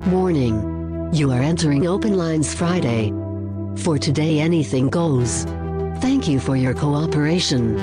Warning. You are entering Open Lines Friday. For today anything goes. Thank you for your cooperation.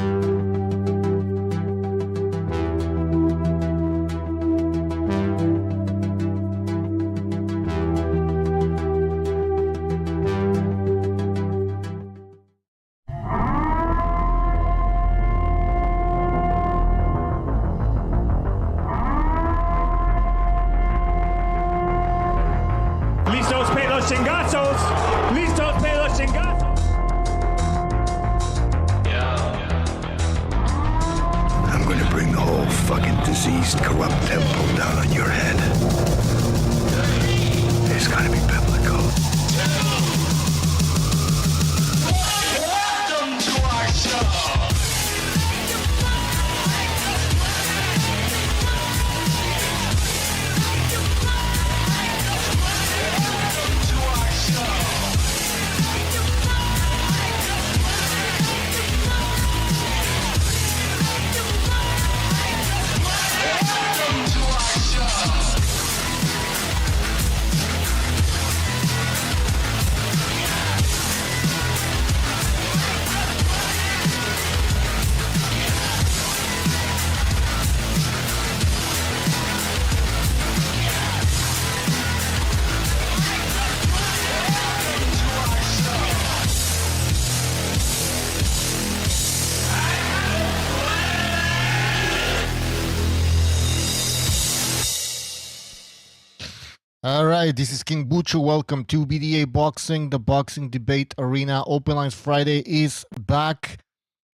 All right, this is King Bucho. Welcome to BDA Boxing, the boxing debate arena. Open Lines Friday is back.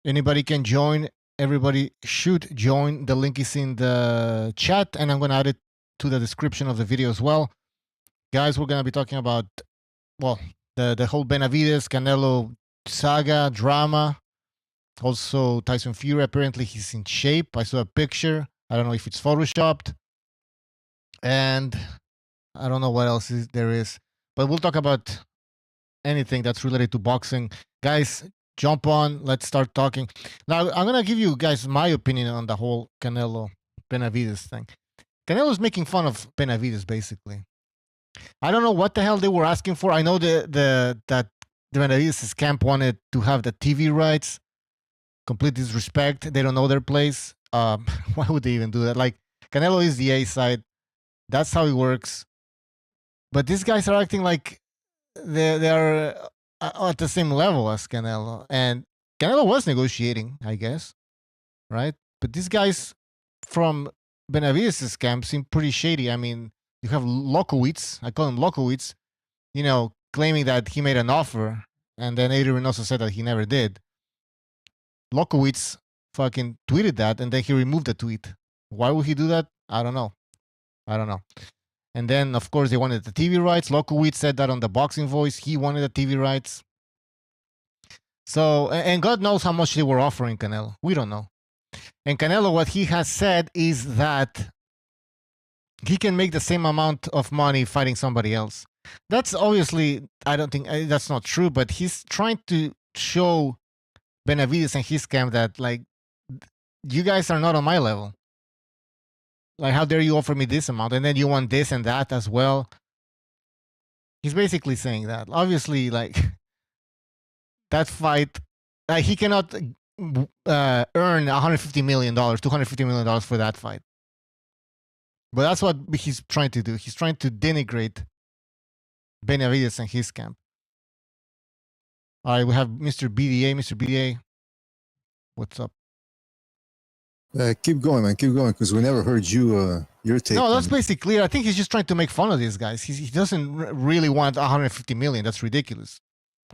Anybody can join. Everybody should join. The link is in the chat, and I'm going to add it to the description of the video as well. Guys, we're going to be talking about, well, the whole Benavidez, Canelo saga, drama. Also, Tyson Fury, apparently he's in shape. I saw a picture. I don't know if it's photoshopped. And I don't know what else there is, but we'll talk about anything that's related to boxing. Guys, jump on. Let's start talking. Now, I'm going to give you guys my opinion on the whole Canelo Benavidez thing. Canelo's making fun of Benavidez, basically. I don't know what the hell they were asking for. I know that the Benavidez's camp wanted to have the TV rights. Complete disrespect. They don't know their place. Why would they even do that? Like, Canelo is the A side. That's how it works. But these guys are acting like they're at the same level as Canelo. And Canelo was negotiating, I guess, right? But these guys from Benavidez's camp seem pretty shady. I mean, you have Lokowitz, I call him Lokowitz, claiming that he made an offer. And then Adrian also said that he never did. Lokowitz fucking tweeted that, and then he removed the tweet. Why would he do that? I don't know. And then, of course, they wanted the TV rights. Lokowitz said that on the Boxing Voice. He wanted the TV rights. So, and God knows how much they were offering Canelo. We don't know. And Canelo, what he has said is that he can make the same amount of money fighting somebody else. That's obviously, I don't think, that's not true, but he's trying to show Benavidez and his camp that, like, you guys are not on my level. Like, how dare you offer me this amount? And then you want this and that as well. He's basically saying that. Obviously, like, that fight, he cannot earn $150 million, $250 million for that fight. But that's what he's trying to do. He's trying to denigrate Benavidez and his camp. All right, we have Mr. BDA. Mr. BDA, what's up? Keep going, man. Keep going, because we never heard your take. No, that's basically clear. I think he's just trying to make fun of these guys. He doesn't really want 150 million. That's ridiculous.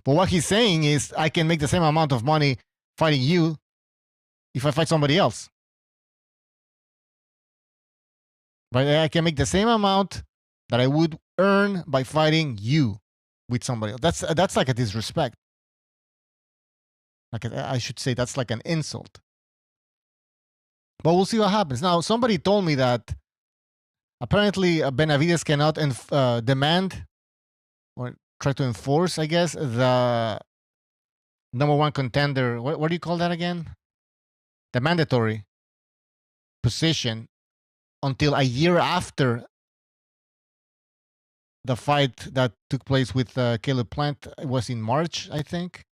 But what he's saying is, I can make the same amount of money fighting you if I fight somebody else. But I can make the same amount that I would earn by fighting you with somebody else. That's like a disrespect. Like I should say, that's like an insult. But we'll see what happens. Now, somebody told me that apparently Benavidez cannot demand or try to enforce, I guess, the number one contender. What do you call that again? The mandatory position until a year after the fight that took place with Caleb Plant was in March, I think.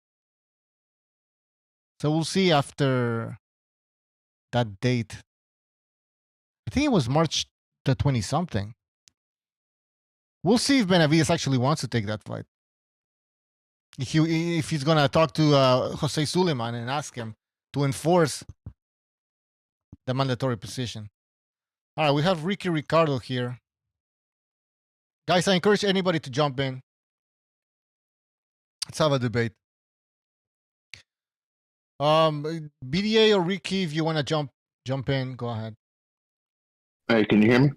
So we'll see after that date. I think it was March the 20-something. We'll see if Benavidez actually wants to take that fight. If he's gonna talk to Jose Suleiman and ask him to enforce the mandatory position. All right, we have Ricky Ricardo here. Guys, I encourage anybody to jump in. Let's have a debate. BDA or Ricky, if you want to jump in, go ahead. Hey, can you hear me?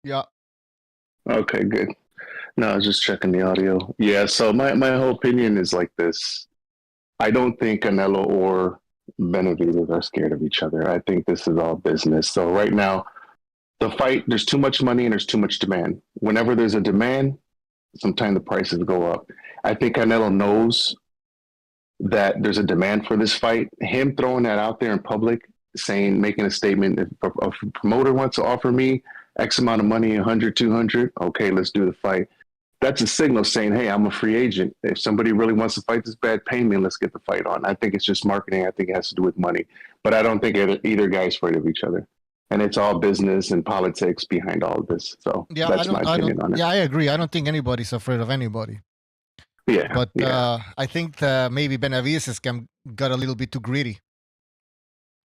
Yeah. Okay, good. No, I was just checking the audio. Yeah, so my whole opinion is like this. I don't think Canelo or Benavidez are scared of each other. I think this is all business. So right now, the fight, there's too much money and there's too much demand. Whenever there's a demand, sometimes the prices go up. I think Canelo knows that there's a demand for this fight. Him throwing that out there in public, making a statement, if a promoter wants to offer me X amount of money, 100, 200, okay, let's do the fight. That's a signal saying, hey, I'm a free agent. If somebody really wants to fight this bad, pay me and let's get the fight on. I think it's just marketing. I think it has to do with money. But I don't think either guy's afraid of each other. And it's all business and politics behind all of this. So yeah, that's my opinion on it. Yeah, I agree. I don't think anybody's afraid of anybody. Yeah. But I think maybe Benavidez's camp got a little bit too greedy.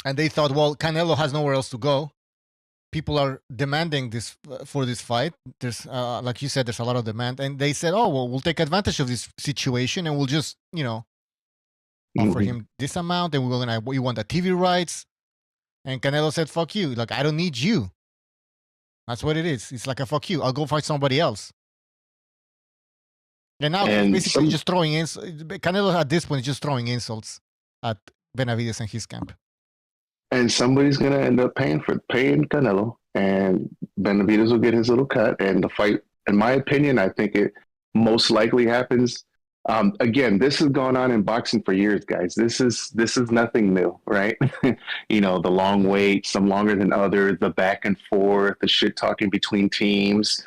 And they thought, well, Canelo has nowhere else to go. People are demanding this for this fight. There's, like you said, there's a lot of demand. And they said, oh, well, we'll take advantage of this situation and we'll just, offer him this amount and we want the TV rights. And Canelo said, fuck you. Like, I don't need you. That's what it is. It's like a fuck you. I'll go fight somebody else. And now basically just throwing in. Canelo at this point is just throwing insults at Benavidez and his camp. And somebody's going to end up paying Canelo, and Benavidez will get his little cut. And the fight, in my opinion, I think it most likely happens. Again, this has gone on in boxing for years, guys. This is nothing new, right? The long wait, some longer than others, the back and forth, the shit talking between teams.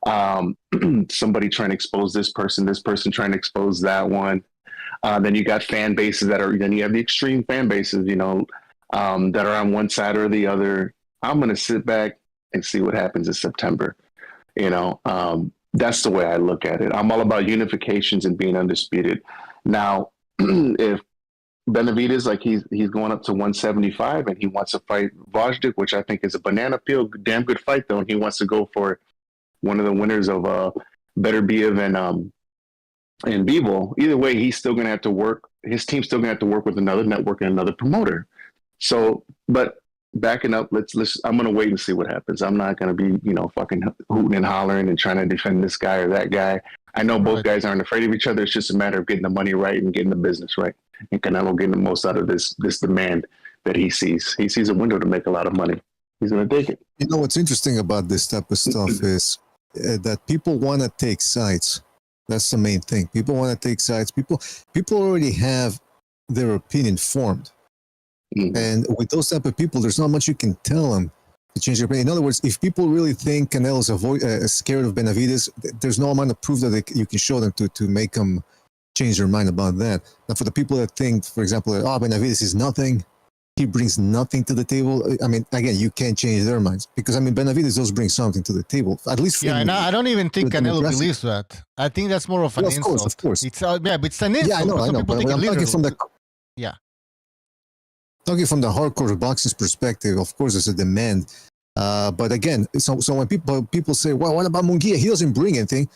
Somebody trying to expose this person trying to expose that one. Then you got fan bases then you have the extreme fan bases, that are on one side or the other. I'm going to sit back and see what happens in September. That's the way I look at it. I'm all about unifications and being undisputed. Now, if Benavidez, like he's going up to 175 and he wants to fight Vajdik, which I think is a banana peel, damn good fight though. And he wants to go for one of the winners of Better Biev and Bivol. Either way, he's still going to have to work. His team's still going to have to work with another network and another promoter. So, but backing up, I'm going to wait and see what happens. I'm not going to be, fucking hooting and hollering and trying to defend this guy or that guy. I know both guys aren't afraid of each other. It's just a matter of getting the money right and getting the business right. And Canelo getting the most out of this demand that he sees. He sees a window to make a lot of money. He's going to take it. What's interesting about this type of stuff is that people want to take sides. That's the main thing. People want to take sides. People already have their opinion formed. And with those type of people, there's not much you can tell them to change their opinion. In other words, if people really think Canelo's scared of Benavidez, there's no amount of proof that you can show them to make them change their mind about that. Now, for the people that think, for example, Benavidez is nothing, he brings nothing to the table. I mean, again, you can't change their minds because Benavidez does bring something to the table. At least, and I don't even think Canelo believes that. I think that's more of an insult. Of course. It's but it's an insult. Yeah, I know. But I'm talking from the talking from the hardcore boxing perspective, of course, there's a demand. But again, so when people say, well, what about Munguia? He doesn't bring anything.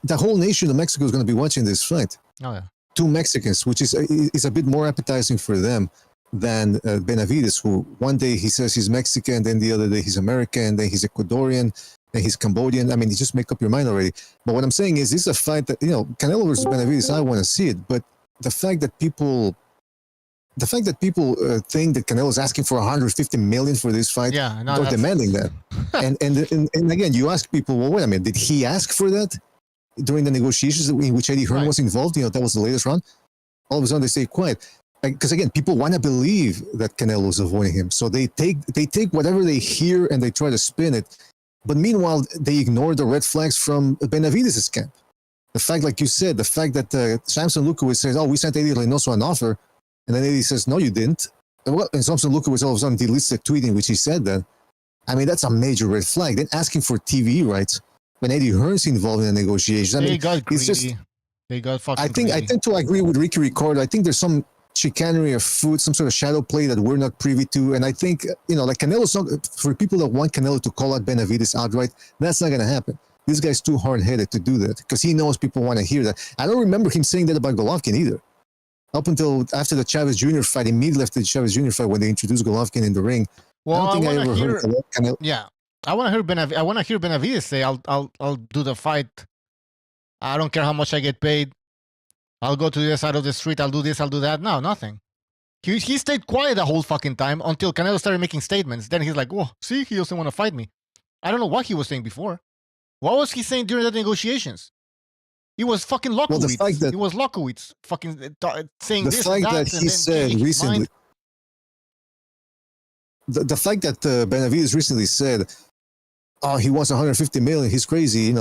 The whole nation of Mexico is going to be watching this fight. Oh, yeah. Two Mexicans, which is a bit more appetizing for them than Benavidez, who one day he says he's Mexican, then the other day he's American, then he's Ecuadorian, then he's Cambodian. I mean, you just make up your mind already. But what I'm saying is, this is a fight that, Canelo versus Benavidez, I want to see it. But the fact that people think that Canelo is asking for 150 million for this fight, they're demanding that. and again, you ask people, well, wait a minute, did he ask for that during the negotiations in which Eddie Hearn was involved? That was the latest round. All of a sudden, they stay quiet because again, people want to believe that Canelo is avoiding him, so they take whatever they hear and they try to spin it But meanwhile, they ignore the red flags from Benavidez' camp. The fact, like you said, the fact that Samson Lukowicz says, "Oh, we sent Eddie Reynoso an offer," and then Eddie says, "No, you didn't." And Samson Lukowicz all of a sudden deletes the tweet in which he said that. I mean, that's a major red flag. Then asking for TV rights when Eddie Hearn's involved in the negotiations. I mean, got greedy. it's just. They got fucking I greedy. tend to agree with Ricky Ricardo. I think there's some chicanery of food, some sort of shadow play that we're not privy to. And I think, like Canelo's not, for people that want Canelo to call out Benavidez outright, that's not going to happen. This guy's too hard-headed to do that because he knows people want to hear that. I don't remember him saying that about Golovkin either. Up until after the Chavez Jr. fight, immediately after the Chavez Jr. fight, when they introduced Golovkin in the ring, well, I don't think I ever heard Canelo. Yeah, I want to hear Benavidez say, "I'll do the fight. I don't care how much I get paid. I'll go to the other side of the street. I'll do this. I'll do that." No, nothing. He stayed quiet the whole fucking time until Canelo started making statements. Then he's like, "Whoa, see, he doesn't want to fight me." I don't know what he was saying before. What was he saying during the negotiations? He was fucking Lukowicz. Well, the fact that he was Lukowicz fucking saying the this fact and that, that and he then said changing his recently, mind. the fact that Benavidez recently said, "Oh, he wants 150 million. He's crazy.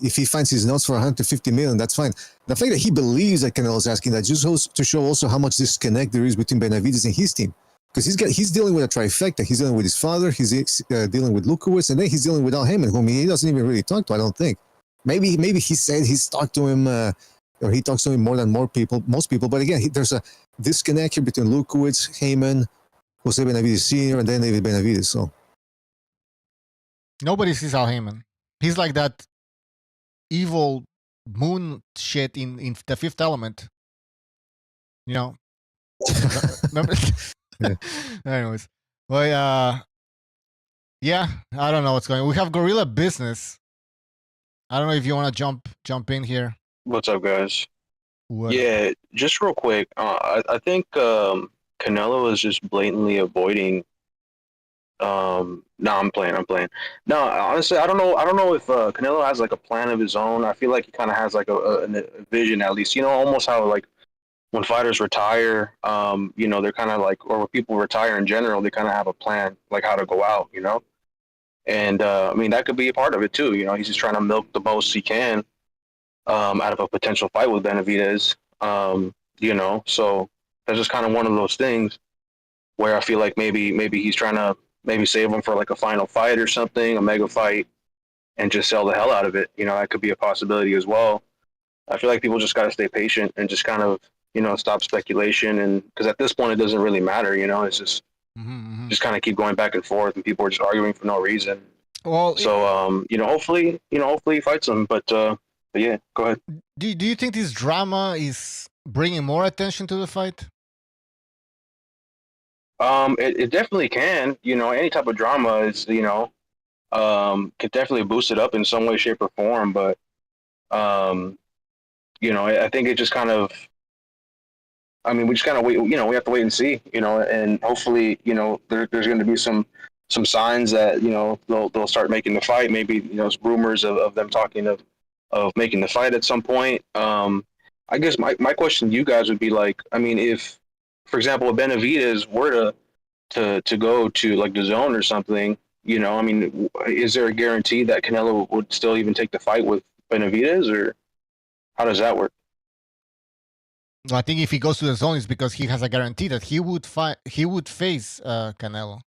If he finds his notes for 150 million, that's fine." The fact that he believes that Canelo's asking that just goes to show also how much disconnect there is between Benavidez and his team. Because he's dealing with a trifecta. He's dealing with his father. He's dealing with Lukowicz, and then he's dealing with Al Heyman, whom he doesn't even really talk to. I don't think. Maybe he said he's talked to him, or he talks to him more than most people. But again, there's a disconnect here between Lukowicz, Heyman, Jose Benavidez Sr., and then David Benavidez. So Nobody sees Al Heyman. He's like that evil moon shit in The Fifth Element. Remember? Yeah. Anyways, well, yeah, I don't know what's going on. We have Gorilla Business. I don't know if you want to jump in here. What's up, guys? What? Yeah, just real quick. I think Canelo is just blatantly avoiding. No, I'm playing. No, honestly, I don't know if Canelo has like a plan of his own. I feel like he kind of has like a vision, at least. Almost how like when fighters retire, they're kind of like, or when people retire in general, they kind of have a plan, like how to go out, And I mean, that could be a part of it too. He's just trying to milk the most he can out of a potential fight with Benavidez. So that's just kind of one of those things where I feel like maybe he's trying to save him for like a final fight or something, a mega fight, and just sell the hell out of it. That could be a possibility as well. I feel like people just got to stay patient and just kind of, stop speculation. And because at this point, it doesn't really matter, it's just, just kind of keep going back and forth, and people are just arguing for no reason. Well, so, hopefully he fights him. But yeah, go ahead. Do you think this drama is bringing more attention to the fight? It definitely can. Any type of drama is, could definitely boost it up in some way, shape, or form. But, I think it just kind of, we just kind of wait. We have to wait and see. And hopefully, there's going to be some signs that they'll start making the fight. Maybe rumors of them talking of making the fight at some point. I guess my question to you guys would be like, if, for example, if Benavidez were to go to like the zone or something, is there a guarantee that Canelo would still even take the fight with Benavidez, or how does that work? Well, I think if he goes to the zone, it's because he has a guarantee that he would face Canelo.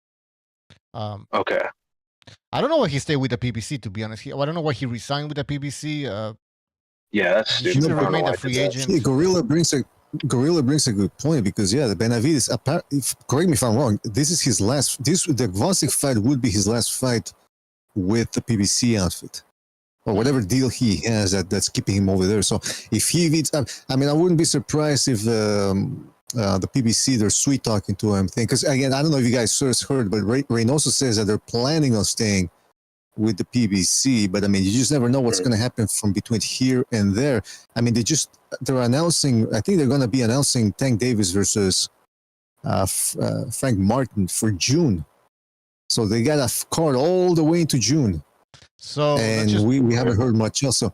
Okay. I don't know why he stayed with the PBC, to be honest. I don't know why he resigned with the PBC. Yeah, that's he should have remained a free agent. Yeah, Gorilla brings a good point because the Benavidez. Correct me if I'm wrong. This is his last. The Usyk fight would be his last fight with the PBC outfit, or whatever deal he has that's keeping him over there. So if he beats, I wouldn't be surprised if the PBC they're sweet talking to him thing. Because again, I don't know if you guys first heard, but Reynoso says that they're planning on staying with the PBC, but you just never know what's going to happen from between here and there. They're announcing. I think they're going to be announcing Tank Davis versus Frank Martin for June. So they got a card all the way into June. So and we haven't heard much else. So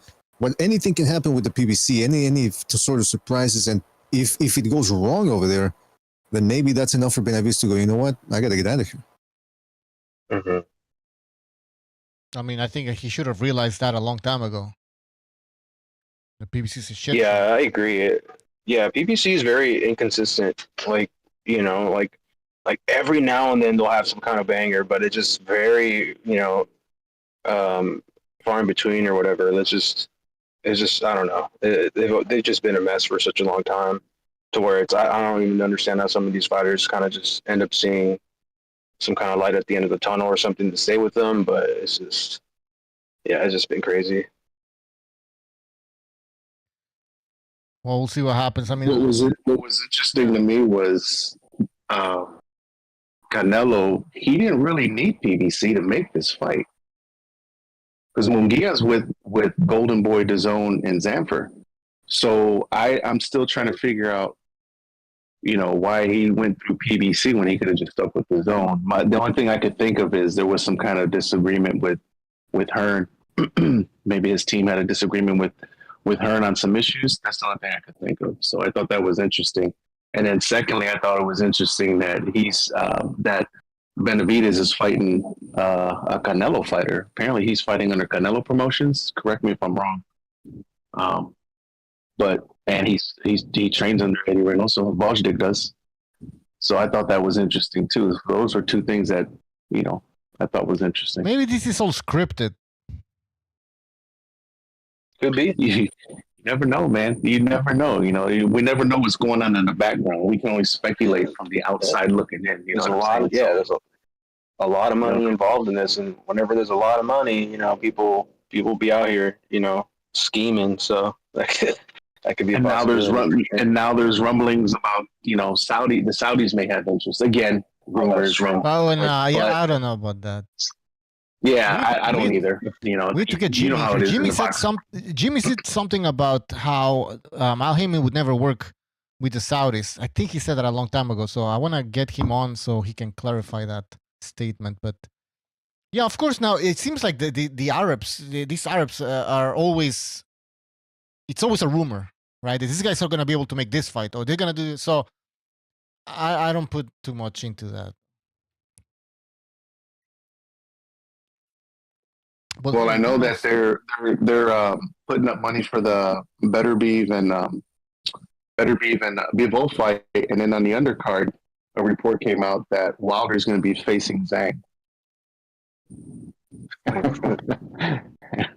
anything can happen with the PBC. Any sort of surprises, and if it goes wrong over there, then maybe that's enough for Benavidez to go, you know what, I got to get out of here. Mm-hmm. I mean, I think he should have realized that a long time ago. The PBC's a shit. Yeah, I agree. PBC is very inconsistent. Like, like every now and then they'll have some kind of banger, but it's just very, far in between or whatever. It's just I don't know. They've just been a mess for such a long time, to where I don't even understand how some of these fighters kind of just end up seeing some kind of light at the end of the tunnel or something to stay with them. But it's just been crazy. Well, we'll see what happens. I mean, what was interesting to me was Canelo. He didn't really need PBC to make this fight, because Munguia's with Golden Boy, DAZN, and Zamfir. So I'm still trying to figure out, why he went through PBC when he could have just stuck with DAZN. The only thing I could think of is there was some kind of disagreement with Hearn. Maybe his team had a disagreement with Hearn on some issues. That's the only thing I could think of. So I thought that was interesting. And then secondly, I thought it was interesting that that Benavidez is fighting a Canelo fighter. Apparently he's fighting under Canelo Promotions. Correct me if I'm wrong. And he trains under Eddie Reynoso. Vojdik does. So I thought that was interesting too. Those are two things that, I thought was interesting. maybe this is all scripted. Could be. You never know, man. You never know. We never know what's going on in the background. We can only speculate from the outside looking in. There's a lot of money involved in this, and whenever there's a lot of money, people be out here, scheming. So that could be. And now there's rumblings about the Saudis may have interest again. Rumors. Oh, and I don't know about that. Yeah, I don't either. We have to get Jimmy. Jimmy said something about how Al Haney would never work with the Saudis. I think he said that a long time ago. So I want to get him on so he can clarify that statement. But yeah, of course. Now it seems like the Arabs, these Arabs are always. It's always a rumor, right? These guys are going to be able to make this fight, or they're going to do this. So I don't put too much into that. But I know that they're putting up money for the Beterbiev and Bivol fight, and then on the undercard, a report came out that Wilder's going to be facing Zhang.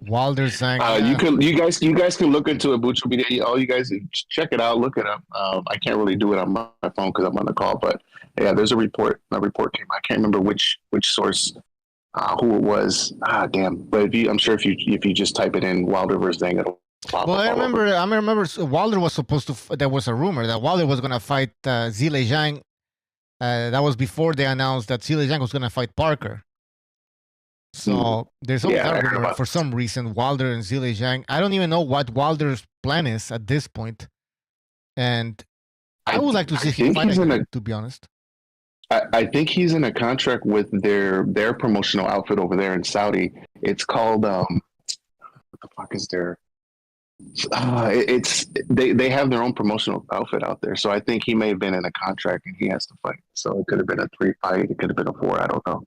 Wilder Zhang. You guys can look into it, Bucho BD. All you guys check it out, look it up. I can't really do it on my phone because I'm on the call, but yeah, there's a report. A report came. I can't remember which source. Who it was? Damn! But I'm sure if you just type it in Wilder versus Zhang, it'll pop Well, up. I remember Wilder was supposed to. There was a rumor that Wilder was going to fight Zhilei Zhang. That was before they announced that Zhilei Zhang was going to fight Parker. So there's always that rumor for some reason. Wilder and Zhilei Zhang. I don't even know what Wilder's plan is at this point, and I would like to see him fight again, to be honest. I think he's in a contract with their promotional outfit over there in Saudi. It's called what the fuck is their? They have their own promotional outfit out there. So I think he may have been in a contract and he has to fight. So it could have been a 3 fight. It could have been a 4. I don't know.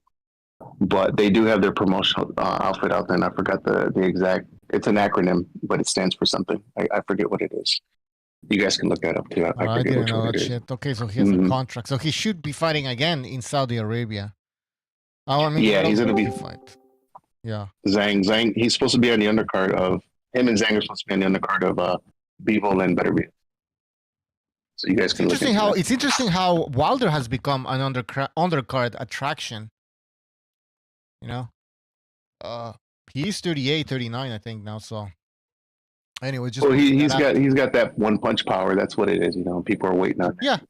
But they do have their promotional outfit out there, and I forgot the exact. It's an acronym, but it stands for something. I forget what it is. You guys can look that up too. I didn't know that shit. Okay, so he has a contract. So he should be fighting again in Saudi Arabia. Oh, I mean, yeah, he's going to be fight. Yeah. Zhang. He's supposed to be on the undercard of him, and Zhang are supposed to be on the undercard of Bivol and Beterbiev. So you guys can. It's interesting how Wilder has become an undercard attraction. He's 38, 39, I think now. So. Anyway, just he's got that one punch power. That's what it is. People are waiting on that.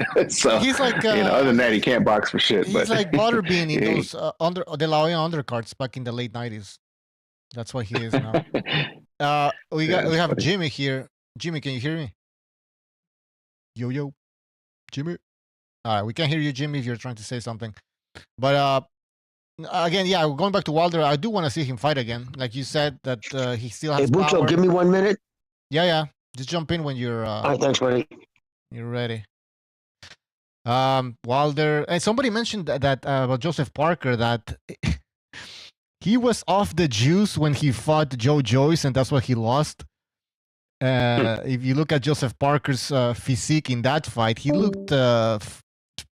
Yeah. So he's like other than that, he can't box for shit. He's like Butterbean in those De La Hoya undercards back in the late 90s. That's what he is now. We have Jimmy here. Jimmy, can you hear me? Yo, Jimmy. All right, we can hear you, Jimmy, if you're trying to say something. But again, yeah, going back to Wilder, I do want to see him fight again. Like you said, that he still has power. Hey, Bucho, give me 1 minute. Yeah. Just jump in when you're... All right, thanks, buddy. You're ready. Wilder... And somebody mentioned that about Joseph Parker, that he was off the juice when he fought Joe Joyce, and that's why he lost. If you look at Joseph Parker's physique in that fight, he looked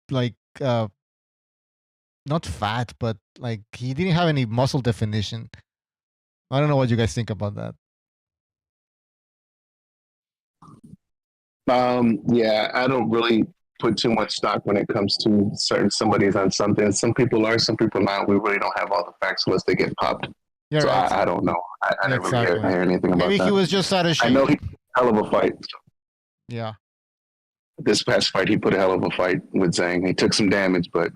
like not fat, but like he didn't have any muscle definition. I don't know what you guys think about that. Yeah, I don't really put too much stock when it comes to somebody's on something. Some people are, some people not. We really don't have all the facts unless they get popped. Yeah, so right. I don't know. I never really hear anything about Maybe that. he was just out of shape. I know he put a hell of a fight. Yeah. This past fight, he put a hell of a fight with Zhang. He took some damage, but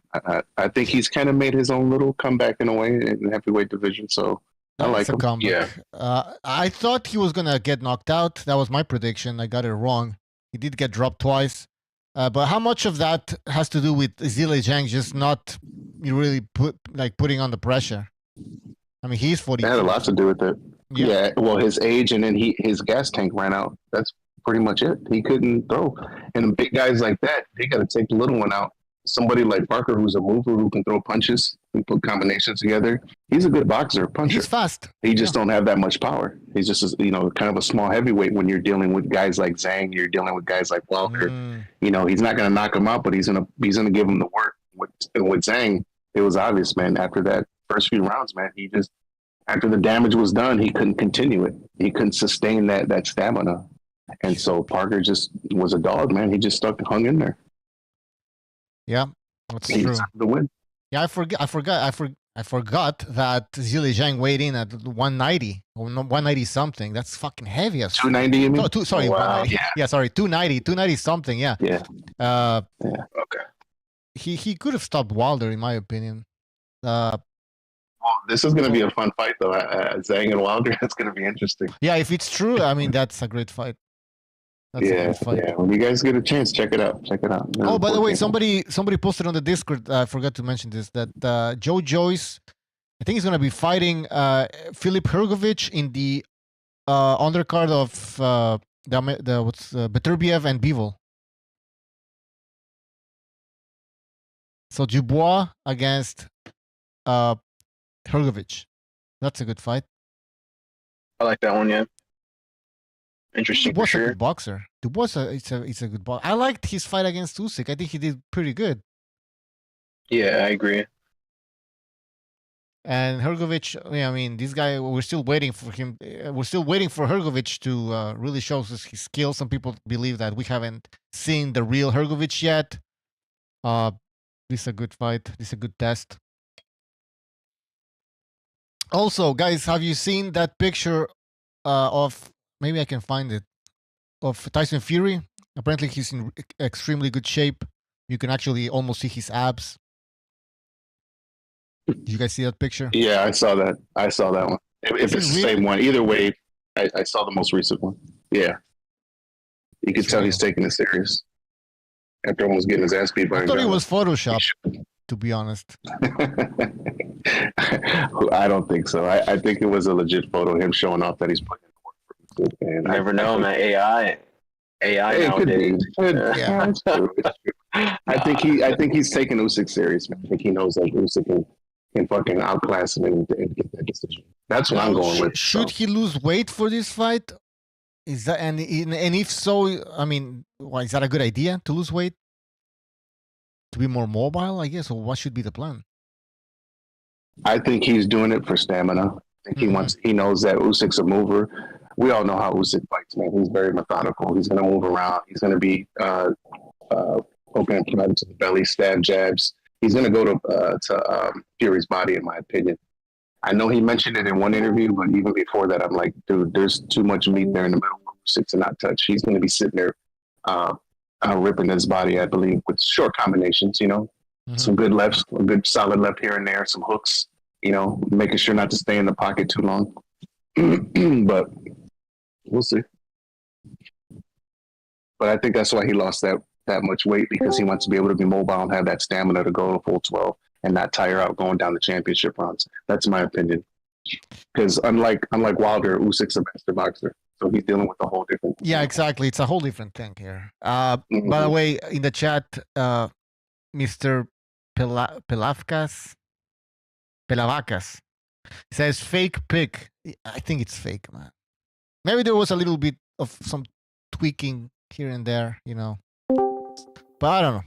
I think he's kind of made his own little comeback in a way in the heavyweight division. So I like him. Comeback. Yeah. I thought he was gonna get knocked out. That was my prediction. I got it wrong. He did get dropped twice. But how much of that has to do with Zhilei Zhang just not really putting on the pressure? I mean, he's 40. It had a lot to do with it. Yeah. Well, his age, and then his gas tank ran out. That's pretty much it. He couldn't throw. And big guys like that, they got to take the little one out. Somebody like Parker, who's a mover, who can throw punches and put combinations together. He's a good boxer, puncher. He's fast. He just don't have that much power. He's just, kind of a small heavyweight when you're dealing with guys like Zhang. You're dealing with guys like Walker. He's not going to knock him out, but he's going to give him the work. With Zhang, it was obvious, man. After that first few rounds, man, after the damage was done, he couldn't continue it. He couldn't sustain that stamina. And so Parker just was a dog, man. He just hung in there. Yeah, that's true. The win. Yeah, I forgot that Zhilei Zhang weighed in at 190 or 190 something. That's fucking heavy as 290, you mean? No, sorry, wow. Sorry, 290 something. Yeah. Yeah. Okay. He could have stopped Wilder, in my opinion. Well, this is going to be a fun fight, though. Zhang and Wilder. That's going to be interesting. Yeah, if it's true, I mean, that's a great fight. Yeah. When you guys get a chance, check it out. Oh, by the way, somebody posted on the Discord. I forgot to mention this, that Joe Joyce, I think he's gonna be fighting Filip Hrgovic in the undercard of Beterbiev and Bivol. So Dubois against Hrgovic. That's a good fight. I like that one. Yeah. Interesting Dubois for sure. a good boxer. Dubois, it's a good boxer. I liked his fight against Usyk. I think he did pretty good. Yeah, I agree. And Hrgovic, I mean, this guy, we're still waiting for him. We're still waiting for Hrgovic to really show us his skills. Some people believe that we haven't seen the real Hrgovic yet. This is a good fight. This is a good test. Also, guys, have you seen that picture of... Maybe I can find it, of Tyson Fury? Apparently he's in extremely good shape. You can actually almost see his abs. Did you guys see that picture? Yeah, I saw that one. If it's the same one, either way, I saw the most recent one. Yeah. You could tell he's taking it serious. After almost getting his ass beat by I thought it was Photoshop, to be honest. I don't think so. I think it was a legit photo of him showing off that he's putting in work. And you never know, man. AI nowadays. Yeah, it's true. I think he's taking Usyk serious, man. I think he knows that Usyk can fucking outclass him and get that decision. That's what I'm going with. Should he lose weight for this fight? Is that and if so, I mean, is that a good idea to lose weight? To be more mobile, I guess, or what should be the plan? I think he's doing it for stamina. I think he knows that Usyk's a mover. We all know how Usyk fights, man. He's very methodical. He's going to move around. He's going to be open and to the belly, stab jabs. He's going to go to Fury's body, in my opinion. I know he mentioned it in one interview, but even before that, I'm like, dude, there's too much meat there in the middle for Usyk to not touch. He's going to be sitting there ripping his body, I believe, with short combinations, some good lefts, a good solid left here and there, some hooks, making sure not to stay in the pocket too long. But we'll see. But I think that's why he lost that much weight, because he wants to be able to be mobile and have that stamina to go to full 12 and not tire out going down the championship rounds. That's my opinion. Because unlike Wilder, Usyk's a master boxer, so he's dealing with a whole different. Yeah, exactly. It's a whole different thing here. By the way, in the chat, Mr. Pelavacas It says fake pick. I think it's fake, man. Maybe there was a little bit of some tweaking here and there, but I don't know.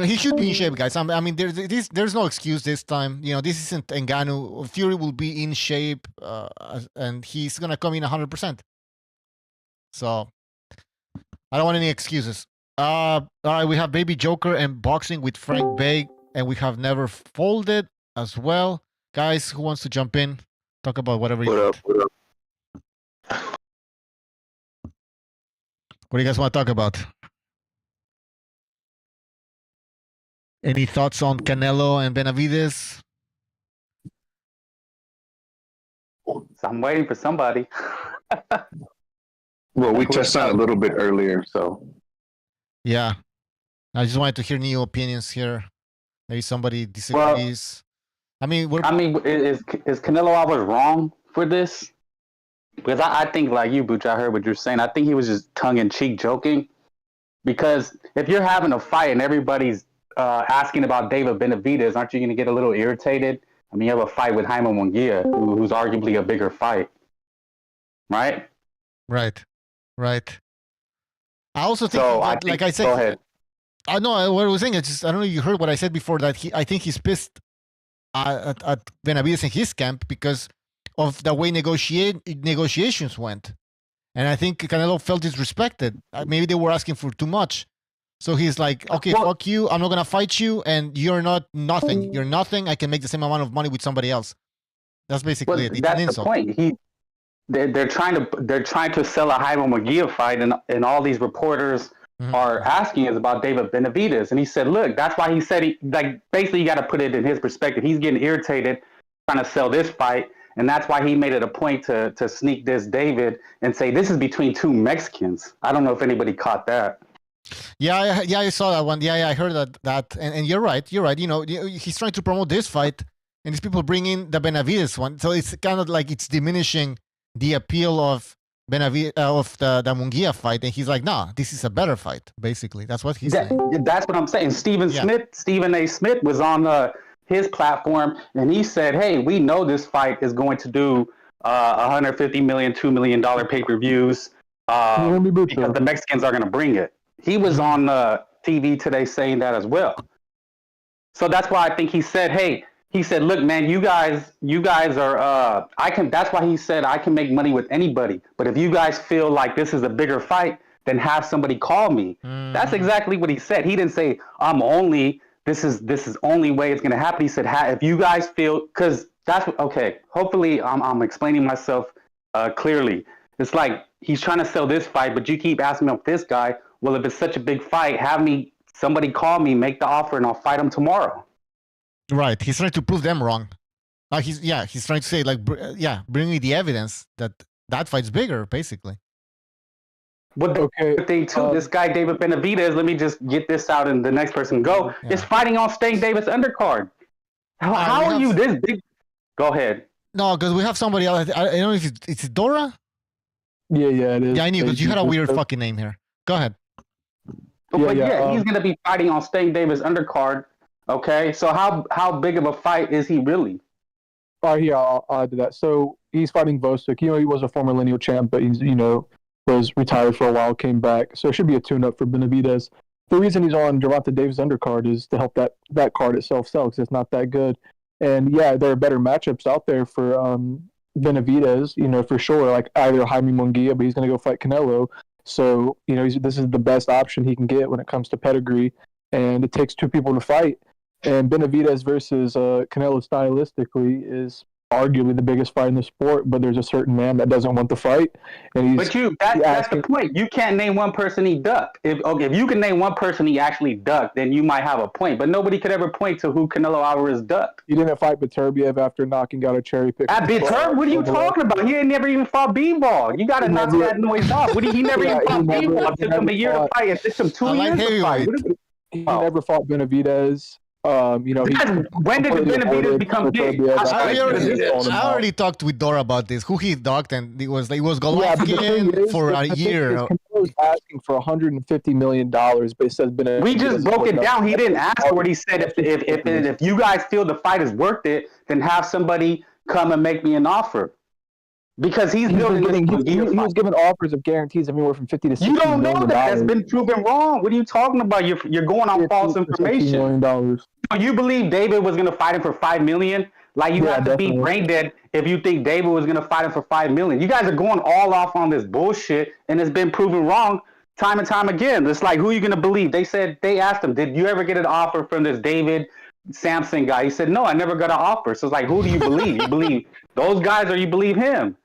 He should be in shape, guys. I mean, there's no excuse this time. This isn't Ngannou. Fury will be in shape, and he's gonna come in 100%. So I don't want any excuses. All right, we have Baby Joker and boxing with Frank Bay, and we have Never Folded as well. Guys, who wants to jump in? Talk about whatever you want. What up? What do you guys want to talk about? Any thoughts on Canelo and Benavidez? So I'm waiting for somebody. Well, we touched on it a little bit earlier, so. Yeah. I just wanted to hear new opinions here. Maybe somebody disagrees. Is Canelo Alvarez wrong for this? Because I think, like you, Butch, I heard what you're saying. I think he was just tongue-in-cheek joking. Because if you're having a fight and everybody's asking about David Benavidez, aren't you going to get a little irritated? I mean, you have a fight with Jaime Munguia, who's arguably a bigger fight. Right? Right. I also think, like I said, go ahead. I know what I was saying. I don't know if you heard what I said before, that I think he's pissed at Benavidez in his camp because of the way negotiations went. And I think Canelo felt disrespected. Maybe they were asking for too much. So he's like, okay, fuck you. I'm not going to fight you. And you're nothing. You're nothing. I can make the same amount of money with somebody else. That's basically it. That's the point. They're trying to sell a Jaime Munguia fight, and all these reporters are asking us about David Benavidez. And he said, look, that's why he said basically you got to put it in his perspective. He's getting irritated trying to sell this fight. And that's why he made it a point to sneak this David and say, this is between two Mexicans. I don't know if anybody caught that. Yeah, I saw that one. Yeah, I heard that. And you're right. He's trying to promote this fight, and these people bring in the Benavidez one. So it's kind of like it's diminishing the appeal of Benavidez, of the Munguia fight. And he's like, nah, this is a better fight, basically. That's what he's saying. That's what I'm saying. Stephen A. Smith was on his platform, and he said, hey, we know this fight is going to do $150 million, $2 million pay-per-views because the Mexicans are going to bring it. He was on TV today saying that as well. So that's why I think he said, hey, look, man, you guys are, that's why he said, I can make money with anybody. But if you guys feel like this is a bigger fight, then have somebody call me. That's exactly what he said. He didn't say, this is only way it's going to happen. He said, if you guys feel, because that's what, okay, hopefully I'm explaining myself clearly. It's like he's trying to sell this fight, but you keep asking me about this guy. Well, if it's such a big fight, somebody call me, make the offer, and I'll fight him tomorrow. Right. He's trying to prove them wrong. He's trying to say, bring me the evidence that fight's bigger, basically. What the thing too, this guy David Benavidez, let me just get this out and the next person go, is fighting on Stank Davis undercard. How are you this big? Go ahead. No, because we have somebody else. I don't know if it's Dora? Yeah, it is. Yeah, I knew, because you had a weird fucking name here. Go ahead. He's going to be fighting on Stank Davis undercard. Okay, so how big of a fight is he really? I'll add to that. So he's fighting Usyk. He was a former lineal champ, but he's was retired for a while, came back. So it should be a tune-up for Benavidez. The reason he's on Gervonta Davis undercard is to help that card itself sell, because it's not that good. And there are better matchups out there for Benavidez, for sure. Like either Jaime Munguia, but he's going to go fight Canelo. So this is the best option he can get when it comes to pedigree. And it takes two people to fight. And Benavidez versus Canelo stylistically is arguably the biggest fight in the sport, but there's a certain man that doesn't want the fight. And that's the point. You can't name one person he ducked. If you can name one person he actually ducked, then you might have a point. But nobody could ever point to who Canelo Alvarez ducked. He didn't fight Beterbiev after knocking out a cherry pick. Beterbiev? What are you talking about? He ain't never even fought B-ball. You got to knock that noise off. He never even fought B-ball. It took him a year to fight. It took him 2 years to fight. He never fought Benavidez. When did Benavidez become big? I already talked with Dora about this. Who he docked, and it was Golovkin for a year. Was asking for $150 million, but it says Benavidez. We just broke it down. He didn't ask for it. He said if you guys feel the fight is worth it, then have somebody come and make me an offer. Because he's building this he was given offers of guarantees of anywhere from 50 to 60 You don't know million that. That's been proven wrong. What are you talking about? You're going on false information. You believe David was going to fight him for $5 million? Like, you have to be brain dead if you think David was going to fight him for $5 million. You guys are going all off on this bullshit, and it's been proven wrong time and time again. It's like, who are you going to believe? They asked him, did you ever get an offer from this David Sampson guy? He said, no, I never got an offer. So it's like, who do you believe? You believe those guys or you believe him?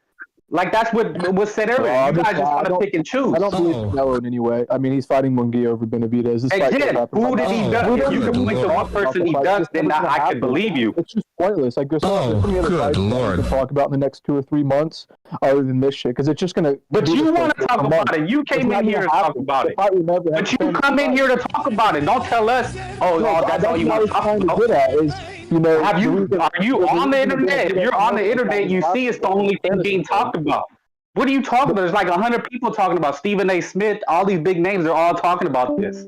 Like, that's what was said earlier. You guys just want to pick and choose. I don't believe Canelo in any way. I mean, he's fighting Munguia over Benavidez. Again, who did he duck? If you can point to one person he ducked, then I could believe you. It's just pointless. Like, there's so many other fights to talk about in the next 2 or 3 months other than this shit, because it's just going to... But you want to talk about it. You came in here to talk about it. But you come in here to talk about it. Don't tell us, that's all you want to talk about. You know, are you on the internet? If you're on the internet, you see it's the only thing being talked about. What are you talking about? There's like 100 people talking about Stephen A. Smith. All these big names are all talking about this.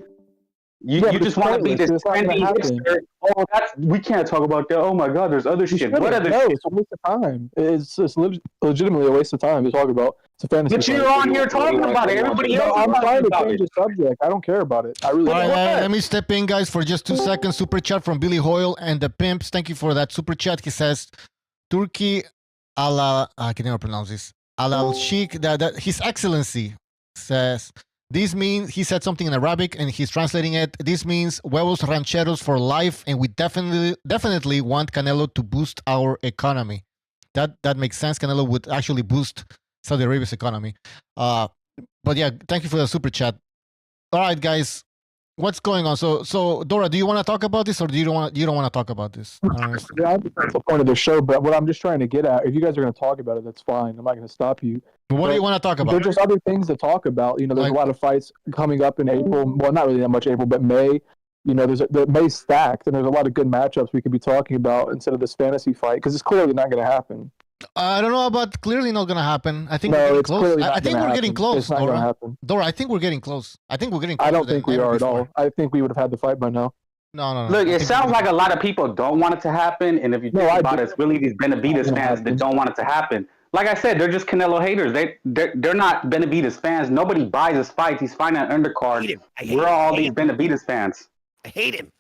You just want to be this trendy hipster. Oh, we can't talk about that. Oh my God, there's other shit. What other shit? It's a waste of time. It's legitimately a waste of time to talk about. It's a fantasy. But you're on here talking about it. Everybody else I'm trying to change the subject. I don't care about it. I really don't. Let me step in, guys, for just 2 seconds. Super chat from Billy Hoyle and the Pimps. Thank you for that super chat. He says, Turkey I can never pronounce this. Al-Sheikh, that His Excellency says, this means, he said something in Arabic and he's translating it. This means huevos rancheros for life, and we definitely want Canelo to boost our economy. That makes sense. Canelo would actually boost Saudi Arabia's economy. But yeah, thank you for the super chat. All right, guys, what's going on? So Dora, do you want to talk about this, or you don't want to talk about this? Yeah, I think that's the point of the show. But what I'm just trying to get at, if you guys are going to talk about it, that's fine. I'm not going to stop you. But what do you want to talk about? There's just other things to talk about. You know, there's a lot of fights coming up in April. Well, not really that much April, but May. You know, the May's stacked, and there's a lot of good matchups we could be talking about instead of this fantasy fight, because it's clearly not going to happen. I don't know about clearly not going to happen. I think no, we're it's clearly not I think we're getting close. It's not going to happen. Dora, I think we're getting close. I think we're getting close. I don't think we are at all. I think we would have had the fight by now. No. Look, it sounds like a lot of people don't want it to happen, and if you think about it, it's really these Benavidez fans that don't want it to happen. Like I said, they're just Canelo haters. They're not Benavidez fans. Nobody buys his fights. He's fighting an undercard. We're all these Benavidez fans. I hate him.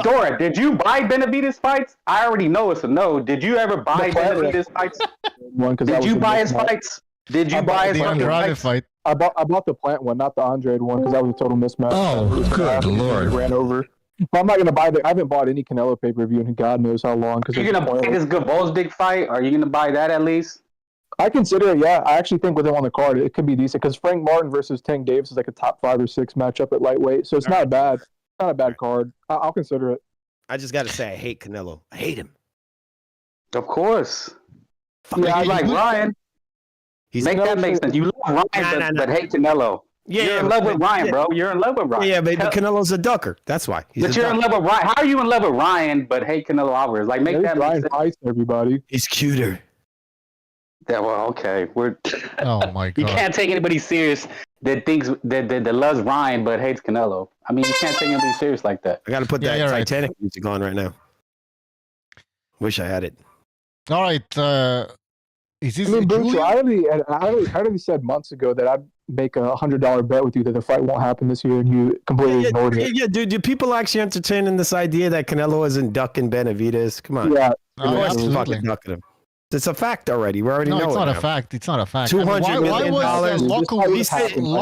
Dora, did you buy Benavidez fights? I already know it's a no. Did you ever buy Benavidez fights? Did you buy his fights? Did you buy his fight? I bought the Plant one, not the Andrade one, because that was a total mismatch. Oh, good Lord. Ran over. But I'm not going to buy I haven't bought any Canelo pay-per-view in God knows how long. Are you going to buy this Gvozdyk fight? Are you going to buy that at least? I consider it, yeah. I actually think with him on the card, it could be decent, because Frank Martin versus Tank Davis is like a top 5 or 6 matchup at lightweight, so it's not bad. Not a bad card. I'll consider it. I just got to say, I hate Canelo. I hate him. Of course. Yeah, I like Ryan. Make that make sense. You love Ryan, but hate Canelo. Yeah, you're in love with Ryan, bro. You're in love with Ryan. Yeah, but Canelo's a ducker. That's why. But you're in love with Ryan. How are you in love with Ryan, but hate Canelo Alvarez? Like, make that make sense. Everybody. He's cuter. Yeah, well, okay. Oh my God. You can't take anybody serious that thinks that loves Ryan but hates Canelo. I mean, you can't take anybody serious like that. I got to put that Titanic music on right now. Wish I had it. All right. Is this Bucci, I already said months ago that I'd make a $100 bet with you that the fight won't happen this year, and you completely ignored it. Yeah, dude. Do people actually entertain this idea that Canelo isn't ducking Benavidez? Come on. Yeah. Fucking ducking him. It's a fact already. We already know it's it. not a fact. It's not a fact. $200 million.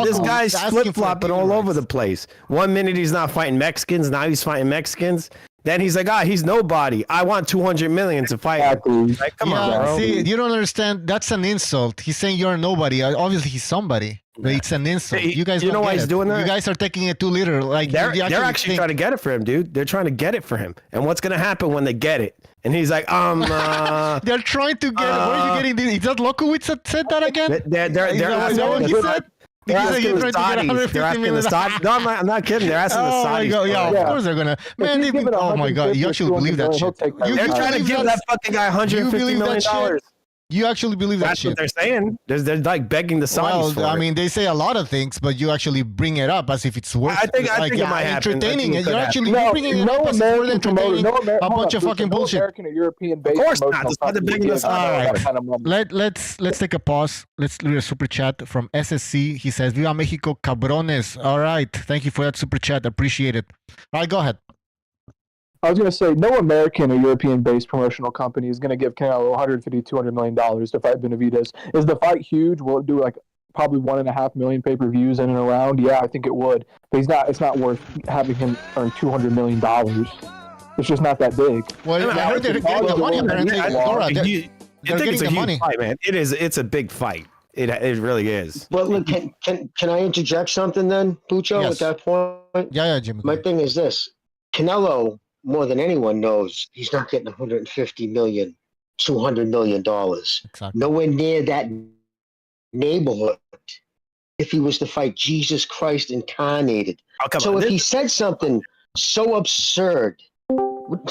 This guy's flip-flopping all over the place. 1 minute he's not fighting Mexicans. Now he's fighting Mexicans. Then he's like, he's nobody. I want $200 million to fight him. Like, come on, bro. See, you don't understand. That's an insult. He's saying you're nobody. Obviously, he's somebody. But it's an insult. You guys, you know why he's doing that? You guys are taking it too literal. Like they're actually trying to get it for him, dude. They're trying to get it for him. And what's gonna happen when they get it? And he's like, they're trying to get. Where are you getting this? Is that Lokowitz that said that again? They're asking what he said. They're asking the Saudis. No, I'm not kidding. They're asking the Saudis. Oh my God, yeah, of course they're gonna. Man, oh my God, you actually believe that shit. They're trying to give that fucking guy $150 million. You actually believe that That's shit? what they're saying. They're like begging the Saudis for I it. mean, they say a lot of things, but you actually bring it up as if it's worth. I think it might happen. Entertaining it. You're actually bringing it up as if it's worth entertaining a bunch of fucking bullshit. American or European based. Of course not. That's why they're begging us. All right. Kind of money. Let's take a pause. Let's do a super chat from SSC. He says, "Viva Mexico, cabrones." All right, thank you for that super chat. Appreciate it. All right, go ahead. I was going to say, no American or European-based promotional company is going to give Canelo $150, $200 million to fight Benavidez. Is the fight huge? Will it do like probably 1.5 million pay-per-views in and around? Yeah, I think it would. But it's not worth having him earn $200 million. It's just not that big. Well, I heard they're getting the money apparently. Laura, they're getting the money. Fight, man. It's a big fight. It really is. But look, can I interject something then, Bucho, Yes. at that point? Yeah, Jimmy. My thing is this. Canelo, more than anyone knows, he's not getting $150 million, $200 million. Exactly. Nowhere near that neighborhood if he was to fight Jesus Christ incarnated. So if he said something so absurd, look,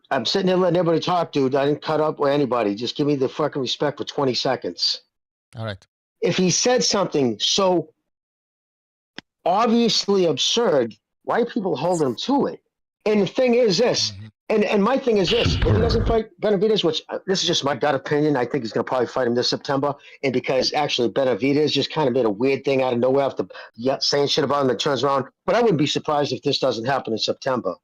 I'm sitting here letting everybody talk, dude. I didn't cut up with anybody. Just give me the fucking respect for 20 seconds. All right. If he said something so obviously absurd, why are people holding him to it? And the thing is this, and my thing is this, if he doesn't fight Benavidez, which this is just my gut opinion, I think he's going to probably fight him this September, and because actually Benavidez just kind of made a weird thing out of nowhere after saying shit about him and turns around, but I wouldn't be surprised if this doesn't happen in September.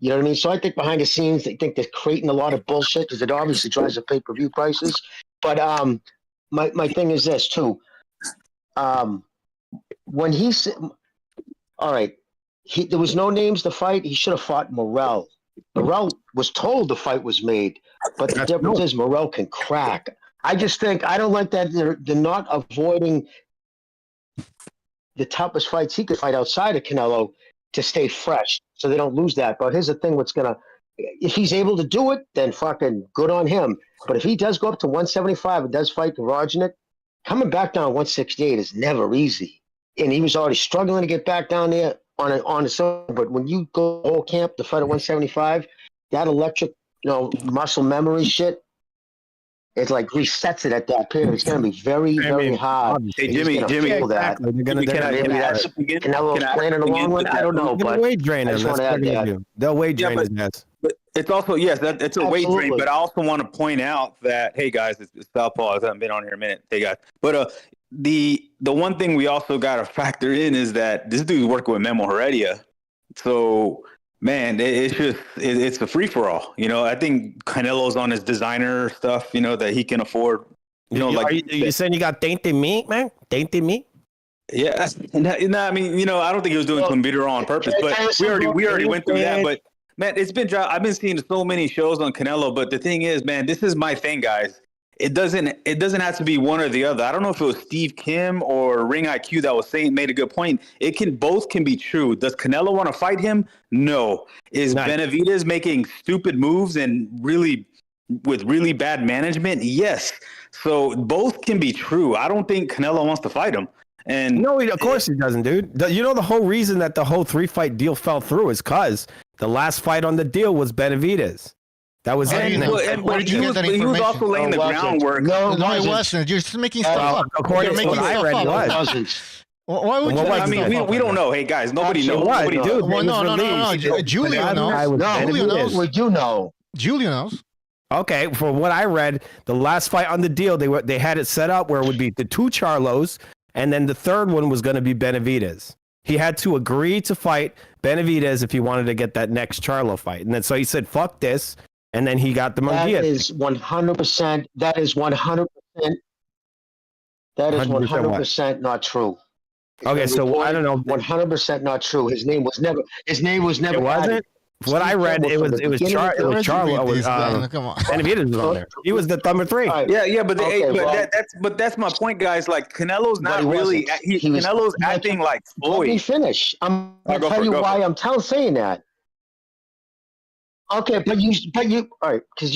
You know what I mean? So I think behind the scenes, they think they're creating a lot of bullshit because it obviously drives up pay-per-view prices. But my thing is this too. When he said, all right, there was no names to fight. He should have fought Morrell. Morrell was told the fight was made, but the difference is Morrell can crack. I just think I don't like that they're not avoiding the toughest fights he could fight outside of Canelo to stay fresh, so they don't lose that. But here's the thing: if he's able to do it, then fucking good on him. But if he does go up to 175 and does fight Garaginik, coming back down 168 is never easy. And he was already struggling to get back down there on his own. But when you go whole camp to fight at 175, that electric, muscle memory shit, it like resets it at that period. It's going to be very, very hard. Hey, Jimmy, that. Canelo's planning along with it. I don't know, but weight drain him. They'll weight drain his ass. But it's also, yes, it's a weight drain. But I also want to point out that, hey guys, it's Southpaw. I haven't been on here a minute. Hey guys, but the one thing we also got to factor in is that this dude's working with Memo Heredia, so man, it's a free for all. I think Canelo's on his designer stuff. That he can afford. Are you saying you got tainted meat, man? Tainted meat? Yeah, no, I mean, I don't think he was doing Convito on purpose, but we already went through that. But man, I've been seeing so many shows on Canelo, but the thing is, man, this is my thing, guys. It doesn't have to be one or the other. I don't know if it was Steve Kim or Ring IQ that made a good point. Both can be true. Does Canelo want to fight him? No. Is Benavidez making stupid moves and with really bad management? Yes. So both can be true. I don't think Canelo wants to fight him. And no, of course he doesn't, dude. The whole reason that the whole 3-fight deal fell through is because the last fight on the deal was Benavidez. That was it. Where did you get that information? He was also laying the groundwork. No, it wasn't. You're just making stuff up. According to what I read, was. Why would you? I mean, we don't know. Hey guys, nobody knows. Nobody knows. Well, no. Julio knows. Julio knows. We do know. Julio knows. Okay, from what I read, the last fight on the deal, they had it set up where it would be the two Charlos, and then the third one was going to be Benavidez. He had to agree to fight Benavidez if he wanted to get that next Charlo fight, and then so he said, "Fuck this." And then he got the Munguia. That is 100%. That is 100%. That is 100% not true. Okay, so I don't know. 100% not true. His name was never. It wasn't. What I read, it was Charlo. Come on. Benavidez was on there. He was the number 3. Yeah, but that's my point, guys. Like Canelo's not really. Canelo's acting like Floyd. Let me finish. I'm going to tell you why I'm saying that. Okay, but you, all right, because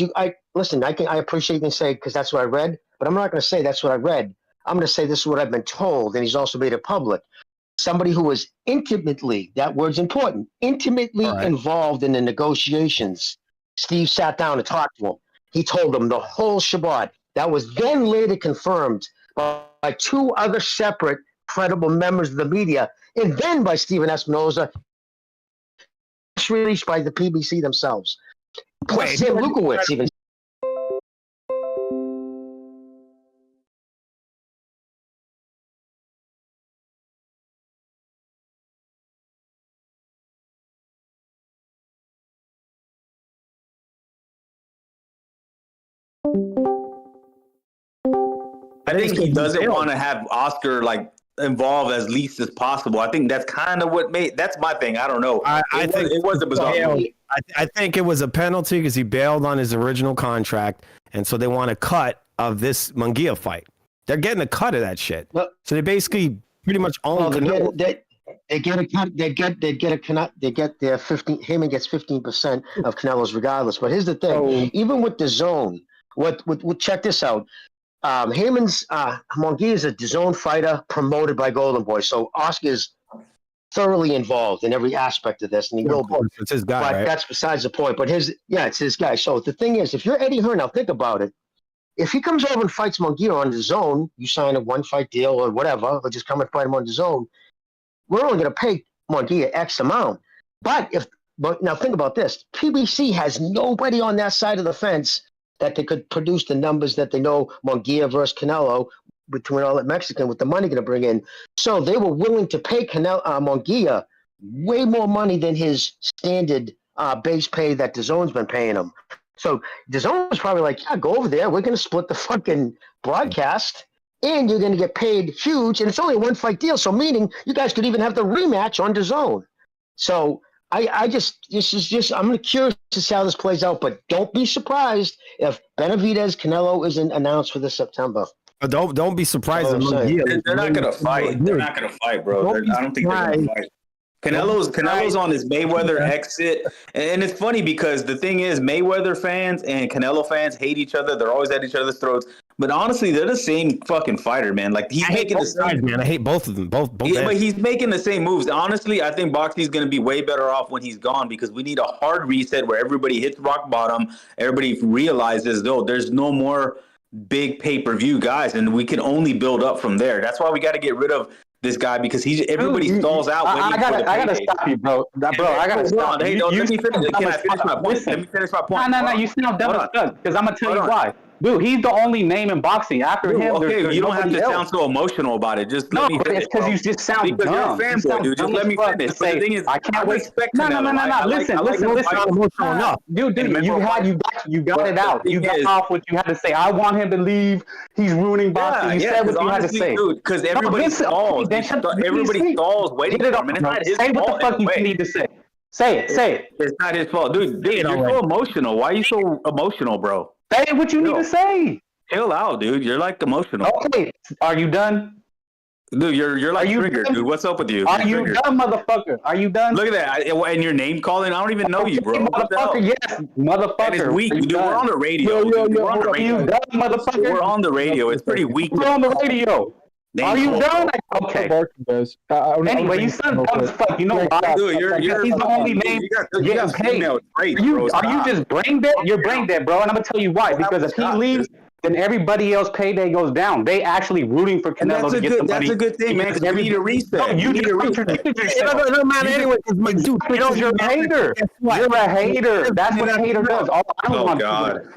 listen, I appreciate you can say, because that's what I read, but I'm not going to say that's what I read. I'm going to say this is what I've been told, and he's also made it public. Somebody who was intimately, that word's important, intimately involved in the negotiations. Steve sat down and talked to him. He told him the whole shebang. that was then later confirmed by two other separate credible members of the media, and then by Stephen Espinoza, released by the PBC themselves. Plus Tim Lukowitz even. I think he doesn't want to have Oscar like involved as least as possible. I think that's kind of what made. That's my thing. I don't know. I think it was a bizarre. I think it was a penalty because he bailed on his original contract, and so they want a cut of this Munguia fight. They're getting a cut of that shit. So they basically pretty much own. They get a cut. They get their 15. Heyman gets 15% of Canelo's regardless. But here's the thing: even with the zone, check this out. Heyman's Munguia is a DAZN fighter promoted by Golden Boy, so Oscar is thoroughly involved in every aspect of this, and he will be. It's his guy, but right? that's besides the point. But it's his guy. So the thing is, if you're Eddie Hearn, now think about it. If he comes over and fights Munguia on DAZN, you sign a one-fight deal or whatever, or just come and fight him on DAZN, we're only going to pay Munguia X amount. But now think about this: PBC has nobody on that side of the fence that they could produce the numbers that they know Munguia versus Canelo between all that Mexican with the money going to bring in. So they were willing to pay Munguia way more money than his standard base pay that DAZN's been paying him. So DAZN was probably like, yeah, go over there. We're going to split the fucking broadcast and you're going to get paid huge. And it's only a one-fight deal. So meaning you guys could even have the rematch on DAZN. So I'm curious to see how this plays out, but don't be surprised if Benavidez Canelo isn't announced for this September. Don't be surprised. They're not gonna fight. They're not gonna fight, bro. I don't think they're gonna fight. Canelo's on his Mayweather exit, and it's funny because the thing is, Mayweather fans and Canelo fans hate each other. They're always at each other's throats. But honestly, they're the same fucking fighter, man. Like he's making the same. Man, I hate both of them. Both. Yeah, but he's making the same moves. Honestly, I think boxing's going to be way better off when he's gone because we need a hard reset where everybody hits rock bottom. Everybody realizes, though, there's no more big pay-per-view guys, and we can only build up from there. That's why we got to get rid of this guy because everybody stalls out. I gotta stop you, bro. I gotta stop. Hey, let me finish. Can I finish my point? Let me finish my point. No. You sound dumb as fuck because I'm gonna tell you why. Dude, he's the only name in boxing. After him, okay, you don't have to sound so emotional about it. Just let me finish. It's because you just sound because dumb. You're a fanboy, dude. Just let me finish. The thing is, I can't wait. No. Listen. Dude, you got it out. You got off what you had to say. I want him to leave. He's ruining boxing. You said what you had to say. Dude, because everybody stalls. Everybody stalls waiting for him. And it's not his fault. Say what the fuck you need to say. Say it. It's not his fault. Dude, you're so emotional. Why are you so emotional, bro? Say what you need to say. Chill out, dude. You're like emotional. Okay, are you done? Dude, you're like triggered, dude. What's up with you? Are you done, motherfucker? Are you done? Look at that. And your name calling. I don't even know you, bro. Motherfucker, yes, motherfucker. And it's weak, dude. We're on the radio. We're on the radio. You done, motherfucker? We're on the radio. It's pretty weak. We're on the radio. Are you done? Okay. Anyway, you sound dumb as fuck. You know why? Dude, he's the only name getting paid. Are you just brain dead? You're brain dead, bro. And I'm gonna tell you why. Because if he leaves, then everybody else payday goes down. They actually rooting for Canelo to get the money. That's a good thing, man. Because we need a reset. No, you need a reset. It doesn't matter anyway. Because you're a hater. You're a hater. That's what a hater does. Oh God.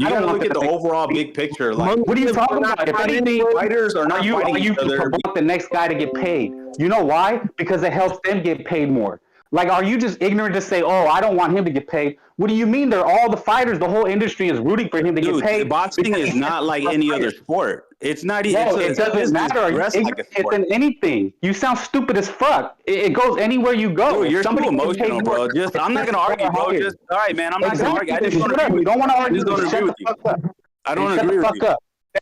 You gotta look at the overall big picture. Like, what are you talking about? If anything, fighters are not fighting each other. Promote the next guy to get paid. You know why? Because it helps them get paid more. Like, are you just ignorant to say, "Oh, I don't want him to get paid"? What do you mean? They're all the fighters. The whole industry is rooting for him to get paid. Boxing is not like any other sport. It's not. It doesn't matter. It's in anything. You sound stupid as fuck. It goes anywhere you go. Dude, you're too emotional, bro. I'm not gonna argue, bro. All right, man. I'm not gonna argue. I just don't want to argue. I don't agree with you.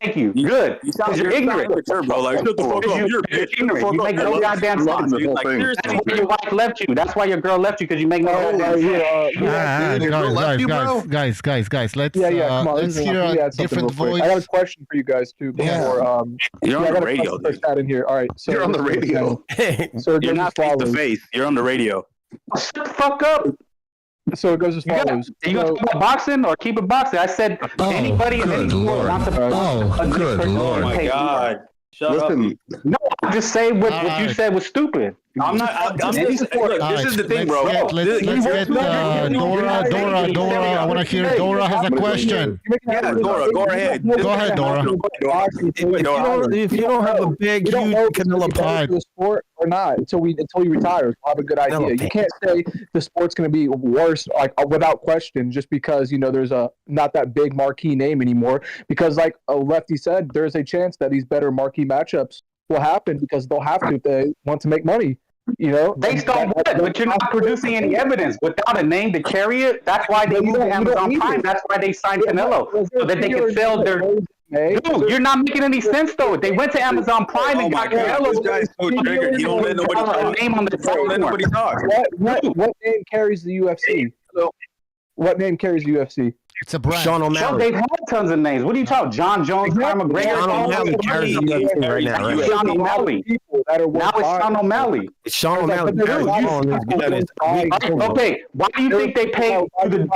Thank you. Good. You're ignorant. Bro. Like, shut the fuck up. You're ignorant. You make no goddamn sense. That's why your wife left you. That's why your girl left you because you make no goddamn sense. Guys. Let's hear a different voice. I got a question for you guys too. Before you're on the radio. In here. All right. So you're on the radio. So you're not face to face. You're on the radio. Shut the fuck up. So it goes as follows. You gonna talk about boxing or keep it boxing? I said anybody in any sport wants to. Good Lord! Oh my God! Shut up. No, I'm just saying what you said was stupid. I'm not. I'm just, look, this is the thing, bro. Let's get Dora. I want to hear. Dora has a question. Yeah, Dora, go ahead. Go ahead, Dora. If you don't have a big, huge Canelo to the sport or not until he retires, we'll have a good idea. You can't say the sport's going to be worse, like without question, just because there's a not that big marquee name anymore. Because like Lefty said, there's a chance that these better marquee matchups will happen because they'll have to if they want to make money. Based on what? But you're not producing any evidence without a name to carry it. That's why they use Amazon Prime. That's why they signed Canelo so that they can sell their. Dude, you're not making any sense though. They went to Amazon Prime and got Canelo. This guy's so triggered. He don't let nobody talk. Name on the Don't let nobody talk. What name carries the UFC? What name carries the UFC? It's a brand. Sean O'Malley. They've had tons of names. What are you talking? John Jones, Conor McGregor. Sean O'Malley carries the UFC right now. Right? Sean O'Malley. Now it's Sean O'Malley. It's Sean O'Malley. Okay, why do you think they paid through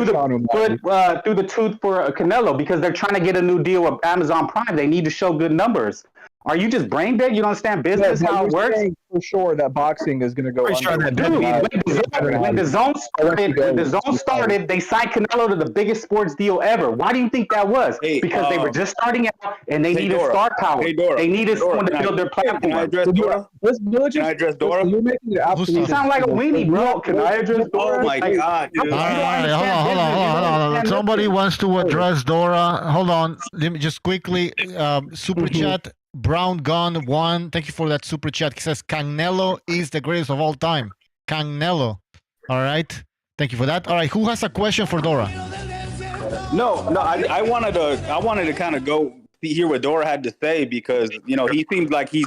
the tooth for Canelo? Because they're trying to get a new deal with Amazon Prime. They need to show good numbers. Are you just brain dead? You don't understand business, how it works? For sure that boxing is going to go under. When the zone started, they signed Canelo to the biggest sports deal ever. Why do you think that was? Because they were just starting out and they needed star power. They needed someone to build their platform. Can I address Dora? Can I address Dora? You sound like a weenie, bro. Can I address Dora? Oh my God, dude. All right, hold on. Somebody wants to address Dora. Hold on. Let me just quickly super chat. Brown Gun 1, thank you for that super chat. He says Canelo is the greatest of all time. Canelo. All right. Thank you for that. All right. Who has a question for Dora? No. I wanted to kind of go hear what Dora had to say because he seems like you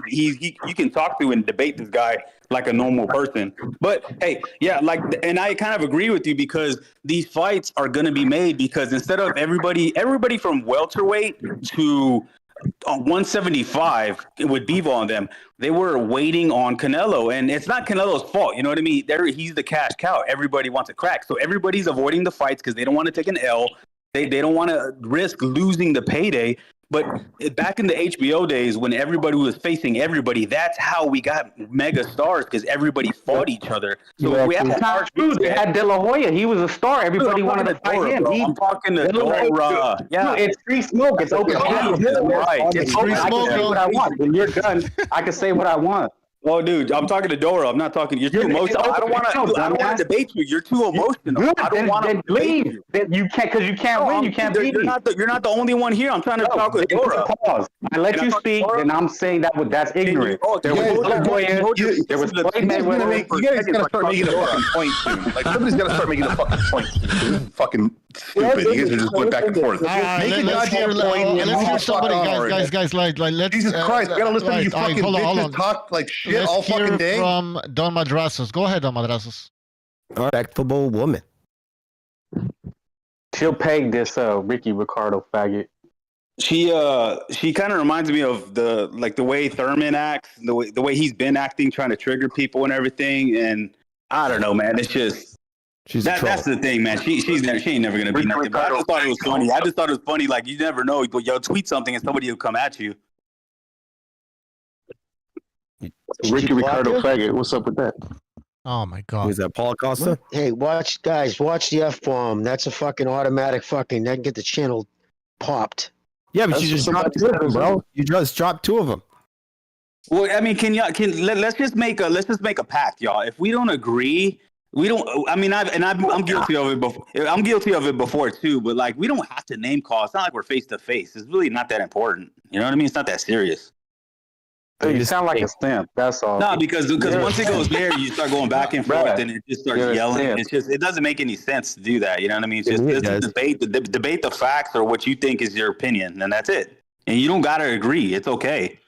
can talk to and debate this guy like a normal person. But hey, yeah, and I kind of agree with you because these fights are going to be made because instead of everybody from welterweight to 175 with Bevo on them, they were waiting on Canelo, and it's not Canelo's fault. You know what I mean? He's the cash cow. Everybody wants a crack, so everybody's avoiding the fights because they don't want to take an L. They don't want to risk losing the payday. But back in the HBO days when everybody was facing everybody, that's how we got mega stars because everybody fought each other. So we have they had De La Hoya. He was a star. Everybody wanted to fight him. I'm talking to Dora. Yeah, it's free smoke. It's open. Right. It's free smoke. I can say what I want. When you're done, I can say what I want. Oh, dude, I'm talking to Dora. I'm not talking. You're too emotional. I don't want to debate you. You're too emotional. I don't want to leave. You can't because you can't win. You can't beat me. You're not the only one here. I'm trying to talk with Dora. Pause. I let you speak, and I'm saying that's ignorant. There was Floyd Mayweather. You guys gotta start making a fucking point soon. Like somebody's gotta start making a fucking point. Fucking stupid. You guys are just going back and forth. Let's hear somebody, guys. Let's. Jesus Christ, we gotta listen to you fucking bitches talk like shit all fucking day. From Don Madrasos. Go ahead, Don Madrasos. Respectable woman. She'll peg this Ricky Ricardo faggot. She kind of reminds me of the way Thurman acts, the way he's been acting, trying to trigger people and everything. And I don't know, man. It's just that's the thing, man. She ain't never gonna be nothing. But I just thought it was funny. Like you never know. You'll tweet something and somebody will come at you. Ricky Ricardo faggot. What's up with that? Oh my God. Was that Paul Acosta? Hey, watch the F-bomb. That's a fucking automatic fucking. That can get the channel popped. Yeah, but you just dropped two of them, bro. You just dropped two of them. Well, I mean, let's just make a pact, y'all. If we don't agree, we don't. I mean, I'm guilty of it before. I'm guilty of it before too. But like, we don't have to name call. It's not like we're face to face. It's really not that important. You know what I mean? It's not that serious. You sound like a simp. That's all. No, because once it goes there, you start going back and forth, and it just starts yelling. It doesn't make any sense to do that. You know what I mean? It's just debate the facts or what you think is your opinion, and that's it. And you don't gotta agree. It's okay.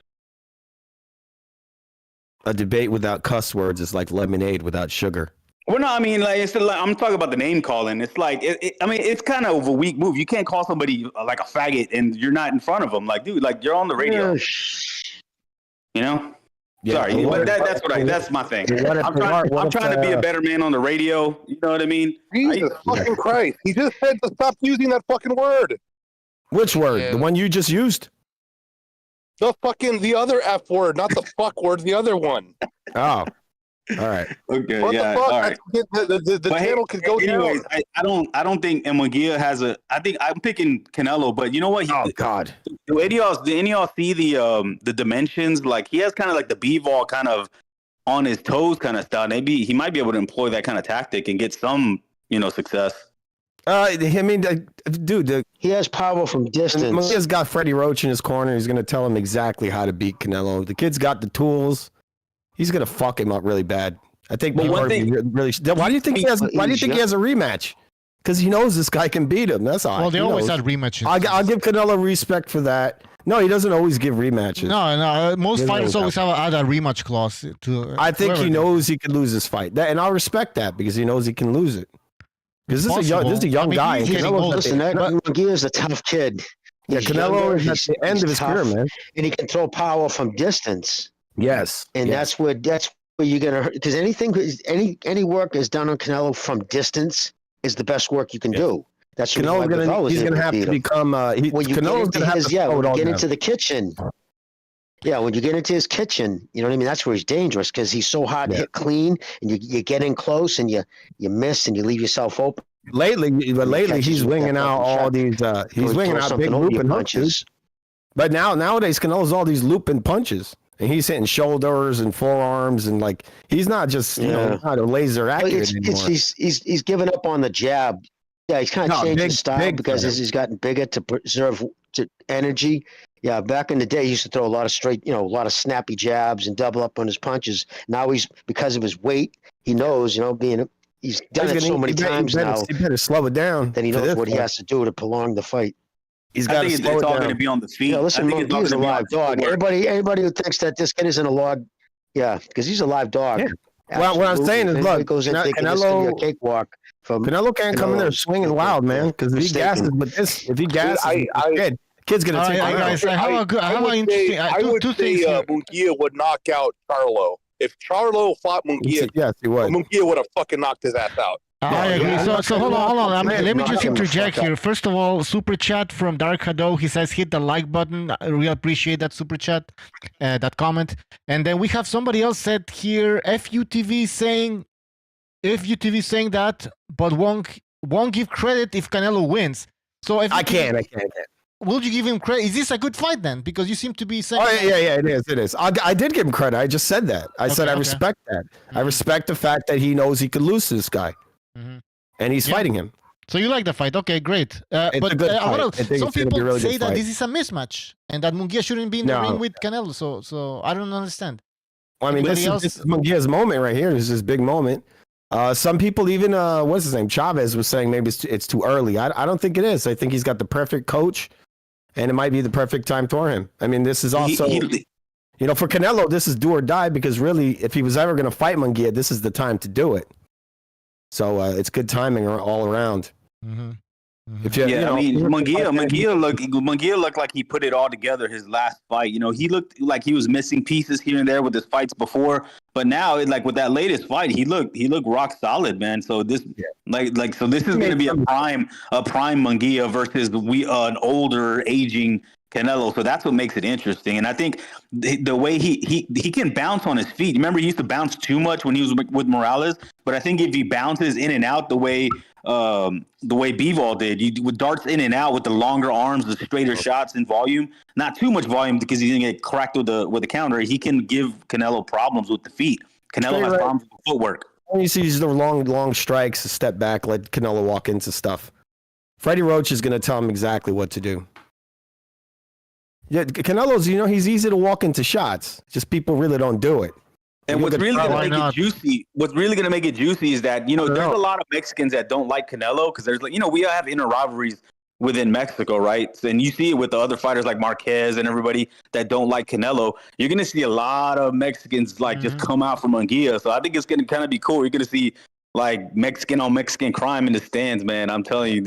A debate without cuss words is like lemonade without sugar. Well, no, I mean, I'm talking about the name calling. It's like, it's kind of a weak move. You can't call somebody like a faggot and you're not in front of them. Like, dude, like you're on the radio. You know? Sorry, but that's my thing. I'm trying to be a better man on the radio. You know what I mean? Jesus fucking Christ. He just said to stop using that fucking word. Which word? The one you just used? The other F word, not the fuck word, the other one. Oh. All right. Okay. What yeah. the fuck? All right. The channel could go anyways, down. I don't think Munguia has a. I think I'm picking Canelo, but you know what? Oh God. Do any of y'all see the dimensions? Like he has kind of like the B-ball kind of on his toes kind of style. Maybe he might be able to employ that kind of tactic and get some success. I mean, dude, he has power from distance. Munguia's got Freddie Roach in his corner. He's going to tell him exactly how to beat Canelo. The kid's got the tools. He's gonna fuck him up really bad. I think. But one thing, really. Why do you think he has? Why do you think he has a rematch? Because he knows this guy can beat him. That's all. Well, they always had rematches. I'll give Canelo respect for that. No, he doesn't always give rematches. No. Most fighters always have a rematch clause. I think he knows he could lose this fight, and I'll respect that because he knows he can lose it. Because this is a young guy. Listen, Munguia's a tough kid. Yeah, Canelo is at the end of his career, man, and he can throw power from distance. Yes, and that's where you're gonna, because any work is done on Canelo from distance is the best work you can do. That's what he's gonna have to become. Canelo's gonna have to when you get into the kitchen. Yeah, when you get into his kitchen, you know what I mean. That's where he's dangerous because he's so hard to hit clean, and you get in close and you miss and you leave yourself open. Lately he's winging out all these. He's winging out big looping punches. But nowadays Canelo's all these looping punches. And he's hitting shoulders and forearms, and like he's not just not a laser accurate anymore. He's given up on the jab. Yeah, he's kind of changed his style because he's gotten bigger to preserve energy. Yeah, back in the day, he used to throw a lot of straight, a lot of snappy jabs and double up on his punches. Now because of his weight, he knows, he's done it so many times now. He better slow it down. Then he knows what he has to do to prolong the fight. I think it's all going to be on the feet. Yeah, listen, he's a live dog. Anybody who thinks that this kid isn't a log, because he's a live dog. Yeah. Well, what I'm saying is, look, Canelo, a cakewalk. Canelo can't come in there swinging wild, man. Because if he gasses with this, kid's going to take guys, I would say Munguia would knock out Charlo. If Charlo fought Munguia, yes, he would. Munguia would have fucking knocked his ass out. I agree. So hold on. Let me just interject here. First of all, super chat from Dark Hado. He says hit the like button. I really appreciate that super chat, that comment. And then we have somebody else said here, FUTV saying that, but won't give credit if Canelo wins. So if I can't. Will you give him credit? Is this a good fight then? Because you seem to be saying. Oh yeah, it is. I did give him credit. I just said that. I said I respect that. I respect the fact that he knows he could lose to this guy. Mm-hmm. And he's fighting him. So you like the fight? Okay, great. But some people say that this is a mismatch and that Munguia shouldn't be in the ring with Canelo. So I don't understand. Well, I mean, this is Munguia's moment right here. This is his big moment. Some people even, what's his name? Chavez was saying maybe it's too early. I don't think it is. I think he's got the perfect coach, and it might be the perfect time for him. I mean, this is also, for Canelo, this is do or die because really, if he was ever going to fight Munguia, this is the time to do it. So it's good timing all around. Mm-hmm. Mm-hmm. Munguia looked like he put it all together his last fight. He looked like he was missing pieces here and there with his fights before, but now, with that latest fight, he looked rock solid, man. So this, so this is going to be a prime Munguia versus an older, aging Canelo. So that's what makes it interesting. And I think the way he can bounce on his feet. Remember, he used to bounce too much when he was with Morales. But I think if he bounces in and out the way Bivol did, with darts in and out with the longer arms, the straighter shots and volume, not too much volume because he's gonna get cracked with the counter. He can give Canelo problems with the feet. Canelo has problems with footwork. You see these long strikes, a step back, let Canelo walk into stuff. Freddie Roach is gonna tell him exactly what to do. Yeah, Canelo's, he's easy to walk into shots. Just people really don't do it. And what's really going to make it juicy is that, there's a lot of Mexicans that don't like Canelo because there's we have inner rivalries within Mexico, right? And you see it with the other fighters like Marquez and everybody that don't like Canelo. You're going to see a lot of Mexicans just come out from Munguia. So I think it's going to kind of be cool. You're going to see Mexican on Mexican crime in the stands, man. I'm telling you.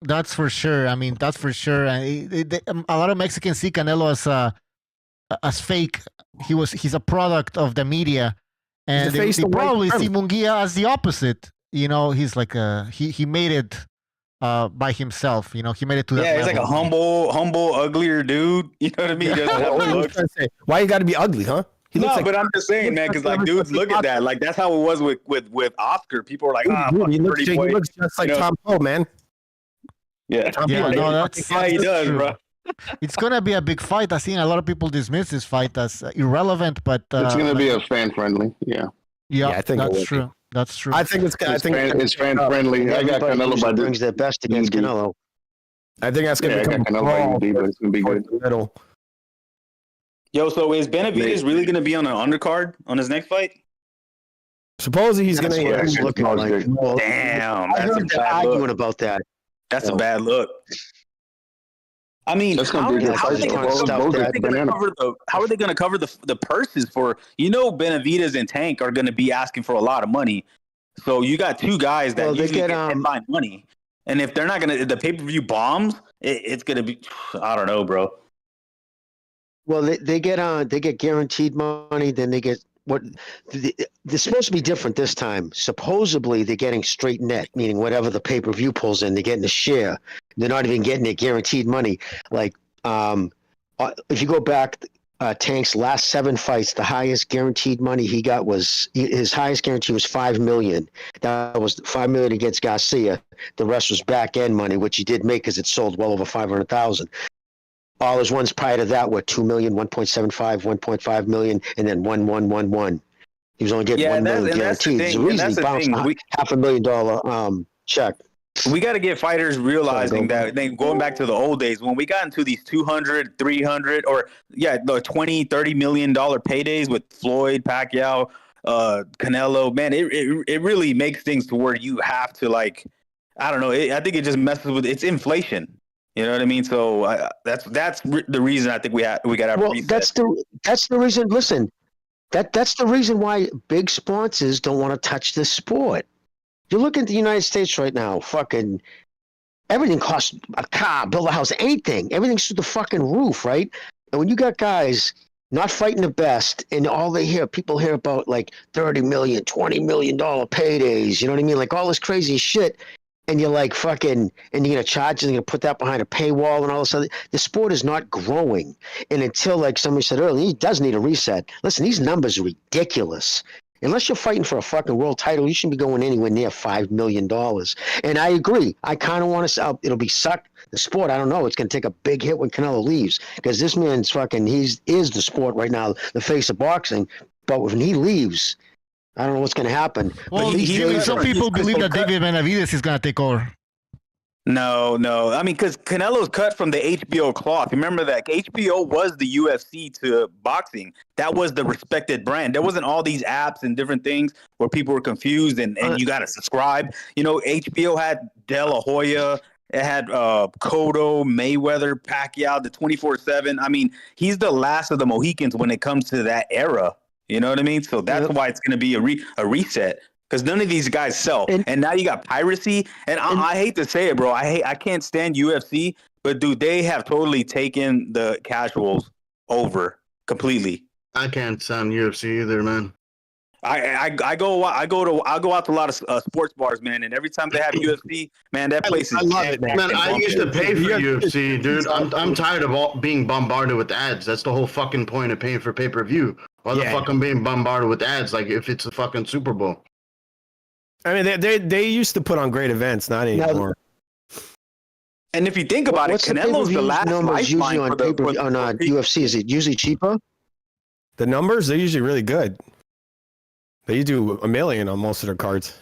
That's for sure. I mean, that's for sure. And a lot of Mexicans see Canelo as fake he's a product of the media, and they probably see Munguia as the opposite. You know, he's like he made it by himself. You know, he made it to that level. He's like a humble, uglier dude. You know what I mean? Why you got to be ugly, huh? But I'm just saying, man, because like dudes look at that. Like that's how it was with Oscar. People are like, he looks just like Tom Poe, man. Yeah, he does, true. Bro. It's gonna be a big fight. I've seen a lot of people dismiss this fight as irrelevant, but it's gonna be a fan friendly. Yeah, I think that's true. That's true. I think it's fan friendly. I got Canelo by brings their best against Canelo. I think that's gonna become Canelo by but it's gonna be good. Middle. Yo, so is Benavidez really gonna be on an undercard on his next fight? Supposedly he's That's gonna. what it's looking like. Well, Damn, I heard them arguing about that. That's a bad look. I mean, how are they going to cover the purses for, Benavidez and Tank are going to be asking for a lot of money. So you got two guys that usually get headline money. And if they're not going to, the pay-per-view bombs, it's going to be, I don't know, bro. Well, they get guaranteed money. Then they get they're supposed to be different this time. Supposedly they're getting straight net, meaning whatever the pay-per-view pulls in, they're getting a share. They're not even getting their guaranteed money. Like if you go back, Tank's last 7 fights, the highest guaranteed money he got his highest guarantee was $5 million. That was $5 million against Garcia. The rest was back end money, which he did make because it sold well over 500,000. All his ones prior to that were 2 million, 1.75, 1.5 million, and then 1.111. He was only getting 1 million guaranteed. There's a reason he bounced $500,000 check. We got to get fighters realizing that going back to the old days when we got into these 200, 300, or the 20, 30 million dollar paydays with Floyd, Pacquiao, Canelo. Man, it really makes things to where you have to I don't know. I think it just messes with it's inflation. You know what I mean? So that's the reason I think we got to reset. That's the reason. Listen, that's the reason why big sponsors don't want to touch this sport. You look at the United States right now, fucking everything costs a car, build a house, anything. Everything's through the fucking roof, right? And when you got guys not fighting the best, and people hear about like $30 million, $20 million paydays, you know what I mean? Like all this crazy shit. And you're like fucking, and you're going to charge and you're going to put that behind a paywall and all this other. The sport is not growing. And until, like somebody said earlier, he does need a reset. Listen, these numbers are ridiculous. Unless you're fighting for a fucking world title, you shouldn't be going anywhere near $5 million. And I agree. I kind of want to, it'll be sucked. The sport, I don't know. It's going to take a big hit when Canelo leaves because this man's fucking, is the sport right now, the face of boxing. But when he leaves, I don't know what's going to happen. Well, some people believe that David Benavidez is going to take over. No. I mean, because Canelo's cut from the HBO cloth. Remember that HBO was the UFC to boxing. That was the respected brand. There wasn't all these apps and different things where people were confused and you got to subscribe. HBO had De La Hoya. It had Cotto, Mayweather, Pacquiao, the 24/7. I mean, he's the last of the Mohicans when it comes to that era. You know what I mean? So that's why it's going to be a reset. Because none of these guys sell, and now you got piracy. And I hate to say it, bro. I can't stand UFC, but dude, they have totally taken the casuals over completely. I can't stand UFC either, man. I go out to a lot of sports bars, man, and every time they have UFC, man, that place is. I love it, man. I used to pay for UFC, dude. I'm tired of being bombarded with ads. That's the whole fucking point of paying for pay-per-view. Why the fuck I'm being bombarded with ads? Like if it's a fucking Super Bowl. I mean, they used to put on great events, not anymore. And if you think about it, Canelo's the last usually on pay-per-view on UFC. Is it usually cheaper? The numbers, they're usually really good. They do $1 million on most of their cards.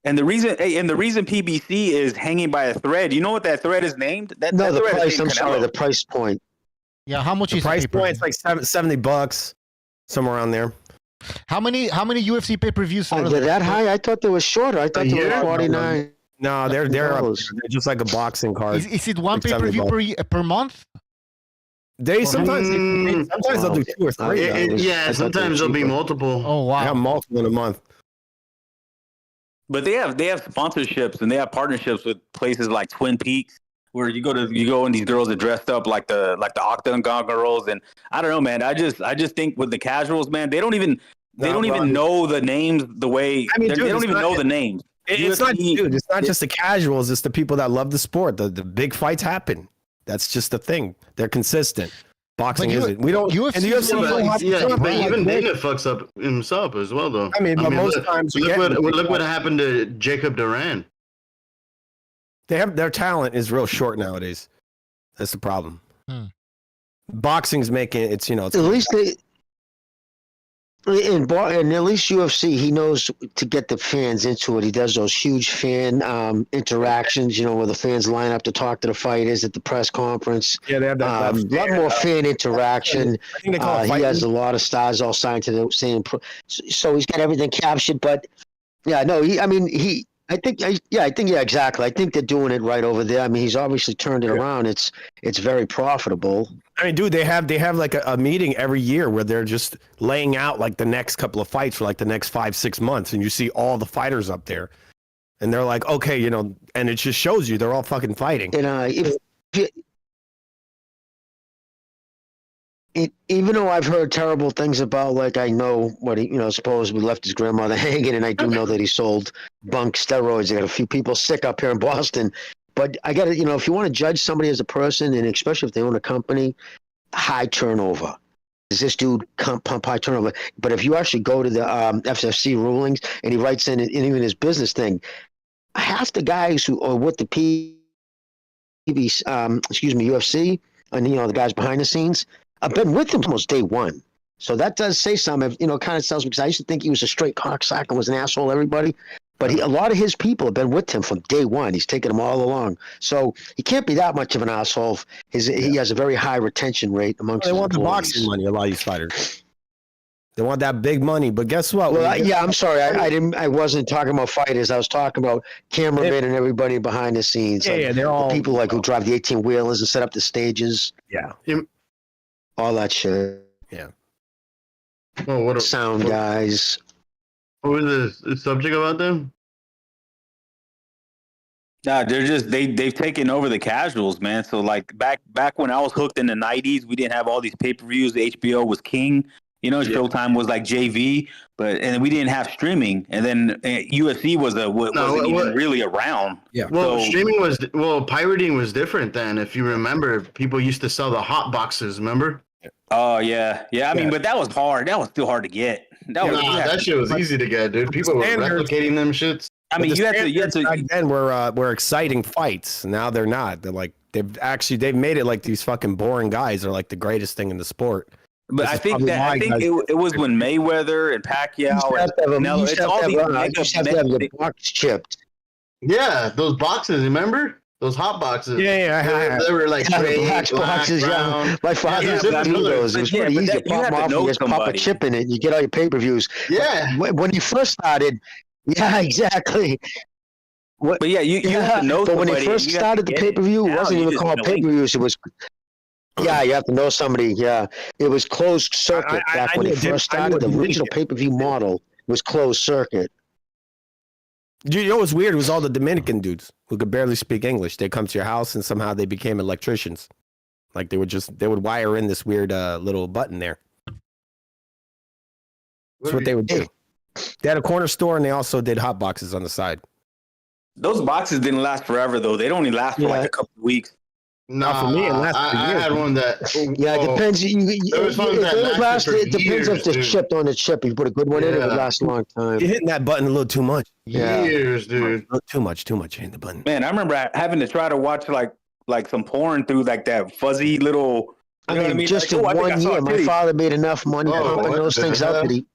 And the reason PBC is hanging by a thread, you know what that thread is named? The price. I'm sorry, the price point. Yeah, how much is the price point? It's like $70, somewhere around there. How many UFC pay-per-views are there? That high? I thought they were shorter. I thought they were 49. No, they're just like a boxing card. Is it one pay-per-view per month? They sometimes they'll do 2 or 3. Sometimes there'll be multiple. Oh wow, they have multiple in a month. But they have sponsorships and they have partnerships with places like Twin Peaks, where you go and these girls are dressed up like the octagon girls, and I don't know, man. I just think with the casuals, man, they don't even know the names the way. I mean, dude, they don't even know the names. It's not just the casuals. It's the people that love the sport. The big fights happen. That's just the thing. They're consistent. Boxing isn't. We don't. UFC, but even Dana fucks up himself as well, though. I mean, most times look what happened to Jacob Duran. Their talent is real short nowadays. That's the problem. Boxing's making it's at least and at least UFC, he knows to get the fans into it. He does those huge fan interactions, where the fans line up to talk to the fighters at the press conference. Yeah, they have that. A lot more fan interaction. I think they call it he has a lot of stars all signed to the same. So he's got everything captured. But yeah, no, I think exactly. I think they're doing it right over there. I mean, he's obviously turned it around. It's very profitable. I mean, dude, they have like a meeting every year where they're just laying out like the next couple of fights for like the next 5-6 months, and you see all the fighters up there, and they're like, okay, and it just shows you they're all fucking fighting. And even though I've heard terrible things about, like, I know what he, supposedly left his grandmother hanging, and I do know that he sold bunk steroids. I got a few people sick up here in Boston. But I got to, if you want to judge somebody as a person, and especially if they own a company, high turnover. Does this dude pump high turnover? But if you actually go to the FFC rulings, and he writes in even his business thing, half the guys who are with the UFC, and the guys behind the scenes, I've been with him almost day one. So that does say something. Kind of tells me, because I used to think he was a straight cocksucker, was an asshole, everybody. But a lot of his people have been with him from day one. He's taken them all along. So he can't be that much of an asshole. He has a very high retention rate amongst his employees. They want the boxing money, a lot of these fighters. They want that big money. But guess what? Well, I'm sorry. I wasn't talking about fighters. I was talking about cameramen and everybody behind the scenes. Yeah, they're all people who drive the 18-wheelers and set up the stages. Yeah. All that shit. Yeah. Oh, sound guys. What was the subject about them? Nah, they've taken over the casuals, man. So like back when I was hooked in the 90s, we didn't have all these pay-per-views. HBO was king. Showtime was like JV, and we didn't have streaming. And then UFC wasn't even really around. Yeah. Well, pirating was different then. If you remember, people used to sell the hot boxes. Remember? Oh yeah. I mean, but that was hard. That was still hard to get. That shit was easy to get, dude. People were replicating them shits. I mean, you had to. Back then were exciting fights. Now they're not. They're like they've made it like these fucking boring guys are like the greatest thing in the sport. But I think it was when Mayweather and Pacquiao and Canelo. It's all these have to have the box chipped. Yeah, those boxes. Remember? Those hot boxes. Yeah. They were like black boxes. brown. Yeah. My father used to do those. It was pretty easy. You pop them off, you just pop a chip in it, and you get all your pay-per-views. Yeah. When he first started, yeah, exactly. But yeah, you have to know. But when he first started the pay-per-view, it wasn't even called pay-per-views. It was. Yeah, you have to know somebody. Yeah, it was closed circuit back when he first started. The original pay-per-view model was closed circuit. You know what's weird? It was all the Dominican dudes who could barely speak English. They come to your house and somehow they became electricians. Like they would wire in this weird little button there. That's what they would do. They had a corner store and they also did hot boxes on the side. Those boxes didn't last forever though. They only last for like a couple of weeks. No, for me, it lasted for years. I had one that. It depends. It depends if it's chipped on the chip. If you put a good one in, it would last a long time. You're hitting that button a little too much. Yeah. Years, dude. Too much hitting the button. Man, I remember having to try to watch like some porn through like that fuzzy little. I mean, just in 1 year, my father made enough money pumping those things out that he.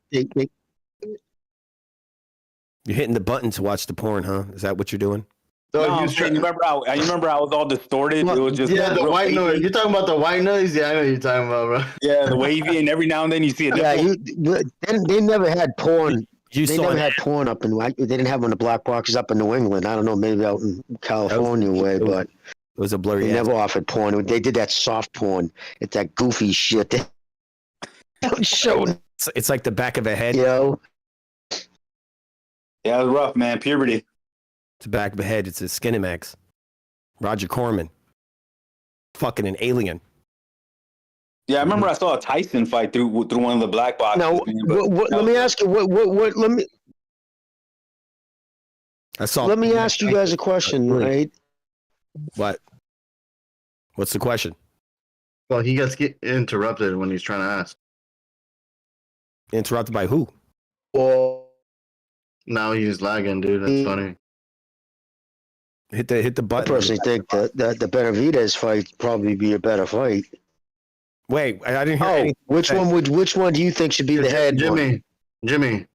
You're hitting the button to watch the porn, huh? Is that what you're doing? No, you remember I was all distorted. It was just the white wavy noise. You're talking about the white noise? Yeah, I know what you're talking about, bro. Yeah, the wavy, and every now and then you see it. Yeah, they never had porn. They never had porn up in. They didn't have one of the black boxes up in New England. I don't know, maybe out in California but it was a blurry. They never offered porn. They did that soft porn. It's that goofy shit. They don't show it. It's like the back of a head. Yo. Yeah, it was rough, man. Puberty. It's the back of a head. It's a Skinemax. Roger Corman. fucking an alien. Yeah, I remember I saw a Tyson fight through one of the black boxes. Now, let me ask you. Let me ask you guys a question, right? What? What's the question? Well, he gets interrupted when he's trying to ask. Interrupted by who? Well, now he's lagging, dude. That's funny. Hit the button. I personally think that the Benavidez fight probably be a better fight. Wait, I didn't hear. Which one do you think should be the head? Jimmy, we're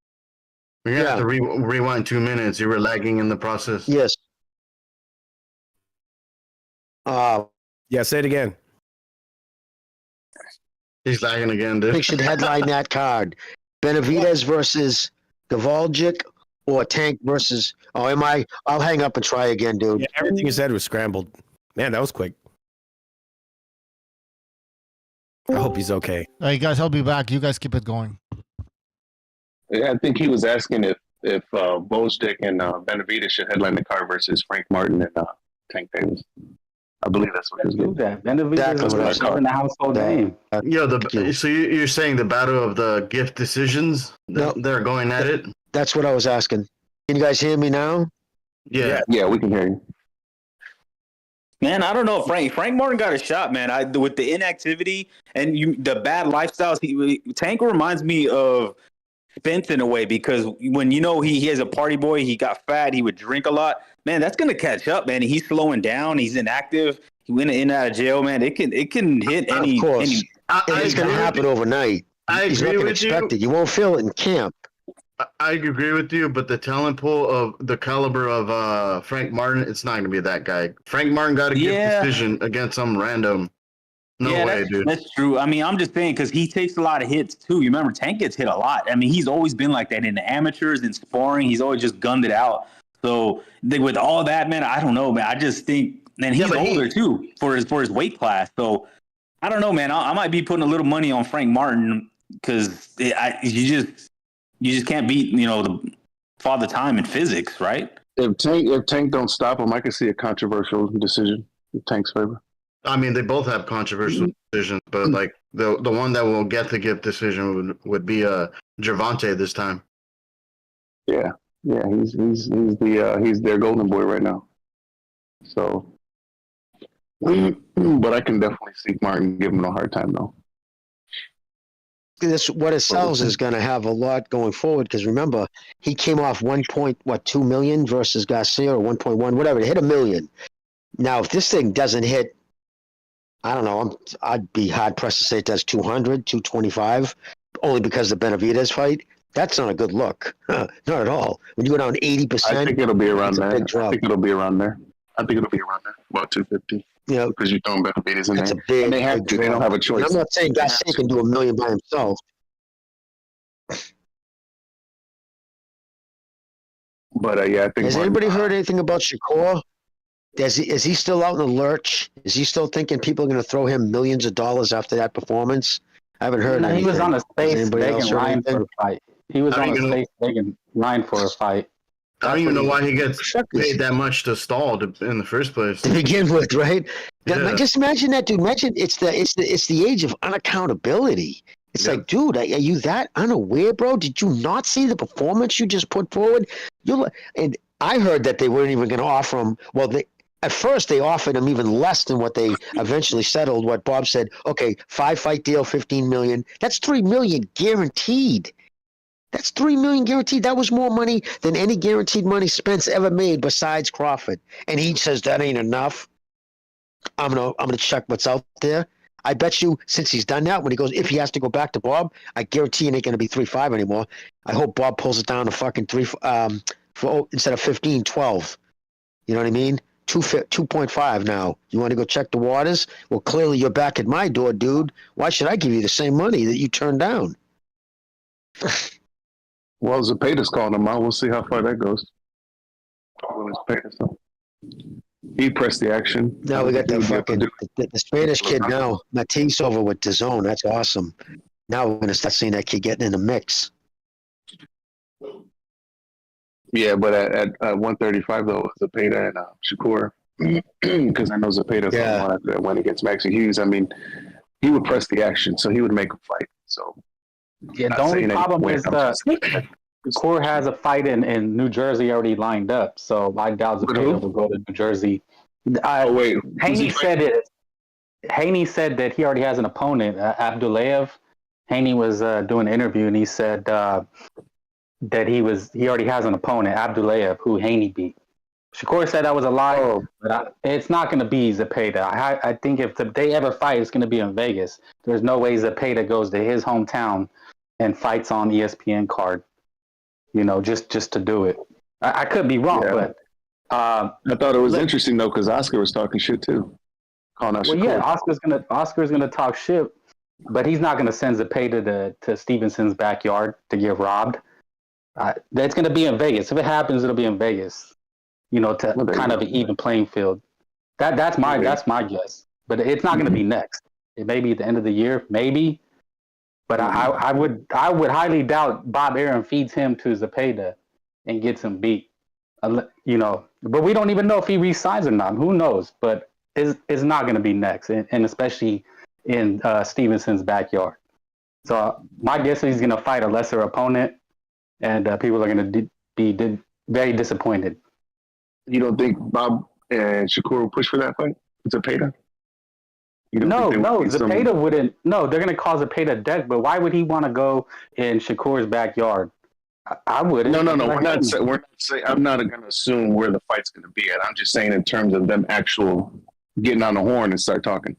gonna have to rewind 2 minutes. You were lagging in the process. Yes. Yeah, say it again. He's lagging again, dude. I think should headline that card. Benavidez versus Gavaljic or Tank versus... Oh, am I? I'll hang up and try again, dude. Yeah, everything you said was scrambled. Man, that was quick. I hope he's okay. Hey, guys, I'll be back. You guys keep it going. Yeah, I think he was asking if Bozdek and Benavidez should headline the card versus Frank Martin and Tank Davis. I believe that's what he was doing. Benavidez is in the household name. So you're saying the battle of the gift decisions? No, they're going at it? That's what I was asking. Can you guys hear me now? Yeah, we can hear you. Man, I don't know. Frank Martin got a shot, man. With the inactivity and the bad lifestyles, Tank reminds me of Spence in a way, because when he has a party boy, he got fat, he would drink a lot. Man, that's gonna catch up, man. He's slowing down. He's inactive. He went in and out of jail, man. It can hit any. Of course, it's gonna happen overnight. He's not gonna expect it. You won't feel it in camp. I agree with you, but the talent pool of the caliber of Frank Martin, it's not going to be that guy. Frank Martin got a good decision against some random. No way, dude. That's true. I mean, I'm just saying, because he takes a lot of hits too. You remember, Tank gets hit a lot. I mean, he's always been like that in the amateurs and sparring. He's always just gunned it out. So with all that, man, I don't know, man. I just think, and he's older too for his weight class. So I don't know, man. I might be putting a little money on Frank Martin because you just can't beat, the father time in physics, right? If Tank don't stop him, I could see a controversial decision in Tank's favor. I mean, they both have controversial decisions, but like the one that will get the gift decision would be Gervonta this time. Yeah, he's their golden boy right now. So, but I can definitely see Martin giving him a hard time though. What it sells is going to have a lot going forward, because remember, he came off 1.2 million versus Garcia, or 1.1, whatever. It hit $1 million. Now, if this thing doesn't hit, I don't know, I'd be hard pressed to say it does 200, 225, only because of the Benavidez fight. That's not a good look. Not at all. When you go down 80%, I think it'll be around there. I think it'll be around there. About 250. Because you're throwing Benavidez in there. It's a big, they don't have a choice. And I'm not saying Garcia can do $1 million by himself. But I think. Has anybody heard anything about Shakur? Is he still out in the lurch? Is he still thinking people are going to throw him millions of dollars after that performance? I haven't heard anything. He was on a space begging line for a fight. I don't even know why he gets paid that much to stall in the first place. To begin with, right? Yeah. Just imagine that, dude. Imagine it's the age of unaccountability. It's like, dude, are you that unaware, bro? Did you not see the performance you just put forward? And I heard that they weren't even going to offer him. Well, at first they offered him even less than what they eventually settled. What Bob said, okay, 5-fight deal, $15 million. That's $3 million guaranteed. That's $3 million guaranteed. That was more money than any guaranteed money Spence ever made besides Crawford. And he says that ain't enough. I'm gonna check what's out there. I bet you, since he's done that, if he has to go back to Bob, I guarantee it ain't gonna be 3-5 anymore. I hope Bob pulls it down to fucking 3 instead of 15, 12. You know what I mean? 2.5 now. You want to go check the waters? Well, clearly you're back at my door, dude. Why should I give you the same money that you turned down? Well, Zepeda's calling him out. We'll see how far that goes. He pressed the action. Now we got the Spanish kid now. Matisse over with DAZN. That's awesome. Now we're going to start seeing that kid getting in the mix. Yeah, but at 135 though, Zepeda and Shakur, because I know Zepeda went against Maxi Hughes. I mean, he would press the action, so he would make a fight. So yeah, the only problem is Shakur has a fight in New Jersey already lined up, so I doubt Zepeda will go to New Jersey. Wait, Haney said it. Haney said that he already has an opponent, Abdulayev. Haney was doing an interview, and he said that he already has an opponent, Abdulayev, who Haney beat. Shakur said that was a lie, but it's not going to be Zepeda. I think if they ever fight, it's going to be in Vegas. There's no way Zepeda goes to his hometown and fights on ESPN card, just to do it. I could be wrong, but I thought it was interesting though because Oscar was talking shit too. Oscar's gonna talk shit, but he's not gonna send Zepeda to Stevenson's backyard to get robbed. That's gonna be in Vegas. If it happens, it'll be in Vegas. To kind of an even playing field. That's my guess. But it's not gonna be next. It may be at the end of the year, maybe. But I would highly doubt Bob Arum feeds him to Zepeda and gets him beat. But we don't even know if he re-signs or not. Who knows? But it's not going to be next, and especially in Stevenson's backyard. So my guess is he's going to fight a lesser opponent, and people are going to be very disappointed. You don't think Bob and Shakur will push for that fight? Zepeda? No, Zepeda wouldn't. No, they're going to call Zepeda deck, but why would he want to go in Shakur's backyard? I wouldn't. No. We're not saying. I'm not going to assume where the fight's going to be at. I'm just saying in terms of them actual getting on the horn and start talking.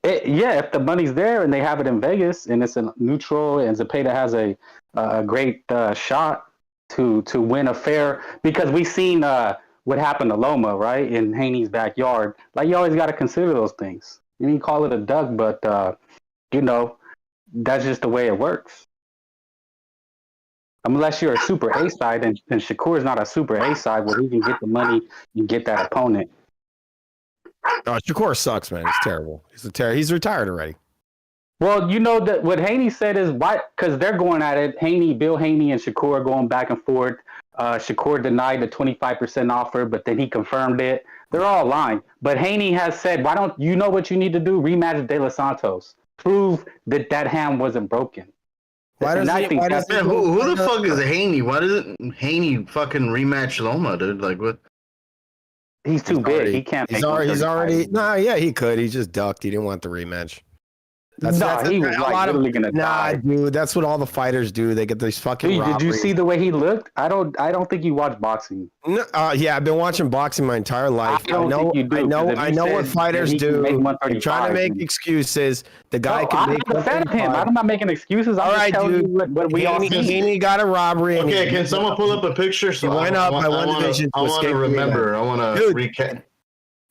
If the money's there and they have it in Vegas and it's a neutral and Zepeda has a great shot to win a fair, because we've seen what happened to Loma, right, in Haney's backyard. Like, you always got to consider those things. You can call it a duck, but that's just the way it works. Unless you're a super A side, and Shakur is not a super A side where he can get the money and get that opponent. Shakur sucks, man. He's terrible. He's retired already. Well, that what Haney said is why, because they're going at it. Bill Haney and Shakur are going back and forth. Shakur denied the 25% offer, but then he confirmed it. They're all lying. But Haney has said, why don't you know what you need to do? Rematch De Los Santos. Prove that hand wasn't broken. Who the fuck is Haney? Why doesn't Haney fucking rematch Loma, dude? Like, what? He's too big. He can't. He's already. Nah, yeah, he could. He just ducked. He didn't want the rematch. He was literally gonna die. Dude, that's what all the fighters do. They get these fucking. Dude, did you see the way he looked? I don't think you watch boxing. No, yeah, I've been watching boxing my entire life. I know what fighters do. They're trying to make excuses. The guy can make. I'm not a fan of him. I'm not making excuses. All right, dude. What we all see. Haney got a robbery. Okay, can someone pull up a picture? So he went up by one division. I want to remember. I want to recap.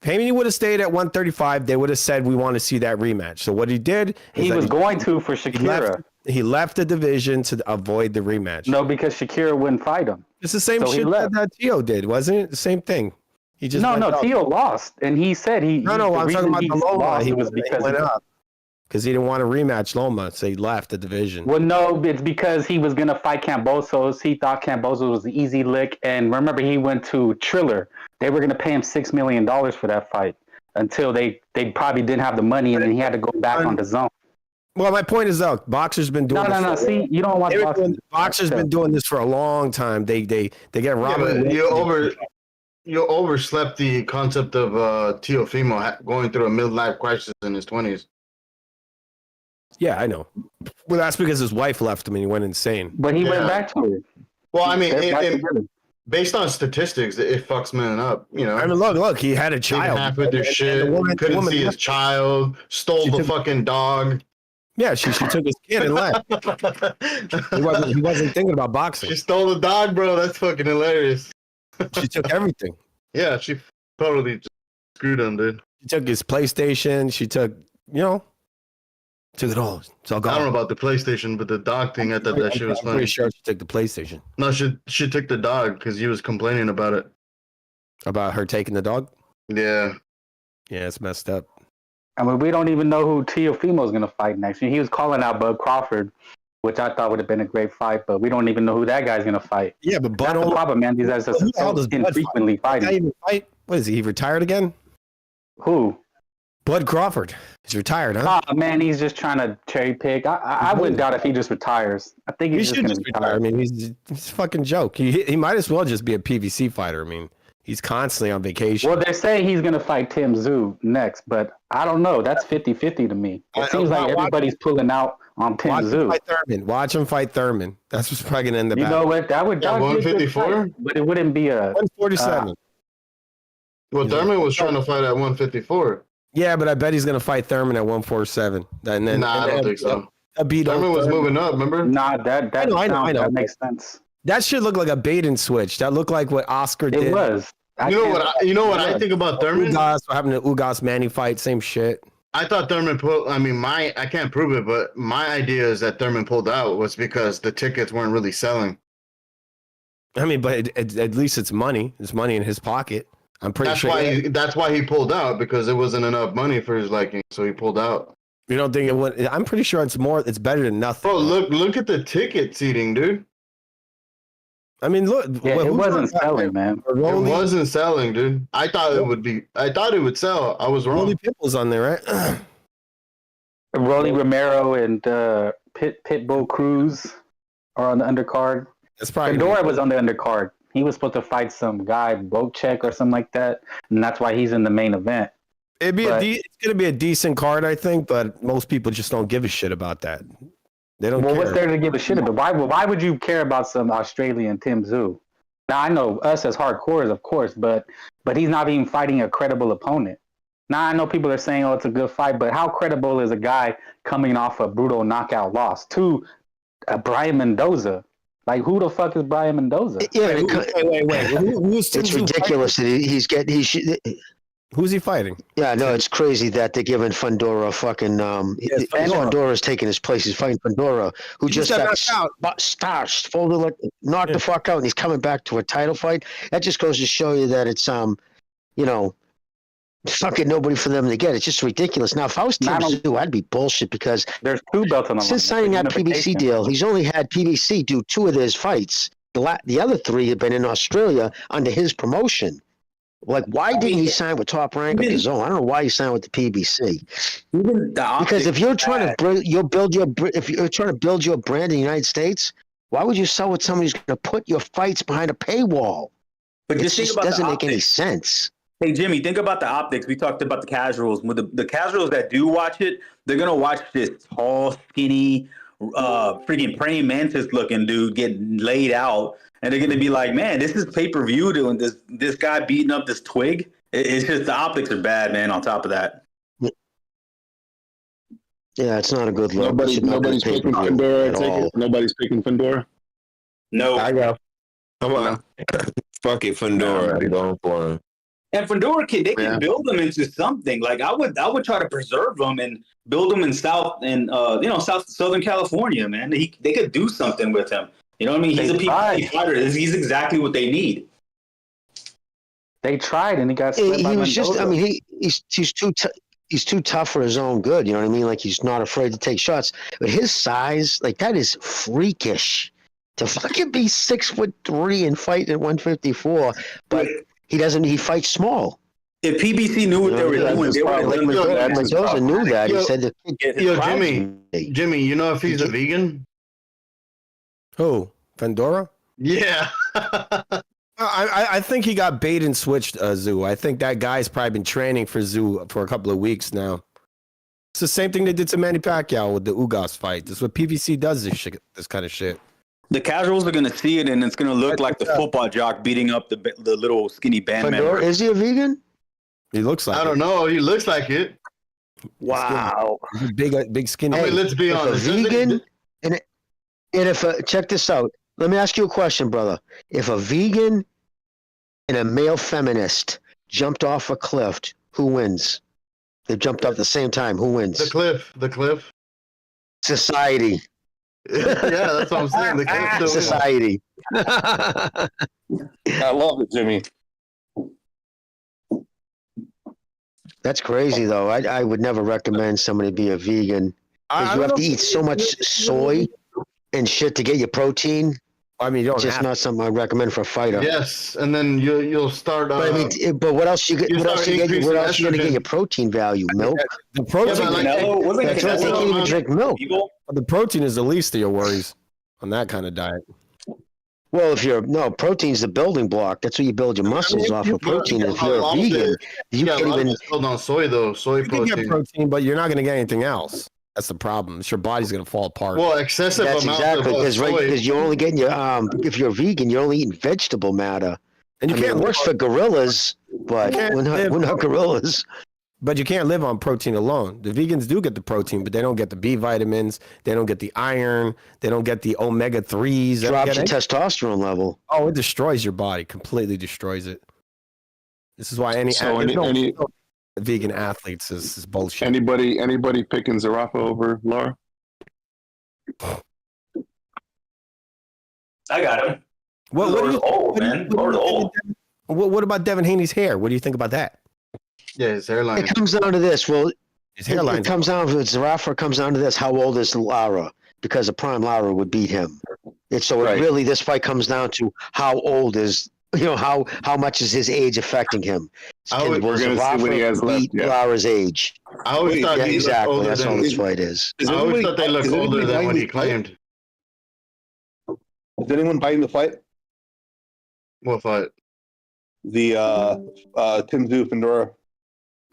Haney would have stayed at 135. They would have said, we want to see that rematch. So what he did, he was going to for Shakira. He left the division to avoid the rematch. No, because Shakira wouldn't fight him. It's the same shit that Tio did, wasn't it? The same thing. He just Tio lost, and he said I'm talking about the Loma. He went up because he didn't want to rematch Loma, so he left the division. Well, no, it's because he was gonna fight Kambosos. He thought Kambosos was an easy lick, and remember, he went to Triller. They were going to pay him $6 million for that fight until they probably didn't have the money, and then he had to go back on the zone. Well, my point is, though, boxers been doing this. No. See, you don't watch boxing. Boxers been doing this for a long time. They get robbed. You overslept the concept of Teofimo going through a midlife crisis in his 20s. Yeah, I know. Well, that's because his wife left him and he went insane. But he went back to her. Well, I mean, based on statistics, it fucks men up. I mean, look, he had a child. Half with their shit. Couldn't see his child. Stole the fucking dog. Yeah, she took his kid and left. He wasn't thinking about boxing. She stole the dog, bro. That's fucking hilarious. She took everything. Yeah, she totally just screwed him, dude. She took his PlayStation. She took, took it all. It's all gone. I don't know about the PlayStation, but the dog thing, I thought that shit was funny. I'm pretty sure she took the PlayStation. No, she took the dog because he was complaining about it. About her taking the dog? Yeah. Yeah, it's messed up. I mean, we don't even know who Teofimo is going to fight next. He was calling out Bud Crawford, which I thought would have been a great fight, but we don't even know who that guy's going to fight. Yeah, but Bud... That's the problem, man. These guys are infrequently fighting. Even fight? What is he? He retired again? Who? Bud Crawford. He's retired, huh? Oh man, he's just trying to cherry pick. I wouldn't doubt if he just retires. I think he's just going to retire. I mean, he's a fucking joke. He might as well just be a PBC fighter. I mean, he's constantly on vacation. Well, they're saying he's going to fight Tim Tszyu next, but I don't know. That's 50-50 to me. It seems like everybody's pulling out on Tim Tszyu. Watch him fight Thurman. That's what's probably going to end the battle. You know what? That would be 154, but it wouldn't be a 147. Well, Thurman was trying to fight at 154. Yeah, but I bet he's going to fight Thurman at 147. And then, I don't think so. Thurman was moving up, remember? Nah, I know. That makes sense. That should look like a bait and switch. That looked like what Oscar did. It was. You know what I think about Thurman? What happened to Ugas Manny fight? Same shit. I thought Thurman I can't prove it, but my idea is that Thurman pulled out was because the tickets weren't really selling. I mean, but at least it's money. It's money in his pocket. I'm pretty sure. That's why he pulled out, because there wasn't enough money for his liking, so he pulled out. You don't think it would? I'm pretty sure it's better than nothing. Bro, look at the ticket seating, dude. I mean, look. Yeah, it wasn't selling, man. It wasn't selling, dude. I thought it would sell. I was wrong. Rolly Pitbull's on there, right? Rolly Romero and Pitbull Cruz are on the undercard. That's probably Fedora was on the undercard. He was supposed to fight some guy, Bocek or something like that, and that's why he's in the main event. It's going to be a decent card, I think, but most people just don't give a shit about that. They don't care. What's there to give a shit about? Why would you care about some Australian Tim Tszyu? Now, I know us as hardcores, of course, but he's not even fighting a credible opponent. Now, I know people are saying, oh, it's a good fight, but how credible is a guy coming off a brutal knockout loss to Brian Mendoza? Like, who the fuck is Brian Mendoza? Yeah, wait. It's ridiculous that Who's he fighting? Yeah, no, it's crazy that they're giving Fundora fucking. Fundora's taking his place. He's fighting Fundora, who just got starched, folded, like knocked the fuck out, and he's coming back to a title fight. That just goes to show you that it's fucking nobody for them to get. It's just ridiculous. Now, if I was Tim Tszyu, I'd be bullshit, because there's 2 belts on the line. Since signing that PBC deal, he's only had PBC do 2 of his fights. The other 3 have been in Australia under his promotion. Like, why didn't he sign with Top Rank of his own? I don't know why he signed with the PBC. Because if you're trying to build your brand in the United States, why would you sell with somebody who's going to put your fights behind a paywall? But it just doesn't make any sense. Hey, Jimmy, think about the optics. We talked about the casuals. With the casuals that do watch it, they're going to watch this tall, skinny, freaking praying mantis looking dude get laid out. And they're going to be like, man, this is pay-per-view doing this guy beating up this twig. It's just the optics are bad, man, on top of that. Yeah, it's not a good look. Nobody's picking Fundora. Nobody's picking Fundora. No. I go. Come on. Fuck it, Fundora. I'm going for him. And Fundora can build them into something. Like I would try to preserve them and build them in Southern California, man. They could do something with him. You know what I mean? He's a PBC fighter. He's exactly what they need. They tried, and he got. He was just. I mean, he's too tough for his own good. You know what I mean? Like, he's not afraid to take shots. But his size, like, that is freakish. To fucking be 6'3" and fight at 154, but he doesn't. He fights small. If PBC knew what they were doing, they would. Mendoza knew that. He said that. Jimmy, you know if he's a vegan? Who? Fundora? Yeah. I think he got bait and switched Tszyu. I think that guy's probably been training for Tszyu for a couple of weeks now. It's the same thing they did to Manny Pacquiao with the Ugas fight. This is what PBC does, this kind of shit. The casuals are going to see it, and it's going to look like the football jock beating up the little skinny band member. Is he a vegan? He looks like I don't know. He looks like it. Wow. Big skinny. I mean, let's be honest. A vegan, and if check this out. Let me ask you a question, brother. If a vegan and a male feminist jumped off a cliff, who wins? They jumped off at the same time. Who wins? The cliff. Society. Yeah, that's what I'm saying. The cliff society. I love it, Jimmy. That's crazy, though. I would never recommend somebody be a vegan. Because you have to eat so much soy and shit to get your protein. I mean, you don't It's just have not something I recommend for a fighter. Yes, and then you'll start. But I mean, but what else you get? What else you get? What else you gonna get your protein value? Milk. the protein. Yeah, but like, That's right. They can't even drink milk. The protein is the least of your worries on that kind of diet. Well, if you're protein's the building block. That's what you build your muscles off of protein. If you're a vegan, you can't even build on soy though. Soy You can protein. get protein, but you're not going to get anything else. That's the problem. Your body's going to fall apart. Well, excessive That's amounts exactly of because soy. you're only getting your if you're vegan, you're only eating vegetable matter. And you I mean, can't it works for gorillas, but we're not gorillas. But you can't live on protein alone. The vegans do get the protein, but they don't get the B vitamins. They don't get the iron. They don't get the omega-3s. Drops your testosterone level. Oh, it destroys your body. Completely destroys it. This is why any vegan athletes is bullshit. Anybody picking Zarafa over Laura? I got him. What about Devin Haney's hair? What do you think about that? Yeah, his hairline. It comes down to this. Well, his hairline. It comes down to Zarafa. Comes down to this. How old is Lara? Because a prime Lara would beat him. And so really, this fight comes down to how old is how much is his age affecting him? We're going to see what he has left. Yeah. Lara's age. I always thought he exactly. older That's than all this fight is. I always thought they looked older than what he claimed. Is anyone buying the fight? What fight? The Tinzu Fandora.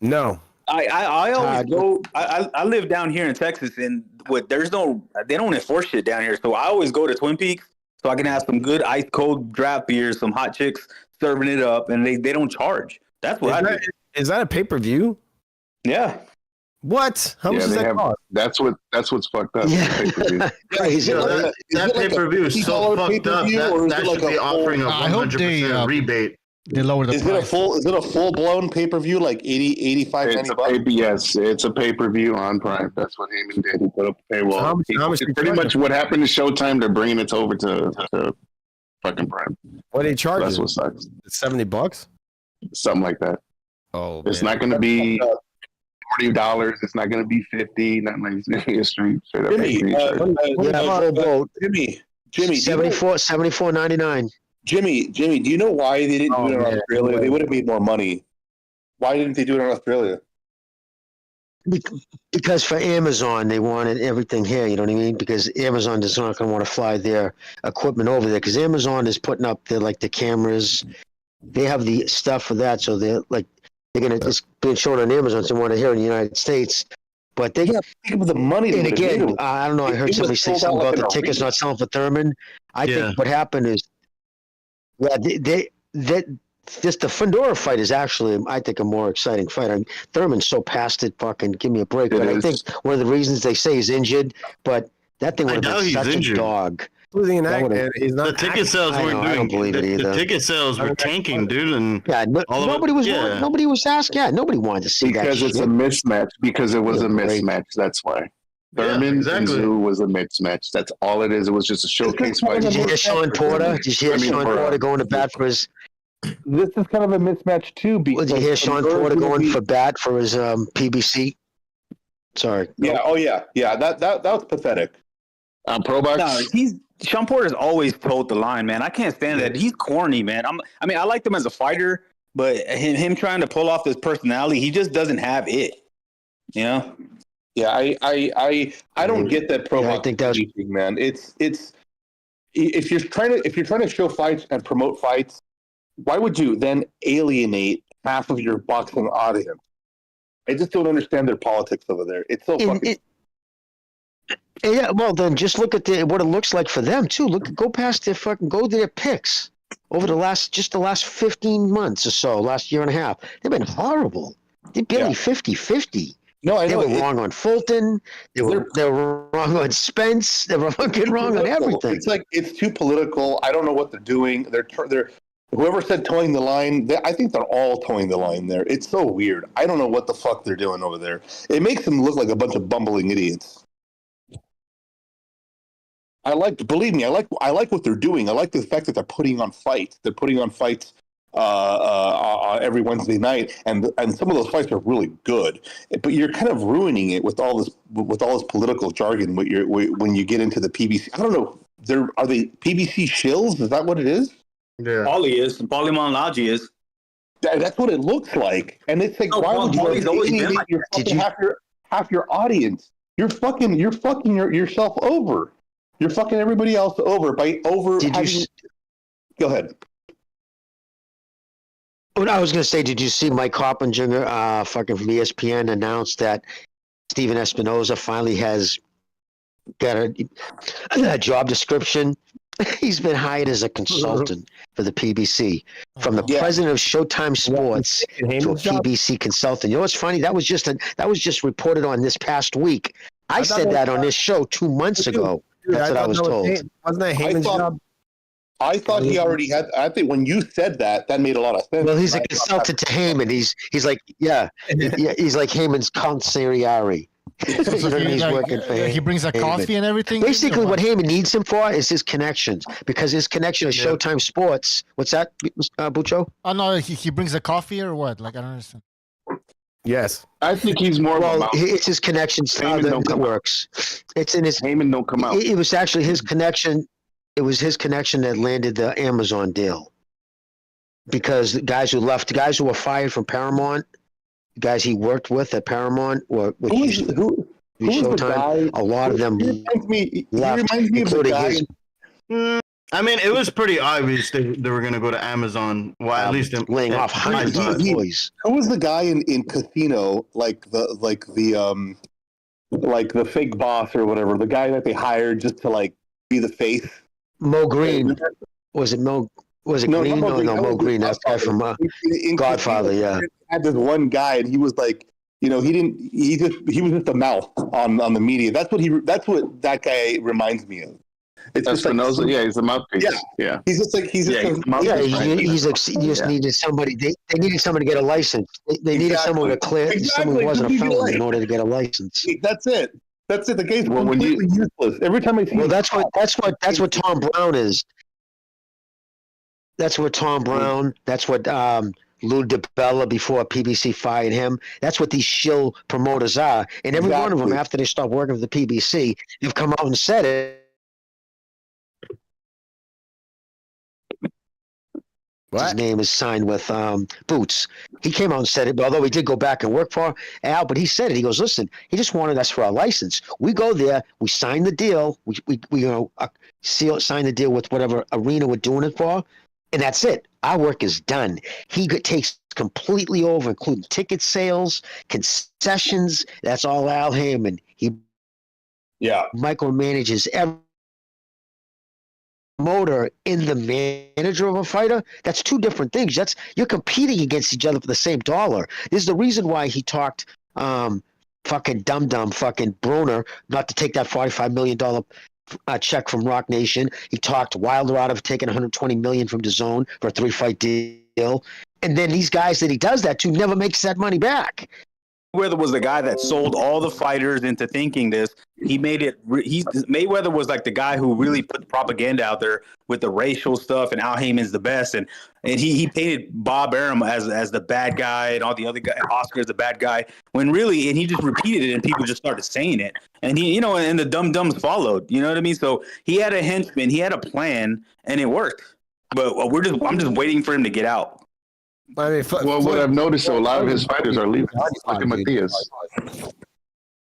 No. I always go. I live down here in Texas, and they don't enforce shit down here. So I always go to Twin Peaks so I can have some good ice cold draft beers, some hot chicks serving it up, and they don't charge. That's what I do. Is that a pay-per-view? Yeah. What? How much does that cost? That's what's fucked up. Yeah. Crazy. That pay-per-view is so fucked up. That should be offering a 100% rebate. They lower the price. Is it a full-blown pay-per-view like 80, 85, It's 90 a bucks? yes, it's a pay-per-view on Prime. That's what Heyman did. He put up a paywall. How much Pretty much what happened to Showtime. They're bringing it over to fucking Prime. What are they charging? That's what sucks. $70? Something like that. Oh, it's not going to be $40. It's not going to be $50. Not like it's going to be a straight up Jimmy, 74.99. Jimmy, do you know why they didn't do it in Australia? They would have made more money. Why didn't they do it in Australia? Because for Amazon, they wanted everything here. You know what I mean? Because Amazon is not going to want to fly their equipment over there. Because Amazon is putting up the cameras. They have the stuff for that. So they're going to just being shown on Amazon. So they want to here in the United States. But they think of the money. And again, I don't know. I heard somebody say something about the tickets not selling for Thurman. I think what happened is, the Fandora fight is actually, I think, a more exciting fight. I mean, Thurman's so past it. Fucking give me a break. But I think one of the reasons they say he's injured, but that thing would have been such a dog. The ticket sales weren't doing. I don't believe it either. The ticket sales were tanking, dude, and nobody was asking. Yeah, nobody wanted to see that. Because it's a mismatch. Because it was a mismatch. That's why. Thurman and Zoo was a mismatch. That's all it is. It was just a showcase fight. Did you hear Sean Porter? Did you hear Sean Porter going to bat for his? This is kind of a mismatch too. Did you hear Sean Porter going for bat for his PBC? Sorry. Yeah. Oh yeah. Yeah. That was pathetic. Pro Box. No, Sean Porter's always told the line, man. I can't stand that. He's corny, man. I liked him as a fighter, but him trying to pull off this personality, he just doesn't have it. You know. Yeah, I don't get that pro box. I think that's thing, man. It's if you're trying to show fights and promote fights, why would you then alienate half of your boxing audience? I just don't understand their politics over there. It's so fucking. Yeah, well then just look at what it looks like for them too. Go past go to their picks over the last 15 months or so, last year and a half. They've been horrible. They're barely 50-50. No, I know. They were wrong on Fulton. They were wrong on Spence. They were fucking wrong on everything. It's like it's too political. I don't know what they're doing. They're whoever said towing the line. I think they're all towing the line there. It's so weird. I don't know what the fuck they're doing over there. It makes them look like a bunch of bumbling idiots. Believe me, I like what they're doing. I like the fact that they're putting on fights. They're putting on fights every Wednesday night, and some of those fights are really good. But you're kind of ruining it with all this political jargon when you get into the PBC. I don't know. are they PBC shills? Is that what it is? Yeah. Paulie is. Paulie Malignaggi is. That's what it looks like. And it's like, why would you alienate half your audience? You're fucking yourself over. You're fucking everybody else over by over. Go ahead. What I was going to say, did you see Mike Hoppinger, fucking from ESPN, announced that Steven Espinoza finally has got a job description? He's been hired as a consultant for the PBC, from the president of Showtime Sports to a PBC consultant. You know what's funny? That was just reported on this past week. I said that on this show 2 months ago. That's what I was told. Wasn't that Heyman's job? I thought he already had. I think when you said that made a lot of sense. Well, he's a consultant to Heyman. He's like he's like Heyman's consigliere. He's working for he brings a coffee and everything. Basically, what Heyman needs him for is his connections, because his connection to Showtime Sports. What's that, Bucho? Oh no, he brings a coffee or what? Like, I don't understand. Yes, I think he's more. Well, it's his connections to other networks. It's in his. Heyman don't come out. It was actually his connection. It was his connection that landed the Amazon deal. Because the guys who were fired from Paramount, the guys he worked with at Paramount, or Showtime, a lot of them left, including his. I mean, it was pretty obvious they were going to go to Amazon. Well, at least laying off hundreds of employees. Who was the guy in Casino, like the fake boss or whatever? The guy that they hired just to like be the face. Mo Green. Was it Mo? Was it Green? No, Mo Green. That's the guy from Godfather. Yeah. Had this one guy, and he was like, he was just a mouth on the media. That's what that guy reminds me of. It's just like, he's a mouthpiece. Yeah. He's just like he just needed somebody. They needed somebody to get a license. They needed someone to clear. Someone who wasn't a felon in order to get a license. That's it. That's it. The game's completely useless. Every time I see. Well, that's what Tom Brown is. That's what Tom Brown. That's what Lou DiBella before PBC fired him. That's what these shill promoters are. And every one of them, after they stop working for the PBC, have come out and said it. His name is signed with Boots. He came out and said it, although he did go back and work for Al, but he said it. He goes, listen, he just wanted us for our license. We go there, we sign the deal, we sign the deal with whatever arena we're doing it for, and that's it. Our work is done. He takes completely over, including ticket sales, concessions. That's all Al Heyman. He micromanages every promoter in the manager of a fighter. That's two different things. You're competing against each other for the same dollar. This is the reason why he talked fucking dum-dum fucking Bruner not to take that $45 million check from Rock Nation. He talked Wilder out of taking $120 million from DAZN for a 3-fight deal. And then these guys that he does that to never makes that money back. Mayweather was the guy that sold all the fighters into thinking this. He made it. Mayweather was like the guy who really put propaganda out there with the racial stuff, and Al Heyman's the best, and he painted Bob Arum as the bad guy, and all the other guys, Oscar's the bad guy. When really, and he just repeated it, and people just started saying it, and and the dum-dums followed. You know what I mean? So he had a henchman, he had a plan, and it worked. But I'm just waiting for him to get out. I mean, what I've noticed, a lot of his fighters are leaving. Look at Matias.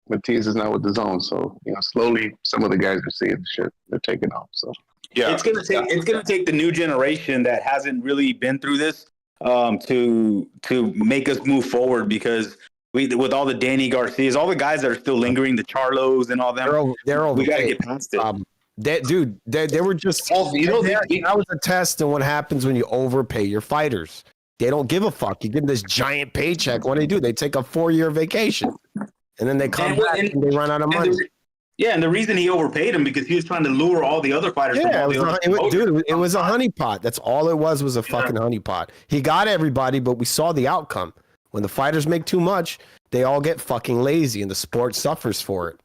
Matias is not with DAZN, so slowly some of the guys are seeing the shit. They're taking off. So it's gonna take the new generation that hasn't really been through this to make us move forward, because with all the Danny Garcias, all the guys that are still lingering, the Charlos and all them, they're over. We gotta get past it. They were just. That was a test of what happens when you overpay your fighters. They don't give a fuck. You give them this giant paycheck. What do? They take a 4-year vacation, and then they come back and they run out of money. And the reason he overpaid him because he was trying to lure all the other fighters. Yeah, it was a honeypot. That's all it was a fucking honeypot. He got everybody, but we saw the outcome. When the fighters make too much, they all get fucking lazy, and the sport suffers for it.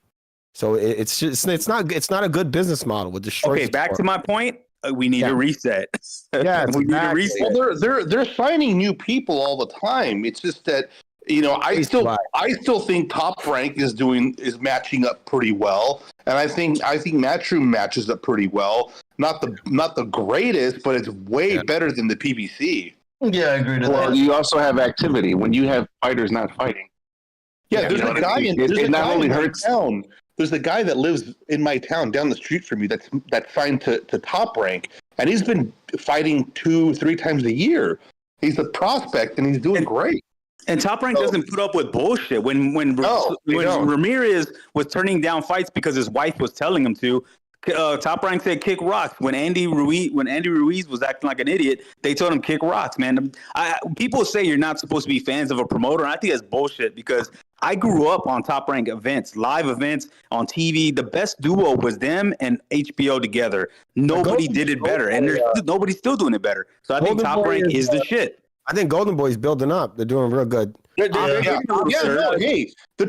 So it's not a good business model with the Okay, back to my point. We need a reset. Yeah, we need a reset. Well, they're signing new people all the time. It's just that You know, I still think Top Rank is matching up pretty well, and I think Matchroom matches up pretty well. Not the greatest, but it's way better than the PBC. Yeah, I agree to Well, that. you also have activity when you have fighters not fighting. Yeah, there's a guy in my town. There's a guy that lives in my town down the street from me that's signed to Top Rank, and he's been fighting 2-3 times a year. He's a prospect, and he's doing great. And Top Rank doesn't put up with bullshit. When Ramirez was turning down fights because his wife was telling him to, Top Rank said kick rocks. When Andy Ruiz was acting like an idiot, they told him kick rocks, man. People say you're not supposed to be fans of a promoter, and I think that's bullshit because I grew up on Top Rank events, live events on TV. The best duo was them and HBO together. Nobody did it better, and nobody's still doing it better. So I think Top Rank is the shit. I think Golden Boy's building up. They're doing real good. Hey, the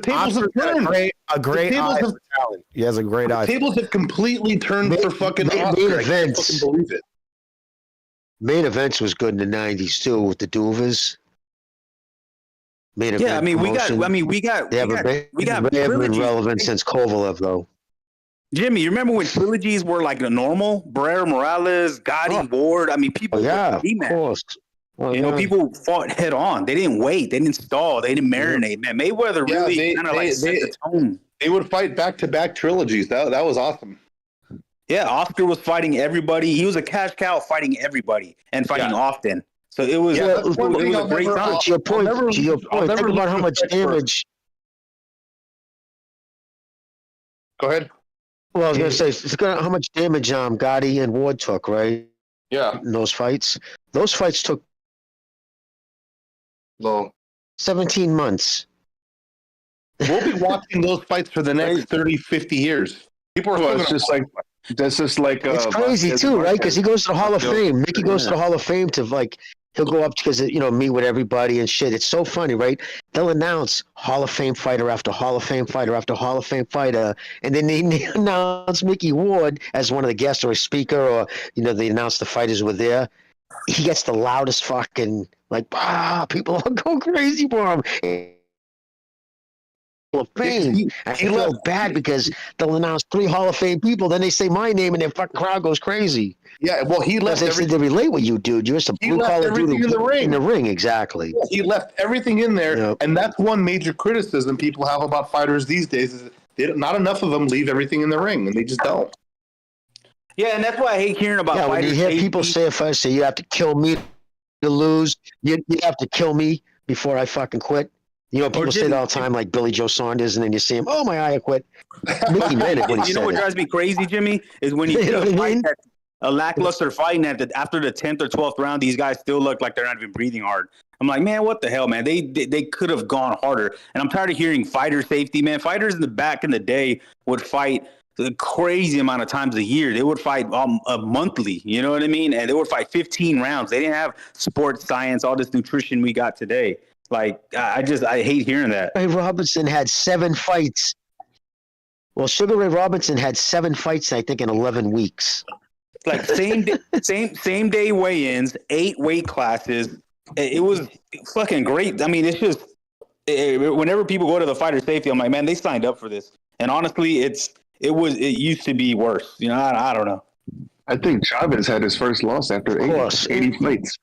tables have turned. A great eye for talent. He has a great eye. The tables have completely turned for fucking Oscar. I can't fucking believe it. Main events was good in the '90s too with the Duvas. Yeah, I mean, we got been relevant since Kovalev though. Jimmy, you remember when trilogies were like the normal? Barrera Morales, Gotti, Ward. I mean, people. Of course. People fought head on. They didn't wait. They didn't stall. They didn't marinate. Man, Mayweather really kind of like set the tone. They would fight back-to-back trilogies. That was awesome. Yeah, Oscar was fighting everybody. He was a cash cow fighting everybody and fighting often. So it was, it was a great time. To your point, think about how much damage. Go ahead. Well, I was going to say, how much damage Gotti and Ward took, right? Yeah. In those fights. Those fights took 17 months. We'll be watching those fights for the next 30, 50 years. People are it's just like it's crazy too, right? Because he goes to the Hall of Fame. Mickey goes to the Hall of Fame to he'll go up because meet with everybody and shit. It's so funny, right? They'll announce Hall of Fame fighter after Hall of Fame fighter after Hall of Fame fighter, and then they announce Mickey Ward as one of the guests or a speaker, or they announce the fighters were there. He gets the loudest fucking people all go crazy for him. Hall of Fame. I feel bad because they'll announce 3 Hall of Fame people, then they say my name, and their fucking crowd goes crazy. Yeah, well, he left everything to relate with you, dude. You're just a blue collar dude in the ring. In the ring, exactly. Yeah, he left everything in there, and that's one major criticism people have about fighters these days is not enough of them leave everything in the ring, and they just don't. Yeah, and that's why I hate hearing about fighters. When you hear people say, if I say you have to kill me to lose, you have to kill me before I fucking quit. People say that all the time, like Billy Joe Saunders, and then you see him, oh, my eye, I quit. Mickey meant it when he said what drives me crazy, Jimmy, is when you see a lackluster fight, and after the 10th or 12th round, these guys still look like they're not even breathing hard. I'm like, man, what the hell, man? They could have gone harder. And I'm tired of hearing fighter safety, man. Fighters back in the day would fight a crazy amount of times a year. They would fight monthly, you know what I mean? And they would fight 15 rounds. They didn't have sports science, all this nutrition we got today. Like, I hate hearing that. Ray Robinson had 7 fights. Well, Sugar Ray Robinson had 7 fights, I think, in 11 weeks. Like same day weigh-ins, 8 weight classes. It was fucking great. I mean, it's just whenever people go to the fighter safety, I'm like, man, they signed up for this. And honestly, it used to be worse. I don't know. I think Chavez had his first loss after 80 fights.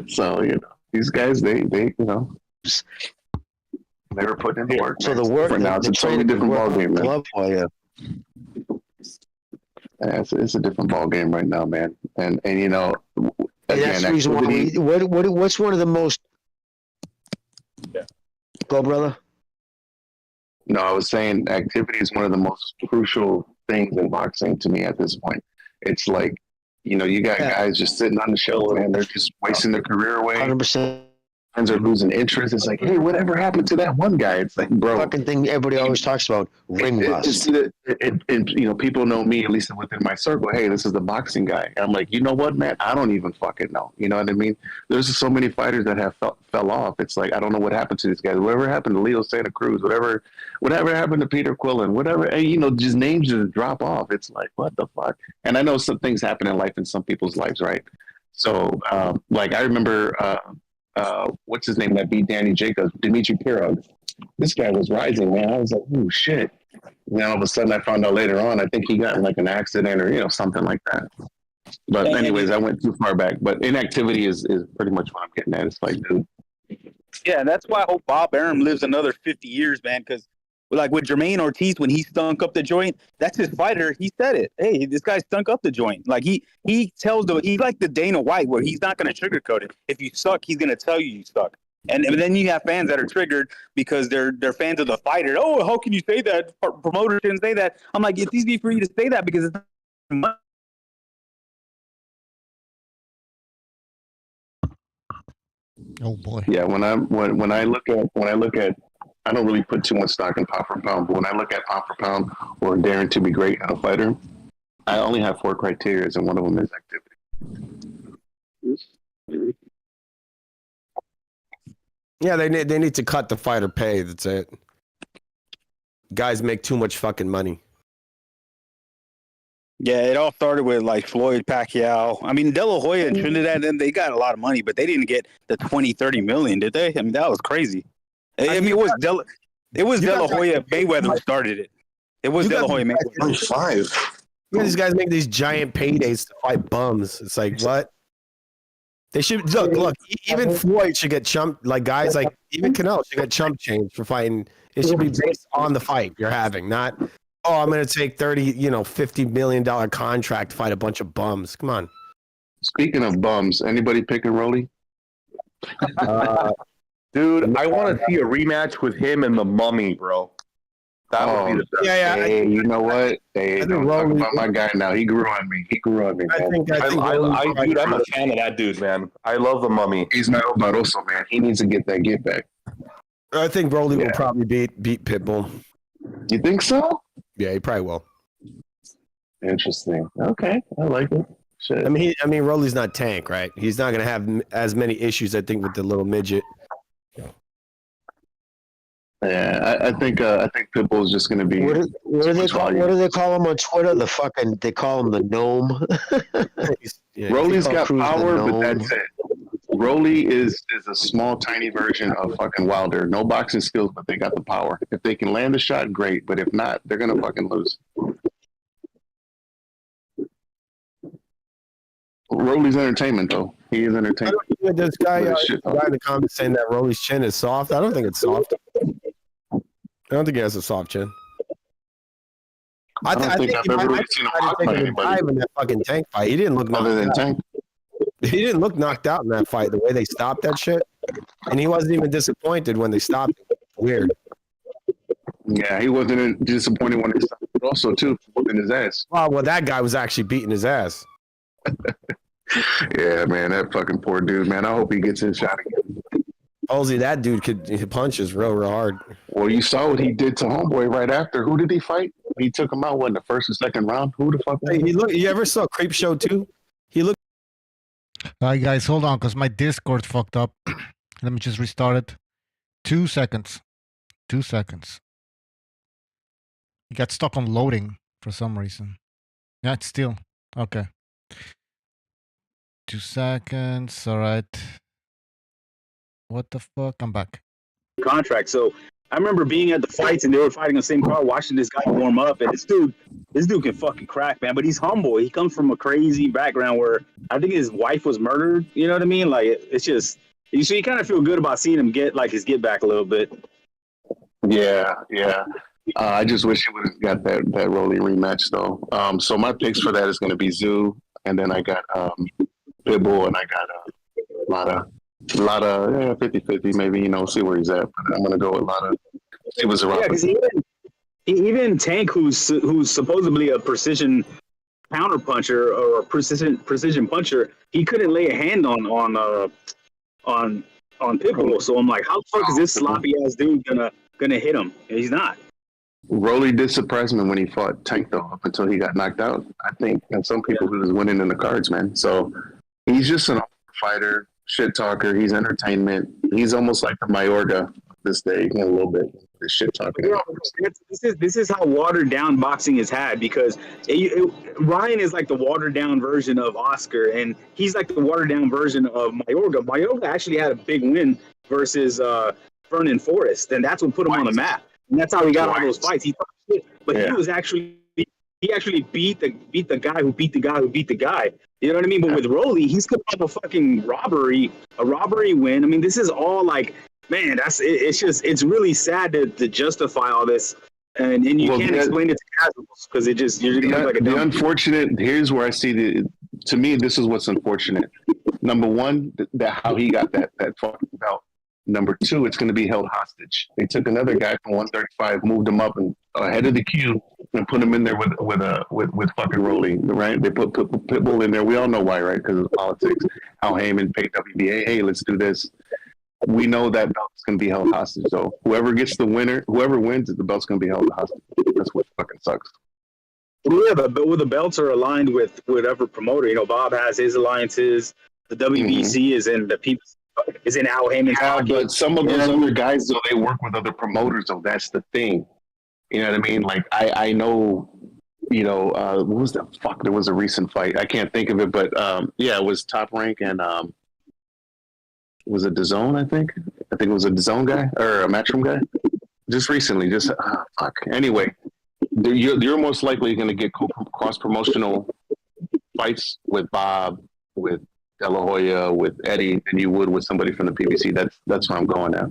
So these guys, they were putting in the work. So the work for now, it's a totally different ball game, man. It's a different ball game right now, man. And again, that's the reason why what's one of the most go, brother? No, I was saying activity is one of the most crucial things in boxing to me at this point. It's like, you got guys just sitting on the shelf and they're just wasting their career away. 100%. Fans are losing interest. It's like, hey, whatever happened to that one guy? It's like, bro. Fucking thing everybody always talks about, ring rust. People know me, at least within my circle. Hey, this is the boxing guy. And I'm like, you know what, man? I don't even fucking know. You know what I mean? There's just so many fighters that have fell off. It's like, I don't know what happened to these guys. Whatever happened to Leo Santa Cruz, whatever happened to Peter Quillen, whatever, just names just drop off. It's like, what the fuck? And I know some things happen in life in some people's lives, right? So, I remember what's his name that beat Danny Jacobs, Dimitri Pirog. This guy was rising, man. I was like, oh shit. And then all of a sudden I found out later on, I think he got in like an accident or, something like that. But anyways, I went too far back. But inactivity is pretty much what I'm getting at. It's like, dude. Yeah, and that's why I hope Bob Arum lives another 50 years, man, because like with Jermaine Ortiz, when he stunk up the joint, that's his fighter. He said it. Hey, this guy stunk up the joint. Like he's like the Dana White, where he's not going to sugarcoat it. If you suck, he's going to tell you suck. And then you have fans that are triggered because they're fans of the fighter. Oh, how can you say that? Promoters shouldn't say that. I'm like, it's easy for you to say that because it's not. Oh boy. Yeah, when I look at, I don't really put too much stock in pound for pound, but when I look at pound for pound or daring to be great in a fighter, I only have 4 criteria, and one of them is activity. Yeah, they need to cut the fighter pay. That's it. Guys make too much fucking money. Yeah, it all started with like Floyd, Pacquiao. I mean, De La Hoya and Trinidad, they got a lot of money, but they didn't get the 20-30 million, did they? I mean, that was crazy. I mean, it was De La Hoya Mayweather who started it. It was De La Hoya Mayweather. 5. These guys make these giant paydays to fight bums. It's like, what? They should look. Even Floyd should get chump. Like guys, like even Canelo should get chump change for fighting. It should be based on the fight you're having, not. Oh, I'm going to take $50 million contract to fight a bunch of bums. Come on. Speaking of bums, anybody picking Rolly? Dude, I want to see a rematch with him and the Mummy, bro. That would be the best. Yeah. Hey, you know what? Hey, don't talk about my guy now. He grew on me. Man. Dude, I'm a fan of that dude, man. I love the Mummy. He's not Barroso, man. He needs to get that get back. I think Rolly will probably beat Pitbull. You think so? Yeah, he probably will. Interesting. Okay, I like it. Shit. I mean, Rolly's not Tank, right? He's not going to have as many issues, I think, with the little midget. Yeah, I think Pitbull is just going to be. What do they call him on Twitter? They call him the gnome. Rolly's got power, but that's it. Rolly is a small, tiny version of fucking Wilder. No boxing skills, but they got the power. If they can land the shot, great. But if not, they're gonna fucking lose. Rolly's entertainment, though. He is entertainment. This guy in the comments saying that Rolly's chin is soft. I don't think it's soft. I don't think he has a soft chin. I think I've ever really seen him fight anybody in that fucking Tank fight. He didn't look other than Tank. He didn't look knocked out in that fight. The way they stopped that shit, and he wasn't even disappointed when they stopped it. Weird. Yeah, he wasn't disappointed when they stopped it. Also, too, whooping his ass. Well, that guy was actually beating his ass. Yeah, man, that fucking poor dude, man. I hope he gets his shot again. Halsey, that dude could punches real hard. Well, you saw what he did to Homeboy right after. Who did he fight? He took him out, in the first and second round? Who the fuck? You ever saw Creep Show 2? He looked. All right, guys, hold on, because my Discord fucked up. Let me just restart it. 2 seconds. 2 seconds. It got stuck on loading for some reason. Yeah, it's still. Okay. 2 seconds. All right. What the fuck? I'm back. Contract. So I remember being at the fights and they were fighting on the same card, watching this guy warm up, and this dude can fucking crack, man. But he's humble. He comes from a crazy background where I think his wife was murdered. You know what I mean? Like it's just so you kind of feel good about seeing him get his get back a little bit. Yeah. I just wish he would have got that Rolly rematch though. So my picks for that is going to be Zoo, and then I got Pitbull, and I got a lot of 50-50 maybe, see where he's at. But I'm going to go with a lot of see what's around. Yeah, because even Tank, who's supposedly a precision counter puncher or a precision puncher, he couldn't lay a hand on Pitbull. So I'm like, how the fuck is this sloppy ass dude gonna hit him? And he's not. Rolly did surprise me when he fought Tank though, up until he got knocked out. I think, and some people who was winning in the cards, man. So he's just an fighter, shit talker. He's entertainment. He's almost like the Mayorga this day, a little bit. This shit talking. This is how watered down boxing is had, because Ryan is like the watered down version of Oscar, and he's like the watered down version of Mayorga. Mayorga actually had a big win versus Vernon Forrest, and that's what put him on the map. And that's how he got all those fights. He talked shit, but he actually beat the guy who beat the guy who beat the guy. You know what I mean? But with Rolly, he's coming off a fucking robbery win. I mean, this is all like, man, it's really sad to justify all this, and you can't explain it to casuals because you're gonna look like a dumb. The unfortunate, here's where I see to me, this is what's unfortunate. Number one, that how he got that fucking belt. Number two, it's going to be held hostage. They took another guy from 135, moved him up and ahead of the queue, and put him in there with fucking Rolly, right? They put Pitbull in there. We all know why, right? Because of politics. Al Heyman paid WBA, hey, let's do this. We know that belt's going to be held hostage. So whoever wins, the belt's going to be held hostage. That's what fucking sucks. Yeah, but the belts are aligned with whatever promoter. You know, Bob has his alliances. The WBC is in the people. Is in Al Heyman's pocket. But some of those other guys, though, they work with other promoters, though. That's the thing. You know what I mean? Like, I know, what was the fuck? There was a recent fight. I can't think of it, but it was Top Rank and was it DAZN, I think? I think it was a DAZN guy or a Matchroom guy. Just recently, fuck. Anyway, you're most likely going to get cross-promotional fights with Bob, with De La Hoya, with Eddie, than you would with somebody from the PBC. That's where I'm going at.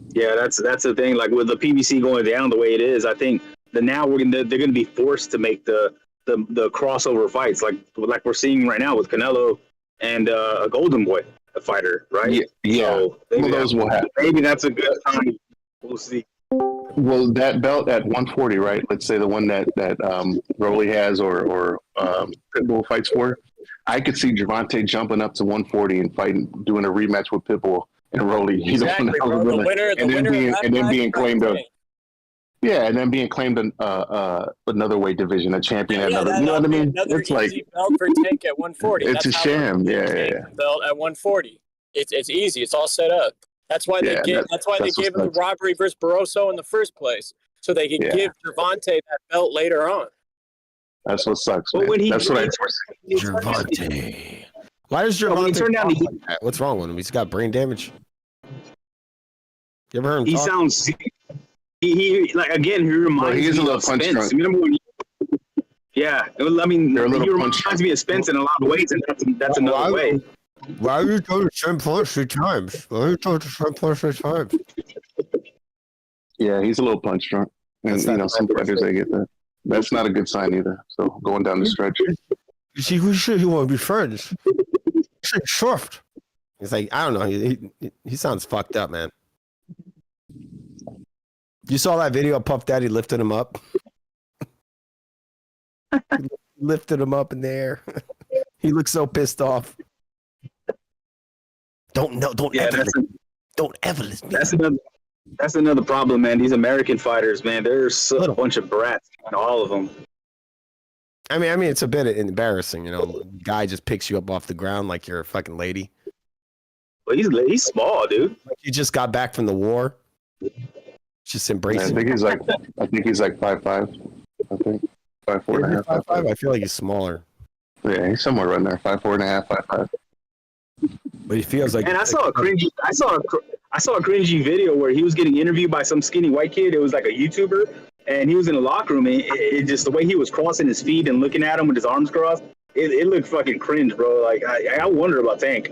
Yeah, that's the thing. Like with the PBC going down the way it is, I think that now they're going to be forced to make the crossover fights, like we're seeing right now with Canelo and a Golden Boy, a fighter, right? Yeah. So maybe those will happen. Maybe that's a good time. We'll see. Well, that belt at 140, right? Let's say the one that Rolly has or Pitbull fights for. I could see Gervonta jumping up to 140 and doing a rematch with Pitbull and Rolly. Exactly, bro. The winner and then being claimed and then being claimed another weight division, a champion at another. You know what I mean? It's like belt for Tank at 140. It's a sham. Yeah. Belt at 140. It's easy. It's all set up. That's why they gave him the robbery versus Barroso in the first place, so they could give Gervonta that belt later on. That's what sucks, man. That's what I foresee. Gervonta. Why does Gervonta? What's wrong with him? He's got brain damage. You ever heard him talk? Sounds. He reminds me of Spence. Yeah, I mean, he reminds me of Spence in a lot of ways, and that's another way. Why are you talking the same point 3 times? Yeah, he's a little punch drunk. And, some fighters, they get that. That's not a good sign either. So, going down the stretch. You see, who should he want to be friends? Soft. He's like, I don't know. He sounds fucked up, man. You saw that video of Puff Daddy lifting him up? Lifted him up in the air. He looks so pissed off. Don't ever listen. That's another problem, man. These American fighters, man, there's a bunch of brats, all of them. I mean, it's a bit embarrassing, Guy just picks you up off the ground like you're a fucking lady. Well, he's small, dude. Like you just got back from the war. Just embracing. I think he's like 5'5". I think 5'4.5". 5'5". I feel like he's smaller. Yeah, he's somewhere around there, 5'4.5", 5'5". But he feels like. And I saw a cringy video where he was getting interviewed by some skinny white kid. It was like a YouTuber, and he was in a locker room. And it just the way he was crossing his feet and looking at him with his arms crossed, it looked fucking cringe, bro. Like I wonder about Tank.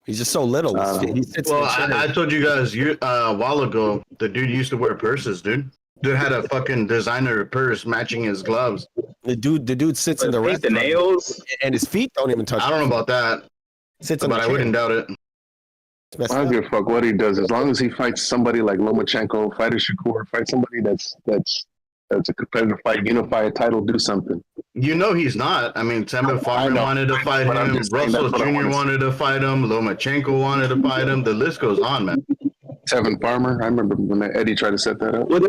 He's just so little. I told you guys a while ago, the dude used to wear purses, dude. Dude had a fucking designer purse matching his gloves. The dude sits in the rest. The nails and his feet don't even touch. I don't know about that. But I wouldn't doubt it. I don't give a fuck what he does, as long as he fights somebody like Lomachenko, fight a Shakur, fight somebody that's a competitive fight, unify a title, do something. He's not. I mean, Temba Farmer wanted to fight him. Russell Jr. wanted to fight him. Lomachenko wanted to fight him. The list goes on, man. Tevin Farmer. I remember when Eddie tried to set that up. Well,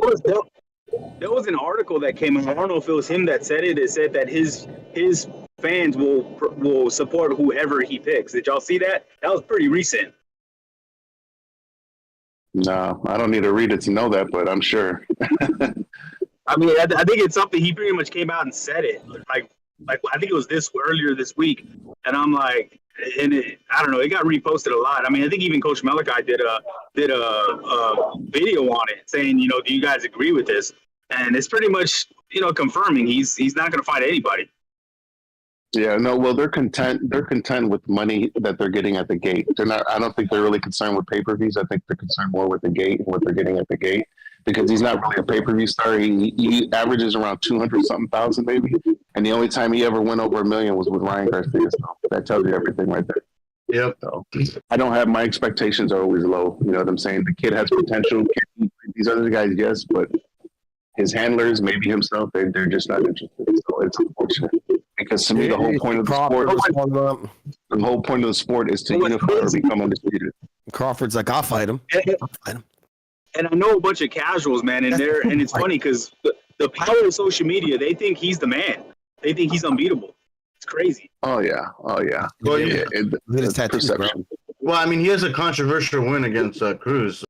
there was an article that came out. I don't know if it was him that said it. It said that his fans will support whoever he picks. Did y'all see that? That was pretty recent. No, I don't need to read it to know that, but I'm sure. I mean, I think it's something he pretty much came out and said it. Like I think it was earlier this week, and I'm like, I don't know, it got reposted a lot. I mean, I think even Coach Malachi did a video on it saying, you know, do you guys agree with this? And it's pretty much, you know, confirming he's not going to fight anybody. Yeah, no, well, they're content with money that they're getting at the gate. They're not. I don't think they're really concerned with pay-per-views. I think they're concerned more with the gate and what they're getting at the gate, because he's not really a pay-per-view star. He averages around 200-something thousand maybe, and the only time he ever went over $1 million was with Ryan Garcia. So that tells you everything right there. Yep. So I don't have, my expectations are always low. You know what I'm saying? The kid has potential. These other guys, yes, but his handlers, maybe himself, they're just not interested. So it's unfortunate. Because to me, the whole point of the sport is to unify or become undisputed. Crawford's like, I'll fight him. And I know a bunch of casuals, man, and it's funny because the power of social media, they think he's the man. They think he's unbeatable. It's crazy. Oh yeah. Well, it's perception. Well, I mean, he has a controversial win against Cruz.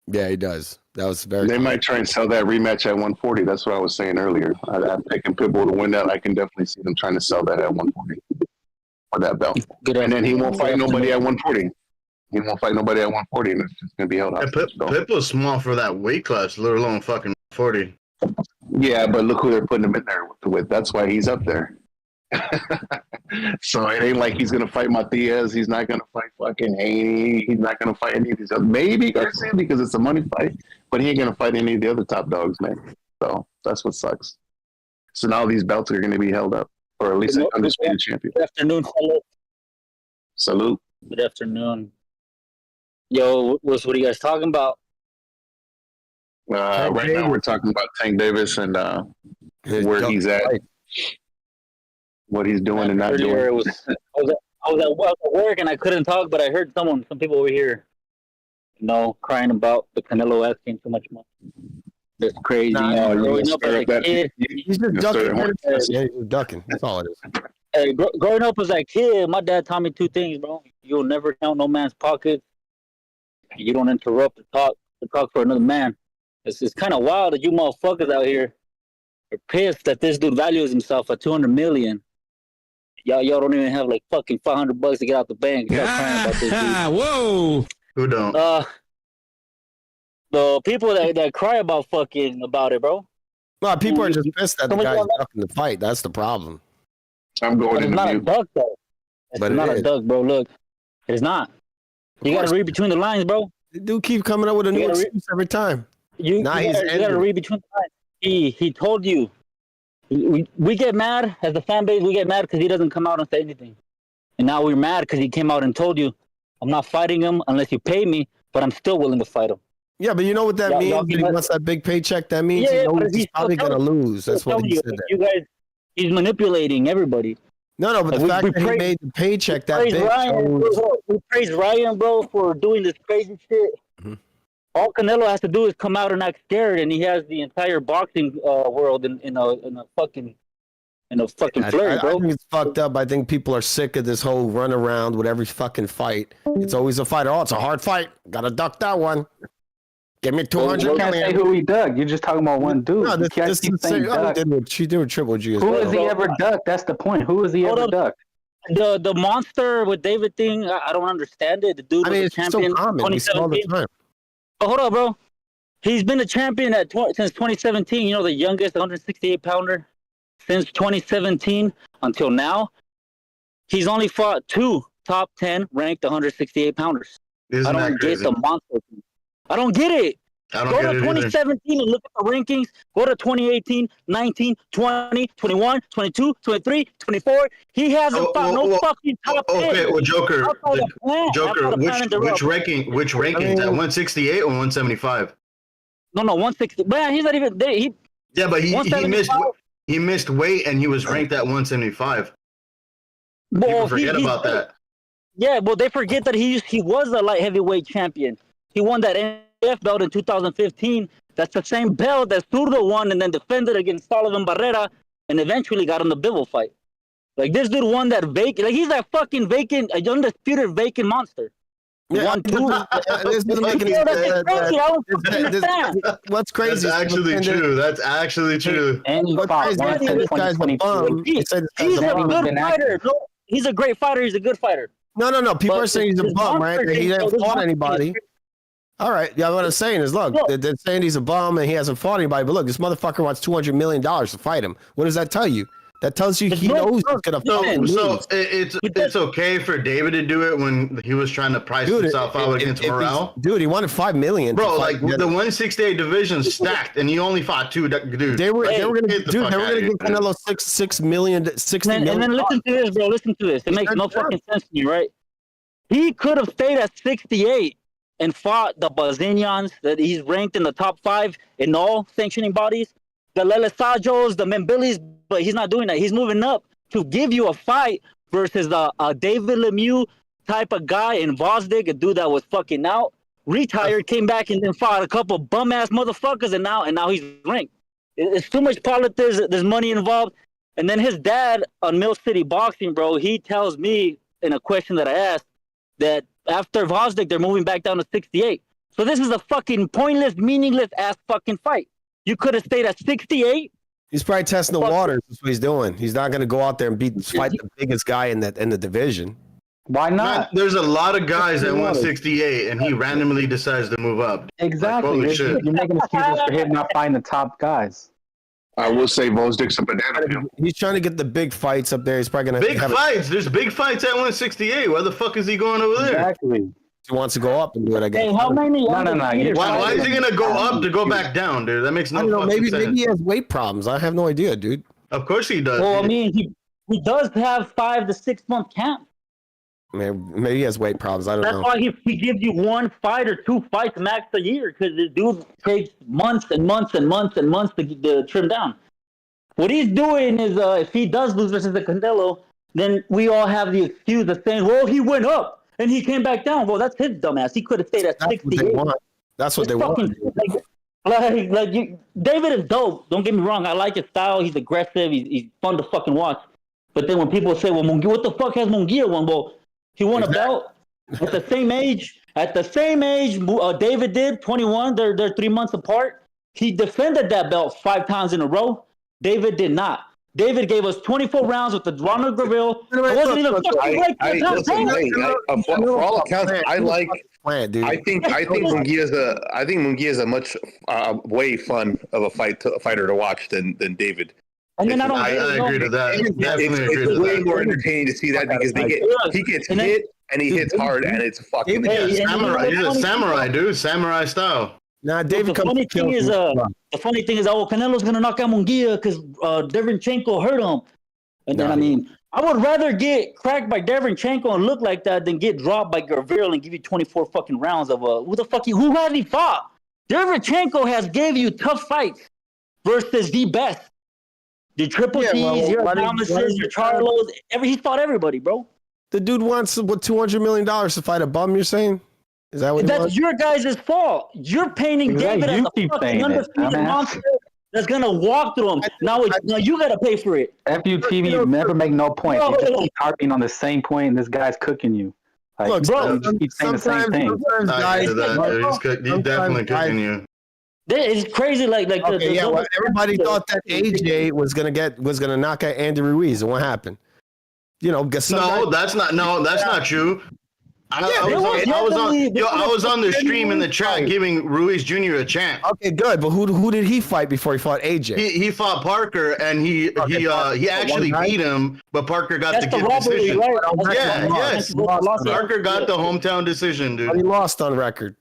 Yeah, he does. That was very. They might try and sell that rematch at 140. That's what I was saying earlier. I'm picking Pitbull to win that. I can definitely see them trying to sell that at 140 for that belt. And then he won't fight nobody at 140. He won't fight nobody at 140, and it's just going to be held out. Pitbull's small for that weight class, let alone fucking 40. Yeah, but look who they're putting him in there with. That's why he's up there. So it ain't like he's gonna fight Matias. He's not gonna fight fucking Haney. He's not gonna fight any of these other. Maybe Garcia because it's a money fight, but he ain't gonna fight any of the other top dogs, man. So that's what sucks. So now these belts are gonna be held up, or at least an undisputed champion. Good afternoon, fellow. Salute. Good afternoon. Yo, what are you guys talking about? Right now we're talking about Tank Davis and where he's at. What he's doing and not doing. I was at work and I couldn't talk, but I heard some people over here, you know, crying about the Canelo asking too much money. That's crazy. Growing up as a kid, he's just ducking. Yeah, he's ducking. That's all it is. Hey, growing up as a kid, my dad taught me two things, bro. You'll never count no man's pockets. You don't interrupt to talk for another man. It's kind of wild that you motherfuckers out here are pissed that this dude values himself at $200 million. Y'all don't even have like fucking $500 to get out the bank. Y'all crying about this dude. Whoa! Who don't? The people that cry about it, bro. No, people are just pissed that the guy's ducking the fight. That's the problem. I'm going. It's not a duck, though. It's not a duck, bro. Look, it's not. You gotta read between the lines, bro. The dude keep coming up with a new excuse every time. You gotta read between the lines. He told you. We get mad as the fan base. We get mad because he doesn't come out and say anything, and now we're mad because he came out and told you, "I'm not fighting him unless you pay me, but I'm still willing to fight him." Yeah, but you know what that means? When he wants that big paycheck, that means he knows he's probably gonna lose. That's what he said. You guys, he's manipulating everybody. No, but the fact that he made the paycheck that big. We praise Ryan, bro, for doing this crazy shit. Mm-hmm. All Canelo has to do is come out and act scared, and he has the entire boxing world in a fucking flurry, bro. I think it's fucked up. I think people are sick of this whole run around with every fucking fight. It's always a fight. Oh, it's a hard fight. Gotta duck that one. Give me 200 You can't say who he dug. You're just talking about one dude. No, this is she did with Triple G. Who has he ever ducked? That's the point. Who has he ever ducked? The monster with David thing, I don't understand it. The dude was a champion so common. 2017. Oh, hold on, bro. He's been a champion since 2017. You know, the youngest 168 pounder since 2017 until now. He's only fought 2 top 10 ranked 168 pounders. I don't get the monster thing. I don't get it. Go to 2017 and look at the rankings. Go to 2018, 19, 20, 21, 22, 23, 24. He hasn't fought no fucking top 10. Okay, well, Joker, which rankings? At 168 or 175? No, 160. Man, he's not even there. Yeah, but he missed weight and he was ranked at 175. People forget about that. Yeah, well, they forget that he was a light heavyweight champion. He won that NF belt in 2015. That's the same belt that Zurdo won and then defended against Sullivan Barrera and eventually got on the Bivol fight. Like this dude won that vacant. Like he's that fucking vacant, undisputed vacant monster. Yeah, 1-2. What's crazy? That's actually true. That's actually true. And he's a good fighter. No, he's a great fighter. He's a good fighter. No. People are saying he's a bum, right? That he didn't fought anybody. All right. Yeah, what I'm saying is, look, they're saying he's a bum and he hasn't fought anybody. But look, this motherfucker wants $200 million to fight him. What does that tell you? That tells you he knows he's gonna fucking So lose. it's okay for David to do it when he was trying to price himself out against Morrell. Dude, he wanted $5 million. Bro, like the 168 division stacked, and he only fought 2 dudes. They were gonna give Canelo $6 million. And then listen to this, bro. Listen to this. It makes no fucking sense to me, right? He could have stayed at 68 and fought the Bazinians that he's ranked in the top 5 in all sanctioning bodies. The Lelesajos, the Membilis, but he's not doing that. He's moving up to give you a fight versus a David Lemieux type of guy in Vosdik, a dude that was fucking out, retired, came back and then fought a couple bum ass motherfuckers, and now he's ranked. It's too much politics. There's money involved. And then his dad on Mill City Boxing, bro, he tells me in a question that I asked that after Vosdik, they're moving back down to 68. So this is a fucking pointless, meaningless ass fucking fight. You could have stayed at 68. He's probably testing the waters. That's what he's doing. He's not going to go out there and fight the biggest guy in the division. Why not? Man, there's a lot of guys at 168, and he randomly decides to move up. Exactly. Like, You're making excuses for him not finding the top guys. I will say Vozdik's a banana. He's trying to get the big fights up there. He's probably going to big fights. There's big fights at 168. Why the fuck is he going over there? Exactly. He wants to go up and do it again. Hey, how many? No. Why is he gonna go up to go back down, dude? That makes no sense. Maybe he has weight problems. I have no idea, dude. Of course he does. Well, I mean, he does have 5 to 6 month camp. Maybe he has weight problems. I don't know. That's why he gives you 1 fight or 2 fights max a year, because the dude takes months and months and months and months to trim down. What he's doing is, if he does lose versus the Canelo, then we all have the excuse of saying, well, he went up and he came back down. Well, that's his dumbass. He could have stayed at 68. That's what they want. David is dope. Don't get me wrong. I like his style. He's aggressive. He's fun to fucking watch. But then when people say, well, Munguia, what the fuck has Munguia won? Well, he won a belt at the same age. At the same age David did, 21. They're 3 months apart. He defended that belt 5 times in a row. David did not. David gave us 24 rounds with the Ronald Graville. It wasn't even for all accounts, I think Munguia is a much way fun of a fighter to watch than David. And then I agree to that. It's way more entertaining to see that because he gets hit and he hits hard and it's fucking. He's a samurai, dude. Samurai style. Nah, David. The funny thing is, Canelo's gonna knock out Munguia because Derevyanchenko hurt him. And then I would rather get cracked by Derevyanchenko and look like that than get dropped by Graville and give you 24 fucking rounds of who has he fought? Derevyanchenko has gave you tough fights versus the best. The Triple T's, your Thomases, your Charlos, he's fought everybody, bro. The dude wants $200 million to fight a bum. You're saying? Is that what that's your guys' fault? You're painting David as a fucking undefeated monster that's gonna walk through him. Now you gotta pay for it. FUTV never make no point. You just keep harping on the same point, and this guy's cooking you. Like, look, bro, you keep saying the same thing. He's definitely cooking you. It's crazy. Everybody thought that AJ was gonna knock out Andy Ruiz, and what happened? That's not true. I was on the stream in the chat giving Ruiz Jr. a chance. Okay, good. But who did he fight before he fought AJ? He fought Parker, and he actually beat him, but Parker got the decision. Right? Yes. Parker got the hometown decision, dude. But he lost on record.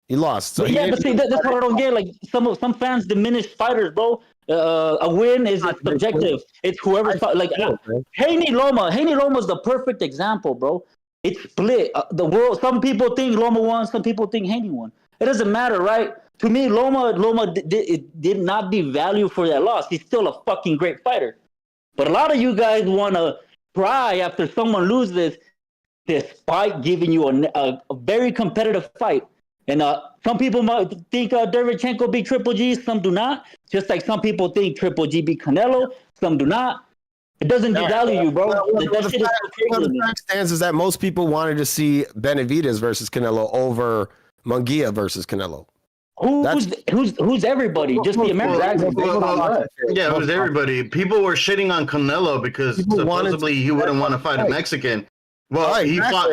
He lost. So but see, that's what I don't get. Like some fans diminish fighters, bro. A win is subjective. It's whoever fought. Like Haney Loma. Haney Loma is the perfect example, bro. It's split. The world. Some people think Loma won. Some people think Haney won. It doesn't matter, right? To me, Loma did not devalue for that loss. He's still a fucking great fighter. But a lot of you guys want to cry after someone loses, despite giving you a very competitive fight. And some people might think Derevyanchenko beat Triple G. Some do not. Just like some people think Triple G beat Canelo. some do not. It doesn't devalue you, bro. The fact stands is that most people wanted to see Benavidez versus Canelo over Munguia versus Canelo. Who's everybody? Just the Americans. Yeah, it was everybody. People were shitting on Canelo because supposedly he wouldn't want to fight a Mexican. Well, he fought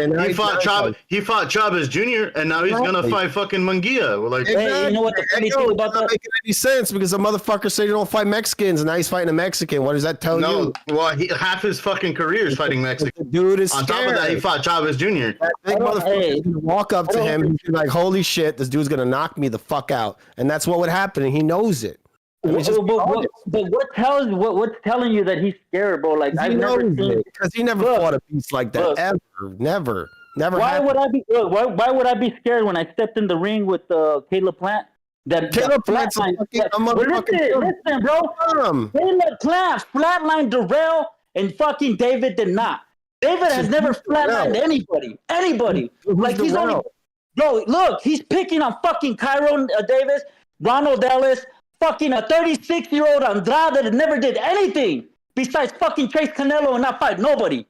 Chavez Jr. and now he's gonna fight fucking Munguia. Like, hey, you know what the funny thing about that? Making any sense because the motherfucker said you don't fight Mexicans and now he's fighting a Mexican. What does that tell you? Well, half his fucking career is fighting Mexicans. The dude is on scared. top of that, he fought Chavez Jr. That big motherfucker is gonna walk up to him and be like, "Holy shit, this dude's gonna knock me the fuck out," and that's what would happen, and he knows it. But what's telling you that he's scared, bro? Like I've never seen because he never fought a beast like that ever. Never. Why would I be? Why would I be scared when I stepped in the ring with Caleb Plant? Caleb Plant's listen, bro. Caleb Plant flatlined Darrell and fucking David did not. David has never flatlined anybody. Like he's only, bro. Look, he's picking on fucking Kyron Davis, Ronald Ellis. Fucking a 36-year-old Andrade that never did anything besides fucking chase Canelo and not fight nobody.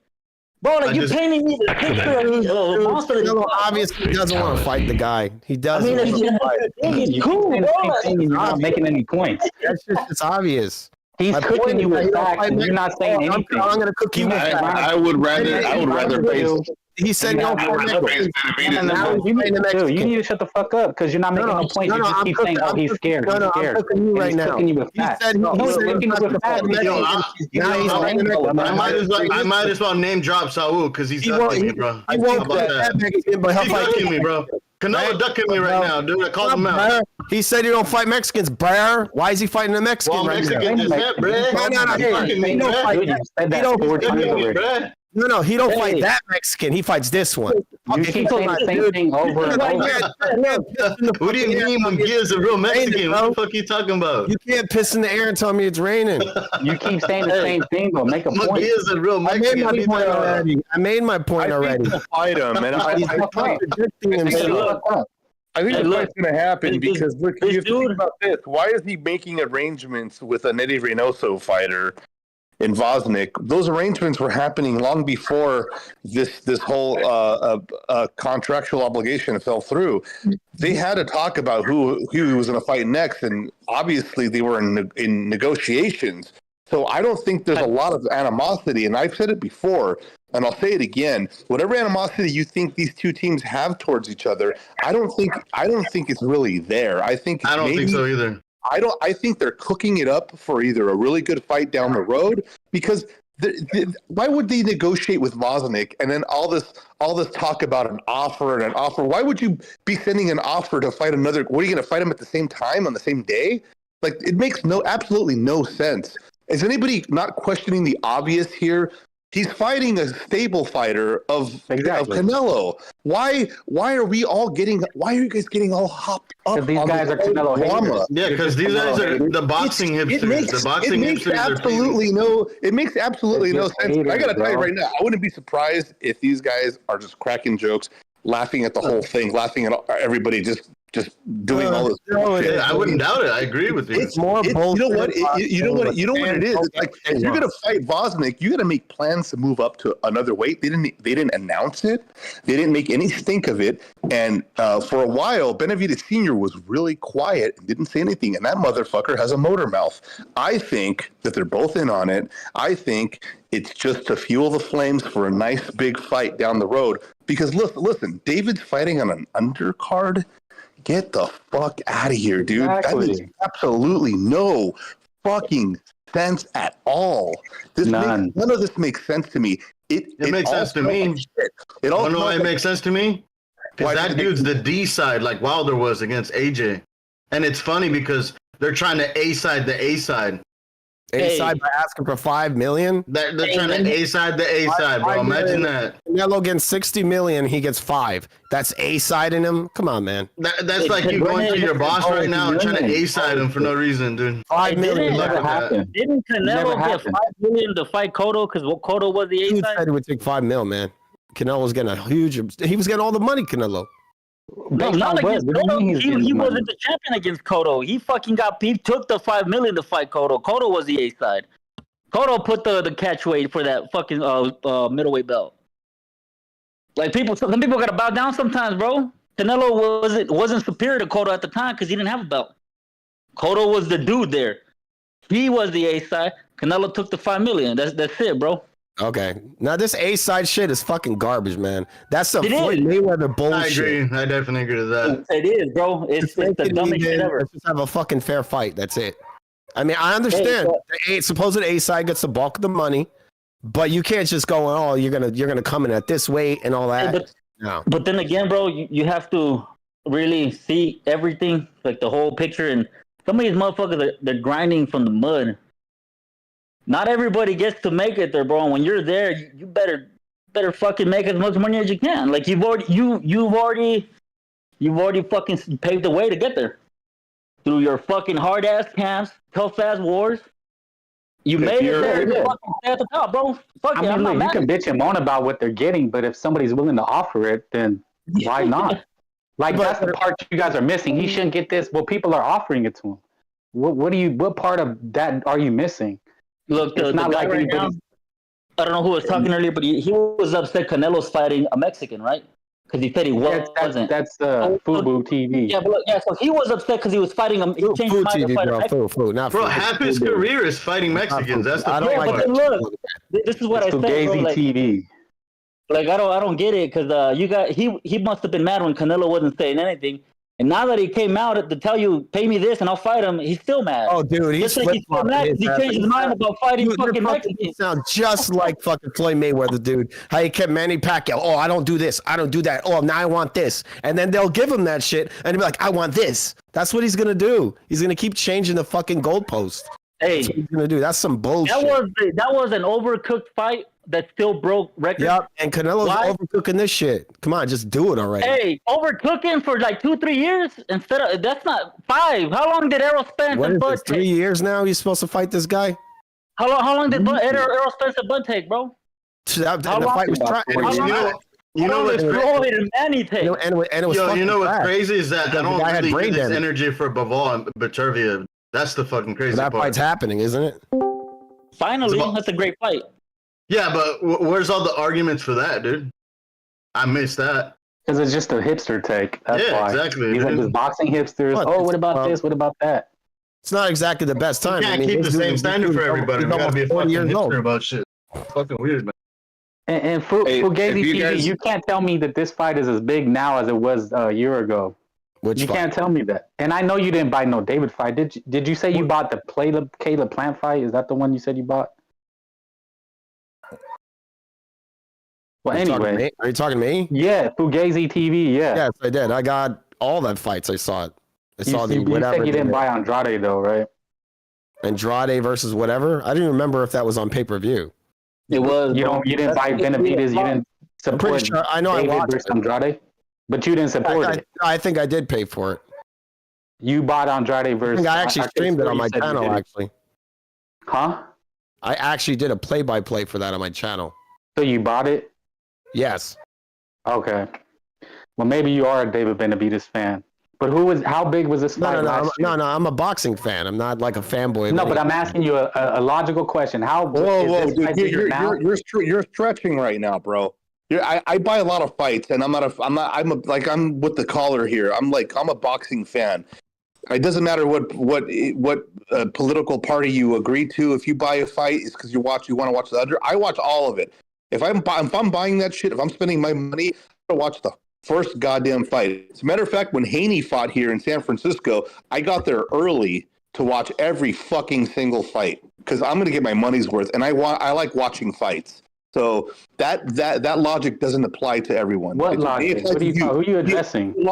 Bro, like you're painting me the picture of a monster. Canelo obviously doesn't want to fight the guy. He doesn't. I mean, he's cool, bro. You're not making any points. It's obvious. He's cooking you with facts, and you're not saying anything. I'm gonna cook you with facts. I would rather face. He said no. You need to shut the fuck up because you're not making no point. You just keep saying, "Oh, he's scared." No, I'm cooking you right now. He said he's cooking you with facts. I might as well name drop Saul because he's ducking me, bro. He won't He's ducking me, bro. Canelo ducking me right now, dude. I called him out. He said you don't fight Mexicans, bro. Why is he fighting a Mexican right now? No, he don't fight that Mexican. He fights this one. You keep saying the same thing over and over. What do you mean Munguia is a real Mexican? What the fuck are you talking about? You can't piss in the air and tell me it's raining. You keep saying the same thing, but make a point. Munguia is a real Mexican. I made my point already. Fight him, and He's contradicting himself. I think the fight's going to happen because look, you have to think about this. Why is he making arrangements with a Eddie Reynoso fighter in Vosnik? Those arrangements were happening long before this whole contractual obligation fell through. They had to talk about who he was going to fight next, and obviously they were in negotiations. So I don't think there's a lot of animosity, and I've said it before, and I'll say it again. Whatever animosity you think these two teams have towards each other, I don't think it's really there. I don't think so either. I think they're cooking it up for either a really good fight down the road because why would they negotiate with Vosnik and then all this talk about an offer and an offer? Why would you be sending an offer to fight another? What are you going to fight him at the same time on the same day? Like it makes absolutely no sense. Is anybody not questioning the obvious here? He's fighting a stable fighter of Canelo. Why are you guys getting all hopped up? These guys are Canelo haters. Yeah, because these guys are the boxing hipsters. It makes absolutely no sense. I gotta tell you right now, I wouldn't be surprised if these guys are just cracking jokes, laughing at the whole thing, laughing at everybody just doing all this bullshit. I wouldn't doubt it. I agree with you. It's more bullshit. You know what? You know what it is. It's like if you're gonna fight Vosnik, you got to make plans to move up to another weight. They didn't announce it. They didn't make any stink of it. And for a while, Benavidez Sr. was really quiet and didn't say anything. And that motherfucker has a motor mouth. I think that they're both in on it. I think it's just to fuel the flames for a nice big fight down the road. Because listen, David's fighting on an undercard. Get the fuck out of here, dude. Exactly. That makes absolutely no fucking sense at all. None of this makes sense to me. It makes sense to me. You know why it makes sense to me? Because that dude's the D side like Wilder was against AJ. And it's funny because they're trying to A-side the A-side. A-side by asking for $5 million? They're trying to A-side the A-side, bro. Imagine that. Canelo gets $60 million, he gets $5 million. That's A-siding him? Come on, man. That's like you going to your boss right now and trying to A-side him for no reason, dude. $5 million never happened. Didn't Canelo get $5 million to fight Cotto because Cotto was the A-side? He said he would take $5 million, man. Canelo was getting he was getting all the money, Canelo. No, not against Cotto. He wasn't the champion against Cotto. He took the $5 million to fight Cotto. Cotto was the A side. Cotto put the catch weight for that fucking middleweight belt. Like some people gotta bow down sometimes, bro. Canelo wasn't superior to Cotto at the time because he didn't have a belt. Cotto was the dude there. He was the A side. Canelo took the $5 million. That's it, bro. Okay. Now this A side shit is fucking garbage, man. That's some Floyd Mayweather bullshit. I agree. I definitely agree with that. It is, bro. It's the dumbest shit ever. Let's just have a fucking fair fight. That's it. I mean, I understand the supposed A side gets the bulk of the money, but you can't just go, oh, you're gonna come in at this weight and all that. No. But then again, bro, you have to really see everything, like the whole picture. And some of these motherfuckers, they're grinding from the mud. Not everybody gets to make it there, bro. And when you're there, you better fucking make as much money as you can. Like you've already fucking paved the way to get there through your fucking hard ass camps, tough ass wars. You made it there. You fucking stay at the top, bro. Fuck I mean, you can bitch and moan about what they're getting, but if somebody's willing to offer it, then why not? Like that's the part you guys are missing. He shouldn't get this. Well, people are offering it to him. What part of that are you missing? Look, it's not like right now, I don't know who was talking earlier, but he was upset Canelo's fighting a Mexican, right? Because he said he wasn't. That's FUBU TV. Yeah, but look, so he was upset because he was fighting him. He changed his mind to fight a Mexican. Bro, half his career is fighting Mexicans. That's the point. But then look, this is what I said, bro. Like, TV. Like I don't get it because he must have been mad when Canelo wasn't saying anything. And now that he came out to tell you, pay me this and I'll fight him, he's still mad. Oh, dude, he's still mad. He changed his mind about fighting fucking Mexicans. You sound just like fucking Floyd Mayweather, dude. How he kept Manny Pacquiao. Oh, I don't do this. I don't do that. Oh, now I want this. And then they'll give him that shit and he'll be like, I want this. That's what he's going to do. He's going to keep changing the fucking goalpost. Hey, that's what he's going to do. That's some bullshit. That was an overcooked fight that still broke records. Yep, and Canelo's overcooking this shit. Come on, just do it already. Hey, overcooking for like 2-3 years instead of that's not 5. How long did Errol Spence and Bud take? 3 years now? He's supposed to fight this guy? How long did Errol Spence and Bud take, bro? The fight was You know what's crazy? And it was you know what's crazy is that I don't really get this energy for Bivol and Beterbiev. That's the fucking crazy part. That fight's happening, isn't it? Finally, that's a great fight. Yeah, but where's all the arguments for that, dude? I missed that. Because it's just a hipster take. That's why. Exactly. These are just boxing hipsters. What about this? What about that? It's not exactly the best time. You can't keep the same standard for everybody. We gotta be a fucking hipster about shit. Fucking weird, man. And Fugazi TV, you can't tell me that this fight is as big now as it was a year ago. You can't tell me that. And I know you didn't buy no David fight. Did you say you bought the Caleb Plant fight? Is that the one you said you bought? Well, anyway. Are you talking to me? Yeah, Fugazi TV, yeah. Yes, I did. I got all that fights. I saw it. You said you didn't buy Andrade, though, right? Andrade versus whatever? I didn't remember if that was on pay-per-view. It was. You didn't buy Benavidez. You didn't support. I'm pretty sure. I know David I watched versus Andrade, but you didn't support it. I think I did pay for it. You bought Andrade versus. I actually streamed it on my channel, actually. Huh? I actually did a play-by-play for that on my channel. So you bought it? Yes. Okay. Well, maybe you are a David Benavidez fan. But how big was this fight? No, I'm a boxing fan. I'm not like a fanboy. No, but I'm asking you a logical question. Whoa, dude, you're stretching right now, bro. I buy a lot of fights, and I'm with the caller here. I'm a boxing fan. It doesn't matter what political party you agree to. If you buy a fight, it's because you want to watch the other. I watch all of it. If I'm buying that shit, if I'm spending my money, I'm gonna watch the first goddamn fight. As a matter of fact, when Haney fought here in San Francisco, I got there early to watch every fucking single fight because I'm gonna get my money's worth, and I like watching fights. So that logic doesn't apply to everyone. What logic? Who are you addressing? The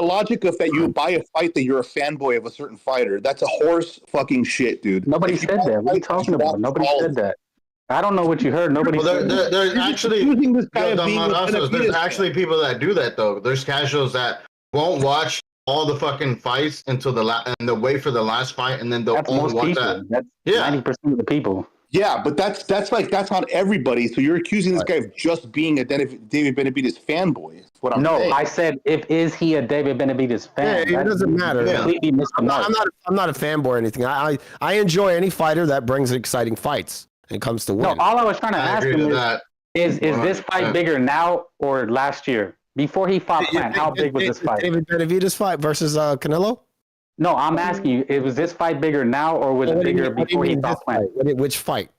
logic of that you buy a fight that you're a fanboy of a certain fighter. That's a horse fucking shit, dude. Nobody said that. What are you talking about? Nobody said that. I don't know what you heard. Nobody. Well, there's actually there's actually people that do that though. There's casuals that won't watch all the fucking fights until and they'll wait for the last fight and then they'll only watch that. That's 90% of the people. Yeah, but that's not everybody. So you're accusing this guy of just being a David Benavidez fanboy. That's what I'm saying. I said is he a David Benavidez fan? Yeah, it doesn't matter. Completely missed the mark. I'm not a fanboy or anything. I enjoy any fighter that brings exciting fights. and comes to win. No, all I was trying to ask him is this 100%. fight bigger now or last year? Before he fought Plant, how big was this fight? David Benavidez fight versus Canelo? No, I'm asking you, was this fight bigger now or was it bigger before he fought Plant? Which fight?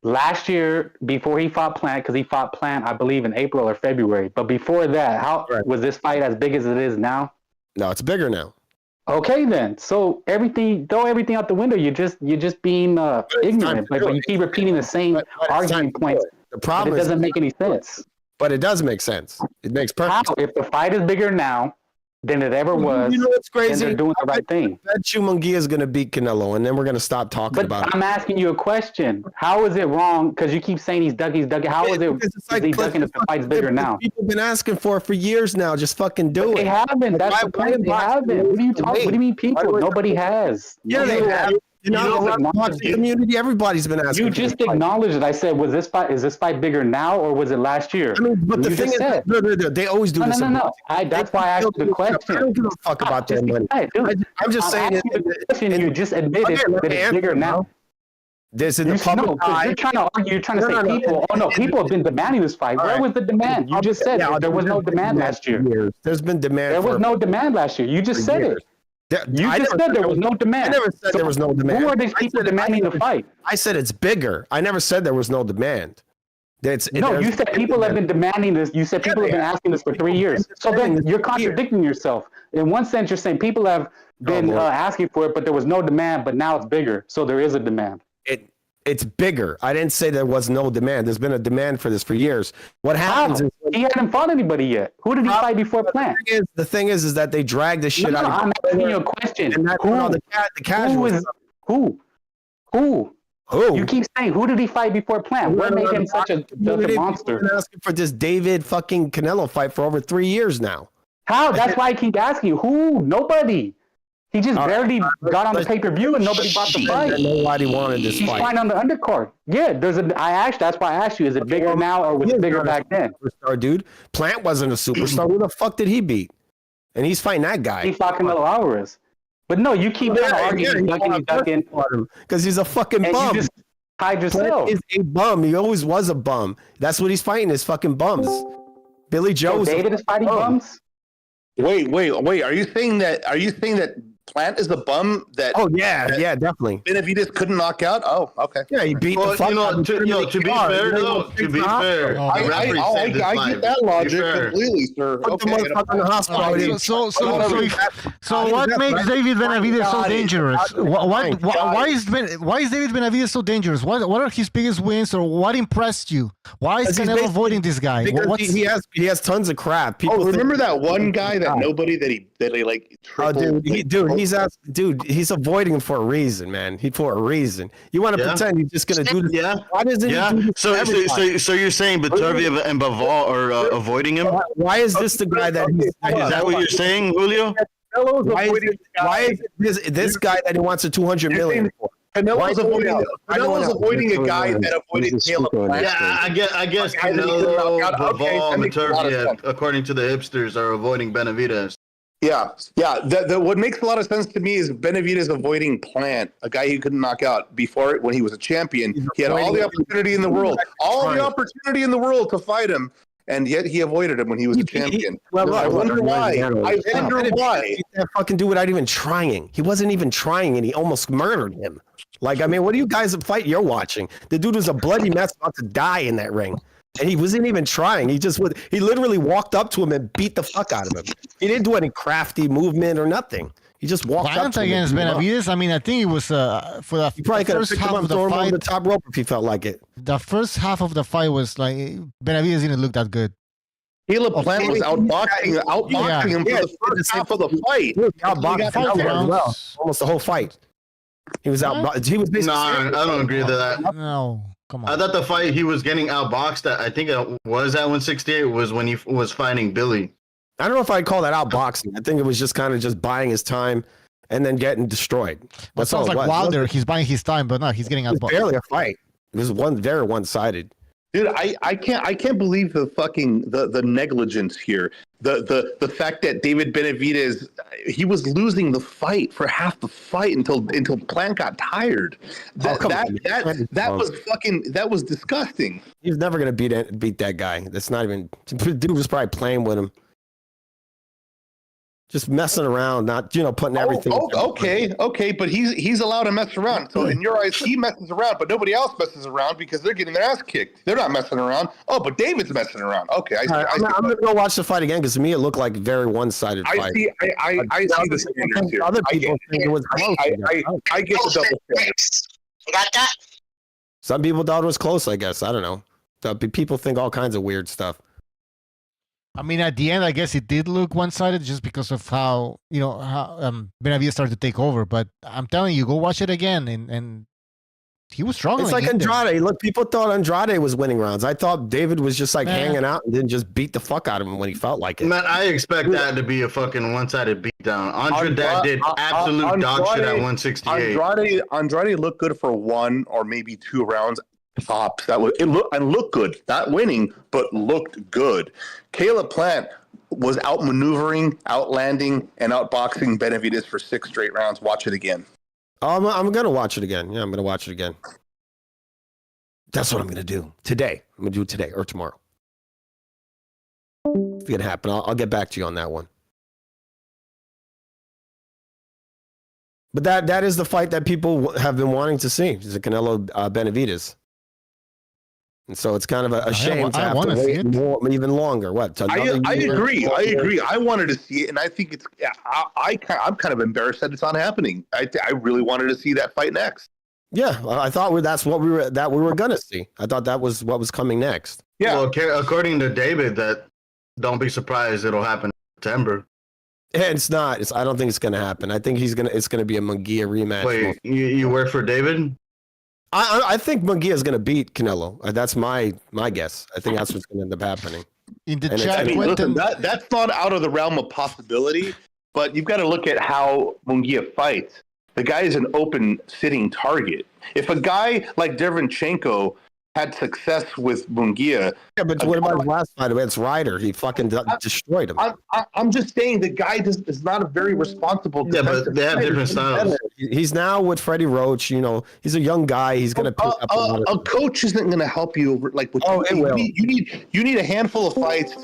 Last year, before he fought Plant, because he fought Plant, I believe, in April or February. But before that, was this fight as big as it is now? No, it's bigger now. Okay, then. So throw everything out the window. You're just being ignorant, but you keep repeating the same argument points. The problem it doesn't make any sense. But it does make sense. It makes perfect sense. If the fight is bigger now than it ever was, you know what's crazy? then they're doing the right thing. I bet you Munguia is going to beat Canelo, and then we're going to stop talking about it. I'm asking you a question. How is it wrong? Because you keep saying he's ducking. How is he ducking if the fight's bigger now? People have been asking for years now. Just fucking do it. They haven't. That's the point. They haven't. What are you talking? What do you mean people? Nobody has. Yeah, they have. You know, the boxing community, everybody's been asking. You just acknowledged it. I said, is this fight bigger now or was it last year? I mean, but the thing is, they always do this. No. That's why I asked the question. I don't give a fuck about their money. I'm just saying. You just admitted that it's bigger now. This in the public eye. You're trying to argue. You're trying to say people. Oh no, people have been demanding this fight. Where was the demand? You just said there was no demand last year. There's been demand. There was no demand last year. You just said it. You just said there was no demand. I never said there was no demand. Who are these people demanding the fight? I said it's bigger. I never said there was no demand. You said people have been demanding this. You said people have been asking this for 3 years. So then you're contradicting yourself. In one sense, you're saying people have been asking for it, but there was no demand, but now it's bigger. So there is a demand. It's bigger. I didn't say there was no demand. There's been a demand for this for years. What happens is he hadn't fought anybody yet. Who did he fight before Plant? The thing is that they drag this shit out. I'm asking you a question. And that's the casual. Who? You keep saying who did he fight before Plant? What made him such a monster? I've been asking for this David fucking Canelo fight for over 3 years now. How? That's why I keep asking you. Who? Nobody. He just barely got on the pay-per-view and nobody bought the fight. Nobody wanted this fight. He's fine on the undercard. Yeah, that's why I asked you, is it bigger now or was it bigger back then? Superstar, dude. Plant wasn't a superstar. Who the fuck did he beat? And he's fighting that guy. He fought Canelo Alvarez. But no, you keep trying to argue he's ducking. Because he's a fucking bum. You just hide yourself. Plant is a bum. He always was a bum. That's what he's fighting, is fucking bums. Billy Joe David is fighting bums? Wait. Are you saying that Plant is the bum that? Oh yeah, definitely. Benavidez couldn't knock out. Oh, okay. Yeah, he beat the fuck out of him. To be fair, though, to be fair, I get that logic completely, sir. Okay. So what makes David Benavidez so dangerous? Why is David Benavidez so dangerous? What are his biggest wins, or what impressed you? Why is Canelo avoiding this guy? He has tons of crap. People remember that one guy that they like. He's avoiding him for a reason, man. For a reason. You want to pretend he's just gonna do this? Yeah. Why doesn't he do this? So you're saying Beterbiev and Bivol are avoiding him? Why is this the guy that is that what you're saying, Julio? Why is this guy that he wants a $200 million for? Canelo's avoiding a guy that avoided Caleb Plant. Yeah, I guess Canelo, Bivol, and Beterbiev, according to the hipsters, are avoiding Benavidez. Yeah. What makes a lot of sense to me is Benavidez avoiding Plant, a guy he couldn't knock out before when he was a champion. He had all the opportunity in the world, to fight him, and yet he avoided him when he was a champion. I wonder why. He fucking do without even trying. He wasn't even trying, and he almost murdered him. Like, I mean, what are you guys fight you're watching? The dude was a bloody mess, about to die in that ring. And he wasn't even trying. He literally walked up to him and beat the fuck out of him. He didn't do any crafty movement or nothing. He just walked up to him. Against Benavidez, I mean, I think it was for the first half of the fight. The top rope if he felt like it. The first half of the fight was like Benavidez didn't look that good. Caleb Plant was outboxing him for the first half of the fight. He was outboxing almost the whole fight. He was out. He was basically. No, I don't agree to that. No. Come on. I thought the fight he was getting outboxed at, I think it was at 168, was when he was fighting Billy. I don't know if I'd call that outboxing. I think it was just kind of just buying his time and then getting destroyed. That sounds like Wilder. He's buying his time, but no, he's getting outboxed. Barely a fight. It was very one-sided. Dude, I can't believe the negligence here. The fact that David Benavidez, he was losing the fight for half the fight until Plant got tired. That was disgusting. He's never gonna beat that guy. That's not even. Dude was probably playing with him. Just messing around, not putting everything. Okay, but he's allowed to mess around. So in your eyes, he messes around, but nobody else messes around because they're getting their ass kicked. They're not messing around. Oh, but David's messing around. Okay, I'm gonna go watch the fight again because to me it looked like a very one-sided fight. I see the standards here. Other people think it was close. I get the double standards. You got that? Some people thought it was close. I guess I don't know. People think all kinds of weird stuff. I mean, at the end, I guess it did look one-sided just because of how Benavidez started to take over. But I'm telling you, go watch it again, and he was strong. It's like Andrade. Look, people thought Andrade was winning rounds. I thought David was just hanging out and then just beat the fuck out of him when he felt like it. Man, I expect that to be a fucking one-sided beatdown. Andrade did absolute dog shit at 168. Andrade looked good for 1 or maybe 2 rounds. Tops. It looked good. Not winning, but looked good. Caleb Plant was outmaneuvering, outlanding, and outboxing Benavidez for 6 straight rounds. Watch it again. I'm gonna watch it again. Yeah, I'm gonna watch it again. That's what I'm gonna do today. I'm gonna do it today or tomorrow. If it can happen, I'll get back to you on that one. But that is the fight that people have been wanting to see. Is the Canelo Benavidez. And so it's kind of a shame to have to wait even longer. I agree. I wanted to see it, and I think it's. I'm kind of embarrassed that it's not happening. I really wanted to see that fight next. Yeah, I thought that's what we were gonna see. I thought that was what was coming next. Yeah. Well, according to David, don't be surprised it'll happen in September. It's not. I don't think it's gonna happen. I think it's gonna be a Munguia rematch. Wait, you work for David? I think Munguia is going to beat Canelo. That's my guess. I think that's what's going to end up happening. In the chat, listen, that's not out of the realm of possibility, but you've got to look at how Munguia fights. The guy is an open sitting target. If a guy like Derevyanchenko had success with Munguia. Yeah, but what about his last fight against Ryder? He fucking destroyed him. I'm just saying the guy is not a very responsible. Yeah, but they have different styles. He's now with Freddie Roach. He's a young guy. He's going to pick up a coach isn't going to help you like. You need a handful of fights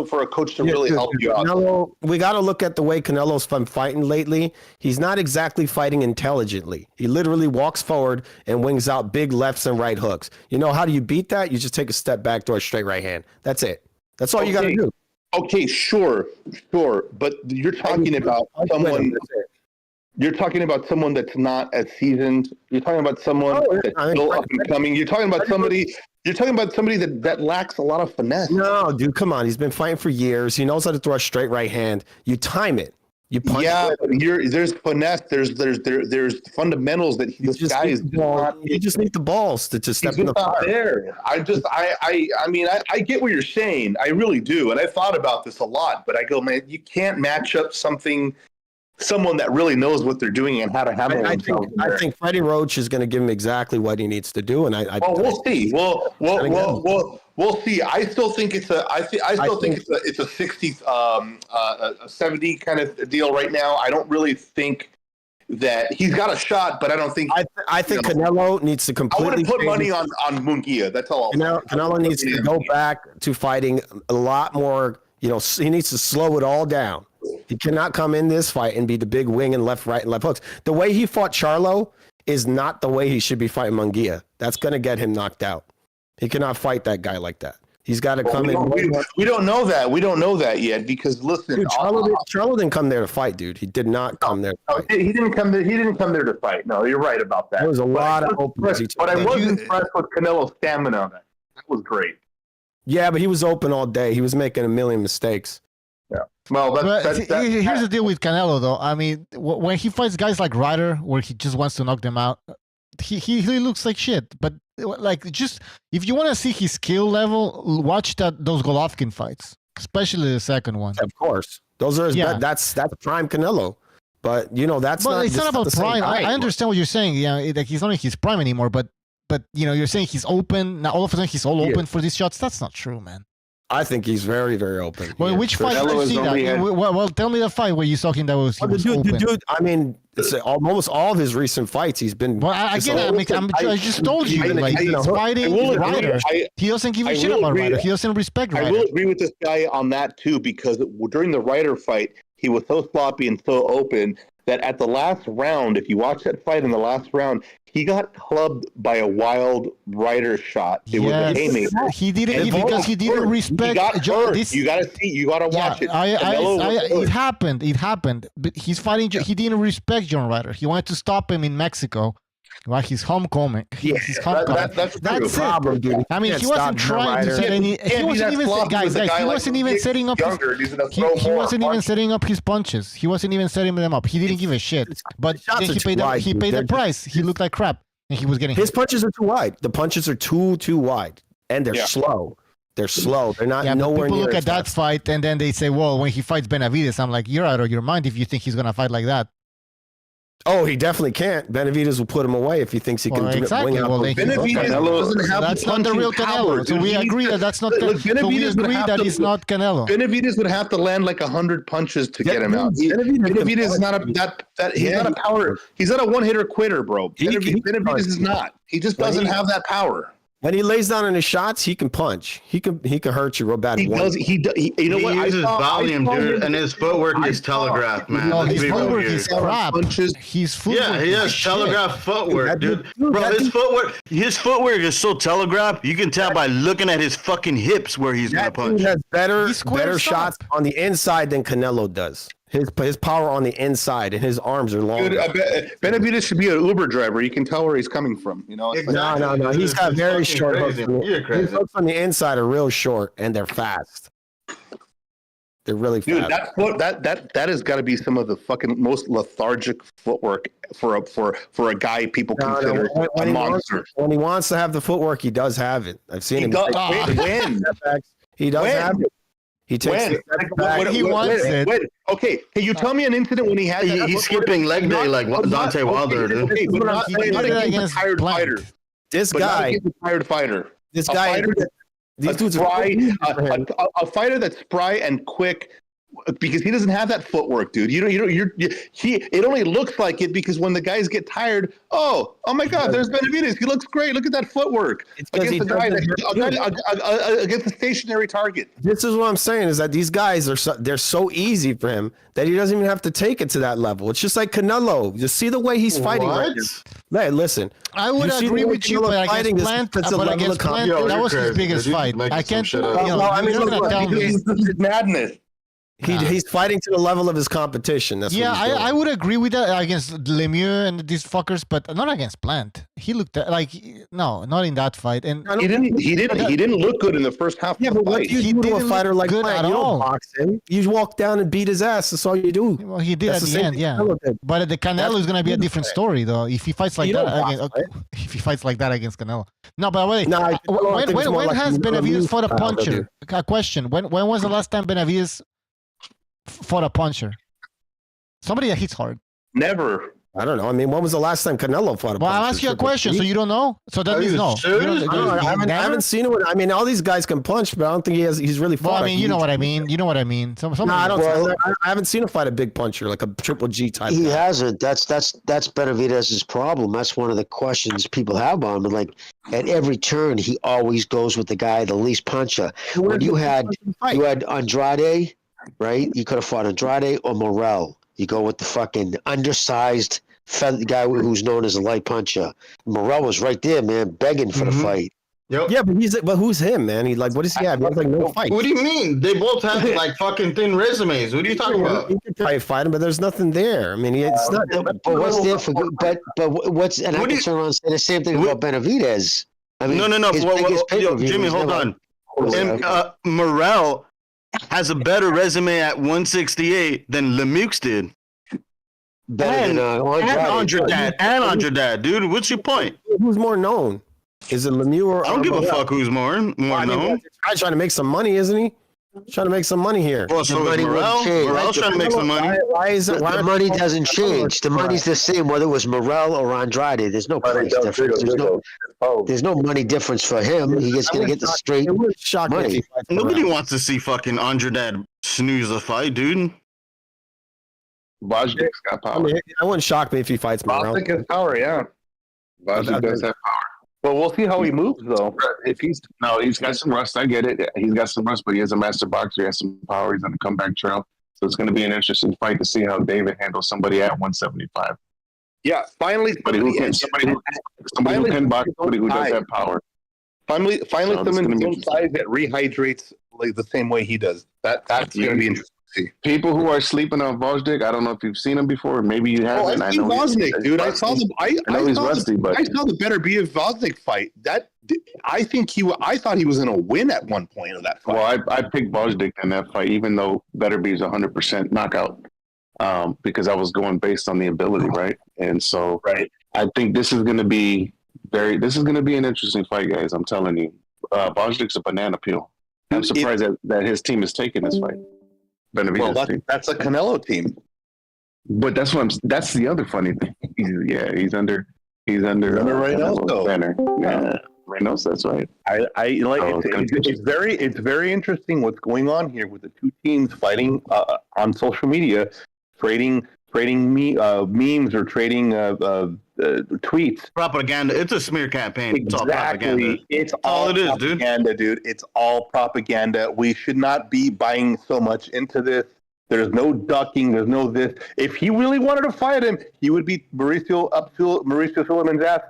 for a coach to really help you out. Canelo, we got to look at the way Canelo's been fighting lately. He's not exactly fighting intelligently. He literally walks forward and wings out big lefts and right hooks. How do you beat that? You just take a step back, throw a straight right hand. That's it. That's all you got to do. Okay, sure. But you're talking about someone. You're talking about someone that's not as seasoned. You're talking about someone that's still up and coming. You're talking about somebody. You're talking about somebody that lacks a lot of finesse. No, dude, come on. He's been fighting for years. He knows how to throw a straight right hand. You time it. You punch. Yeah, but there's finesse. There's fundamentals that this guy is. You just need the balls to step in the fire. There. I get what you're saying. I really do, and I thought about this a lot. But I go, man, you can't match up someone that really knows what they're doing and how to handle themselves. I think Freddie Roach is going to give him exactly what he needs to do, and we'll see. We'll see. I still think it's it's a 60, 70 kind of deal right now. I don't really think that he's got a shot, but I don't think. I think Canelo needs to completely. I wouldn't put money on Munguia. That's all. Canelo needs to go back to fighting a lot more. He needs to slow it all down. He cannot come in this fight and be the big wing and left, right, and left hooks. The way he fought Charlo is not the way he should be fighting Munguia. That's going to get him knocked out. He cannot fight that guy like that. He's got to come in. We don't know that. We don't know that yet because listen, dude, Charlo didn't come there to fight, dude. He did not come there. To fight. He didn't come there. He didn't come there to fight. No, you're right about that. There was a lot of openings. But I was impressed with Canelo's stamina on that. That was great. Yeah, but he was open all day. He was making a million mistakes. Yeah. Well, here's the deal with Canelo, though. I mean, when he fights guys like Ryder, where he just wants to knock them out, he looks like shit. But just if you want to see his skill level, watch those Golovkin fights, especially the second one. Of course, those are that's prime Canelo. But that's. Well, it's not about prime. I understand what you're saying. Yeah, like he's not in his prime anymore. But but you're saying he's open now. All of a sudden, he's all open for these shots. That's not true, man. I think he's very, very open. Well, which fight did you see that? Well, tell me the fight where you saw him that was. The dude. I mean, almost all of his recent fights, he's been. Well, I just told you, he's fighting Ryder. He doesn't give a shit about Ryder. He doesn't respect Ryder. I will agree with this guy on that too, because during the Ryder fight, he was so sloppy and so open that at the last round, if you watch that fight in the last round, he got clubbed by a wild Ryder shot. It was a haymaker. He didn't because he didn't respect. He got hurt. You got to see. You got to watch it. It happened. It happened. But he's fighting. He didn't respect John Ryder. He wanted to stop him in Mexico. Well, he's homecoming. He's homecoming. That's the problem, dude. I mean, he wasn't trying to set any. He wasn't even He wasn't even setting up. He wasn't even setting up his punches. He wasn't even setting them up. He didn't give a shit. But then he paid the price. He looked like crap, and he was getting his punches are too wide. The punches are too wide, and they're slow. They're slow. They're not nowhere near. People look at that fight, and then they say, "Well, when he fights Benavidez," I'm like, "You're out of your mind if you think he's gonna fight like that." Oh, he definitely can't. Benavidez will put him away if he thinks he can wing out. Well, Benavidez doesn't have that's not the real Canelo. So we agree that that's not. So we agree that he's not Canelo. Benavidez would have to land like 100 punches to get him out. Benavidez is not he's not a power. He's not a one-hitter quitter, bro. Benavidez is not. He just doesn't have that power. When he lays down in his shots, he can punch. He can hurt you real bad. He does. You know what? He uses volume, dude, and his footwork is telegraphed, man. No, his footwork is crap. His footwork. He has telegraphed footwork, dude. Bro, his footwork is so telegraphed. You can tell by looking at his fucking hips where he's gonna punch. He has better shots on the inside than Canelo does. His power on the inside and his arms are long. Dude, Benavidez should be an Uber driver. You can tell where he's coming from. No. He's got very short hooks. His hooks on the inside are real short and they're fast. They're really fast. Dude, that has got to be some of the fucking most lethargic footwork for a guy people consider a monster. When he wants to have the footwork, he does have it. I've seen him. When? He does have it. He takes it back. He wants it. Okay, can you tell me an incident when he had that? He's skipping leg day like Deontay Wilder, dude. Okay, but not against a tired fighter. This guy, a tired fighter. This guy, these dudes a fighter that's spry and quick. Because he doesn't have that footwork, dude. It only looks like it because when the guys get tired, oh my God, there's Benavidez. He looks great. Look at that footwork against a stationary target. This is what I'm saying is that these guys they're so easy for him that he doesn't even have to take it to that level. It's just like Canelo. You see the way he's fighting right now. Hey, listen. I would agree with you, but against Plant, that was his biggest fight. I can't. You're not gonna tell me. This is madness. He's fighting to the level of his competition. That's I would agree with that against Lemieux and these fuckers, but not against Plant. He looked like not in that fight. And he didn't look good in the first half. Yeah, but what do you do to a fighter like Plant? You don't box him. You walk down and beat his ass. That's all you do. Well, he did at the end, yeah. But the Canelo is gonna be a different story, though. If he fights like that, if he fights like that against Canelo. No, but wait. When has Benavidez fought a puncher? A question. When was the last time Benavidez fought a puncher? Somebody that hits hard. Never. I don't know. I mean, when was the last time Canelo fought a puncher? Well, I'll ask you a question. So you don't know? So that means no. I haven't seen it. I mean, all these guys can punch, but I don't think he's really fought. Well, I mean, you know what I mean. I haven't seen him fight a big puncher, like a Triple G type. He hasn't. That's Benavidez's problem. That's one of the questions people have on him. But like at every turn, he always goes with the guy, the least puncher. When you had Andrade, right? You could have fought Andrade or Morel. You go with the fucking undersized guy who's known as a light puncher. Morel was right there, man, begging for the fight. Yep. Yeah, but who's him, man? He what does he have? He has like no fight. What do you mean? They both have like fucking thin resumes. What are you talking about? He can fight him, but there's nothing there. I mean, it's not. But what's there for? But what's? And I can turn around and say the same thing about Benavidez. I mean, no. Jimmy, hold on. Morel has a better resume at 168 than Lemieux did. And Andrade, dude. What's your point? Who's more known? Is it Lemieux or? I don't give a fuck who's more known. He's trying to make some money, isn't he? Trying to make some money here. Well, so is Morrell. Morrell's trying to make some money. Why is it? The money doesn't change. The money's the same whether it was Morrell or Andrade. There's no price difference. There's no money difference for him. He's going to get the straight money. Nobody wants to see fucking Andrade snooze the fight, dude. Bozdik's got power. I wouldn't shock me if he fights Morrell. Bostic has power, yeah. Bostic does have power. Well, we'll see how he moves, though. If he's got some rust. I get it. He's got some rust, but he is a master boxer. He has some power. He's on the comeback trail. So it's going to be an interesting fight to see how David handles somebody at 175. Yeah, finally, somebody who can box, somebody who does have power. Finally, someone's own size that rehydrates like the same way he does. That's going to be interesting. People who are sleeping on Vosdik, I don't know if you've seen him before. Maybe you haven't. I've seen Vosdik, dude. I saw the. I know he's rusty, but I saw the Benavidez Vosdik fight. I thought he was going to win at one point of that fight. Well, I picked Vosdik in that fight, even though Beterbiev is 100% knockout, because I was going based on the ability, right? And so, I think this is going to be an interesting fight, guys. I'm telling you, Vosdik's a banana peel. I'm surprised that his team is taking this fight. Well, that's a Canelo team. But that's the other funny thing. He's under Reynoso banner. Yeah, Reynoso, that's right. I like it's very interesting what's going on here with the two teams fighting on social media, trading memes or trading tweets. Propaganda. It's a smear campaign. Exactly. It's all propaganda. It's all it is, propaganda, dude. It's all propaganda. We should not be buying so much into this. There's no ducking. There's no this. If he really wanted to fight him, he would beat Mauricio Suleiman's ass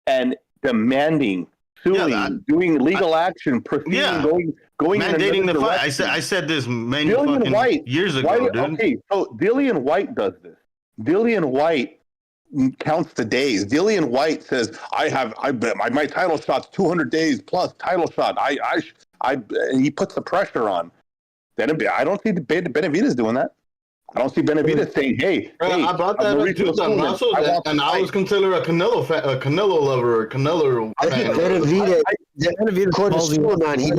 and demanding, suing, doing legal action, proceeding, going mandating the fight. I said this many fucking years ago, dude. Okay, so Dillian White does this. Dillian White counts the days. Dillian White says, my title shot's 200 days plus title shot. He puts the pressure on. Then I don't see Benavidez doing that. I don't see Benavidez saying, "Hey, I brought that up too. And I was considered a Canelo lover, Canelo. I think Benavidez, according to Suleiman, he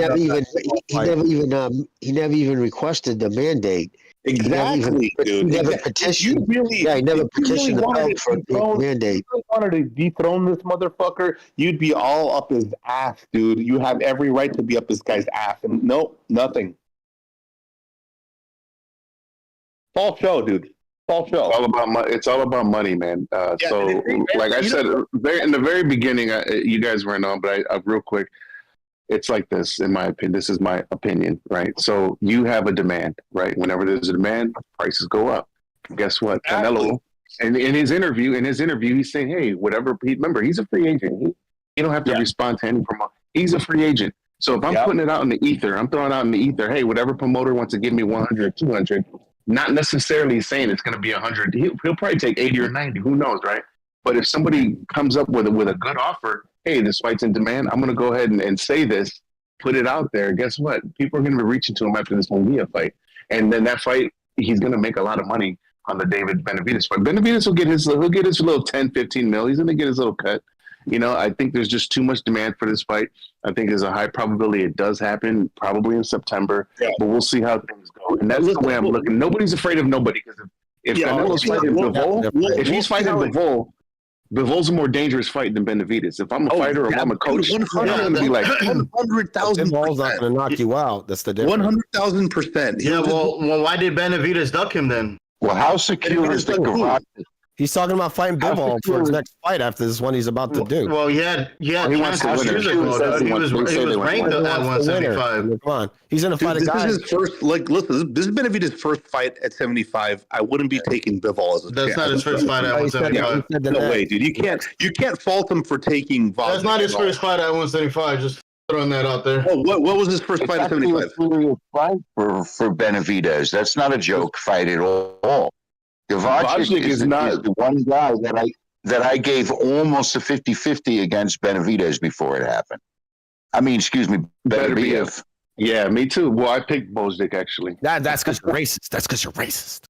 never even requested the mandate. Exactly, dude. He never petitioned. He never petitioned the belt for a mandate. If you wanted to dethrone this motherfucker, you'd be all up his ass, dude. You have every right to be up this guy's ass, and nope, nothing. False show, dude. False show. It's all about money, man. So, like I said, in the very beginning, you guys weren't on, but real quick, it's like this, in my opinion. This is my opinion, right? So you have a demand, right? Whenever there's a demand, prices go up. Guess what? Canelo, in his interview, he's saying, hey, whatever. Remember, he's a free agent. He don't have to respond to any promoter. He's a free agent. So if I'm putting it out in the ether, I'm throwing out in the ether, hey, whatever promoter wants to give me 100, 200, not necessarily saying it's going to be 100. He'll probably take 80 or 90. Who knows, right? But if somebody comes up with a good offer, hey, this fight's in demand, I'm going to go ahead and say this, put it out there. Guess what? People are going to be reaching to him after this Munguia fight. And then that fight, he's going to make a lot of money on the David Benavidez fight. Benavidez will get his little 10, 15 mil. He's going to get his little cut. I think there's just too much demand for this fight. I think there's a high probability it does happen, probably in September. Yeah. But we'll see how things go. And that's the way I'm looking. Nobody's afraid of nobody. Because if Canelo's fighting Bivol, if he's fighting Bivol, Bivol's a more dangerous fight than Benavidez. If I'm a fighter or I'm a coach, I'm going to be like 100,000%. Bivol's not going to knock you out. That's the difference. 100,000%. Yeah, well, why did Benavidez duck him then? Well, how secure is the garage? He's talking about fighting Bivol for his next fight after this one he's about to do. Well, he wants to win. He was ranked at 175. Come on, he's in a fight. This is his first. Listen, this has been Benavidez's first fight at 75. I wouldn't be taking Bivol as a. That's not his first fight at 175. No way, dude. You can't fault him for taking. That's not his first fight at 175. Just throwing that out there. Oh, what was his first fight at 75? Fight for Benavidez. That's not a joke fight at all. Gavacic is the one guy that I gave almost a 50-50 against Benavidez before it happened. I mean, excuse me, Beterbiev. Yeah, me too. Well, I picked Bozdik actually. That's because you're racist. That's because you're racist.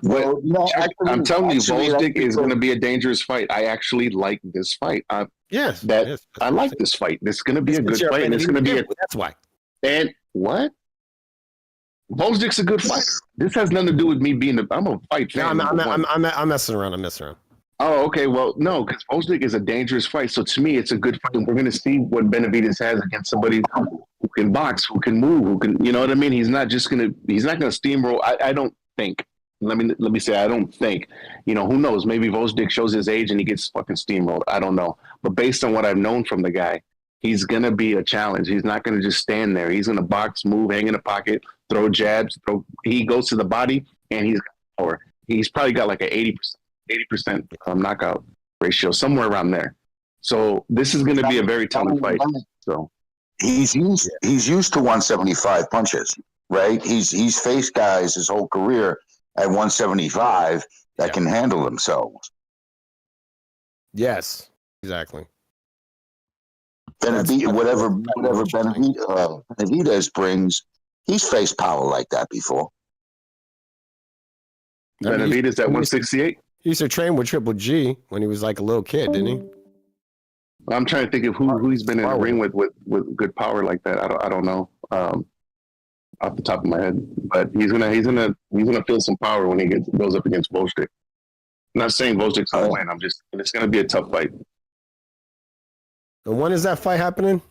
Well, no, I'm telling you, Bozdik is going to be a dangerous fight. I actually like this fight. I like this fight. This is going to be a good fight, and it's going to be. That's why. And what? Vozdik's a good fighter. This has nothing to do with me being I'm a fight fan. No, I'm messing around. I'm messing around. Oh, okay. Well, no, because Vozdik is a dangerous fight. So to me, it's a good fight. We're going to see what Benavidez has against somebody who can box, who can move, who can, you know what I mean? He's not going to steamroll. I don't think. Let me say, I don't think. You know, who knows? Maybe Vozdik shows his age and he gets fucking steamrolled. I don't know. But based on what I've known from the guy, he's going to be a challenge. He's not going to just stand there. He's going to box, move, hang in the pocket, throw jabs. He goes to the body, and he's got power. He's probably got like an 80% knockout ratio, somewhere around there. So this is going to be a very tough fight. So he's used to 175 punches, right? He's faced guys his whole career at 175 that can handle themselves. Yes, exactly. Whatever Benavidez brings, he's faced power like that before. Benavidez at 168. He used to train with Triple G when he was like a little kid, didn't he? I'm trying to think of who he's been in the ring with good power like that. I don't know off the top of my head, but he's gonna feel some power when he goes up against Vozdik. I'm not saying Vozdik's gonna win. It's gonna be a tough fight. And when is that fight happening?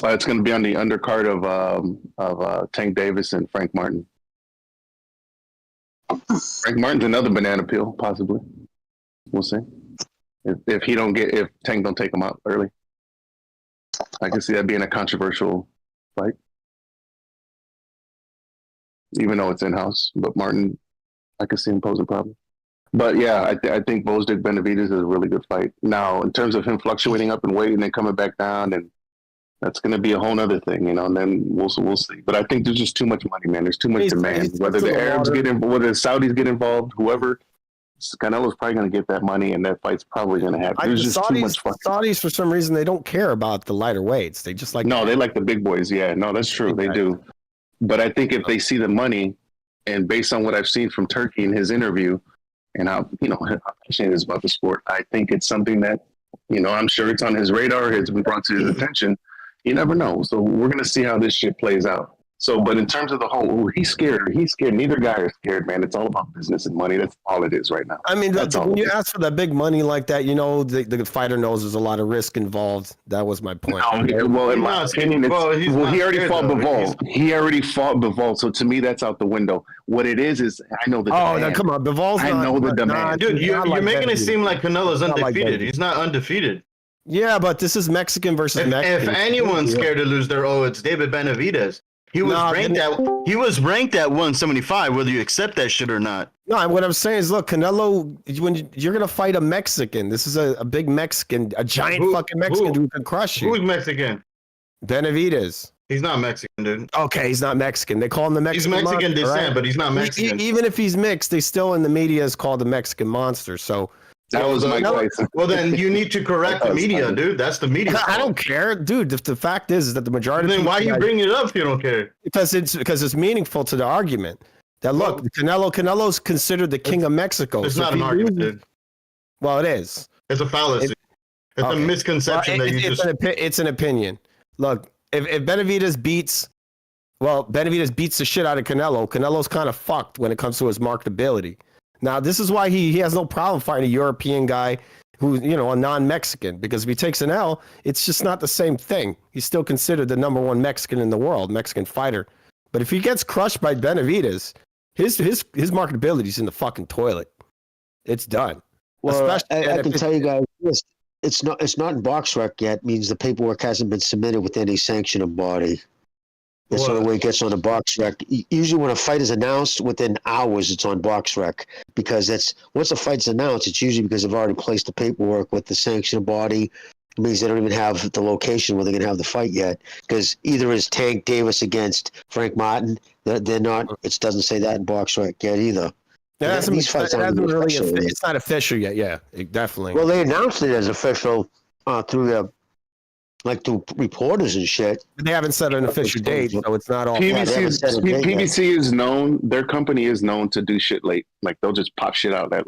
It's gonna be on the undercard of Tank Davis and Frank Martin. Frank Martin's another banana peel, possibly. We'll see. If Tank don't take him out early, I can see that being a controversial fight, even though it's in house. But Martin, I can see him pose a problem. But yeah, I think Vozdik Benavidez is a really good fight. Now, in terms of him fluctuating up in weight and then coming back down, and that's going to be a whole other thing, you know. And then we'll see. But I think there's just too much money, man. There's too much demand. Whether the Arabs get involved, whether the Saudis get involved, whoever, Canelo's probably going to get that money, and that fight's probably going to happen. There's just too much fucking. Saudis, for some reason, they don't care about the lighter weights. They just like. No, they like the big boys. Yeah, no, that's true. They do. But I think if they see the money, and based on what I've seen from Turkey in his interview, and how passionate he is about the sport, I think it's something that, I'm sure it's on his radar. It's been brought to his attention. You never know. So we're going to see how this shit plays out. So, but in terms of the whole, he's scared. Neither guy is scared, man. It's all about business and money. That's all it is right now. I mean, when you ask for that big money like that, the fighter knows there's a lot of risk involved. That was my point. Well, in my opinion, he already fought Bivol. He already fought Bivol. So to me, that's out the window. What it is I know the demand. Oh, come on. Bivol's I know the demand. Dude, you're making it seem like Canelo's undefeated. He's not undefeated. Yeah, but this is Mexican versus Mexican. If anyone's scared to lose their it's David Benavidez. He was ranked at 175, whether you accept that shit or not. No, what I'm saying is, look, Canelo, when you're gonna fight a Mexican, this is a big Mexican, a giant fucking Mexican who can crush you. Who's Mexican? Benavidez. He's not Mexican, dude. Okay, he's not Mexican. They call him the Mexican. He's Mexican monster, descent, right? but he's not Mexican. Even if he's mixed, they still in the media is called the Mexican monster. So. That was Mike Tyson. Well, then you need to correct the media, dude. That's the media. I don't care, dude. The fact is that the majority. Then why are you bringing it up if you don't care? Because it's meaningful to the argument. That look, Canelo's considered the king of Mexico. It's not an argument, dude. Well, it is. It's a fallacy. It's a misconception that you just. It's an opinion. Look, if Benavidez beats the shit out of Canelo. Canelo's kind of fucked when it comes to his marketability. Now, this is why he has no problem fighting a European guy who's, a non-Mexican, because if he takes an L, it's just not the same thing. He's still considered the number one Mexican in the world, Mexican fighter. But if he gets crushed by Benavidez, his marketability is in the fucking toilet. It's done. Well, I can tell you guys this. It's not in BoxRec yet, means the paperwork hasn't been submitted with any sanctioning body. That's the only way it gets on the BoxRec. Usually when a fight is announced, within hours it's on BoxRec, because once a fight's announced, it's usually because they've already placed the paperwork with the sanctioning body. It means they don't even have the location where they're going to have the fight yet, because either is Tank Davis against Frank Martin. They're not. It doesn't say that in BoxRec yet either. It's not official yet. Yeah, definitely. Well, they announced it as official through to reporters and shit. They haven't set an official date, so it's not all. PBC is known. Their company is known to do shit late. Like they'll just pop shit out at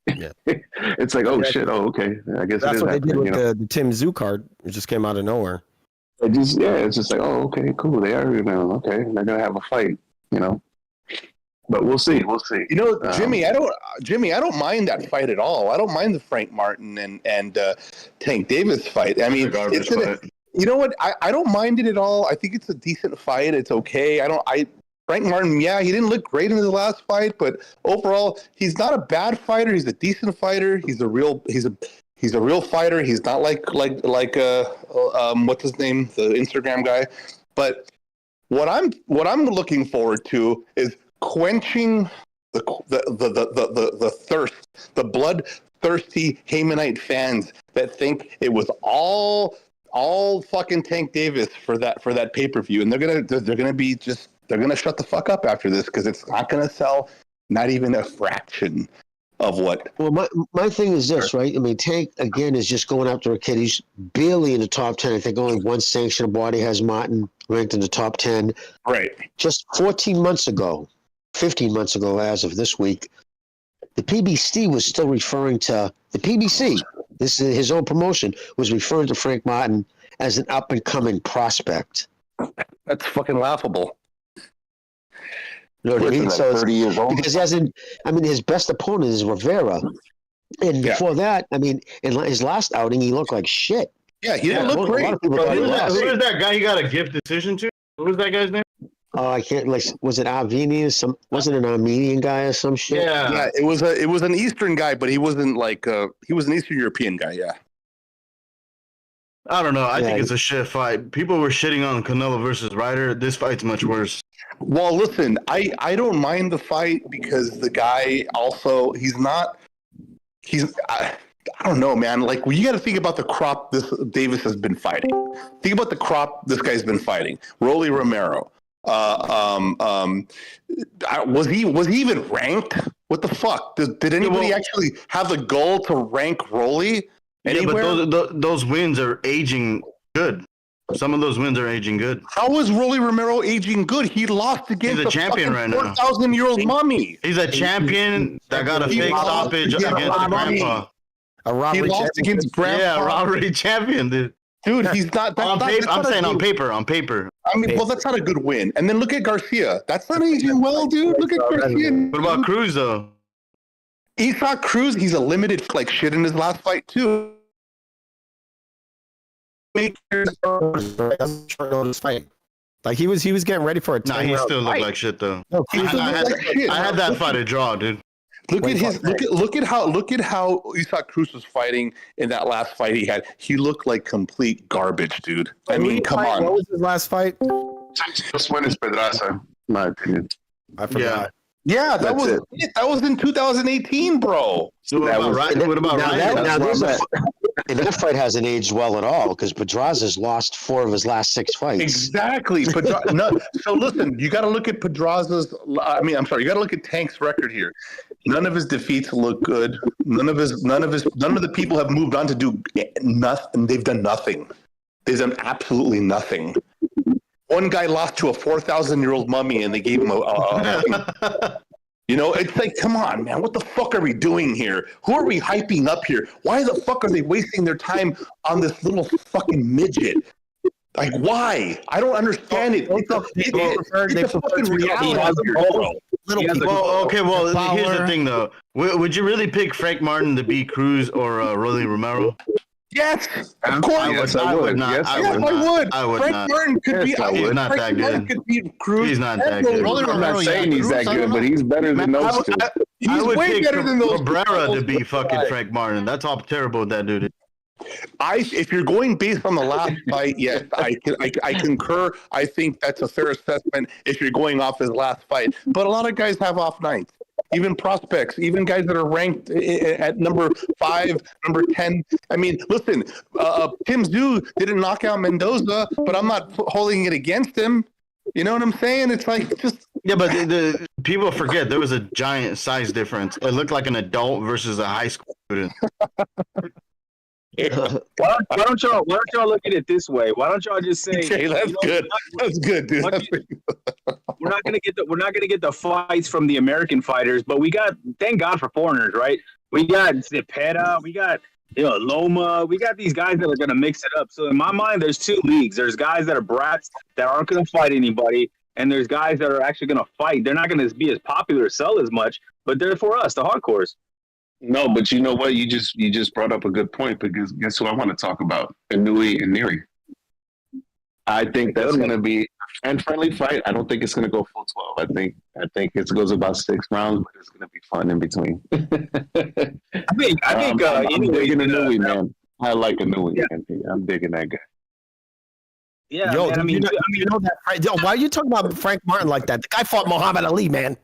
Yeah. It's like, oh shit, oh okay. I guess that's what they did with the Tim Zoo card. It just came out of nowhere. It's just like, oh okay, cool. They are, okay. They're gonna have a fight. you know. But we'll see. We'll see. You know, Jimmy, I don't mind that fight at all. I don't mind the Frank Martin and Tank Davis fight. I mean, you know what? I don't mind it at all. I think it's a decent fight. It's okay. Frank Martin, yeah, he didn't look great in his last fight, but overall, he's not a bad fighter. He's a decent fighter. He's a real fighter. He's not like what's his name, the Instagram guy. But what I'm looking forward to is quenching the thirst, the bloodthirsty Haymanite fans that think it was all fucking Tank Davis for that pay-per-view, and they're gonna shut the fuck up after this because it's not gonna sell not even a fraction of what. Well, my thing is this, right? I mean, Tank again is just going after a kid. He's barely in the top 10. I think only one sanctioned body has Martin ranked in the top 10. Right. Just 15 months ago, as of this week, the PBC was still referring to the PBC. This is his own promotion, was referring to Frank Martin as an up and coming prospect. That's fucking laughable. You know what I mean? So 30 years old. Because his best opponent is Rivera. And before that, I mean, in his last outing, he looked like shit. Yeah, he didn't look great. Who was that guy you got a gift decision to? What was that guy's name? Oh, I can't, was it Armenian? Was it an Armenian guy or some shit? Yeah, it was an Eastern guy, but he wasn't he was an Eastern European guy, yeah. I don't know. I think it's a shit fight. People were shitting on Canelo versus Ryder. This fight's much worse. Well, listen, I don't mind the fight because the guy also, I don't know, man. Like, you got to think about the crop this Davis has been fighting. Think about the crop this guy's been fighting. Rolly Romero. Was he even ranked? What the fuck? Did anybody actually have the goal to rank Rolly anywhere? Yeah, but those wins are aging good. Some of those wins are aging good. How is Rolly Romero aging good? He lost against a champion right now. 4,000-year-old mummy. He's a champion that got a fake stoppage against the grandpa. He lost against grandpa. Yeah, robbery champion, dude. Dude, he's not. On paper. I mean, well, that's not a good win. And then look at Garcia. That's not aging well, dude. Look at Garcia. What about Cruz, though? Usyk Cruz, he's a limited like shit in his last fight, too. Like he was getting ready for it. Nah, he still looked like shit though. No, I had that fight a draw, dude. Look at how Usyk Cruz was fighting in that last fight he had. He looked like complete garbage, dude. I mean, come on. What was his last fight? This one is Pedraza, my opinion. I forgot. Yeah, that was in 2018, bro. So what about Ryder? And that fight hasn't aged well at all because Pedraza's lost 4 of his last 6 fights. Exactly. So listen, you got to look at Pedraza's. You got to look at Tank's record here. None of his defeats look good. None of the people have moved on to do nothing. They've done nothing. They've done absolutely nothing. One guy lost to a 4,000-year-old mummy, and they gave him it's like, come on, man. What the fuck are we doing here? Who are we hyping up here? Why the fuck are they wasting their time on this little fucking midget? Like, why? I don't understand it. It's a fucking reality. Here's the thing, though. Would you really pick Frank Martin to beat Cruz or Rolly Romero? Yes, of course. I would not. I would. Frank Martin could be. He's not that good. Could beat Cruz. He's not that good. I'm not saying he's that good, but he's better than those two. He's way better than those. Cabrera to be fucking Frank Martin. That's how terrible that dude is. If you're going based on the last fight, yes, I concur. I think that's a fair assessment if you're going off his last fight. But a lot of guys have off nights. Even prospects, even guys that are ranked at number 5, number 10. I mean, listen, Tim Tszyu didn't knock out Mendoza, but I'm not holding it against him. You know what I'm saying? It's like just... Yeah, but the people forget there was a giant size difference. It looked like an adult versus a high school student. Why don't y'all look at it this way? Why don't y'all just say, okay, that's good. That's good, dude. We're not gonna get the fights from the American fighters, but we got, thank God for foreigners, right? We got Zepeda, we got Loma, we got these guys that are gonna mix it up. So in my mind, there's 2 leagues. There's guys that are brats that aren't gonna fight anybody, and there's guys that are actually going to fight. They're not going to be as popular, sell as much, but they're for us, the hardcores. No, but you know what? You just brought up a good point, because guess who I want to talk about? Inui and Neri. I think that's going to be a fan-friendly fight. I don't think it's going to go full 12. I think it goes about 6 rounds, but it's going to be fun in between. I think I'm digging Inui, man. I like Inui. Yeah. I'm digging that guy. Yeah, yo, man, you know that? Yo, why are you talking about Frank Martin like that? The guy fought Muhammad Ali, man.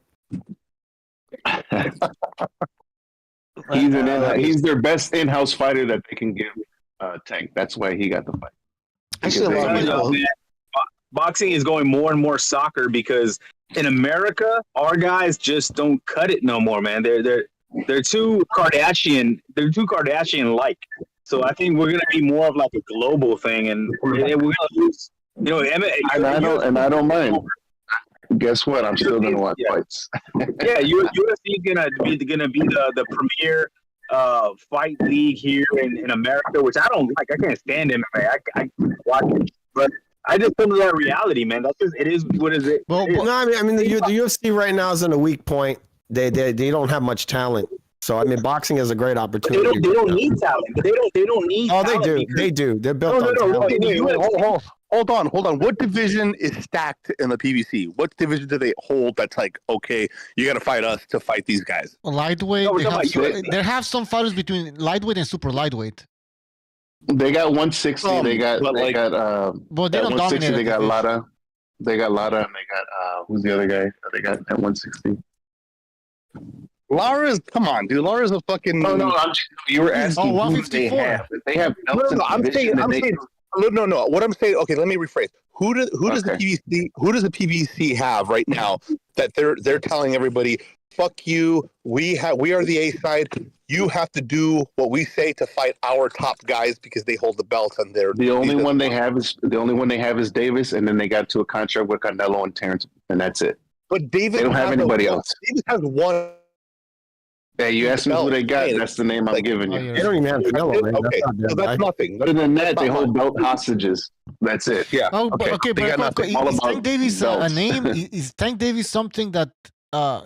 He's their best in-house fighter that they can give Tank. That's why he got the fight. Boxing is going more and more soccer, because in America, our guys just don't cut it no more, man. They're too Kardashian. They're too Kardashian-like. So I think we're gonna be more of like a global thing, and we're gonna lose. You know, I don't mind. Guess what? I'm still gonna watch fights. Yeah, UFC is gonna be the premier fight league here in America, which I don't like. I can't stand MMA. I watch it, but I just come to that reality, man. That's just, it is what is it. Well, no, I mean the UFC right now is in a weak point. They don't have much talent. So I mean, boxing is a great opportunity. They don't need talent. They don't need. Oh, they do. They do. They're built on talent. Hold on. What division is stacked in the PBC? What division do they hold that's like, okay, you got to fight us to fight these guys? Lightweight. They have some fighters between lightweight and super lightweight. They got 160. They got but they don't 160. They got dominate Lara. They got Lara, and they got who's the other guy? They got at 160. Lara's, come on, dude. Lara's a fucking. No. You were asking who they have. They have. I'm saying. No. What I'm saying. Okay, let me rephrase. Who does the PBC have right now that they're telling everybody, fuck you. We are the A side. You have to do what we say to fight our top guys because they hold the belt and they're the only one they have is Davis, and then they got to a contract with Canelo and Terrence, and that's it. But Davis, they don't have anybody else. Davis has one. Hey, you asked me who they got. That's the name I'm giving you. They don't even have Canelo, man. Okay, so that's nothing. Other than that, they hold belt hostages. That's it. Yeah. Oh, okay, but is Tank Davis a name? Is Tank Davis something that?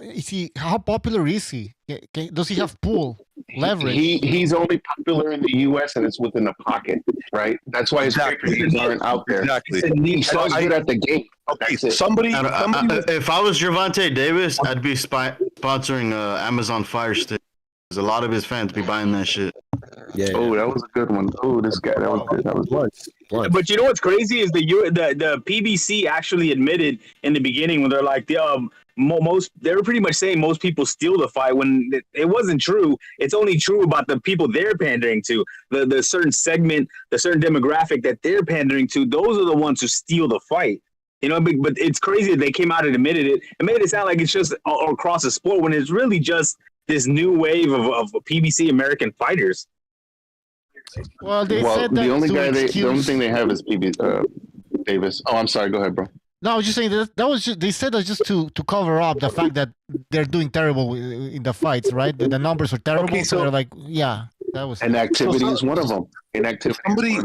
Is he? How popular is he? Does he have pull leverage? He's only popular in the U.S. and it's within a pocket, right? That's why his pay-per-views aren't out there. Exactly. He's so good at the game. Okay, somebody if I was Gervonta Davis, I'd be sponsoring Amazon Fire Stick. Because a lot of his fans be buying that shit. Yeah. Oh, that was a good one. Oh, this guy, that was good. That was good. But you know what's crazy is the PBC actually admitted in the beginning when they're like they were pretty much saying most people steal the fight when it wasn't true. It's only true about the people they're pandering to, the certain segment, the certain demographic that they're pandering to. Those are the ones who steal the fight. You know, but it's crazy that they came out and admitted it and made it sound like it's just across the sport when it's really just this new wave of PBC American fighters. Well, they said that the only thing they have is Davis. Oh, I'm sorry. Go ahead, bro. No, I was just saying that was just, they said that just to cover up the fact that they're doing terrible in the fights, right? The numbers are terrible. Okay, so they're like, yeah, that was. Inactivity is one of them. Inactivity.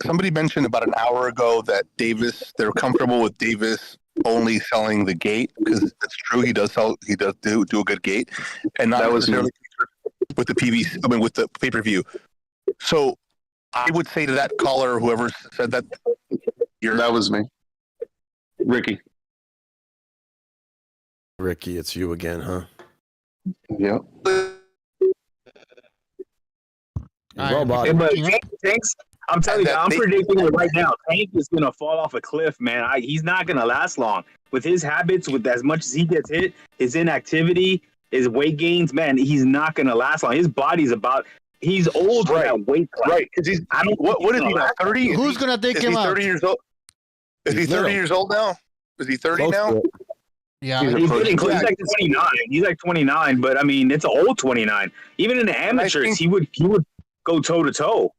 Somebody mentioned about an hour ago that Davis, they're comfortable with Davis only selling the gate because that's true. He does do a good gate, and not necessarily with the PVC. I mean, with the pay-per-view. So I would say to that caller, whoever said that, that was me. Ricky, it's you again, huh? Yep. Robot. But Tank's, I'm telling you, I'm predicting it right now. Tank is gonna fall off a cliff, man. He's not gonna last long with his habits. With as much as he gets hit, his inactivity, his weight gains, man, he's not gonna last long. His body's about. He's old for that weight class. Right? Because he's. What is he now? 30? Who's gonna take him out? 30 years old. Is he 30 years old now? Is he 30 now? Yeah, he's like 29. He's like 29, but I mean, it's an old 29. Even in the amateurs, he would go toe to toe.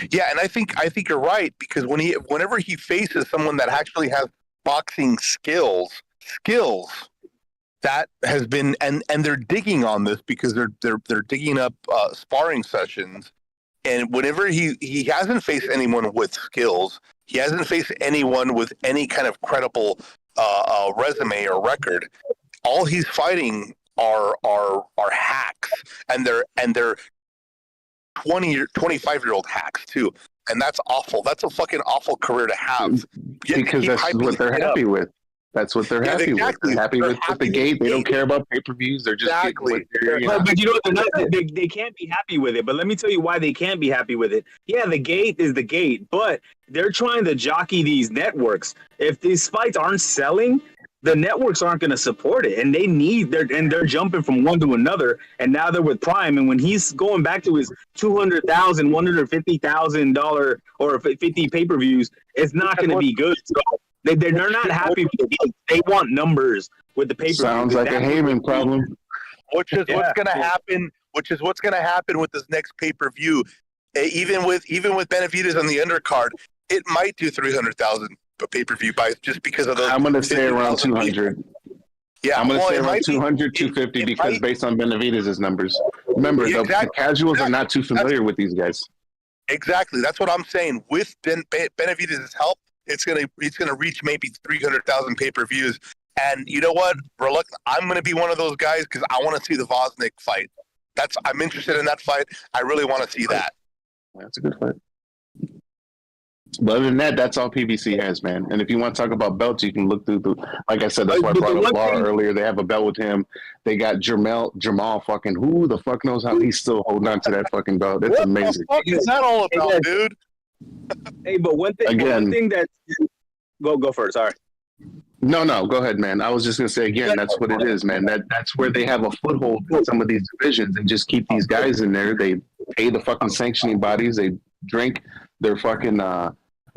Yeah, and I think you're right because whenever he faces someone that actually has boxing skills that has been and they're digging on this because they're digging up sparring sessions. And whenever he hasn't faced anyone with skills, he hasn't faced anyone with any kind of credible resume or record. All he's fighting are hacks, and they're 20 or 25-year-old hacks too, and that's awful. That's a fucking awful career to have. Because that's what they're happy with. That's what they're happy with. They're happy with the gate. They don't care about pay-per-views. They're just But you know, they can't be happy with it. But let me tell you why they can't be happy with it. Yeah, the gate is the gate, but they're trying to jockey these networks. If these fights aren't selling, the networks aren't going to support it, and they're jumping from one to another. And now they're with Prime, and when he's going back to his $200,000, $150,000 or 50 pay-per-views, it's not going to be good. So they're not happy with the gate. They want numbers with the pay-per-view. Sounds like a Heyman problem. Which is what's going to happen. Which is what's going to happen with this next pay-per-view. Even with Benavidez on the undercard, it might do 300,000 pay-per-view buys just because of the. I'm going to say around 200. Yeah, I'm going to say around 200, 250 because based on Benavidez's numbers. Remember, the casuals are not too familiar with these guys. Exactly, that's what I'm saying. With Benavidez's help, it's gonna reach maybe 300,000 pay-per-views. And you know what? I'm going to be one of those guys because I want to see the Vosnik fight. I'm interested in that fight. I really want to see that. That's a good fight. But other than that, that's all PBC has, man. And if you want to talk about belts, you can look through like I said, that's why I brought up Laura earlier. They have a belt with him. They got Jamal fucking, who the fuck knows how he's still holding on to that fucking belt. It's amazing. What the fuck is that all about, dude? Hey, but one thing that go first. Sorry. No, go ahead, man. I was just gonna say again, that's what it is, man. That's where they have a foothold in some of these divisions and just keep these guys in there. They pay the fucking sanctioning bodies. They drink their fucking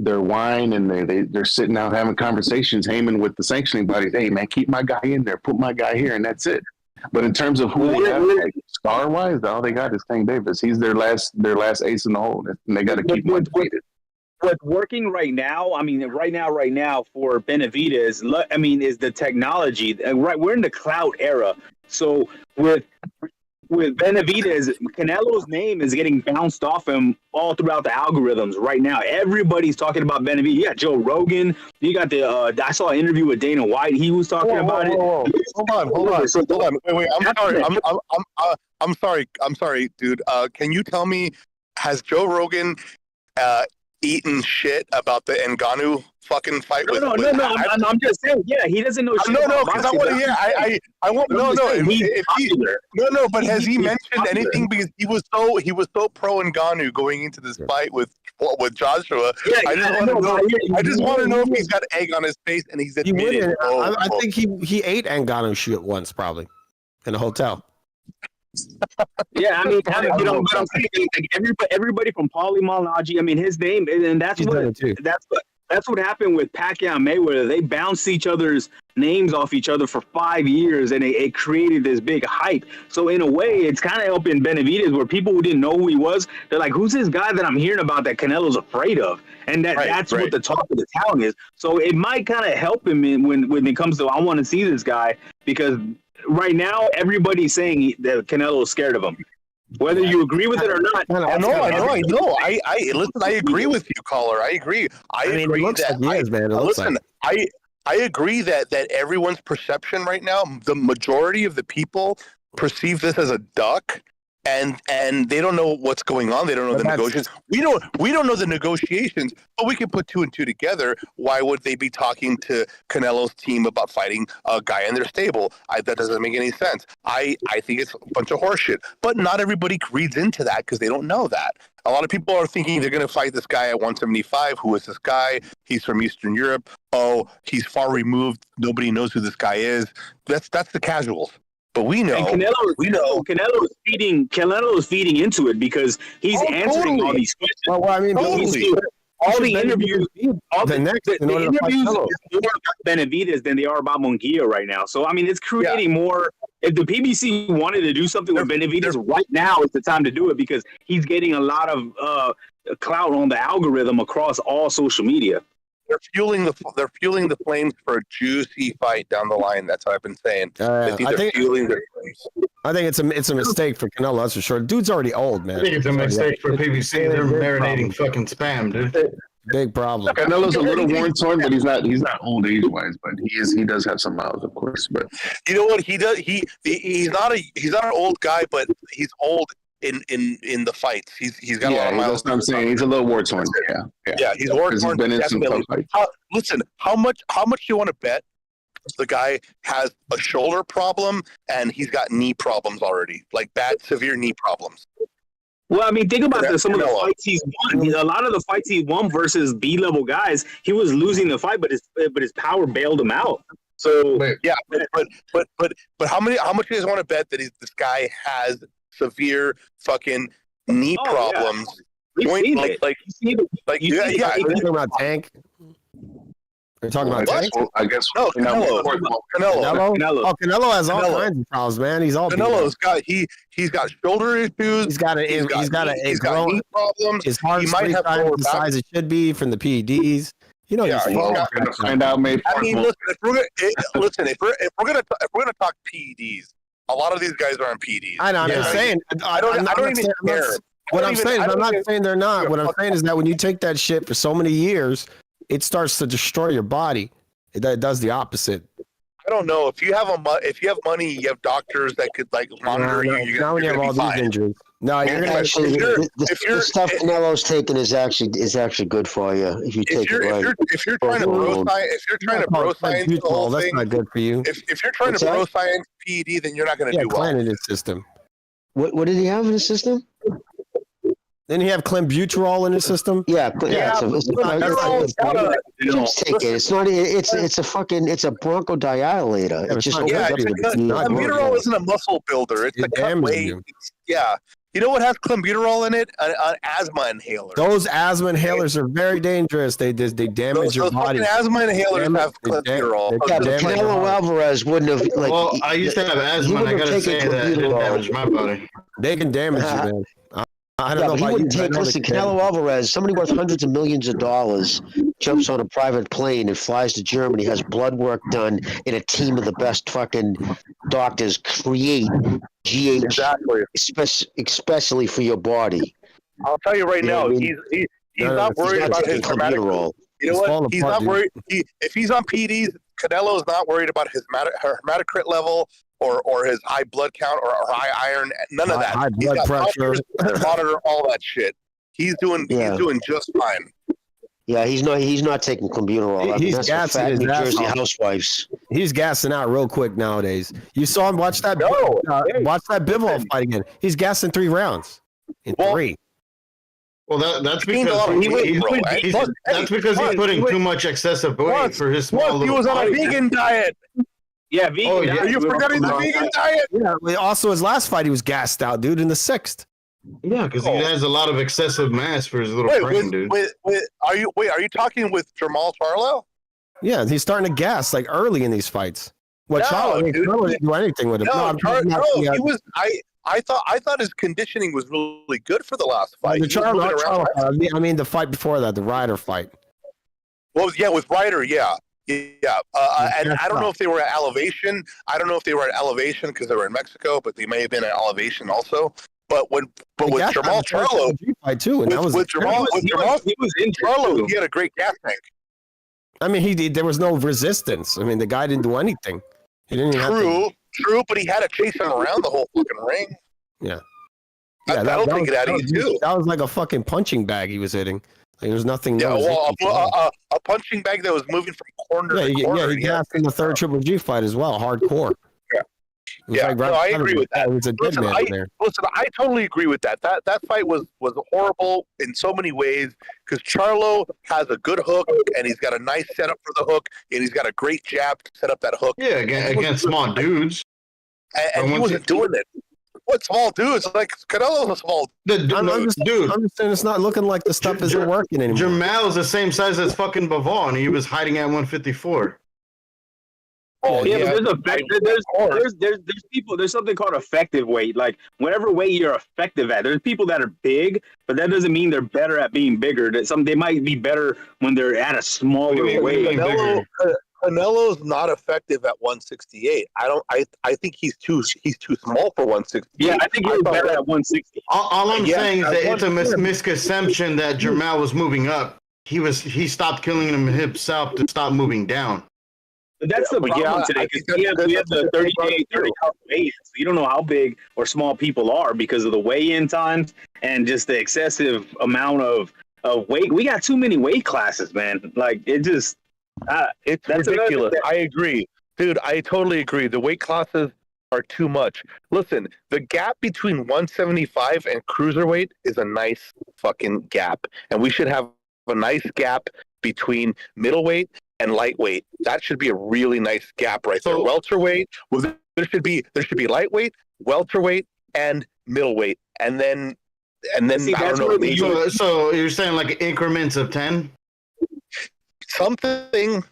their wine, and they're sitting out having conversations, Heyman with the sanctioning bodies. Hey, man, keep my guy in there, put my guy here, and that's it. But in terms of who they have, like, star-wise, all they got is Tank Davis. He's their last ace in the hole, and they got to keep him undefeated. What's working right now, right now for Benavidez, is the technology. Right, we're in the cloud era. So with Benavidez, Canelo's name is getting bounced off him all throughout the algorithms right now. Everybody's talking about Benavidez. You got Joe Rogan. You got I saw an interview with Dana White. He was talking about it. Hold on. Wait. I'm sorry. I'm sorry, dude. Can you tell me, has Joe Rogan eaten shit about the Ngannou fucking fight? No. I'm just saying. Yeah, he doesn't know shit. No, because I want to hear. I want. No. But has he mentioned anything? Because he was so pro Ngannou going into this fight with Joshua. Yeah, I just want to know if he's got egg on his face and he's admitted. I think he ate Ngannou shit once, probably in a hotel. Yeah, but I'm saying, everybody from Paulie Malignaggi, his name, and that's what happened with Pacquiao and Mayweather. They bounced each other's names off each other for 5 years, and it created this big hype. So in a way, it's kind of helping Benavidez, where people who didn't know who he was, they're like, who's this guy that I'm hearing about that Canelo's afraid of? And that's what the talk of the town is. So it might kind of help him when it comes to, I want to see this guy, because right now, everybody's saying that Canelo is scared of him. Whether you agree with it or not. I know. I agree with you, caller. I agree. I agree that everyone's perception right now, the majority of the people perceive this as a duck, and they don't know what's going on. They don't know the negotiations. We don't know the negotiations, but we can put two and two together. Why would they be talking to Canelo's team about fighting a guy in their stable? That doesn't make any sense. I think it's a bunch of horseshit. But not everybody reads into that because they don't know that. A lot of people are thinking they're going to fight this guy at 175. Who is this guy? He's from Eastern Europe. Oh, he's far removed. Nobody knows who this guy is. That's the casuals. But we know. And Canelo is feeding into it because he's answering all these questions. Well, all the interviews, the interviews are more about Benavidez than they are about Munguia right now. So it's creating more. If the PBC wanted to do something with Benavidez right now, is the time to do it because he's getting a lot of clout on the algorithm across all social media. They're fueling the flames for a juicy fight down the line. That's what I've been saying. I think they're fueling their flames. I think it's a mistake for Canelo, that's for sure. Dude's already old, man. I think it's a mistake for PBC. They're marinating fucking spam, dude. Big problem. Canelo's a little worn torn, but he's not old age wise, but he does have some miles, of course. But you know what he does? He's not an old guy, but he's old in the fights. He's got a lot of miles. That's what I'm saying. He's a little war torn. Yeah, he's war torn. Been in some tough fights. Listen, how much do you want to bet the guy has a shoulder problem and he's got knee problems already, like bad, severe knee problems? Well, I mean, think about some of the fights he's won. A lot of the fights he won versus B-level guys, he was losing the fight, but his power bailed him out. So yeah, but how much do you guys want to bet that this guy has severe fucking knee problems? Yeah. We've seen it. You're talking about Tank. You're talking about Tank? I guess no. Canelo. Oh, Canelo has all kinds of problems, man. He's all Canelo's got he's got shoulder issues. He's got knee problems. His heart's three times the size it should be from the PEDs. You know, he's gonna find out. Maybe. I mean, if we're gonna talk PEDs, a lot of these guys are on PEDs. I know. I'm just saying. I don't even care. What I'm saying is, I'm not saying they're not. What I'm saying is that when you take that shit for so many years, it starts to destroy your body. It does the opposite. I don't know. If you have money, you have doctors that could monitor you. Now when you have all these injuries. No, you're gonna actually the stuff Canelo's taking is actually good for you if you take it right. If you're trying to bro science the whole that's thing, not good for you. If you're trying to bro science PED, then you're not going to do well. Clan in his system. What did he have in his system? Didn't he have clenbuterol in his system? Yeah. Take it. It's not. It's a bronchodilator. Yeah, clenbuterol isn't a muscle builder. It's a cut weight. Yeah. You know what has clenbuterol in it? An asthma inhaler. Those asthma inhalers are very dangerous. They damage your body. Those asthma inhalers have clenbuterol. Canelo Alvarez wouldn't have Well, I used to have asthma, and I gotta say that it didn't damage my body. They can damage you, man. I don't know he wouldn't take. Listen, Canelo Alvarez, somebody worth hundreds of millions of dollars, jumps on a private plane and flies to Germany, has blood work done, and a team of the best fucking doctors create GH, especially for your body. I'll tell you right now, he's not worried about his hematocrit. You know what? He's not worried. If he's on PEDs, Canelo's not worried about his hematocrit level. Or his high blood count or high iron, none of that. High blood pressure. Monitor all that shit. He's doing just fine. Yeah, he's not taking clenbuterol. He's that's gassing fat his New Jersey off. housewives. He's gassing out real quick nowadays. You saw him watch that Bivol fight again. He's gassing 3 rounds in 3. Well, that's because he's putting too much excessive weight for his small little he was on a vegan diet. Yeah, vegan. Oh, yeah. Are you forgetting the vegan diet? Yeah. Also, his last fight, he was gassed out, dude, in the 6th. Yeah, because he has a lot of excessive mass for his little frame, dude. Are you talking with Jamal Charlo? Yeah, he's starting to gas early in these fights. Charlo didn't do anything with him. I thought his conditioning was really good for the last fight. I mean, the fight before that, the Ryder fight. Well, yeah, with Ryder, yeah. Yeah, and I don't know if they were at elevation. I don't know if they were at elevation because they were in Mexico, but they may have been at elevation also. But with Jamal Charlo, he had a great gas tank. I mean, there was no resistance. I mean, the guy didn't do anything. He didn't. True, but he had to chase him around the whole fucking ring. Yeah. I don't think it had easy too. That was like a fucking punching bag he was hitting. There's nothing. Yeah, a punching bag that was moving from corner to corner. Yeah, he gassed in the 3rd Triple G fight as well, hardcore. Yeah, I agree with that. It was a good man there. Listen, I totally agree with that. That fight was horrible in so many ways because Charlo has a good hook and he's got a nice setup for the hook and he's got a great jab to set up that hook. Yeah, against small dudes. And he wasn't doing it. What small dudes? Like Canelo's a small dude. I'm just saying it's not looking like the stuff isn't working anymore. Jamal's the same size as fucking Bivol, and he was hiding at 154. Oh yeah, but there's people. There's something called effective weight. Like whatever weight you're effective at. There's people that are big, but that doesn't mean they're better at being bigger. They might be better when they're at a smaller weight. Canelo's not effective at 168. I think he's too small for 168. Yeah, I think he was better at 160. All I'm saying is that it's a misconception that Jermell was moving up. He stopped killing him himself to stop moving down. But that's the problem today, because we have the 30-day, 30-hour weigh-in, so you don't know how big or small people are because of the weigh-in times and just the excessive amount of weight. We got too many weight classes, man. Like, it just... it's ridiculous. I agree. Dude, I totally agree. The weight classes are too much. Listen, the gap between 175 and cruiserweight is a nice fucking gap. And we should have a nice gap between middleweight and lightweight. That should be a really nice gap right there. Welterweight, there should be lightweight, welterweight, and middleweight. And then See, I don't know. So you're saying like increments of 10? Something.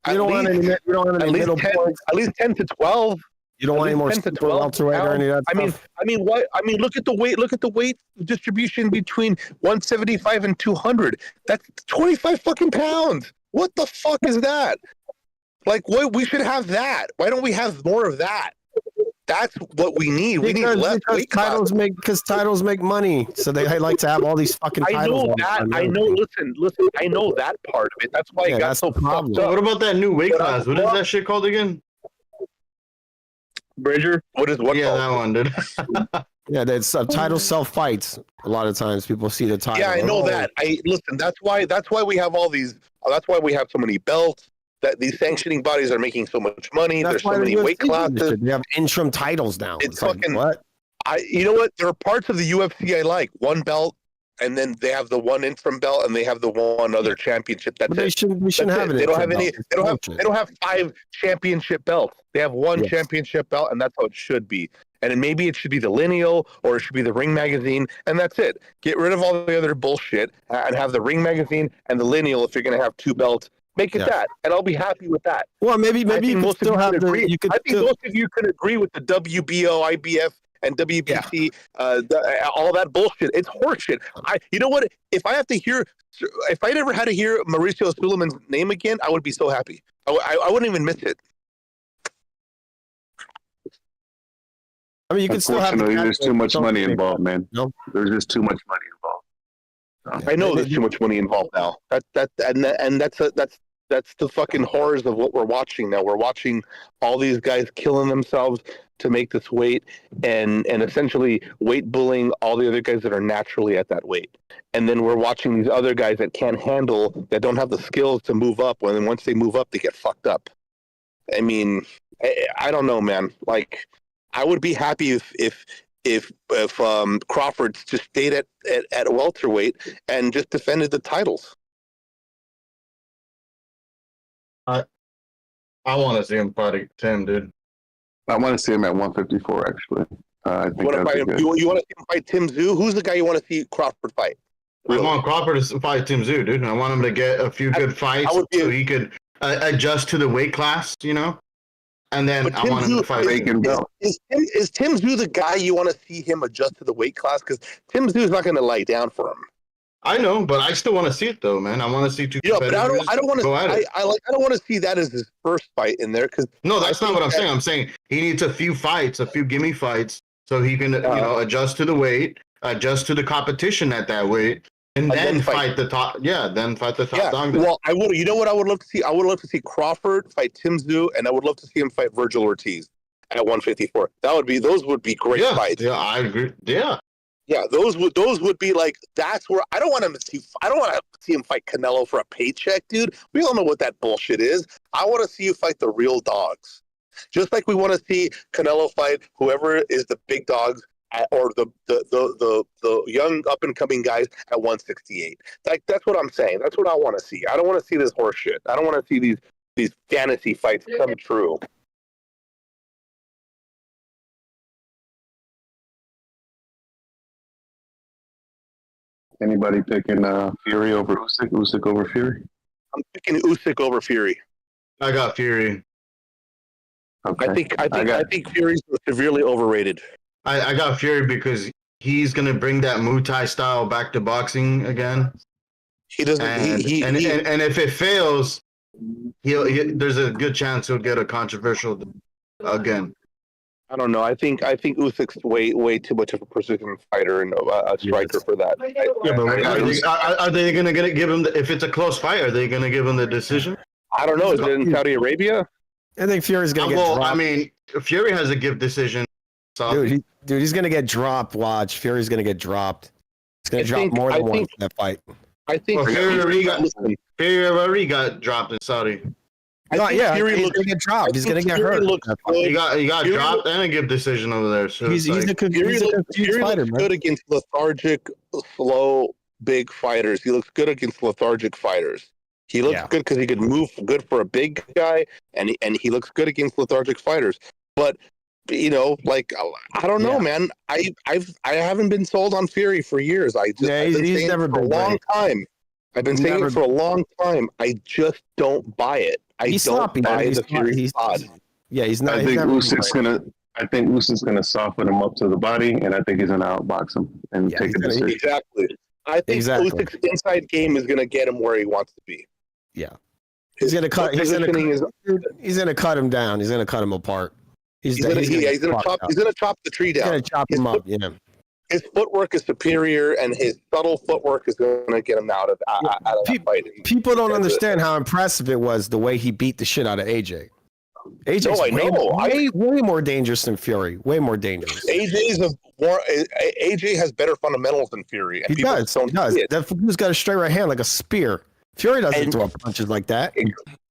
You don't want any middle points. At least 10 to 12. You don't want any more 10 to 12 welterweight or any of that stuff? Look at the weight distribution between 175 and 200. That's 25 fucking pounds. What the fuck is that? Like, we should have that. Why don't we have more of that? That's what we need. We need less weight titles because titles make money, so they like to have all these fucking titles. I know that. I know. Listen. I know that part of it. That's why it got so fucked up. What about that new weight class? What is that shit called again? Bridger. What called? That one, dude. Yeah, that's titles sell fights. A lot of times people see the title. Yeah, I know that. Listen. That's why we have all these. That's why we have so many belts. That these sanctioning bodies are making so much money. There's so many weight classes. They have interim titles now. It's fucking what? You know what? There are parts of the UFC I like. One belt, and then they have the one interim belt, and they have the one other championship. That's it. We shouldn't have it. They don't have any. They don't have 5 championship belts. They have one championship belt, and that's how it should be. And then maybe it should be the lineal, or it should be the Ring magazine, and that's it. Get rid of all the other bullshit and have the Ring magazine and the lineal if you're going to have 2 belts. Make it that, and I'll be happy with that. Well, maybe you could still have the. I think most of you could agree with the WBO, IBF, and WBC, all that bullshit. It's horseshit. You know what? If I never had to hear Mauricio Suleiman's name again, I would be so happy. I wouldn't even miss it. I mean, you can still have. There's too much money involved, man. No, there's just too much money involved. I know there's too much money involved now. That's the fucking horrors of what we're watching now. We're watching all these guys killing themselves to make this weight and essentially weight bullying all the other guys that are naturally at that weight. And then we're watching these other guys that can't handle, that don't have the skills to move up. When once they move up, they get fucked up. I mean, I don't know, man. Like, I would be happy if Crawford just stayed at welterweight and just defended the titles. I want to see him fighting Tim, dude. I want to see him at 154, actually. I think you want to see him fight Tim Tszyu? Who's the guy you want to see Crawford fight? Really? I want Crawford to fight Tim Tszyu, dude. I want him to get a few good fights so he could adjust to the weight class, you know? And then I want him to fight. Is Tim Tszyu the guy you want to see him adjust to the weight class? Because Tim Tszyu is not going to lie down for him. I know, but I still want to see it though, man. I want to see two. Yeah, but I don't want to. I don't want to see that as his first fight in there because. No, that's not what I'm saying. I'm saying he needs a few fights, a few gimme fights, so he can adjust to the weight, adjust to the competition at that weight, and then fight the top. Yeah, then fight the top dog. Well, I would. You know what I would love to see? I would love to see Crawford fight Tim Tszyu, and I would love to see him fight Virgil Ortiz at 154. Those would be great fights. Yeah, I agree. Yeah. Yeah, those would be like, that's where I don't want to see him fight Canelo for a paycheck, dude. We all know what that bullshit is. I want to see you fight the real dogs. Just like we want to see Canelo fight whoever is the big dogs or the young up and coming guys at 168. Like, that's what I'm saying. That's what I want to see. I don't want to see this horse shit. I don't want to see these fantasy fights come true. Anybody picking Fury over Usyk? Usyk over Fury? I'm picking Usyk over Fury. I got Fury. Okay. I think Fury's severely overrated. I got Fury because he's gonna bring that Muay Thai style back to boxing again. He doesn't. And if it fails, there's a good chance he'll get a controversial again. I don't know. I think Usyk's way too much of a precision fighter and a striker for that. Are they going to give him if it's a close fight? Are they going to give him the decision? I don't know. Is it in Saudi Arabia? I think Fury's going to get dropped. I mean, Fury has a give decision. Dude, he's going to get dropped. Watch, Fury's going to get dropped. It's going to drop more than once in that fight. I think Fury already got dropped in Saudi. He's going to get dropped. He's going to get hurt. He got dropped and a give decision over there. So he's a confused fighter, good against lethargic, slow, big fighters. He looks good against lethargic fighters. He looks good because he could move good for a big guy, and he looks good against lethargic fighters. But I don't know, man. I haven't been sold on Fury for years. He's never been for a long time. I've been saying it for a long time. I just don't buy it. I don't buy the Fury pod. Yeah, he's not. I think Usyk's gonna soften him up to the body, and I think he's gonna outbox him and take a decision. Exactly. I think Usyk's inside game is gonna get him where he wants to be. Yeah, he's gonna cut. He's gonna cut him down. He's gonna cut him apart. He's gonna chop the tree down. He's gonna chop him up. Yeah. His footwork is superior, and his subtle footwork is going to get him out of that fight. People don't understand how impressive it was the way he beat the shit out of AJ. AJ's way more dangerous than Fury. Way more dangerous. AJ has better fundamentals than Fury. And he does. That fool's got a straight right hand like a spear. Fury doesn't throw punches like that.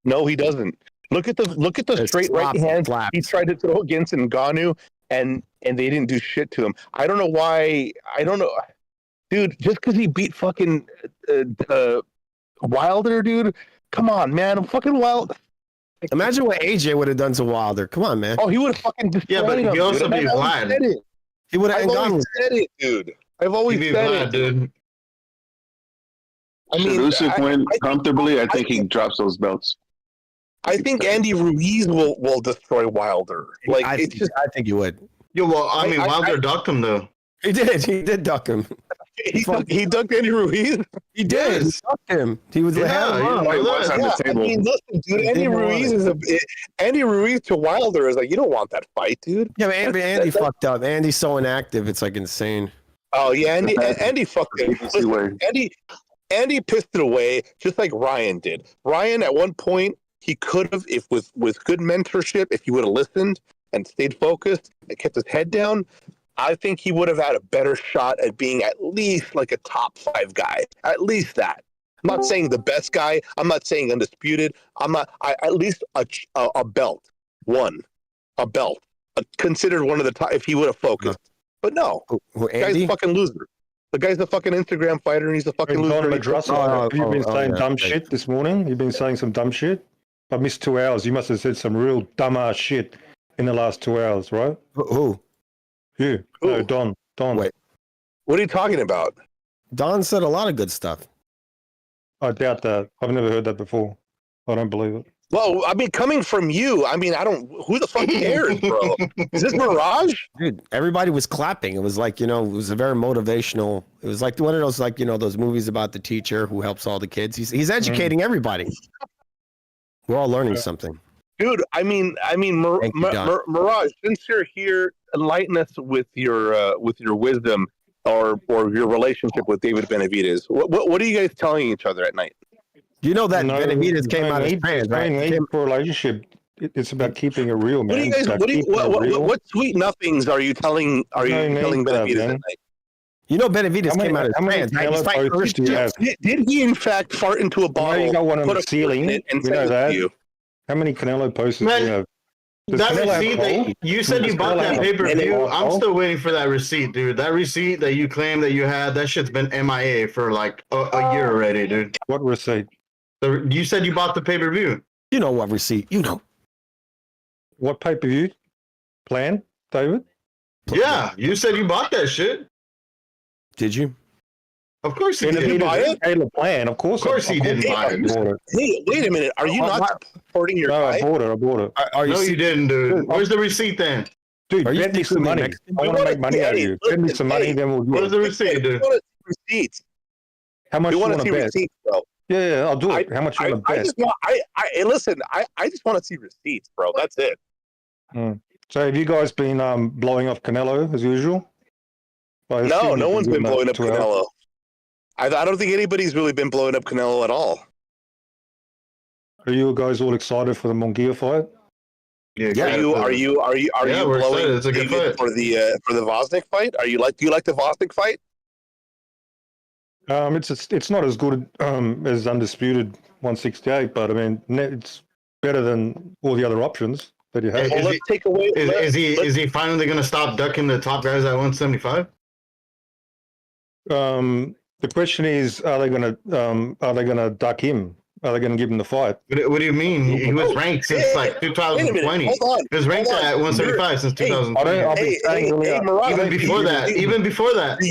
No, he doesn't. Look at the straight right hand he tried to throw against Ngannou, and they didn't do shit to him. I don't know why. I don't know, dude. Just because he beat fucking Wilder, dude. Come on, man. Fucking Wilder. Imagine what AJ would have done to Wilder. Come on, man. Oh, he would have fucking destroyed him. He also beat Vlad. He would have. I've always said it, dude. I've always said Vlad, it, dude. I mean, Usyk win comfortably. I think he drops those belts. I think Andy Ruiz will destroy Wilder. I think he would. Yeah, well, I mean, Wilder ducked him though. He did duck him. He ducked Andy Ruiz. He did. He ducked him. He was I mean, listen, dude. Andy Ruiz to Wilder is like, you don't want that fight, dude. Yeah, but Andy fucked up. Andy's so inactive, it's like insane. Oh yeah, Andy fucked it. Listen, Andy pissed it away just like Ryan did. Ryan at one point he could have, if with good mentorship, if he would have listened and stayed focused and kept his head down, I think he would have had a better shot at being at least like a top 5 guy. At least that. I'm not saying the best guy. I'm not saying undisputed. At least a belt. A belt. Considered one of the top if he would have focused. But no. The guy's a fucking loser. The guy's a fucking Instagram fighter and he's a fucking loser. Have you been saying dumb shit this morning? You've been saying some dumb shit? I missed 2 hours. You must have said some real dumb-ass shit in the last 2 hours, right? Who? You. Who? No, Don. Wait. What are you talking about? Don said a lot of good stuff. I doubt that. I've never heard that before. I don't believe it. Well, I mean, coming from you, I mean, who the fuck cares, bro? Is this Mirage? Dude, everybody was clapping. It was like, it was a very motivational. It was like one of those, those movies about the teacher who helps all the kids. He's educating everybody. We're all learning something. Dude, I mean, Mirage, since you're here, enlighten us with your wisdom or your relationship with David Benavidez. What are you guys telling each other at night? You know that Benavidez came out of Japan, right? For a relationship, it's about keeping it real, man. What sweet nothings are you telling Benavidez at night? You know Benavidez came out of Japan. Did he in fact fart into a bottle? You got one on the ceiling. And you know that. How many Canelo posters do you have? That receipt that you said you bought that pay-per-view, I'm still waiting for that receipt, dude. That receipt that you claim that you had, that shit's been MIA for like a year already, dude. What receipt? You said you bought the pay-per-view. You know what receipt? You know. What pay-per-view? Plan, David? Yeah, you said you bought that shit. Did you? Of course he did. Did you buy it? Plan, of course he didn't buy it. Hey, wait a minute. Are you not supporting your guy? I bought it. No, you didn't, dude. Where's the receipt then? Dude, get me some money. I want to make money out of you. Get me some money, then we'll do it. Where's the receipt, dude? Receipts. How much we do you want to see bet? receipts, bro. Yeah, I'll do it. How much you want to bet? Listen. I just want to see receipts, bro. That's it. So have you guys been blowing off Canelo as usual? No one's been blowing up Canelo. I don't think anybody's really been blowing up Canelo at all. Are you guys all excited for the Munguia fight? Yeah. Are you blowing it's a good fight. for the Vosnik fight? Do you like the Vosnik fight? It's not as good as undisputed 168, but I mean it's better than all the other options that you have. Let's take away. Is he finally going to stop ducking the top guys at 175? The question is, are they going to duck him? Are they going to give him the fight? What do you mean? He was ranked since like 2020. He was ranked at 175 since 2020. Even before that. Do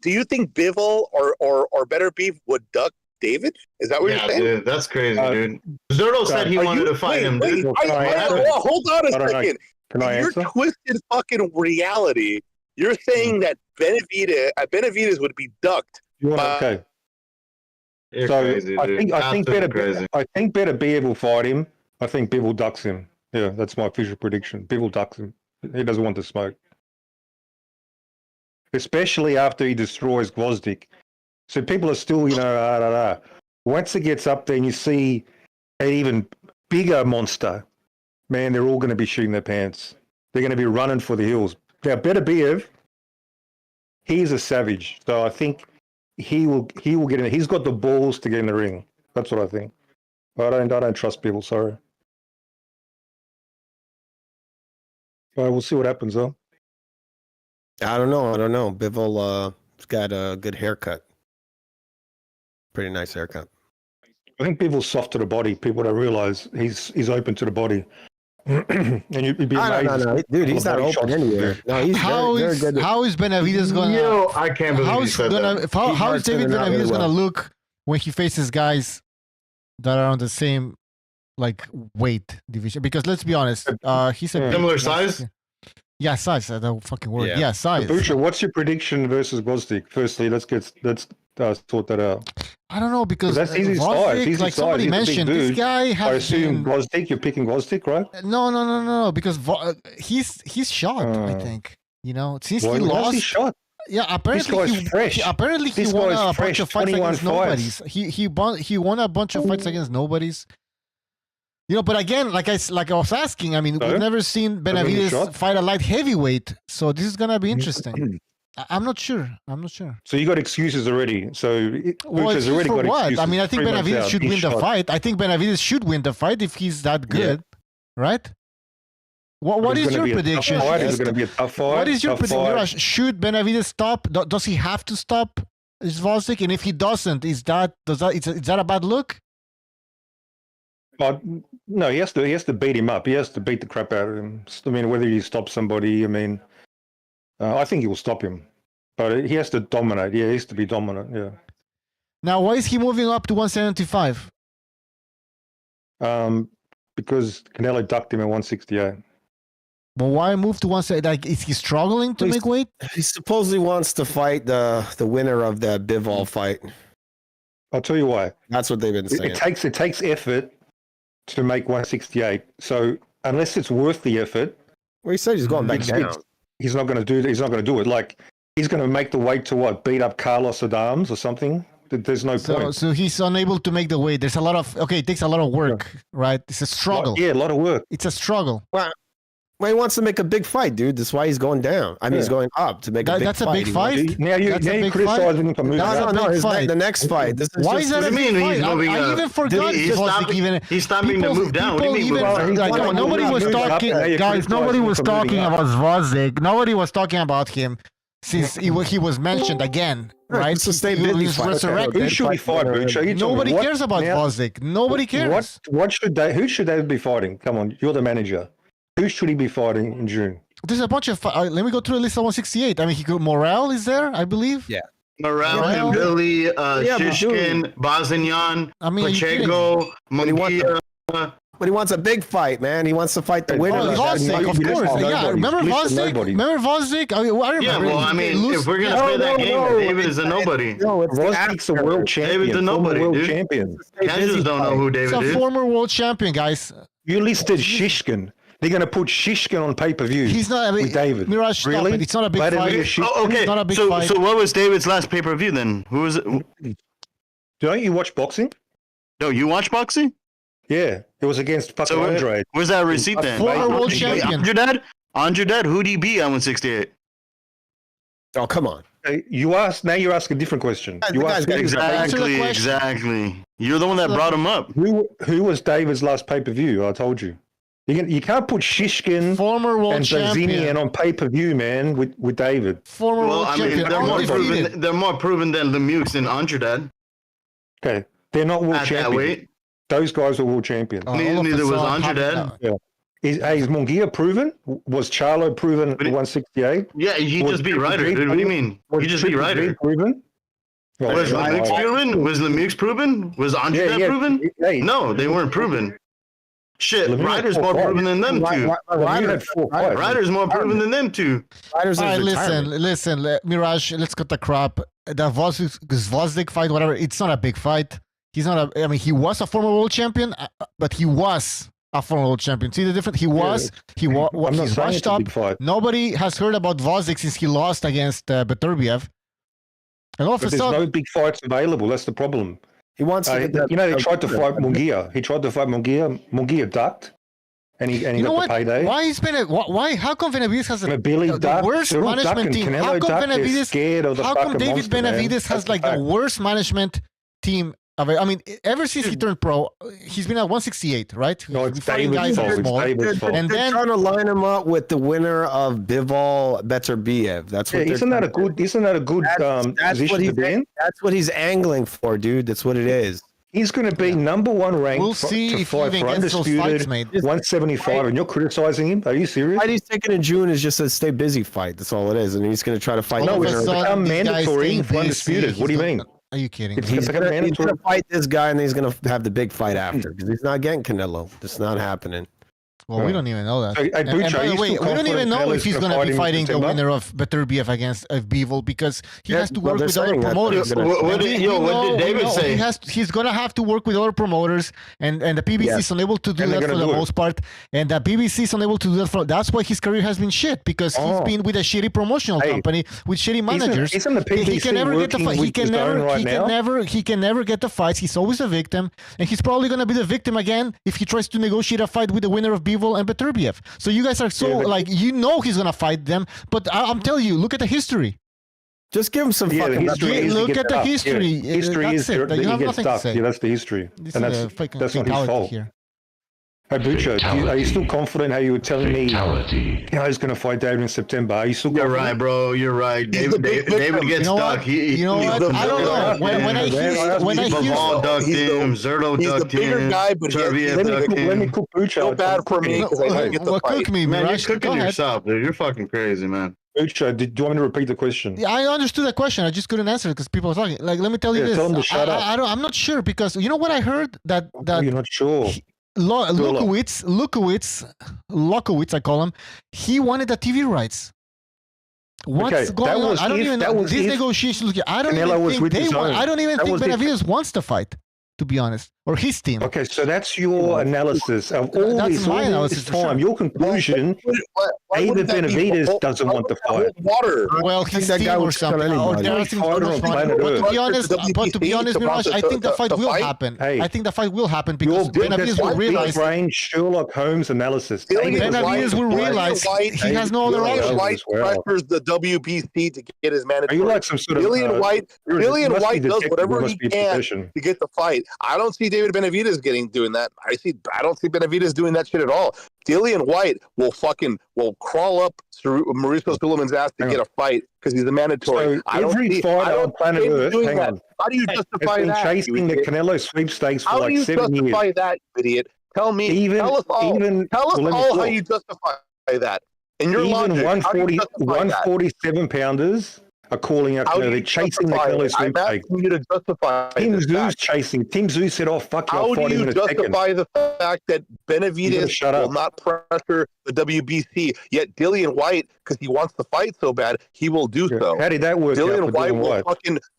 you think Bivol or Better Beef would duck David? Is that what you're saying? Dude, that's crazy, dude. Zerto said he wanted to fight him, dude. Hold on a second. You're twisted fucking reality. You're saying that Benavidez would be ducked. Okay. You're so crazy, I think Better Beef will fight him. I think Bivol ducks him. Yeah, that's my official prediction. Bivol ducks him. He doesn't want to smoke. Especially after he destroys Gvozdyk. So people are still, Once it gets up there and you see an even bigger monster, man, they're all going to be shooting their pants. They're going to be running for the hills. Now, Better Beef, he's a savage. So I think he will get in. He's got the balls to get in the ring. That's what I think. I don't trust people. Sorry. All right, we'll see what happens though. I don't know. Bivol got a good haircut. Pretty nice haircut. I think Bivol's soft to the body. People don't realize he's open to the body. And you'd be amazed. No. Dude, he's not open anywhere. No, he's very good. How is Benavidez going to... I can't believe he said that. How is David Benavidez going to look when he faces guys that are on the same weight division? Because let's be honest, he's a similar size. Yeah, size. The fucking word. Yeah, size. Butcher, what's your prediction versus Gvozdyk? Firstly, let's sort that out. I don't know because that's easy size. Like somebody mentioned, this guy has. I assume Gvozdyk. You're picking Gvozdyk, right? No. Because he's shot. I think since he lost. He shot? Yeah, apparently he won a bunch of fights against nobodies. He won a bunch of fights against nobodies. But again, like I was asking, I mean, we've never seen Benavidez fight a light heavyweight, so this is gonna be interesting. I'm not sure. So you got excuses already. So Butcher's already got excuses. I mean, I think Benavidez should win the fight. I think Benavidez should win the fight if he's that good, right? What is your prediction? It's going to be a tough fight. What is your prediction? Should Benavidez stop? Does he have to stop Gvozdyk? And if he doesn't, is that a bad look? No, he has to beat him up. He has to beat the crap out of him. I mean, whether he stops somebody, I think he will stop him, but he has to dominate. Yeah, he has to be dominant. Yeah. Now, why is he moving up to 175? Because Canelo ducked him at 168. But why move to 170? Is he struggling to make weight? He supposedly wants to fight the winner of the Bivol fight. I'll tell you why. That's what they've been saying. It takes effort to make 168. So unless it's worth the effort, well, he said he's going back down. He's not going to do it. He's not going to do it. Like he's going to make the weight to what? Beat up Carlos Adams or something? There's no point. So he's unable to make the weight. There's a lot of it takes a lot of work, right? It's a struggle. A lot of work. It's a struggle. Well, he wants to make a big fight, dude. That's why he's going down. I mean, he's going up to make a big fight. That's a big fight. Now you're criticizing him for moving up. No. The next fight. Why is that a big fight? I even forgot. He's stopping to move down. Nobody was talking, guys. Nobody was talking about Gvozdyk. Nobody was talking about him since he was mentioned again. Right? It's a stay busy fight. Who should be fighting? Nobody cares about Gvozdyk. Nobody cares. Who should they be fighting? Come on, you're the manager. Who should he be fighting in June? There's a bunch of... let me go through the list of 168. I mean, Morale is there, I believe. Yeah. Morale, Billy, Shishkin, Bazignan, Pacheco, Munguia, But he wants a big fight, man. He wants to fight the winner. Vosik, of course. Yeah, remember Vosik? Remember Vosik? I remember. Yeah, well, I mean, if we're gonna play that game, David is a nobody. No, Vosik's a world champion. David's a nobody, world dude. champion. Casuals don't know who David is. He's a former world champion, guys. You listed Shishkin. They're going to put Shishkin on pay-per-view. He's not. I mean, with David. Mirage, really? It's not a big fight. Oh, okay. It's not a big so, fight. so what was David's last pay-per-view then? Who was it? Don't you watch boxing? No, you watch boxing? Yeah, it was against fucking Andre. Where's that receipt then? Former world champion. On your dad, who'd he beat at 168? Oh, come on. You asked. Now you're asking a different question. You asked Exactly. You're the one that brought him up. Who was David's last pay-per-view? I told you. You can't put Shishkin former world and champion on pay-per-view, man, with David. Former world champion. They're more proven than Lemieux and Andrade. Okay, they're not world champions. Those guys were world champions. Neither was Andrade. Yeah. Is Munguia proven? Was Charlo proven at 168? Yeah, he just beat Ryder. Dude, what do you mean? He just beat Ryder. Proven? Was Lemieux proven? Was Lemieux proven? Was Andrade proven? No, they weren't proven. Shit, Ryder's more proven than them two. Ryder's more proven than them two. All right, listen, Mirage, let's cut the crap. The Vosik fight, whatever, it's not a big fight. He's not a. I mean, he was a former world champion, but he was a former world champion. See the difference? He was. He's rushed up. Nobody has heard about Vosik since he lost against Beterbiev. And all of a sudden, there's no big fights available. That's the problem. He wants to. They tried to fight Munguia. He tried to fight Munguia. Munguia ducked, and he got the payday. Why he's been? Why? How come Benavidez has the worst management team? How come Benavidez? How come David Benavidez has like the worst management team? I mean, ever since he turned pro, he's been at 168, right? No, it's David's fault. And then trying to line him up with the winner of Bivol Beterbiev. That's what. Isn't that a good position to be in? That's what he's angling for, dude. That's what it is. He's going to be number one ranked. We'll see to if he fight even for gets those fights made. 175, and you're criticizing him? Are you serious? The fight he's taking in June is just a stay busy fight. That's all it is, and he's going to try to fight. No, it's become mandatory for undisputed. What do you mean? Are you kidding? He's going to fight this guy, and then he's going to have the big fight after because he's not getting Canelo. It's not happening. Well, we don't even know that. And by the way, we don't even know if he's going to be fighting the winner of Beterbiev against Bivol because he has to work with other promoters. What did David say? He's going to have to work with other promoters, and the PBC is unable to do that for the most part. And the PBC is unable to do that. That's why his career has been shit because he's been with a shitty promotional company with shitty managers. Isn't the PBC he can never get the fight. He can never get the fights. He's always a victim, and he's probably going to be the victim again if he tries to negotiate a fight with the winner of Bivol and Beterbiev. So you guys are so he's gonna fight them, but I'm telling you, look at the history. Just give him some fucking. Look at the history. Yeah. History is you have nothing to say. Yeah, that's the history, and that's not his fault. Here. Hey, Bucho, are you still confident how you were telling me he's going to fight David in September? Are you still confident? You're right, bro. You're right. David gets stuck. You know what? I don't know. When I hear Bivol ducked him, Zerto ducked him. He's the bigger guy, but let me cook Bucho. So bad for me because I didn't get the fight. Cook me, man. You're cooking yourself, dude. You're fucking crazy, man. Bucho, do you want me to repeat the question? Yeah, I understood the question. I just couldn't answer it because people are talking. Like, let me tell you this. Tell them to shut up. I'm not sure because you know what I heard that you're not sure. Lukowitz, I call him. He wanted the TV rights. What's going on? I don't even know. These negotiations. I don't even think Benavidez wants to fight. To be honest, or his team. Okay, so that's your analysis of all this time. Your conclusion: David Benavidez doesn't want to fight. Well, his team or something. But to be honest, Mirage, I think the fight will happen. I think the fight will happen because Benavidez will realize. Sherlock Holmes analysis. Benavidez will realize he has no other option. White pressures the WBC to get his mandatory. Are you like some sort of Dillian White does whatever he can to get the fight. I don't see David Benavidez doing that. I don't see Benavidez doing that shit at all. Dillian White will crawl up Mauricio Suleiman's ass to get a fight because he's a mandatory. So every fight on planet Earth, hang on. How do you justify that? Chasing the Canelo sweepstakes for like 7 years. How do you justify that, idiot? Tell me. Tell us all how you justify that. In your logic, 147 pounders are calling out Canelo. They're chasing the Canelo sweepstakes. I'm asking you to justify Tim this Zoo's fact. chasing. Tim Zoo said, "Oh fuck you, I'll How fight do him you in a second." justify the fact that Benavidez will not pressure the WBC, yet Dillian White, because he wants to fight so bad, he will do so. How did that work out Dillian for White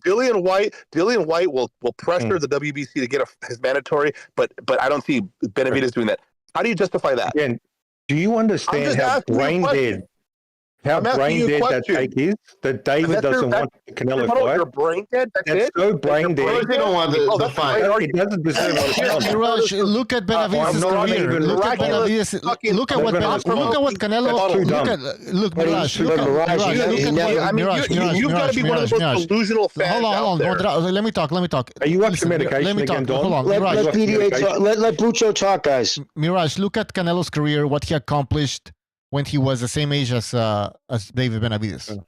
Dillian will White? Dillian White will pressure the WBC to get his mandatory, but I don't see Benavidez doing that. How do you justify that? Again, do you understand how brain dead? How brain dead that take is? That David doesn't want the Canelo fight. You're brain dead. That's so brain dead. They don't want the fight. It doesn't deserve a response. Mirage, look at Benavidez' career. Look at Benavidez. Look at what Canelo. Look, Mirage. You've got to be one of the most delusional fans. Hold on. Let me talk. Are you up to medication? Let me talk. Again, Hold on. Let Bucho talk, guys. Mirage, look at Canelo's career. What he accomplished when he was the same age as David Benavidez,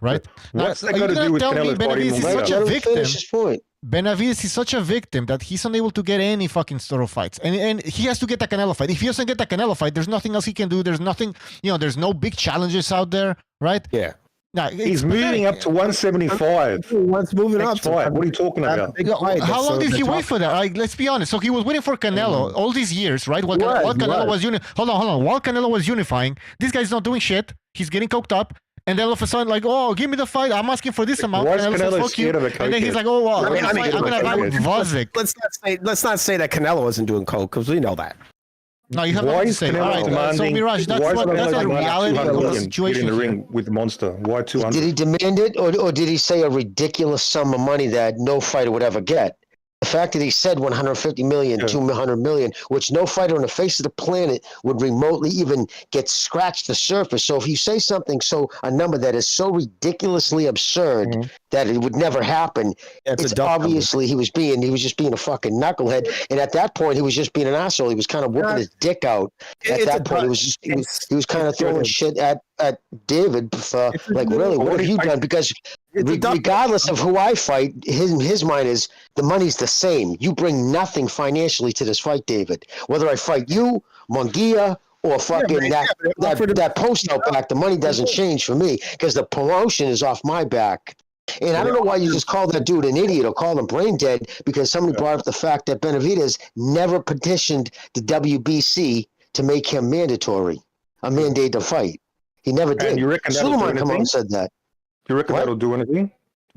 right? What's that got to do with Canelo's fighting Munguia? Benavidez is such a victim that he's unable to get any fucking sort of fights, and he has to get a Canelo fight. If he doesn't get a Canelo fight, there's nothing else he can do. There's nothing, there's no big challenges out there, right? Yeah. Now, he's moving up to 175. What's moving up to? What are you talking about? How long did he wait for that? Let's be honest. So he was waiting for Canelo all these years, right? While Canelo was hold on. While Canelo was unifying, this guy's not doing shit. He's getting coked up. And then all of a sudden, like, oh, give me the fight. I'm asking for this amount. Why is Canelo says, fuck you. And then he's like, oh, well, I'm gonna fight with Usyk. Let's not say that Canelo isn't doing coke, because we know that. No, you have to say. All right, so Mirage, that's the reality of the situation. In the ring with the Monster. Why 200? Did he demand it, or did he say a ridiculous sum of money that no fighter would ever get? The fact that he said 150 million, 200 million, which no fighter on the face of the planet would remotely even get scratched the surface. So if you say something, a number that is so ridiculously absurd that it would never happen, it's obviously he was just being a fucking knucklehead. And at that point, he was just being an asshole. He was kind of whipping his dick out. At that point, he was kind of throwing shit at David for like, really, what have you done? Because regardless of who I fight, his mind is the money's the same. You bring nothing financially to this fight, David. Whether I fight you, Munguia, or fucking that post out back, the money doesn't change for me because the promotion is off my back. And I don't know why you just call that dude an idiot or call him brain dead, because somebody brought up the fact that Benavidez never petitioned the WBC to make him mandatory, a mandate to fight. He never did. You reckon that'll do anything? And said that. You reckon that'll do anything?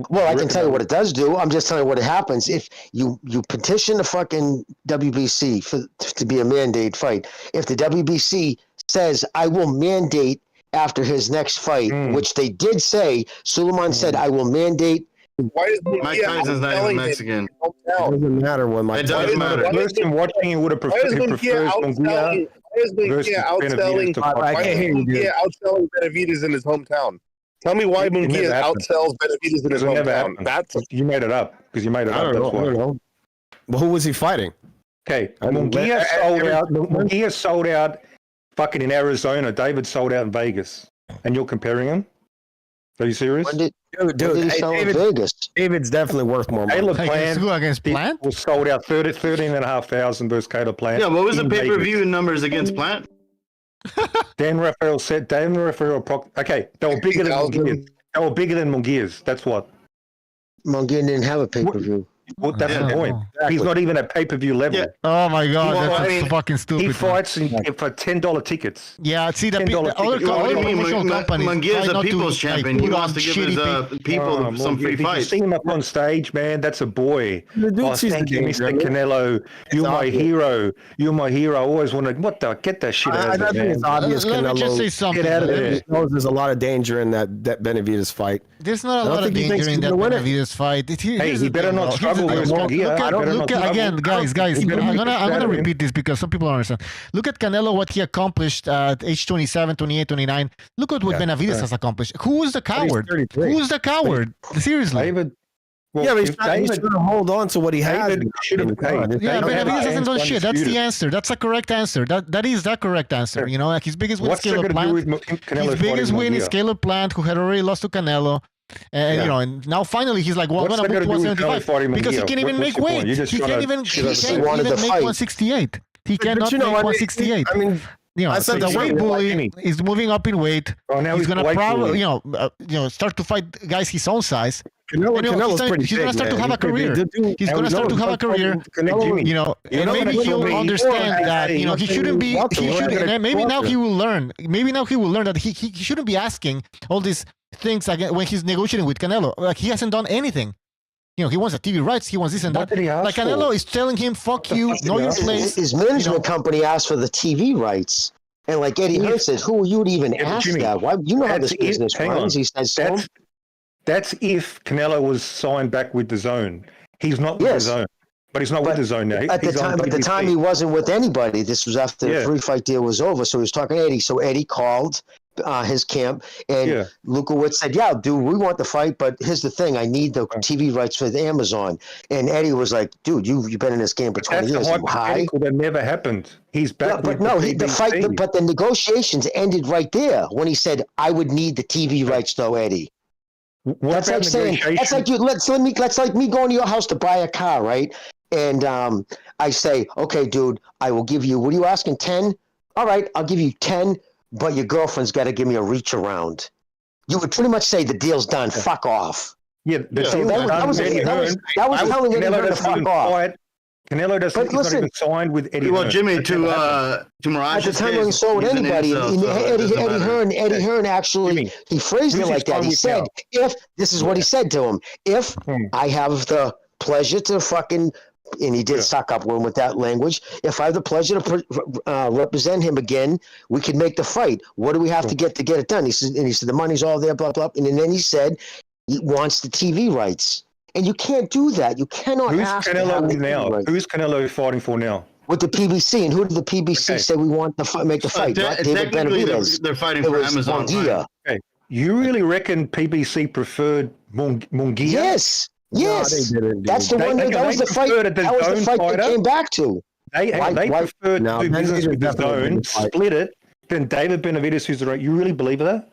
Well, I can tell you what it does do. I'm just telling you what happens if you petition the fucking WBC to be a mandate fight. If the WBC says, I will mandate after his next fight, which they did say, Suleiman said, I will mandate. Why is Mike Tyson's not even Mexican? It doesn't matter when Mike Tyson. The person watching it would have preferred Munguia. Outselling Benavidez in his hometown? Tell me why Munguia outsells Benavidez in his hometown. You made it up because you made it up. I don't know. Well, who was he fighting? Okay, Munguia sold out fucking in Arizona. David sold out in Vegas. And you're comparing him? Are you serious? Dude, David's definitely worth more money. Caleb Plant against Plant was sold out 13,500 versus Caleb Plant. Yeah, what was the pay-per-view numbers against Plant? Dan Raphael said, okay, they were bigger than Munguia's. They were bigger than Munguia's. That's what. Munguia didn't have a pay-per-view. Well, that's the point. Exactly. He's not even at pay-per-view level. Yeah. Oh my God, that's fucking stupid. He fights for $10 tickets. Yeah, see the other promotional companies. Munguia's a people's champion. He wants to give his people some free fights. You see him up on stage, man. That's a boy. Thank you, Mr. Canelo. You're my hero. You're my hero. I always wanted. Get that shit out of there. It's obvious. Let me just say something. Get out of there. He knows there's a lot of danger in that Benavidez fight. There's not a lot of danger in that Benavidez fight. Hey, he better not struggle. Look again, guys. I'm gonna repeat this because some people don't understand. Look at Canelo, what he accomplished at age 27, 28, 29. Look at what Benavidez has accomplished. Who was the coward? Who's the coward? Seriously. David. Well, he's trying to hold on to what he had. Benavidez hasn't done shit. That's the answer. That's the correct answer. That is the correct answer. You know, like his biggest win is Caleb Plant. His biggest win is Caleb Plant, who had already lost to Canelo. And you know, and now finally he's like, well, I'm gonna move to 175 because he can't even make weight. He can't even make 168. He cannot make 168. I mean, So the weight bully is moving up in weight. He's gonna probably, start to fight guys his own size. Canelo's pretty he's gonna big, start man. to have a career. He's gonna start to have a career. And maybe he'll understand that he shouldn't be. Maybe now he will learn. Maybe now he will learn that he shouldn't be asking all these things again when he's negotiating with Canelo. Like, he hasn't done anything. He wants the TV rights. He wants this and that. Like, Canelo is telling him, "Fuck you, know your place." His management company asked for the TV rights, and like Eddie Hearn says, "Who are you to even ask that? Why? You know how this business runs." He says, "That's if Canelo was signed back with the Zone. He's not with the Zone, but he's not with the Zone now. At the time, he wasn't with anybody. This was after the free fight deal was over. So he was talking to Eddie. So Eddie called his camp, and Lukowitz said, "Yeah, dude, we want the fight, but here's the thing: I need the TV rights for the Amazon." And Eddie was like, "Dude, you've been in this game for 20 years. That's hypothetical. That never happened. He's back." But no, the fight, but the negotiations ended right there when he said, "I would need the TV rights, though, Eddie." That's like saying, that's like you. Let's like me going to your house to buy a car, right? And I say, "Okay, dude, I will give you. What are you asking? 10? All right, I'll give you 10. But your girlfriend's got to give me a reach around." You would pretty much say the deal's done. Fuck off. Yeah, so that was telling Eddie Hearn to fuck off. Canelo doesn't. He's not even signed with Eddie. Well, Hearn. Jimmy, to Mirage. At the time, he wasn't sold with anybody. Eddie Hearn actually he phrased it like that. He said, "If this is what he said to him, if I have the pleasure to fucking." And he did suck up one with that language. "If I have the pleasure to represent him again, we could make the fight. What do we have to get it done?" He said, "The money's all there, blah, blah." And then he said he wants the TV rights. And you can't do that. You cannot ask Canelo now? Who's Canelo fighting for now? With the PBC. And who did the PBC say we want to make the fight? Not David Benavidez. They're fighting for Amazon. Munguia. Okay. You really reckon PBC preferred Munguia? Yes. Yes, that's the one. That was the fight. That was the fight they came back to. They preferred to do business with the Zone, split it. Then David Benavidez, who's the right. You really believe that?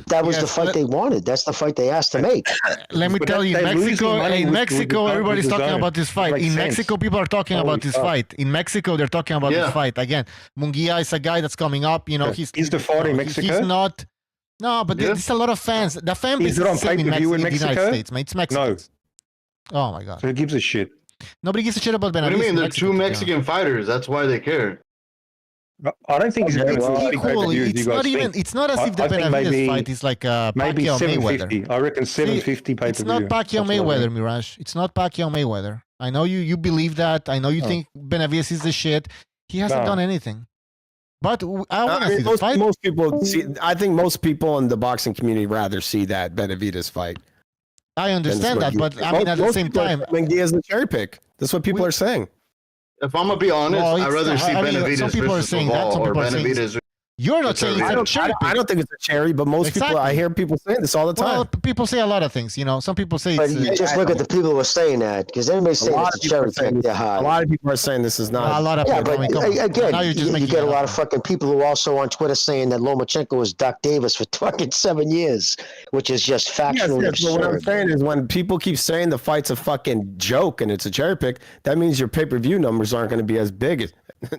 That was the fight they wanted. That's the fight they asked to make. Let me tell you, in Mexico, everybody's talking about this fight. In Mexico, people are talking about this fight. In Mexico, they're talking about this fight again. Munguia is a guy that's coming up. He's the fight in Mexico. He's not. No, but there's a lot of fans. The fan base is on pay-per-view in the Mexico? United States, mate. It's Mexico. No. Oh my God. So who gives a shit? Nobody gives a shit about Benavidez. What do you mean? They're two Mexican fighters. That's why they care. I don't think it's equally. It's not even. It's not as if the Benavidez fight is like Pacquiao Mayweather. I reckon 750 pay-per-view. It's not Pacquiao Mayweather, Mirage. It's not Pacquiao Mayweather. I know you believe that. I know you think Benavidez is the shit. He hasn't done anything. But I want to see the fight. Most people see. I think most people in the boxing community rather see that Benavidez fight. I understand that, but I mean, at the same time, Munguia is the cherry pick. That's what people are saying. If I'm gonna be honest, I'd rather see Benavidez some people are saying that. Some people are saying you're not saying it's a cherry pick. I don't think it's a cherry, but most people, I hear people saying this all the time. Well, people say a lot of things. Some people say. But you just look at the people who are saying that, because everybody's saying it's a cherry pick. They're high. A lot of people are saying this is not. A lot of people. Again, you get a lot of fucking people who also on Twitter saying that Lomachenko was Doc Davis for fucking 7 years, which is just factually absurd. But what I'm saying is, when people keep saying the fight's a fucking joke and it's a cherry pick, that means your pay-per-view numbers aren't going to be as big.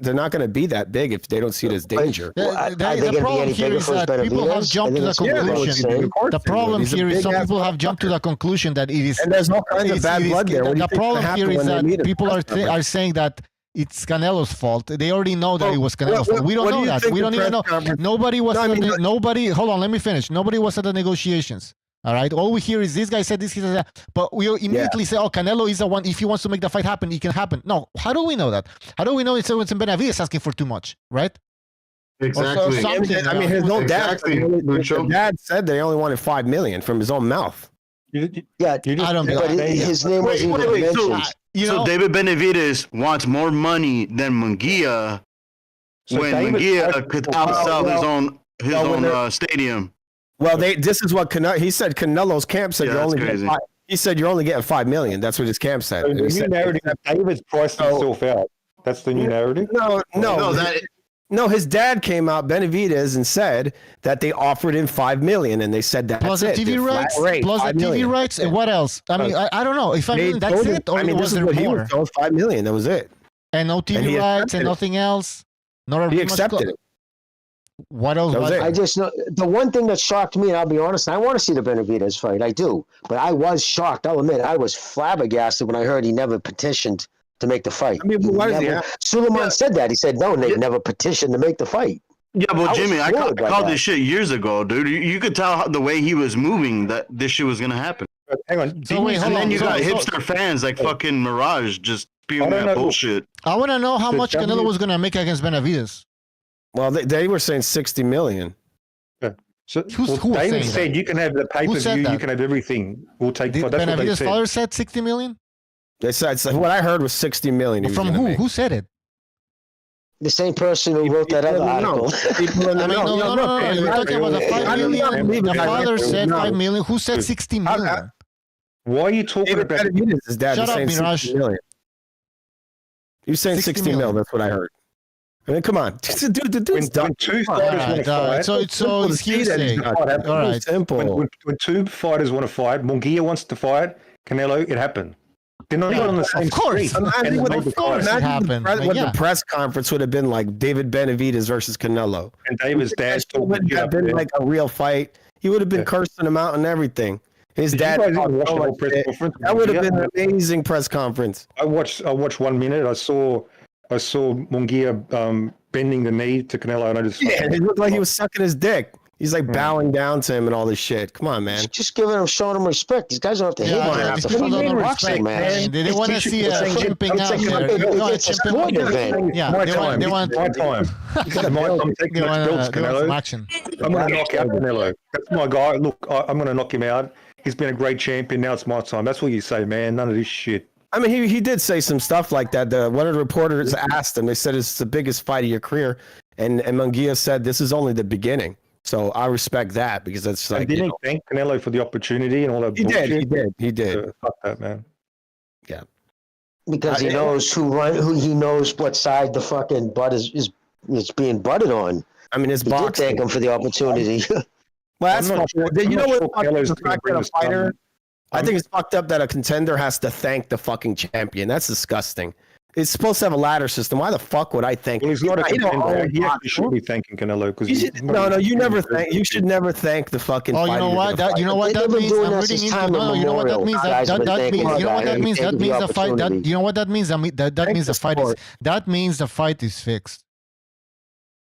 They're not going to be that big if they don't see it as danger. The problem here is that people have jumped to the conclusion. The problem here is some people have jumped to the conclusion that it is. And there's all kinds of bad blood there. The problem here is that people are saying that it's Canelo's fault. They already know that it was Canelo's fault. We don't know that. We don't even know. Nobody was. Nobody. Hold on. Let me finish. Nobody was at the negotiations. All right. All we hear is this guy said this, he said that. But we immediately say, "Oh, Canelo is the one. If he wants to make the fight happen, it can happen." No. How do we know that? How do we know it's Benavidez asking for too much? Right. Exactly. I mean, his own dad. His dad said they only wanted $5 million from his own mouth. Yeah, I don't. But his name wasn't even mentioned. So David Benavidez wants more money than Munguia when Munguia could sell his own stadium. Well, this is what he said. Canelo's camp said you're only getting he said you're only getting $5 million. That's what his camp said. So the new narrative, David's priced himself out. That's the new narrative. No, his dad came out, Benavidez, and said that they offered him $5 million, and they said that's plus the TV rights, plus the TV rights, and what else? I mean, I don't know if that's it, or was there more? $5 million. That was it. And no TV rights and nothing else. He accepted it. What else? I just know the one thing that shocked me, and I'll be honest, I want to see the Benavidez fight. I do, but I was shocked. I'll admit, I was flabbergasted when I heard he never petitioned to make the fight. I mean, Suleiman said that. He said, no, they never petitioned to make the fight. Yeah, but Jimmy, I called this shit years ago, dude. You could tell the way he was moving that this shit was gonna happen. Hang on. And then you got hipster fans like fucking Mirage just spewing that bullshit. I want to know how much Canelo was gonna make against Benavidez. Well, they were saying 60 million. Yeah. So who David said you can have the pay-per-view, you can have everything. We'll take. Did Benavidez' father said 60 million? They said what I heard was 60 million. From who? Who said it? The same person who wrote that other article. No. You're talking about the 5 million. The father said 5 million. Who said 60 million? Why are you talking about his dad? Shut up, Mirage. You're saying 60 million. That's what I heard. I mean, come on, dude. The dude's when two fighters want to fight, so it's hearsay. All right, simple. When two fighters want to fight, Munguia wants to fight Canelo. It happened. They're not even on the same street. Imagine what the press conference would have been like. David Benavidez versus Canelo. And David's dad would have been like a real fight. He would have been cursing him out and everything. His dad. That would have been an amazing press conference. I watched 1 minute. I saw Munguia bending the knee to Canelo, and I just it looked like he was sucking his dick. He's like bowing down to him and all this shit. Come on, man. Just giving him, showing him respect. These guys don't have to hate him after fucking boxing, man. They want to see chimping out. It's a sport event. Yeah, they want my time. I'm taking belts, Canelo. I'm going to knock out Canelo. That's my guy. Look, I'm going to knock him out. He's been a great champion. Now it's my time. That's what you say, man. None of this shit. I mean, he did say some stuff like that. One of the reporters asked him. They said it's the biggest fight of your career, and Munguia said this is only the beginning. So I respect that because that's like. Didn't thank Canelo for the opportunity and all that. He did. Fuck that, man. Yeah. Because he knows who he knows what side the fucking butt is being butted on. I mean, it's boxing. Did thank him for the opportunity. Well, that's you know what? Fighter. I think it's fucked up that a contender has to thank the fucking champion. That's disgusting. It's supposed to have a ladder system. Why the fuck would I thank? Well, he's not a contender. He should be thanking Canelo because you never thank. You should never thank the fucking. Oh, you know what? You know what that means? I'm reading into. No, you know what that means? That means. You know what that means? That means the fight. You know what that means? That means the fight is. That means the fight is fixed.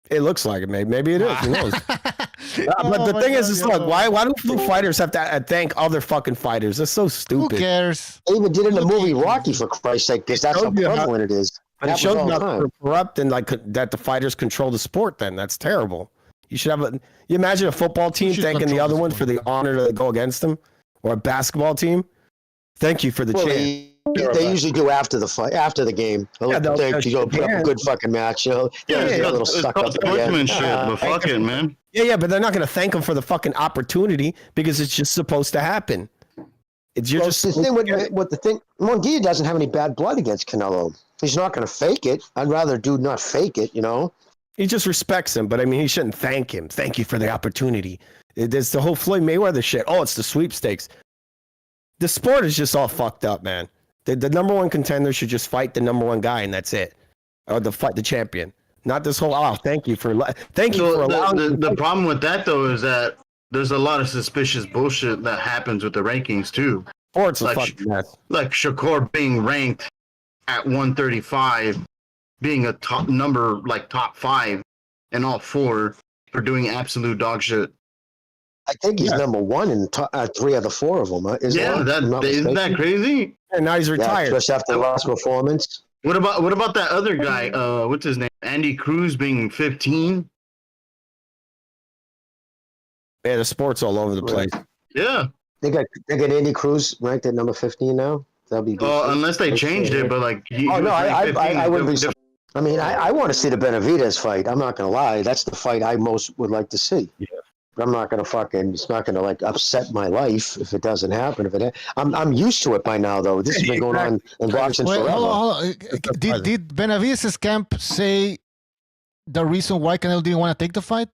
It looks like it. Maybe it is. Who knows? But the thing is, look, why do fighters have to thank other fucking fighters? That's so stupid. Who cares? They even did in the movie Rocky, for Christ's sake, because that's how prevalent it is. But it shows how corrupt and like that the fighters control the sport. Then that's terrible. You should have you imagine a football team thanking the other one for the honor to go against them, or a basketball team. Thank you for the chance. They usually do after the fight, after the game. You go put up a good fucking match. You know, a little stuck up again. But fuck it, man. Yeah, but they're not going to thank him for the fucking opportunity because it's just supposed to happen. The thing with the thing. Munguia doesn't have any bad blood against Canelo. He's not going to fake it. I'd rather dude not fake it. You know. He just respects him, but I mean, he shouldn't thank him. Thank you for the opportunity. There's the whole Floyd Mayweather shit. Oh, it's the sweepstakes. The sport is just all fucked up, man. The number one contender should just fight the number one guy, and that's it. Or the champion. Not this whole, thank you for allowing the problem with that, though, is that there's a lot of suspicious bullshit that happens with the rankings, too. Sports like, fucking mess. Like Shakur being ranked at 135, being a top 5 in all 4 for doing absolute dog shit. I think he's number 1 in 3 of the 4 of them. Isn't that crazy? And now he's retired. Just after the last performance. What about that other guy? What's his name? Andy Cruz being 15. Yeah, the sport's all over the place. Yeah. They got Andy Cruz ranked at number 15 now. That'll be. Unless they changed it, but like. I wouldn't be. I mean, I want to see the Benavidez fight. I'm not gonna lie. That's the fight I most would like to see. Yeah. But I'm not gonna it's not gonna like upset my life if it doesn't happen. I'm used to it by now though. This has been going on in boxing forever. Hold on. Did Benavidez's camp say the reason why Canelo didn't want to take the fight?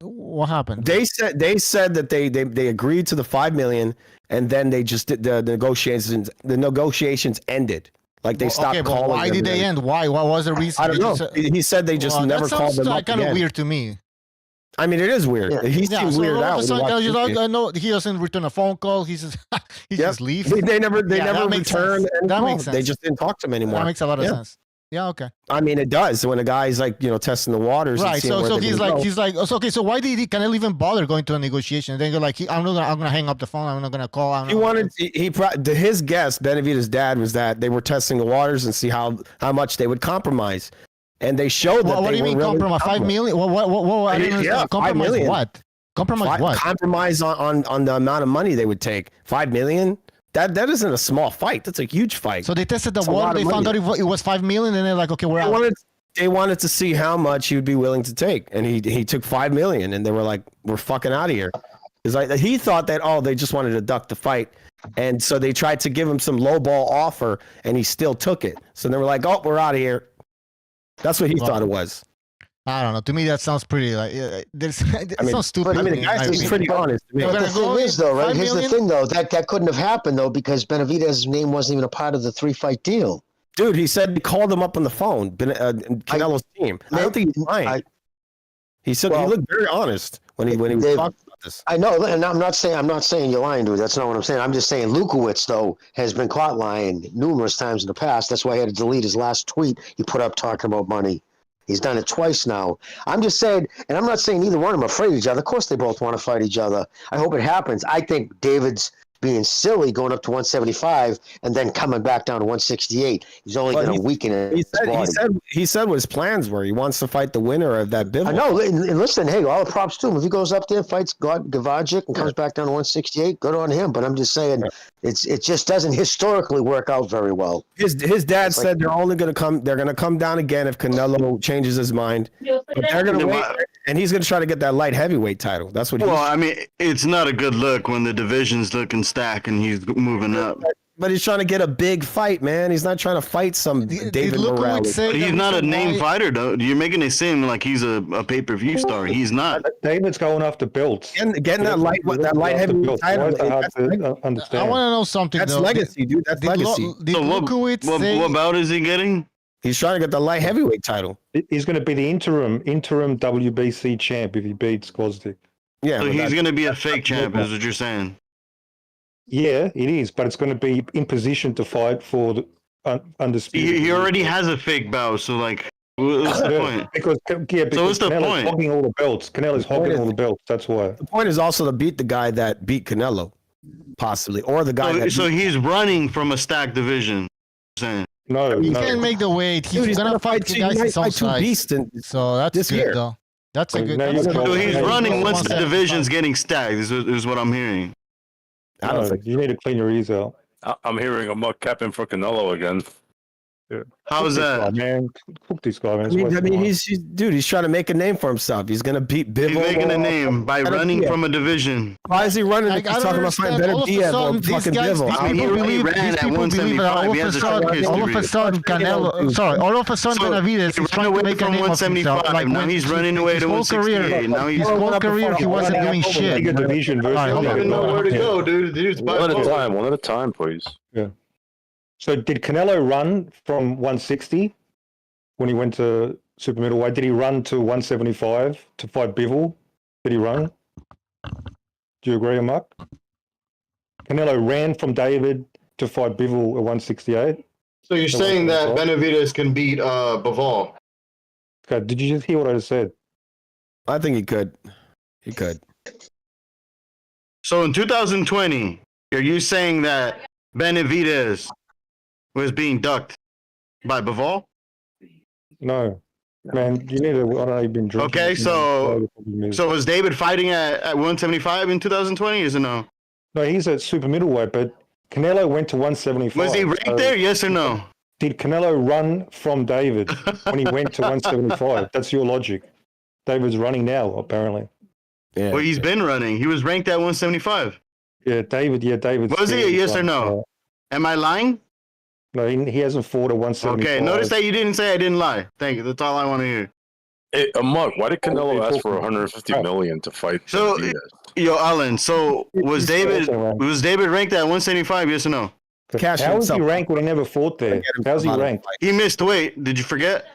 What happened? They said that they agreed to the $5 million and then they just did the negotiations. The negotiations ended. Like they stopped calling. Why did they end? Why? What was the reason? I don't know. He said they just never called them up. Kind of weird to me. I mean, it is weird. Yeah. He seems so weird all out. of a sudden, I know he doesn't return a phone call. He just leaves. They never return. That makes sense. They just didn't talk to him anymore. That makes a lot of sense. Yeah, okay. I mean, it does when a guy's like, testing the waters. Right. So he's like, okay. So why did Canelo even bother going to a negotiation? And then you're like, I'm gonna hang up the phone. I'm not gonna call. His guess, Benavidez' dad, was that they were testing the waters and see how much they would compromise. And they showed that. What do you mean compromise? 5 million? What? I didn't understand. Compromise what? Compromise what? Compromise on the amount of money they would take. 5 million. That isn't a small fight. That's a huge fight. So they tested the water. They found out it was 5 million, and they're like, okay, we're out. They wanted to see how much he would be willing to take, and he took 5 million, and they were like, we're fucking out of here. It's like he thought that they just wanted to duck the fight. And so they tried to give him some lowball offer, and he still took it. So they were like, "Oh, we're out of here." That's what he thought it was. I don't know. To me, that sounds pretty like sounds stupid. I mean, the guy's pretty honest. But the thing is, though, right? Here's the thing, though, that couldn't have happened, though, because Benavidez's name wasn't even a part of the 3-fight deal. Dude, he said he called him up on the phone. Canelo's team. I don't think he's lying. He said he looked very honest when he was talking about this. I know, and I'm not saying you're lying, dude. That's not what I'm saying. I'm just saying Lukowicz, though, has been caught lying numerous times in the past. That's why he had to delete his last tweet he put up talking about money. He's done it twice now. I'm just saying, and I'm not saying either one of them are afraid of each other. Of course, they both want to fight each other. I hope it happens. I think David's being silly going up to 175 and then coming back down to 168. He's only going to weaken it. He said what his plans were. He wants to fight the winner of that bivouac. I know. And listen, hey, all the props to him. If he goes up there, fights Gavajic and comes back down to 168, good on him. But I'm just saying, it just doesn't historically work out very well. His dad said they're only going to come. They're going to come down again if Canelo changes his mind. But they're going to wait, and he's going to try to get that light heavyweight title. That's what. I mean, it's not a good look when the division's looking stack and he's moving up. But he's trying to get a big fight, man. He's not trying to fight some David Morales. But he's not a name fighter, though. You're making it seem like he's a pay-per-view star. He's not. David's going after belts. Getting that light heavyweight title. I want to know something. That's legacy, dude. That's legacy. What bout is he getting? He's trying to get the light heavyweight title. He's going to be the interim WBC champ if he beats Gvozdyk. Yeah. So he's going to be a fake champ, is what you're saying. Yeah, it is, but it's going to be in position to fight for the undisputed. He already has a fake bout, so like, what's the point? Because so what's the Canelo's point? hogging all the belts. Canelo's hogging all the belts. That's why. The point is also to beat the guy that beat Canelo, possibly, or the guy. So he's running from a stacked division. Saying. No, he can't make the weight. He's gonna fight two guys his own size. So that's good, though. That's a good. So he's running once the division's getting stacked. Is what I'm hearing. I don't think you need to clean your ears out. I'm hearing a muck capping for Canelo again. Yeah. How is that, man? Cook this guy, man. I mean, he's trying to make a name for himself. He's gonna beat Bivol. He's making a name by running from a division. Why is he running? He's talking about fighting better Diaz or fucking Bivol. He already ran at 175. He has a short history. All of a sudden, Benavidez is trying to make a name of himself. Like now he's running away to 168. Now his whole career he wasn't doing shit. I don't even know where to go, dude. One at a time, please. Yeah. So did Canelo run from 160 when he went to super middleweight? Did he run to 175 to fight Bivol? Did he run? Do you agree, Mark? Canelo ran from David to fight Bivol at 168. So you're saying that Benavidez can beat Bivol? Okay, did you just hear what I just said? I think he could. He could. So in 2020, are you saying that Benavidez was being ducked by Bivol? No, man. You need to. I don't know. You've been drinking. Okay, so was David fighting at 175 in 2020? Is it no? No, he's at super middleweight, but Canelo went to 175. Was he ranked there? Yes or no? Did Canelo run from David when he went to 175? That's your logic. David's running now, apparently. Yeah. Well, he's been running. He was ranked at 175. Yeah, David. Was he a yes or no? Am I lying? No, he hasn't fought at 175. Okay, notice that you didn't say I didn't lie. Thank you. That's all I want to hear. Hey, Mark, why did Canelo ask for 150 million to fight? So, Alan. So was David ranked at 175? Yes or no? How was he ranked when he never fought there? How's he ranked? He missed weight. Did you forget?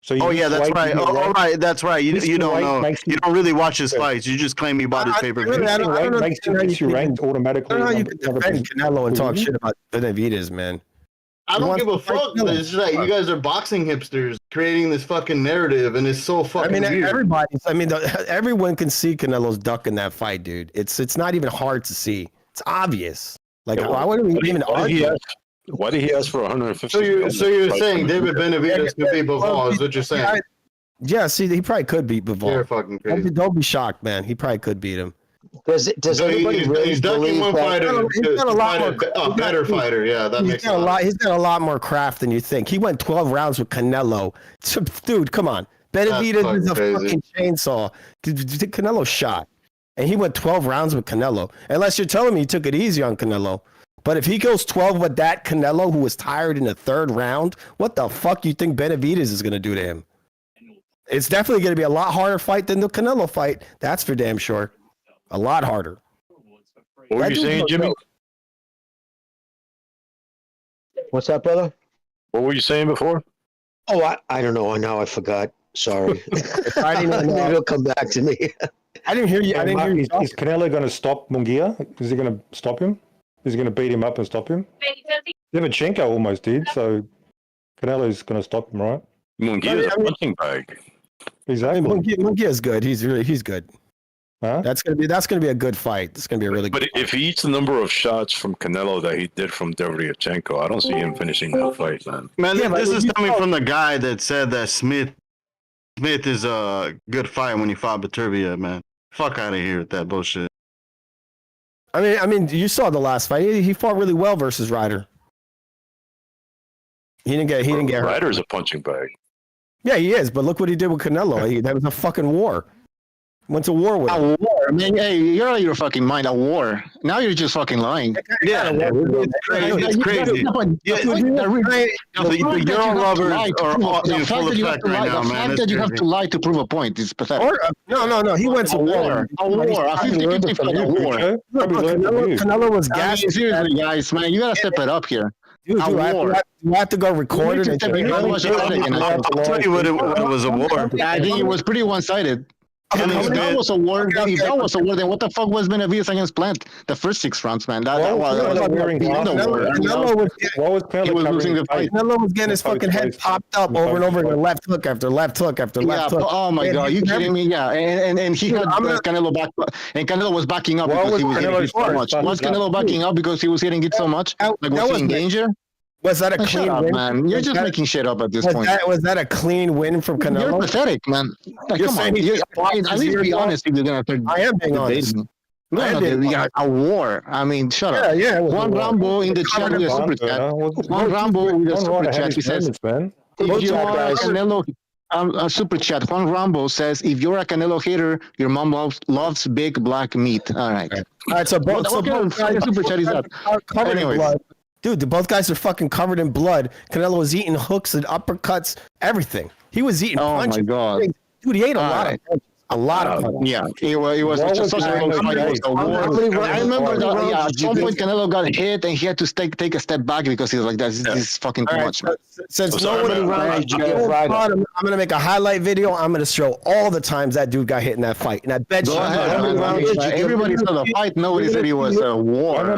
So oh yeah, that's right. All right, that's right. You don't know. You don't really watch his fights. You just claim he bought his pay-per-view. I don't know. Makes you ranked automatically. I don't know how you can defend Canelo and talk shit about Benavidez, man. I don't give a fuck. It's just like you guys are boxing hipsters creating this fucking narrative, and it's so fucking weird. Everyone can see Canelo's ducking that fight, dude. It's not even hard to see. It's obvious. Like, why wouldn't we even argue? Why did he ask for 150? So you're saying David Benavidez could beat Bivol, is what you're saying? Yeah, see, he probably could beat Bivol. You're fucking crazy. Don't be shocked, man. He probably could beat him. Does anybody really he's ducking one fighter to fight a better fighter? Yeah, that makes sense. He's got a lot more craft than you think. He went 12 rounds with Canelo. Dude, come on. Benavidez is a fucking chainsaw. Canelo shot. And he went 12 rounds with Canelo. Unless you're telling me he took it easy on Canelo. But if he goes 12 with that Canelo, who was tired in the third round, what the fuck you think Benavidez is going to do to him? It's definitely going to be a lot harder fight than the Canelo fight. That's for damn sure. A lot harder. What were you saying, Jimmy? What's that, brother? What were you saying before? Oh, I don't know. Now I forgot. Sorry. It'll come back to me. I didn't hear you. I didn't hear you. Is Canelo going to stop Munguia? Is he going to stop him? Is he going to beat him up and stop him? Lomachenko almost did, so Canelo's going to stop him, right? Munguia's a punching bag. Exactly. Munguia's good. He's good. Huh? That's gonna be a good fight. It's gonna be a really good fight. But if he eats the number of shots from Canelo that he did from Derevyanchenko, I don't see him finishing that fight, man. Man, this is coming from the guy that said that Smith is a good fight when he fought Beterbiev, man. Fuck out of here with that bullshit. I mean, you saw the last fight. He fought really well versus Ryder. He didn't get hurt. Ryder's a punching bag. Yeah, he is. But look what he did with Canelo. That was a fucking war. Went to war with him. A war? I mean, hey, you're out of your fucking mind. A war. Now you're just fucking lying. Yeah, it's crazy. The Euro lovers are in full effect right now, man. The fact that you have to lie to prove a point is pathetic. No. He went to war. A war. A 50-50 fight. A war. Canelo was gassed. Seriously, guys, man, you gotta step it up here. Dude, you have to go record it. I'll tell you what it was a war. I think it was pretty one-sided. And if that was a war, then what the fuck was Benavidez against Plant? The first 6 rounds, man. That was losing the fight. Canelo was getting his fucking head popped up over and over again, left hook after left hook after left hook. Oh my god, you kidding me? Yeah, and he had Canelo back, and Canelo was backing up because he was hitting it so much. Was Canelo backing up because he was hitting it so much? Like, was he in danger? Was that a clean win? Man. You're just making shit up at this point. Was that a clean win from Canelo? You're pathetic, man. Like, come on. At least be honest if you're going to I am being honest. We got a war. I mean, shut up. Yeah. Juan Rambo in the chat with a super chat. Juan Rambo with a super chat. He says, if you are a Canelo, a super chat. Juan Rambo says, if you're a Canelo hater, your mom loves big black meat. All right. So both super chat is that. Anyways. Dude, both guys are fucking covered in blood. Canelo was eating hooks and uppercuts, everything. He was eating punches. Oh, my God. Dude, he ate a lot of punches. A lot of punches. Yeah, it was just such a close fight. I remember that at some point Canelo got hit and he had to take a step back because he was like, this is fucking too much. Since nobody I'm going to make a highlight video. I'm going to show all the times that dude got hit in that fight. And I bet you. Everybody saw the fight. Nobody said he was a war. How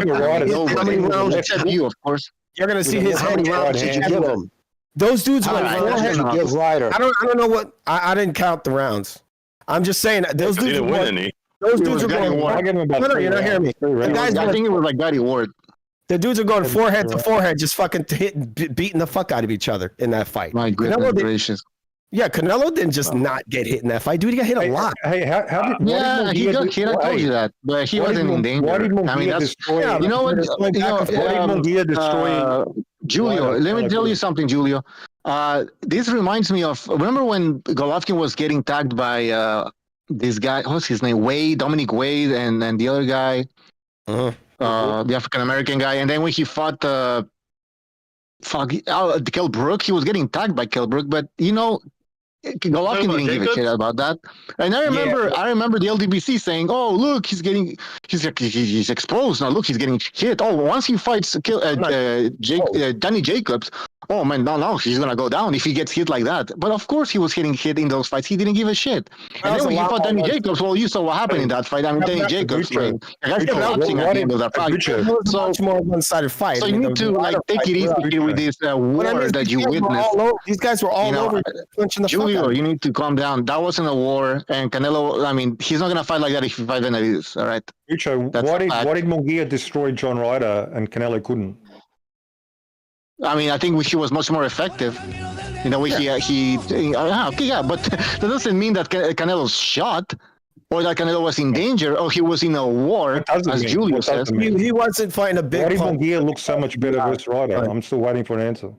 many rounds except you, of course. You're going to see his head. Those dudes went forehead. I don't know what. I didn't count the rounds. I'm just saying those dudes. Didn't win any. Those dudes are going. No, you're not hearing me. I think it was like Gatti Ward. The dudes are going forehead to forehead, just fucking beating the fuck out of each other in that fight. My goodness gracious. Yeah, Canelo didn't just not get hit in that fight. Dude, he got hit a lot. He got hit. I told you that, but he wasn't in danger. I mean, that's you know what? Julio, let me tell you something, Julio. This reminds me of, remember when Golovkin was getting tagged by this guy, what's his name? Dominic Wade, and the other guy, the African-American guy. And then when he fought Kell Brook, he was getting tagged by Kell Brook. But, you know, Golovkin didn't give a shit about that. And I remember the LDBC saying, "Oh, look, he's exposed now. Look, he's getting hit. Oh, once he fights Danny Jacobs, oh man, no, he's gonna go down if he gets hit like that." But of course, he was getting hit in those fights. He didn't give a shit. And then when he fought Danny Jacobs, well, you saw what happened in that fight. I mean, Danny Jacobs, the guy's collapsing at the end of that fight. So much more one-sided fight. So you need to take it easy with this war that you witnessed. These guys were all over punching the Julio, fuck out. you need to calm down. That wasn't a war, and Canelo. I mean, he's not gonna fight like that if he fights Benavidez. All right. Ucho, why did Munguia destroy John Ryder and Canelo couldn't? I mean, I think he was much more effective. In the way but that doesn't mean that Canelo's shot or that Canelo was in danger or he was in a war, as Julio says. He wasn't fighting a big. Why did Munguia look so much better versus Ryder? I'm still waiting for an answer.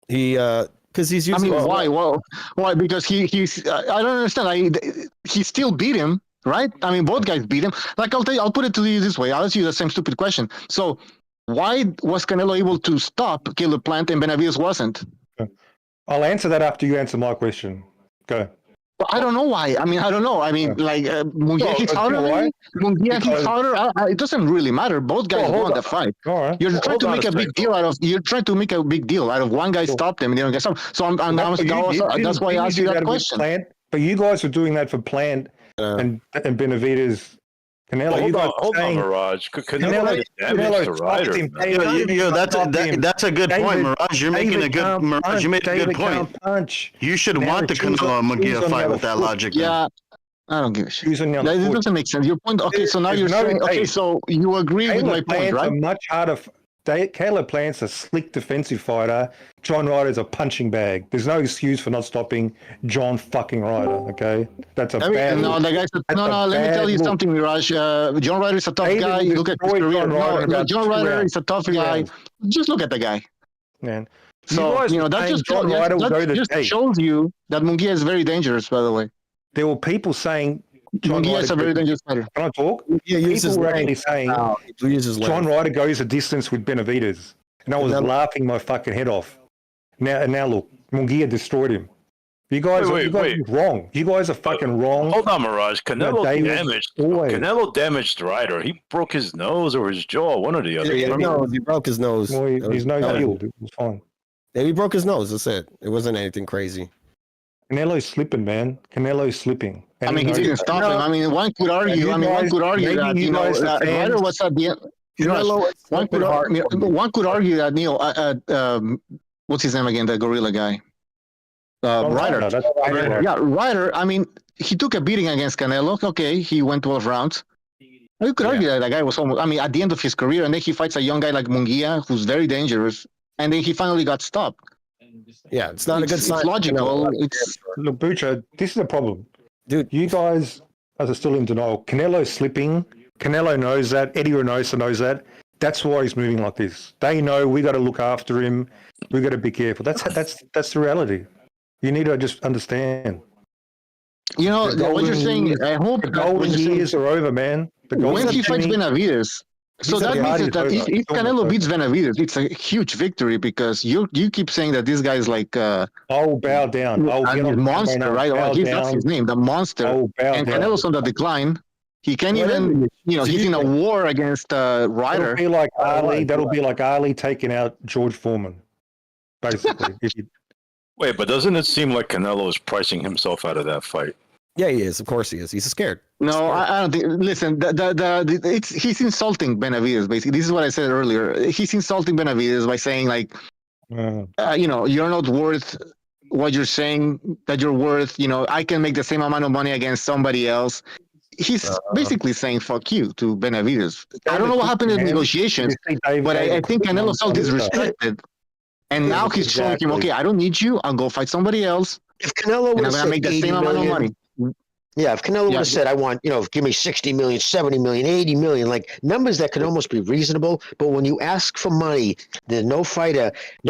Because he's using. I mean, why? Well, why? Because he's. I don't understand. He still beat him, right? I mean, both guys beat him. Like I'll put it to you this way. I'll ask you the same stupid question. So, why was Canelo able to stop Caleb Plant and Benavidez wasn't? I'll answer that after you answer my question. Go. Well, I don't know why. I mean, I don't know. I mean, Munguia hits harder. Munguia hits harder. It doesn't really matter. Both guys won the fight. All right. You're trying to make a big deal out of. You're trying to make a big deal out of one guy stopped him and the other guy stopped. So that's why I asked you that question. But you guys were doing that for Plant and Benavidez. Canelo, hold on, Mirage. Canelo damaged the rider. That's a good point, Mirage. You're making a good point. You should want the Canelo and Munguia fight with that logic. Yeah, I don't give a shit. That doesn't make sense. Your point. Okay, so now you're saying. Okay, so you agree with my point, right? Much harder. Caleb Plant's a slick defensive fighter. John Ryder's a punching bag. There's no excuse for not stopping John fucking Ryder. Okay, that's a bad. No, the guy said, no. Let me tell you something, Mirage. John Ryder is a tough guy. Look at his career. John Ryder is a tough guy. Just look at the guy. Man. So that just shows you that Munguia is very dangerous. By the way, there were people saying. Munguia is a very dangerous fighter. Can I talk? Yeah, people were actually saying John Ryder goes a distance with Benavidez, and I was laughing my fucking head off. Now look, Munguia destroyed him. You guys are wrong. You guys are fucking wrong. Hold on, Mirage. Canelo damaged Ryder. He broke his nose or his jaw, one or the other. He broke his nose. Well, his nose healed. It was fine. Yeah, he broke his nose. That's it. It wasn't anything crazy. Canelo's slipping, man. Canelo's slipping. And I mean, he didn't stop him. I mean, one could argue. That Ryder was at the end. One could argue that Neil. What's his name again? The gorilla guy. Ryder. Yeah, Ryder. I mean, he took a beating against Canelo. Okay, he went 12 rounds. You could argue that the guy was almost. I mean, at the end of his career, and then he fights a young guy like Munguia, who's very dangerous, and then he finally got stopped. Yeah, it's not a good sign. It's logical. Look, Bucha, this is a problem. Dude, you guys are still in denial. Canelo's slipping. Canelo knows that. Eddie Reynoso knows that. That's why he's moving like this. They know we got to look after him. We got to be careful. That's the reality. You need to just understand. You know what you're saying. I hope the golden years are over, man. When he fights Benavidez. So that means that if Canelo beats Benavidez, it's a huge victory because you keep saying that this guy is like I'll bow down. He's monster, right? That's his name, the monster. And Canelo's on the decline. He can't even, he's in a war against Ryder. That'll be like Ali taking out George Foreman, basically. Wait, but doesn't it seem like Canelo is pricing himself out of that fight? Yeah, he is. Of course he is. He's scared. No, I don't think. Listen, he's insulting Benavidez. Basically, this is what I said earlier. He's insulting Benavidez by saying like, you're not worth what you're saying that you're worth. I can make the same amount of money against somebody else. He's basically saying "fuck you" to Benavidez. I don't know what happened in the negotiations, but I think Canelo felt disrespected, and now he's showing him, okay, I don't need you. I'll go fight somebody else. If Canelo would have make the same amount of money. Yeah, if Canelo would have said, I want, give me 60 million, 70 million, 80 million, like numbers that could almost be reasonable. But when you ask for money, there's no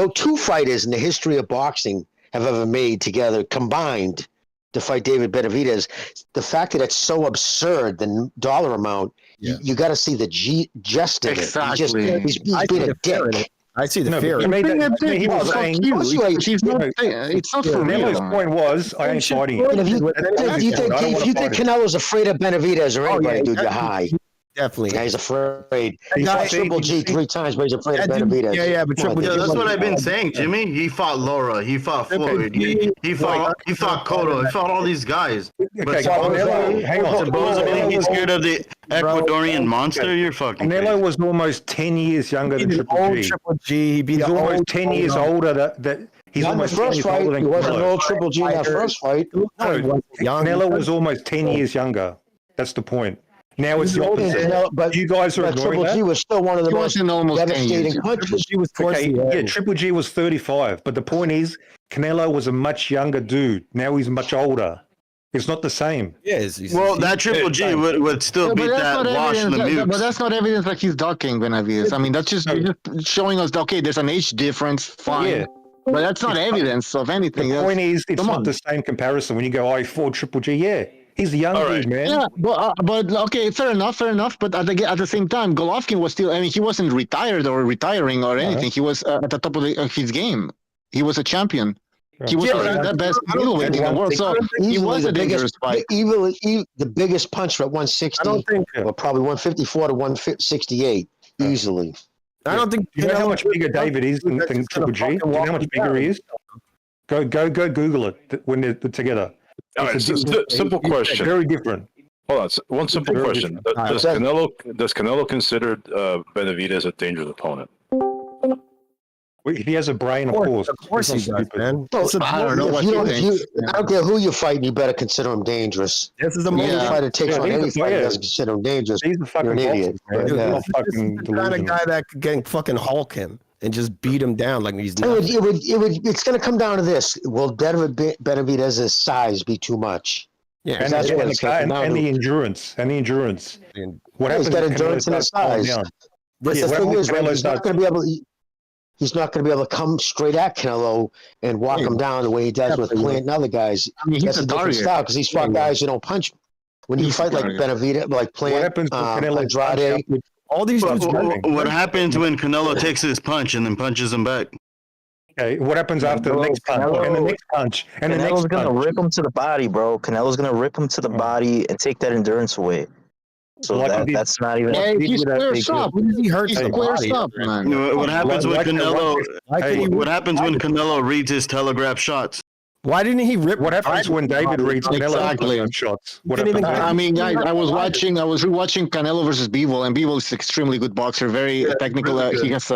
two fighters in the history of boxing have ever made together combined to fight David Benavidez. The fact that it's so absurd, the dollar amount, you got to see the jest of it. He's being a dick. I see the fear. He was saying, it's not for real. Canelo's point was, I ain't fighting you. If you think Canelo's afraid of Benavidez or anybody, dude, you're high. Definitely. Yeah, he's afraid. He fought Triple G 3 times, but he's afraid of Benavidez. But Triple G. Yeah, that's what I've been saying, Jimmy. He fought Laura. He fought Floyd. He fought Cotto. He fought all these guys. But supposedly he's scared of the Ecuadorian monster. You're fucking Canelo crazy. was almost 10 years younger than Triple G. Triple G. He's almost 10 years older. He's almost 10 years older than He wasn't Canelo. old Triple G in that first fight. Canelo was almost 10 years younger. That's the point. Now it's the opposite. But you guys are ignoring Triple that. G was still one of the most devastating punches. Triple G was 35, but the point is, Canelo was a much younger dude. Now he's much older. It's not the same. Well, that Triple G would still beat that Wash Lemieux. But that's not evidence that he's ducking Benavidez. I mean, that's just showing us, okay, there's an age difference, fine. Yeah. But that's not evidence of anything. The point is, it's not the same comparison. When you go, I fought Triple G, yeah. He's a young dude, man. Yeah, but okay, fair enough. But at the same time, Golovkin was still. I mean, he wasn't retired or retiring or anything. He was at the top of his game. He was a champion. He was the best middleweight in the world. So he was a dangerous fight. The biggest puncher at 160. I don't think. Well, probably 154 to 168 easily. I don't think. You know how much bigger David is than Triple G? Do you know how much bigger he is? Go Google it when they're together. All right, simple question. Very different. Hold on, one simple question. Does Canelo consider Benavidez a dangerous opponent? If he has a brain, of course. Of course he does, man. I don't know what you think. I don't care who you're fighting, you better consider him dangerous. This is the Any fighter takes on any fighter, doesn't consider him dangerous. He's a fucking you're an idiot. Fucking the kind of guy that could fucking Hulk him and just beat him down like he's nothing. It's going to come down to this. Will Benavidez's size be too much? Yeah, and the endurance. What he's got endurance and his size. But the thing is, right, he's not going to be able. He's not going to be able to come straight at Canelo and walk him down the way he does with Plant and other guys. I mean, that's a different style because he's fought guys who don't punch. When you fight like Benavidez, like Plant, Andrade. All these dudes. What happens when Canelo takes his punch and then punches him back? Okay, what happens after the next punch and the next punch and the next punch? Canelo's gonna rip him to the body, bro. Canelo's gonna rip him to the body and take that endurance away. So that's not even. Yeah, he squares up. He squares up, man. What happens when Canelo? What happens when Canelo reads his telegraph shots? Why didn't he rip? What happens when David reads Canelo shots? I mean, guys, I was rewatching Canelo versus Bivol, and Bivol is extremely good boxer, very technical. He has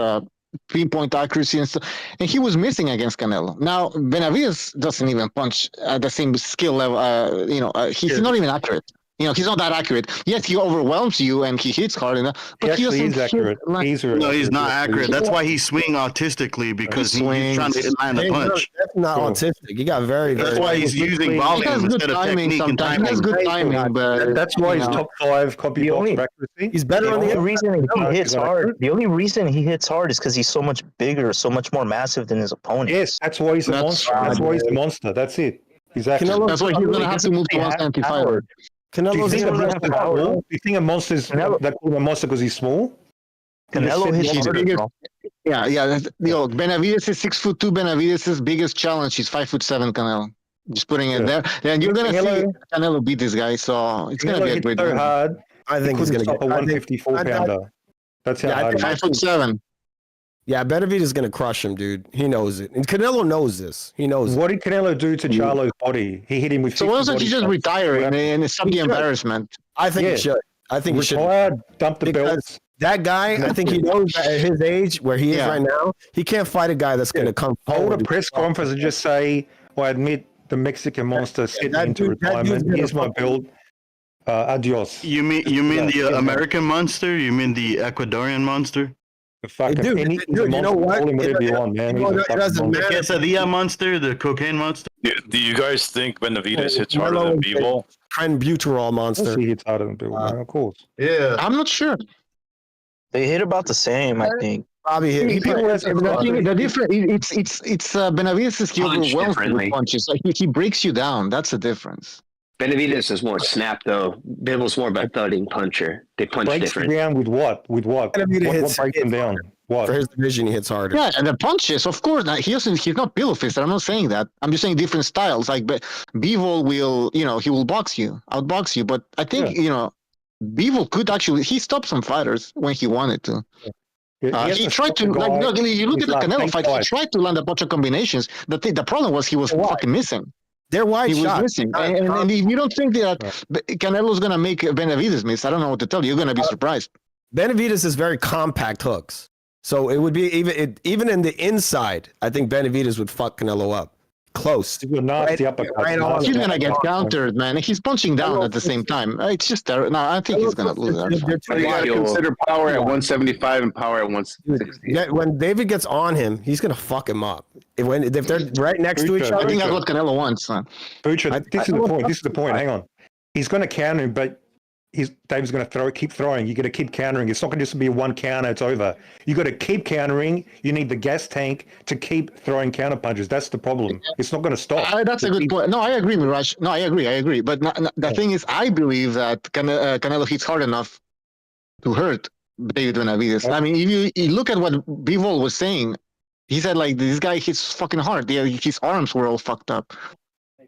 pinpoint accuracy and stuff, and he was missing against Canelo. Now Benavidez doesn't even punch at the same skill level. He's not even accurate. He's not that accurate. Yes, he overwhelms you and he hits hard enough, but he doesn't accurate. No, he's not accurate. That's why he's swinging autistically because he's trying to land a punch. That's not autistic. He got very. That's why he's using volume instead of technique and timing. He has good timing, but that's why he's top 5 copy box accuracy. He's better on the reason he hits hard. The only reason he hits hard is because he's so much bigger, so much more massive than his opponent. Yes, that's why he's a monster. That's why he's a monster. That's it. Exactly. That's why he's gonna have to move to 175. Do you think a monster is that call him a monster because he's small? Canelo hits harder. Yeah. Benavidez is 6'2". Benavidez's biggest challenge is 5'7". Canelo. Just putting it there, and you're gonna see Canelo beat this guy. So it's gonna be a great so hard. I think he's gonna get a 154 pounder. That's how hard. 5'7". Yeah, Benavidez is gonna crush him, dude. He knows it, and Canelo knows this. He knows. What did Canelo do to Charlo's body? He hit him with. So wasn't he just retiring and stop the embarrassment? I think he should. I think he should. Dump the belts. That guy, I think he knows that at his age, where he is right now, he can't fight a guy that's gonna come hold a press conference and just say, "Well, I admit the Mexican monster sent me into retirement. Here's my belt. Adios." You mean the American monster? You mean the Ecuadorian monster? Dude, you know what? The quesadilla monster, the cocaine monster. Do you guys think Benavidez hits harder than Bivol? Crenbuterol monster. He hits harder than Bivol, of course. Yeah, I'm not sure. They hit about the same, I think. Bobby hit. The difference. It's Benavidez he overwhelms with punches. Like he breaks you down. That's the difference. Benavidez is more snap though. Bivol's more of a thudding puncher. They punch breaks different. Down with what? With what? What breaks them down? What? For his division, he hits harder. Yeah, and the punches, of course. He's not pillow fisted. I'm not saying that. I'm just saying different styles. Like, Bivol will, he will outbox you. But I think, Bivol could actually. He stopped some fighters when he wanted to. He tried to, you look at the Canelo fight. He tried to land a bunch of combinations. The problem was he was fucking missing. They're wide shots. He was missing. And if you don't think that Canelo's gonna make Benavidez miss, I don't know what to tell you. You're gonna be surprised. Benavidez is very compact hooks. So it would be even in the inside, I think Benavidez would fuck Canelo up. Close. He's gonna get countered, man. He's punching down at the same time. It's just no. I think he's gonna lose. You gotta consider power at 175 and power at 160. Yeah, when David gets on him, he's gonna fuck him up. If they're right next to each other, I think that's what Canelo wants. Bucha, this is the point. Hang on. He's gonna counter him, but David's going to keep throwing. You got to keep countering. It's not going to just be one counter. It's over. You got to keep countering. You need the gas tank to keep throwing counter punches. That's the problem. It's not going to stop. That's a good point. No, I agree, Mirage. No, I agree. But the thing is, I believe that Canelo hits hard enough to hurt David Benavidez. I mean, if you look at what Bivol was saying, he said like this guy hits fucking hard. His arms were all fucked up,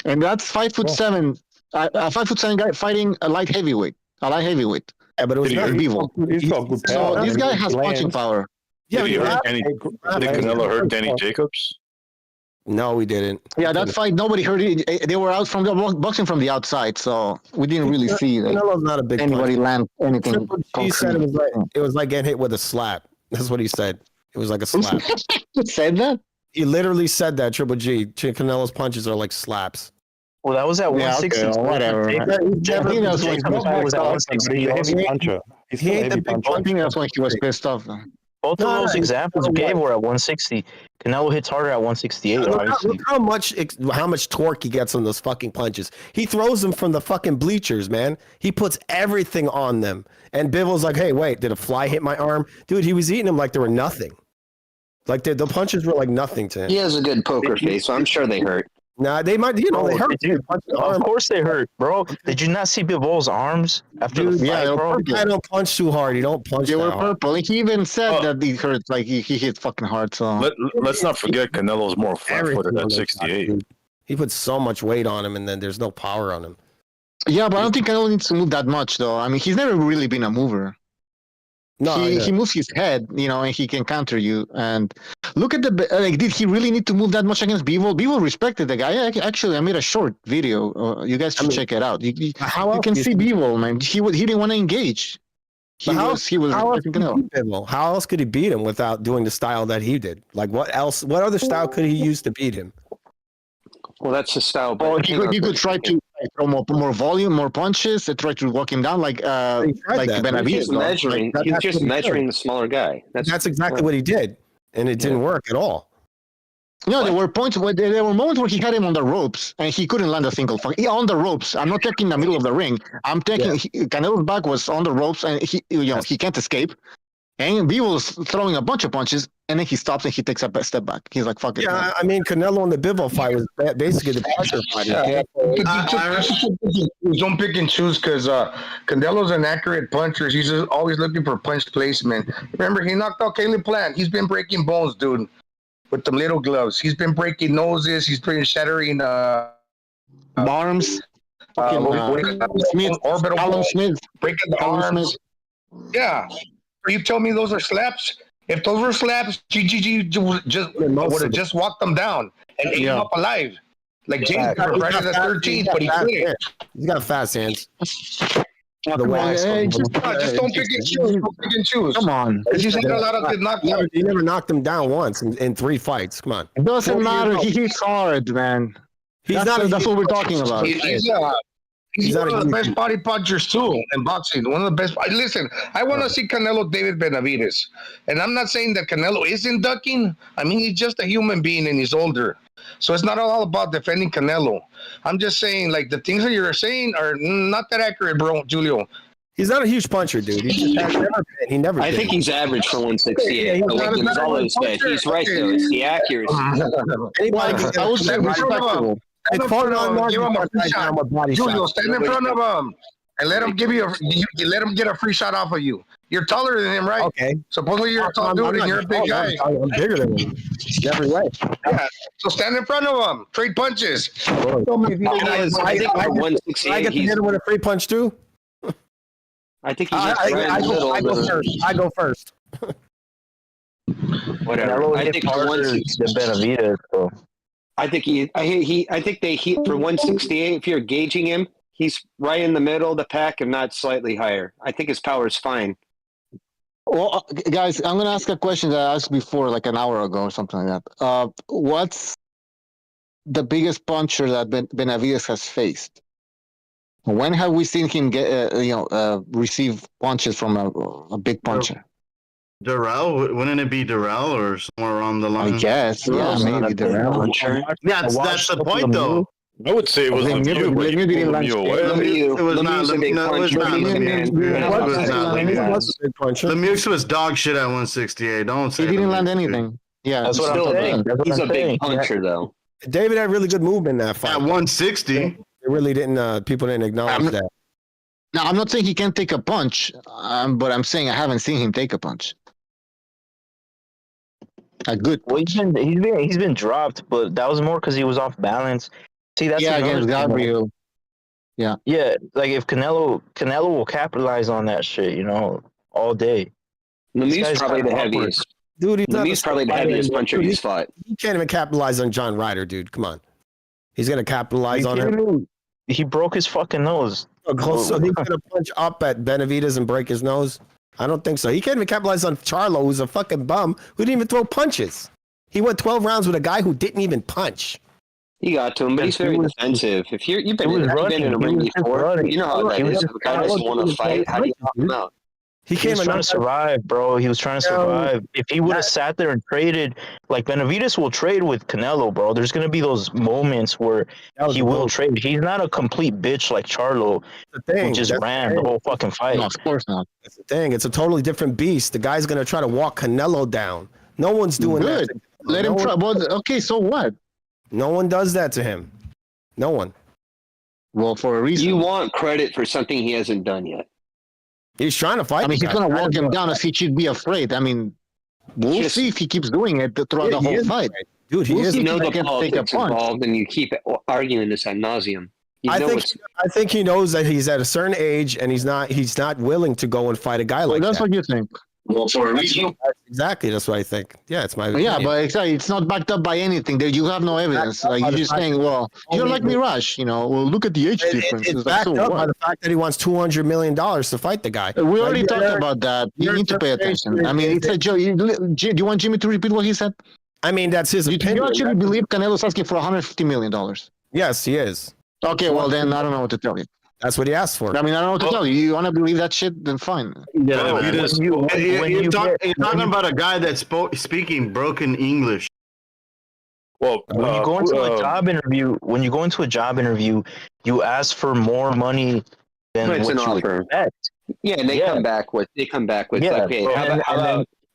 and that's 5'7", a 5'7" guy fighting a light heavyweight. Yeah, but it was not Bivol. He's got good power. So this guy has punching power. Yeah, did Canelo hurt Danny Jacobs? No, we didn't. Yeah, that fight, nobody heard it. They were out from the boxing from the outside, so we didn't really see Canelo's not a big anybody land anything. He said it was like getting hit with a slap. That's what he said. It was like a slap. He said that? He literally said that, Triple G. Canelo's punches are like slaps. Well, that was at 160. Okay, whatever. He's a puncher. He ain't the big puncher. I think that's why he was pissed off. Both of those examples you gave were at 160. Canelo hits harder at 168. Look how much torque he gets on those fucking punches. He throws them from the fucking bleachers, man. He puts everything on them. And Bivol's like, hey, wait, did a fly hit my arm? Dude, he was eating them like they were nothing. Like the punches were like nothing to him. He has a good poker face, so I'm sure they hurt. Nah, they might, they hurt. Dude, of course they hurt, bro. Did you not see Bivol's arms after the fight, bro? I don't punch too hard. You don't punch. They were purple. He even said that he hurt, like he hit fucking hard. So let's not forget Canelo's more flat-footed at 68. He puts so much weight on him, and then there's no power on him. Yeah, but I don't think Canelo needs to move that much, though. I mean, he's never really been a mover. No, he moves his head, and he can counter you. And look at did he really need to move that much against Bivol? Bivol respected the guy. Actually, I made a short video. You guys should check it out. You can see Bivol, man. He didn't want to engage. How else could he beat him without doing the style that he did? Like what else? What other style could he use to beat him? Well, that's his style. Or he could try to throw more volume, more punches, and try to walk him down like Benavidez. He's just measuring the smaller guy. That's exactly what he did, and it didn't work at all. No, there were points where there were moments where he had him on the ropes and he couldn't land a single fuck. On the ropes. I'm not taking the middle of the ring. I'm taking Canelo's back was on the ropes and he can't escape. And Bivol was throwing a bunch of punches, and then he stops and he takes a step back. He's like, "Fuck it." Yeah, man. I mean, Canelo and the Bivol fight was basically the pressure fight. Don't pick and choose because Canelo's an accurate puncher. He's just always looking for punch placement. Remember, he knocked out Caleb Plant. He's been breaking bones, dude, with the little gloves. He's been breaking noses. He's been shattering arms. Orbital Smith. Breaking the arms. Yeah. You tell me those are slaps? If those were slaps, GGG would have just walked them down and ate them up alive. Like James got Friday the 13th, but he couldn't. He's got fast hands. Just don't pick and choose. Don't pick and choose. Come on. Because he's had a lot of good knockdowns. He never knocked him down once in 3 fights. Come on. It doesn't matter. He hits hard, man. That's what we're talking about. He's one of the best body punchers too in boxing. One of the best. Listen, I want to see Canelo David Benavidez, and I'm not saying that Canelo isn't ducking. I mean, he's just a human being and he's older, so it's not all about defending Canelo. I'm just saying, like the things that you're saying are not that accurate, bro, Julio. He's not a huge puncher, dude. He never. I think he's average for 168. He's all his head. He's right there. It's the accuracy. I would say respectable. Give him a free shot. Julio, stand in front of him and let him give you let him get a free shot off of you. You're taller than him, right? Okay. Supposedly you're a tall dude and you're a big guy. I'm bigger than him. Every way. Yeah. So stand in front of him. Trade punches. I get to hit him with a free punch too. I think he's I go first. Whatever. I think Benavidez, bro. I think they heat for 168. If you're gauging him, he's right in the middle of the pack, if not slightly higher. I think his power is fine. Well, guys, I'm gonna ask a question that I asked before, like an hour ago or something like that. What's the biggest puncher that Benavidez has faced? When have we seen him get, receive punches from a big puncher? Durrell? Wouldn't it be Durrell or somewhere around the line? I guess, yeah, maybe Durrell. Yeah, that's the point, though. I would say it was Lemieux, but it was not Lemieux was dog shit at 168. Don't say he didn't land anything. Yeah, that's what I'm saying. He's a big puncher, though. David had really good movement in that fight. At 160, it really didn't. People didn't acknowledge that. Now, I'm not saying he can't take a punch, but I'm saying I haven't seen him take a punch. A good punch. Well, he's been dropped, but that was more because he was off balance. See, that's against Gabriel. Yeah, like if Canelo will capitalize on that shit, all day. Lemieux's probably the heaviest. Dude, Lemieux's probably the heaviest puncher he's fought. He can't even capitalize on John Ryder, dude. Come on. He's going to capitalize on him. He broke his fucking nose. So he's going to punch up at Benavidez and break his nose? I don't think so. He can't even capitalize on Charlo, who's a fucking bum, who didn't even throw punches. He went 12 rounds with a guy who didn't even punch. He got to him, but he's very defensive. If you've been in a ring before, you know how that is. If a guy doesn't want to fight, how do you knock him out? He was trying to survive, bro. He was trying to survive. If he would have sat there and traded, like Benavidez will trade with Canelo, bro. There's going to be those moments where he will trade. He's not a complete bitch like Charlo, who just ran the whole fucking fight. No, of course not. That's the thing. It's a totally different beast. The guy's going to try to walk Canelo down. No one's doing that. Let him try. Okay, so what? No one does that to him. No one. Well, for a reason. You want credit for something he hasn't done yet. He's trying to fight. I mean, he's going to walk him down as he should be afraid. I mean, we'll see if he keeps doing it throughout the whole fight. Dude, he is. You know the politics involved, and you keep arguing this ad nauseum. I think he knows that he's at a certain age, and he's not willing to go and fight a guy like that. That's what you think. Well, for a reason. Exactly, that's what I think. Yeah, it's my opinion. Yeah, but exactly, it's not backed up by anything. You have no evidence. Like you're just saying, well, you're like Mirage. Well, look at the age difference. It's backed up by the fact that he wants $200 million to fight the guy. We already talked about that. You need to pay attention. I mean, it's a joke. Do you want Jimmy to repeat what he said? I mean, that's his opinion. Do you actually believe Canelo's asking for $150 million? Yes, he is. Okay, well then I don't know what to tell you. That's what he asked for. I mean, I don't know what to tell you. You want to believe that shit? Then fine. Yeah, you're talking about a guy that's speaking broken English. Well, when you go into a job interview, you ask for more money than what you expect. Yeah, and they come back with okay,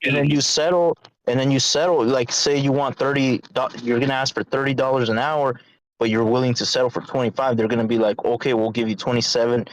and then you settle. Like, say you want $30, you're gonna ask for $30 an hour. But you're willing to settle for 25, they're going to be like, okay, we'll give you 27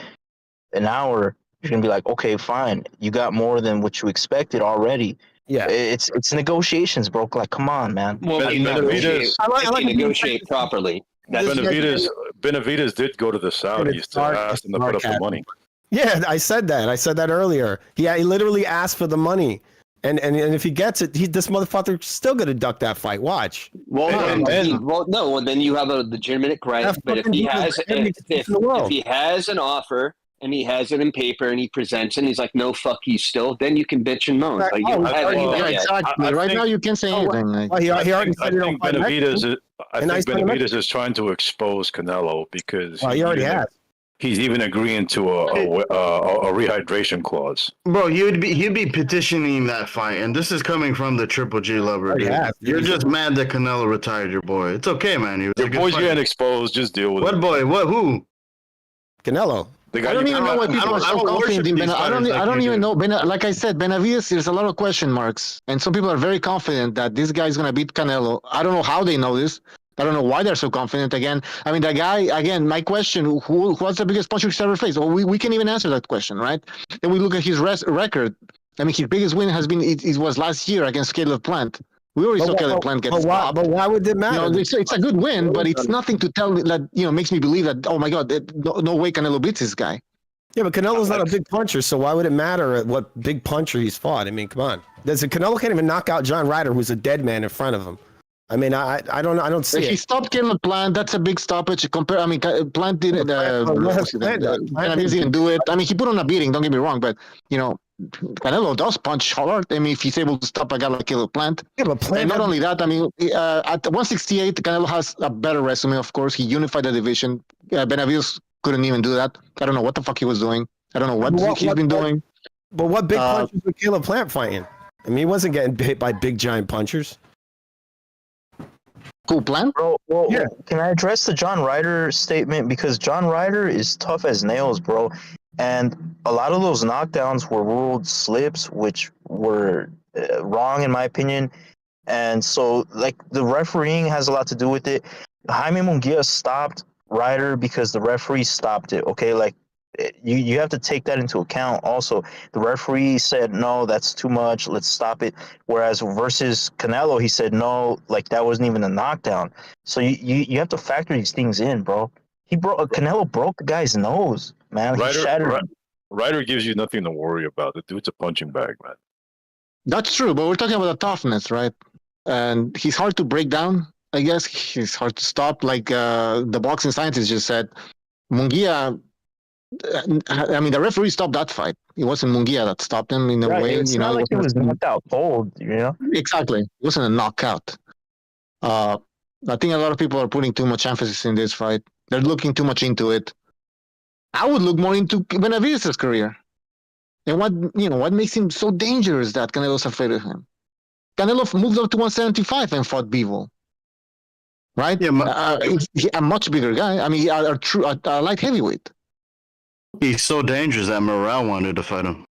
an hour. You're going to be like, okay, fine. You got more than what you expected already. Yeah. It's negotiations, bro. Like, come on, man. Well, Benavidez, negotiate properly. Benavidez did go to the Saudis to ask them to put up the money. Yeah, I said that earlier. He literally asked for the money. And if he gets it, this motherfucker's still gonna duck that fight. Watch. Then you have a legitimate right. But if he has an offer and he has it in paper and he presents it and he's like, no, fuck you still, then you can bitch and moan. Exactly. Right now you can't say anything. I think Benavidez is trying to expose Canelo because he already has. He's even agreeing to a rehydration clause. Bro, he'd be petitioning that fight, and this is coming from the Triple G lover. You're just mad that Canelo retired your boy. It's okay, man. Your boy's getting exposed. Just deal with it. What boy? What? Who? Canelo. I don't even know what people are so confident in. I don't even know. Like I said, Benavidez, there's a lot of question marks, and some people are very confident that this guy is going to beat Canelo. I don't know how they know this, I don't know why they're so confident again. I mean, the guy, again, my question, what's the biggest puncher he's ever faced? Well, we can't even answer that question, right? Then we look at his record. I mean, his biggest win has been, it was last year against Caleb Plant. We already saw Caleb Plant get stopped. But why would it matter? You know, it's a good win, but it's nothing to tell that, you know, makes me believe that, oh my God, no way Canelo beats this guy. Yeah, but Canelo's not a big puncher, so why would it matter what big puncher he's fought? I mean, come on. Canelo can't even knock out John Ryder, who's a dead man in front of him. I mean, I don't see it. He stopped Caleb Plant. That's a big stoppage. I mean, Plant didn't. Benavidez didn't do it. I mean, he put on a beating. Don't get me wrong, but you know, Canelo does punch hard. I mean, if he's able to stop a guy like Caleb Plant. Yeah, but Plant. And not only that, I mean, at 168, Canelo has a better resume. Of course, he unified the division. Benavidez couldn't even do that. I don't know what the fuck he was doing. I don't know what he's been doing. But what big punches was Caleb Plant fighting? I mean, he wasn't getting hit by big giant punchers. Cool plan, bro. Well, yeah. Can I address the John Ryder statement? Because John Ryder is tough as nails, bro. And a lot of those knockdowns were ruled slips, which were wrong in my opinion. And so, like, the refereeing has a lot to do with it. Jaime Munguia stopped Ryder because the referee stopped it. Okay, like you have to take that into account. Also, the referee said no, that's too much. Let's stop it. Whereas versus Canelo, he said no, like that wasn't even a knockdown. So you have to factor these things in, bro. Canelo broke the guy's nose, man. Ryder gives you nothing to worry about. The dude's a punching bag, man. That's true, but we're talking about the toughness, right? And he's hard to break down. I guess he's hard to stop. Like the boxing scientist just said, Munguia. I mean, the referee stopped that fight. It wasn't Munguia that stopped him in a way. It's not like it was knocked out cold, you know? Exactly. It wasn't a knockout. I think a lot of people are putting too much emphasis in this fight. They're looking too much into it. I would look more into Benavidez' career. And what makes him so dangerous that Canelo's afraid of him? Canelo moved up to 175 and fought Bivol. Right? Yeah, a much bigger guy. I mean, a light heavyweight. He's so dangerous that Morale wanted to fight him.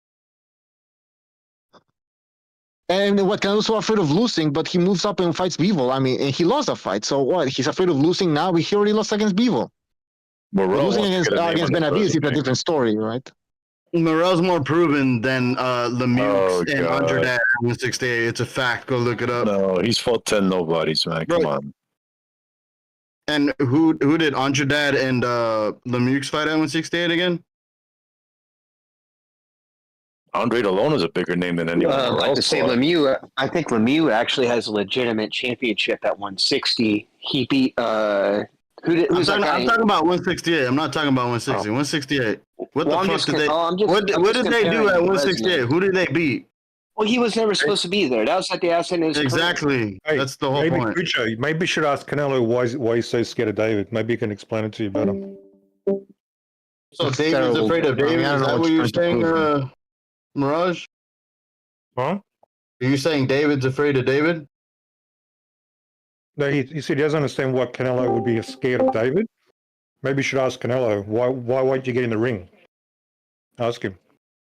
And what Canelo's so afraid of losing, but he moves up and fights Bivol. I mean, and he lost a fight. So what? He's afraid of losing now. He already lost against Bivol. Losing against Benavidez is a different story, right? Morale's more proven than Lemieux and Andrade at 168. It's a fact. Go look it up. No, he's fought 10 nobodies, man. Come on. And who did Andrade and Lemieux fight at 168 again? Andrade alone is a bigger name than anyone else. I'd like to say Lemieux. I think Lemieux actually has a legitimate championship at 160. He beat I'm talking about 168. I'm not talking about 160. 168. What the fuck did they? What did they do at 168? Who did they beat? Well, he was never supposed to be there. That was at the outset of his Exactly. Hey, that's the whole point. Maybe you should ask Canelo why he's so scared of David. Maybe he can explain it to you better. So David's afraid of David? Is that what you're saying, Mirage? Huh? Are you saying David's afraid of David? No, he said he doesn't understand why Canelo would be scared of David. Maybe you should ask Canelo, why won't you get in the ring? Ask him.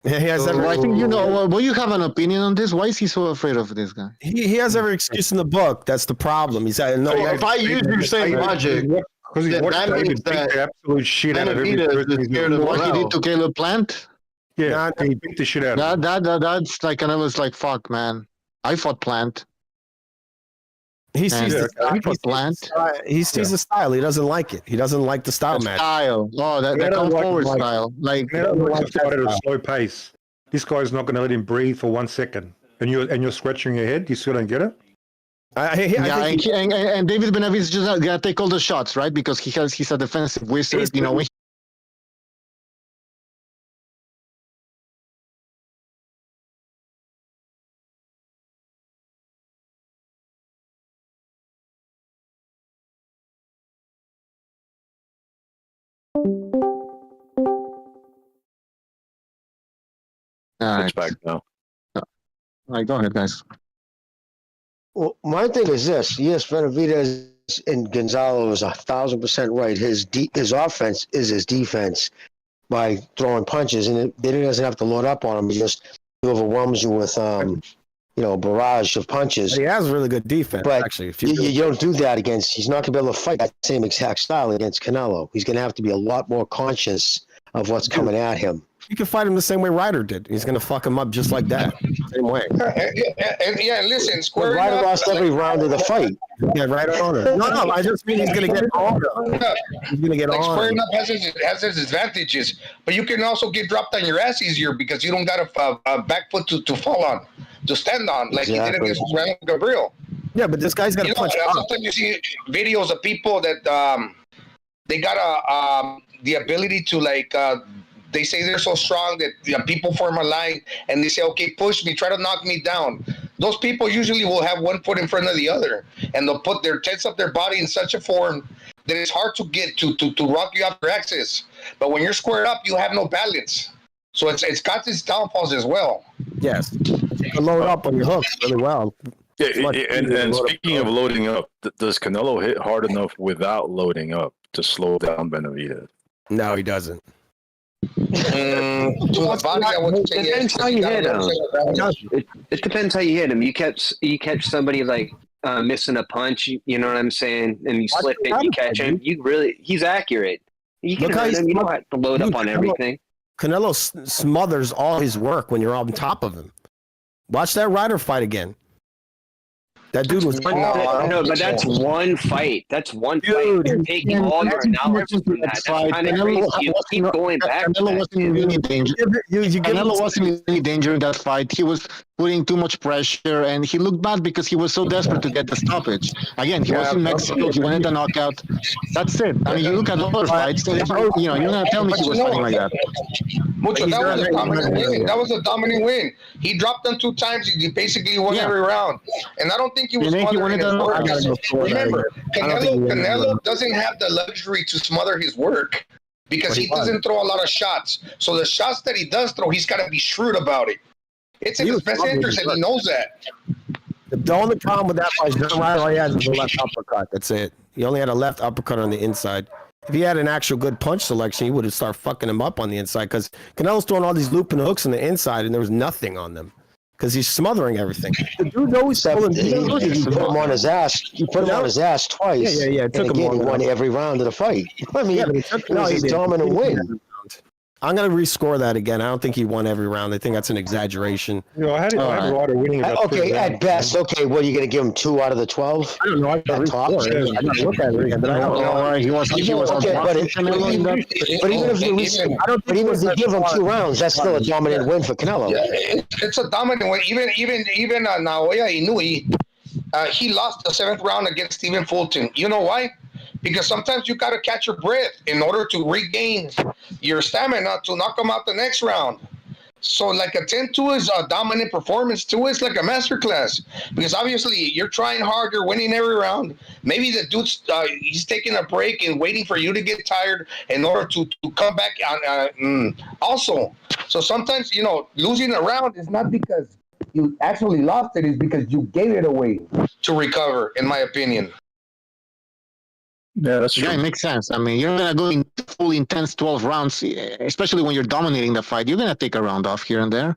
Yeah, he has I think well, you have an opinion on this. Why is he so afraid of this guy? He has every excuse in the book. That's the problem. He's had no. If I use your same logic, because he watched David beat the absolute shit out of every person. What he did to Caleb Plant? Yeah, he beat the shit out of him. That's like Canelo's like, fuck, man. I fought Plant. He sees the style. He doesn't like it. He doesn't like the style match. Style. Oh, that come forward style. Like at a slow pace. This guy's not going to let him breathe for 1 second. And you're scratching your head. You still don't get it. And David Benavidez just gotta take all the shots, right? Because he's a defensive wizard. You know. It's back now. All right, go ahead, guys. Well, my thing is this: yes, Benavidez and Gonzalo is 1,000% right. His offense is his defense by throwing punches, and he doesn't have to load up on him. He just overwhelms you with barrage of punches. But he has really good defense, but actually. You don't do that against. He's not going to be able to fight that same exact style against Canelo. He's going to have to be a lot more conscious of what's coming at him. You can fight him the same way Ryder did. He's going to fuck him up just like that. Same way. And listen, Ryder lost every round of the fight. Yeah, Ryder on it. No, I just mean he's going to get on. He's going to get on. Squaring up has its advantages, but you can also get dropped on your ass easier because you don't got a back foot to fall on, to stand on, like he did against Ryan Gabriel. Yeah, but this guy's got to punch up. Sometimes you see videos of people that they got the ability to they say they're so strong that people form a line and they say, okay, push me, try to knock me down. Those people usually will have one foot in front of the other, and they'll tense up their body in such a form that it's hard to get to rock you off your axis. But when you're squared up, you have no balance. So it's got its downfalls as well. Yes. You can load up on your hooks really well. Yeah, and speaking of loading up, does Canelo hit hard enough without loading up to slow down Benavidez? No, he doesn't. It depends how you hit him. It depends how you hit him. You catch somebody like missing a punch. You know what I'm saying? And you slip it, you catch him. He's accurate. You can hurt him. You don't have to load up on everything. Canelo smothers all his work when you're on top of him. Watch that Ryder fight again. That dude was no, but that's one fight. That's one fight. You're taking all your analysis from that. That's kind of crazy. You keep going back. Canelo wasn't in any danger. Canelo wasn't in any danger in that fight. He was putting too much pressure, and he looked bad because he was so desperate to get the stoppage. Again, he was in Mexico. He wanted a knockout. That's it. I mean, you look at other fights. You're gonna tell me he was fighting like that. Mucho, that was a dominant win. That was a dominant win. He dropped them 2 times. He basically won every round, and I don't think he was smothering his work. Remember, Canelo doesn't have the luxury to smother his work because he doesn't throw a lot of shots. So the shots that he does throw, he's got to be shrewd about it. It's in his best interest, and he knows that. The only problem with that was John Ryder, all he had was a left uppercut. That's it. He only had a left uppercut on the inside. If he had an actual good punch selection, he would have started fucking him up on the inside because Canelo's throwing all these looping hooks on the inside, and there was nothing on them. Because he's smothering everything. The dude always pulling. You put him on his ass. You put him on his ass twice. Yeah. It took him. He won every round of the fight. I mean, it was a dominant win. I'm going to rescore that again. I don't think he won every round. I think that's an exaggeration. I had Ryder winning. Okay, at best. Okay, what are you going to give him 2 out of the 12? I don't know. I got top. I got to look at it again, but I don't know. He was okay, but even if you give him 2 rounds, that's still a dominant win for Canelo. Yeah, it's a dominant win. Even Naoya Inoue, he lost the 7th round against Stephen Fulton. You know why? Because sometimes you got to catch your breath in order to regain your stamina to knock him out the next round. So like a 10-2 is a dominant performance. 2 is like a masterclass because obviously you're trying hard, you're winning every round. Maybe the dude's he's taking a break and waiting for you to get tired in order to come back on. Also, so sometimes losing a round is not because you actually lost it; it's because you gave it away to recover. In my opinion. Yeah, that's true. Yeah, it makes sense. I mean, you're going to go in full intense 12 rounds, especially when you're dominating the fight. You're going to take a round off here and there.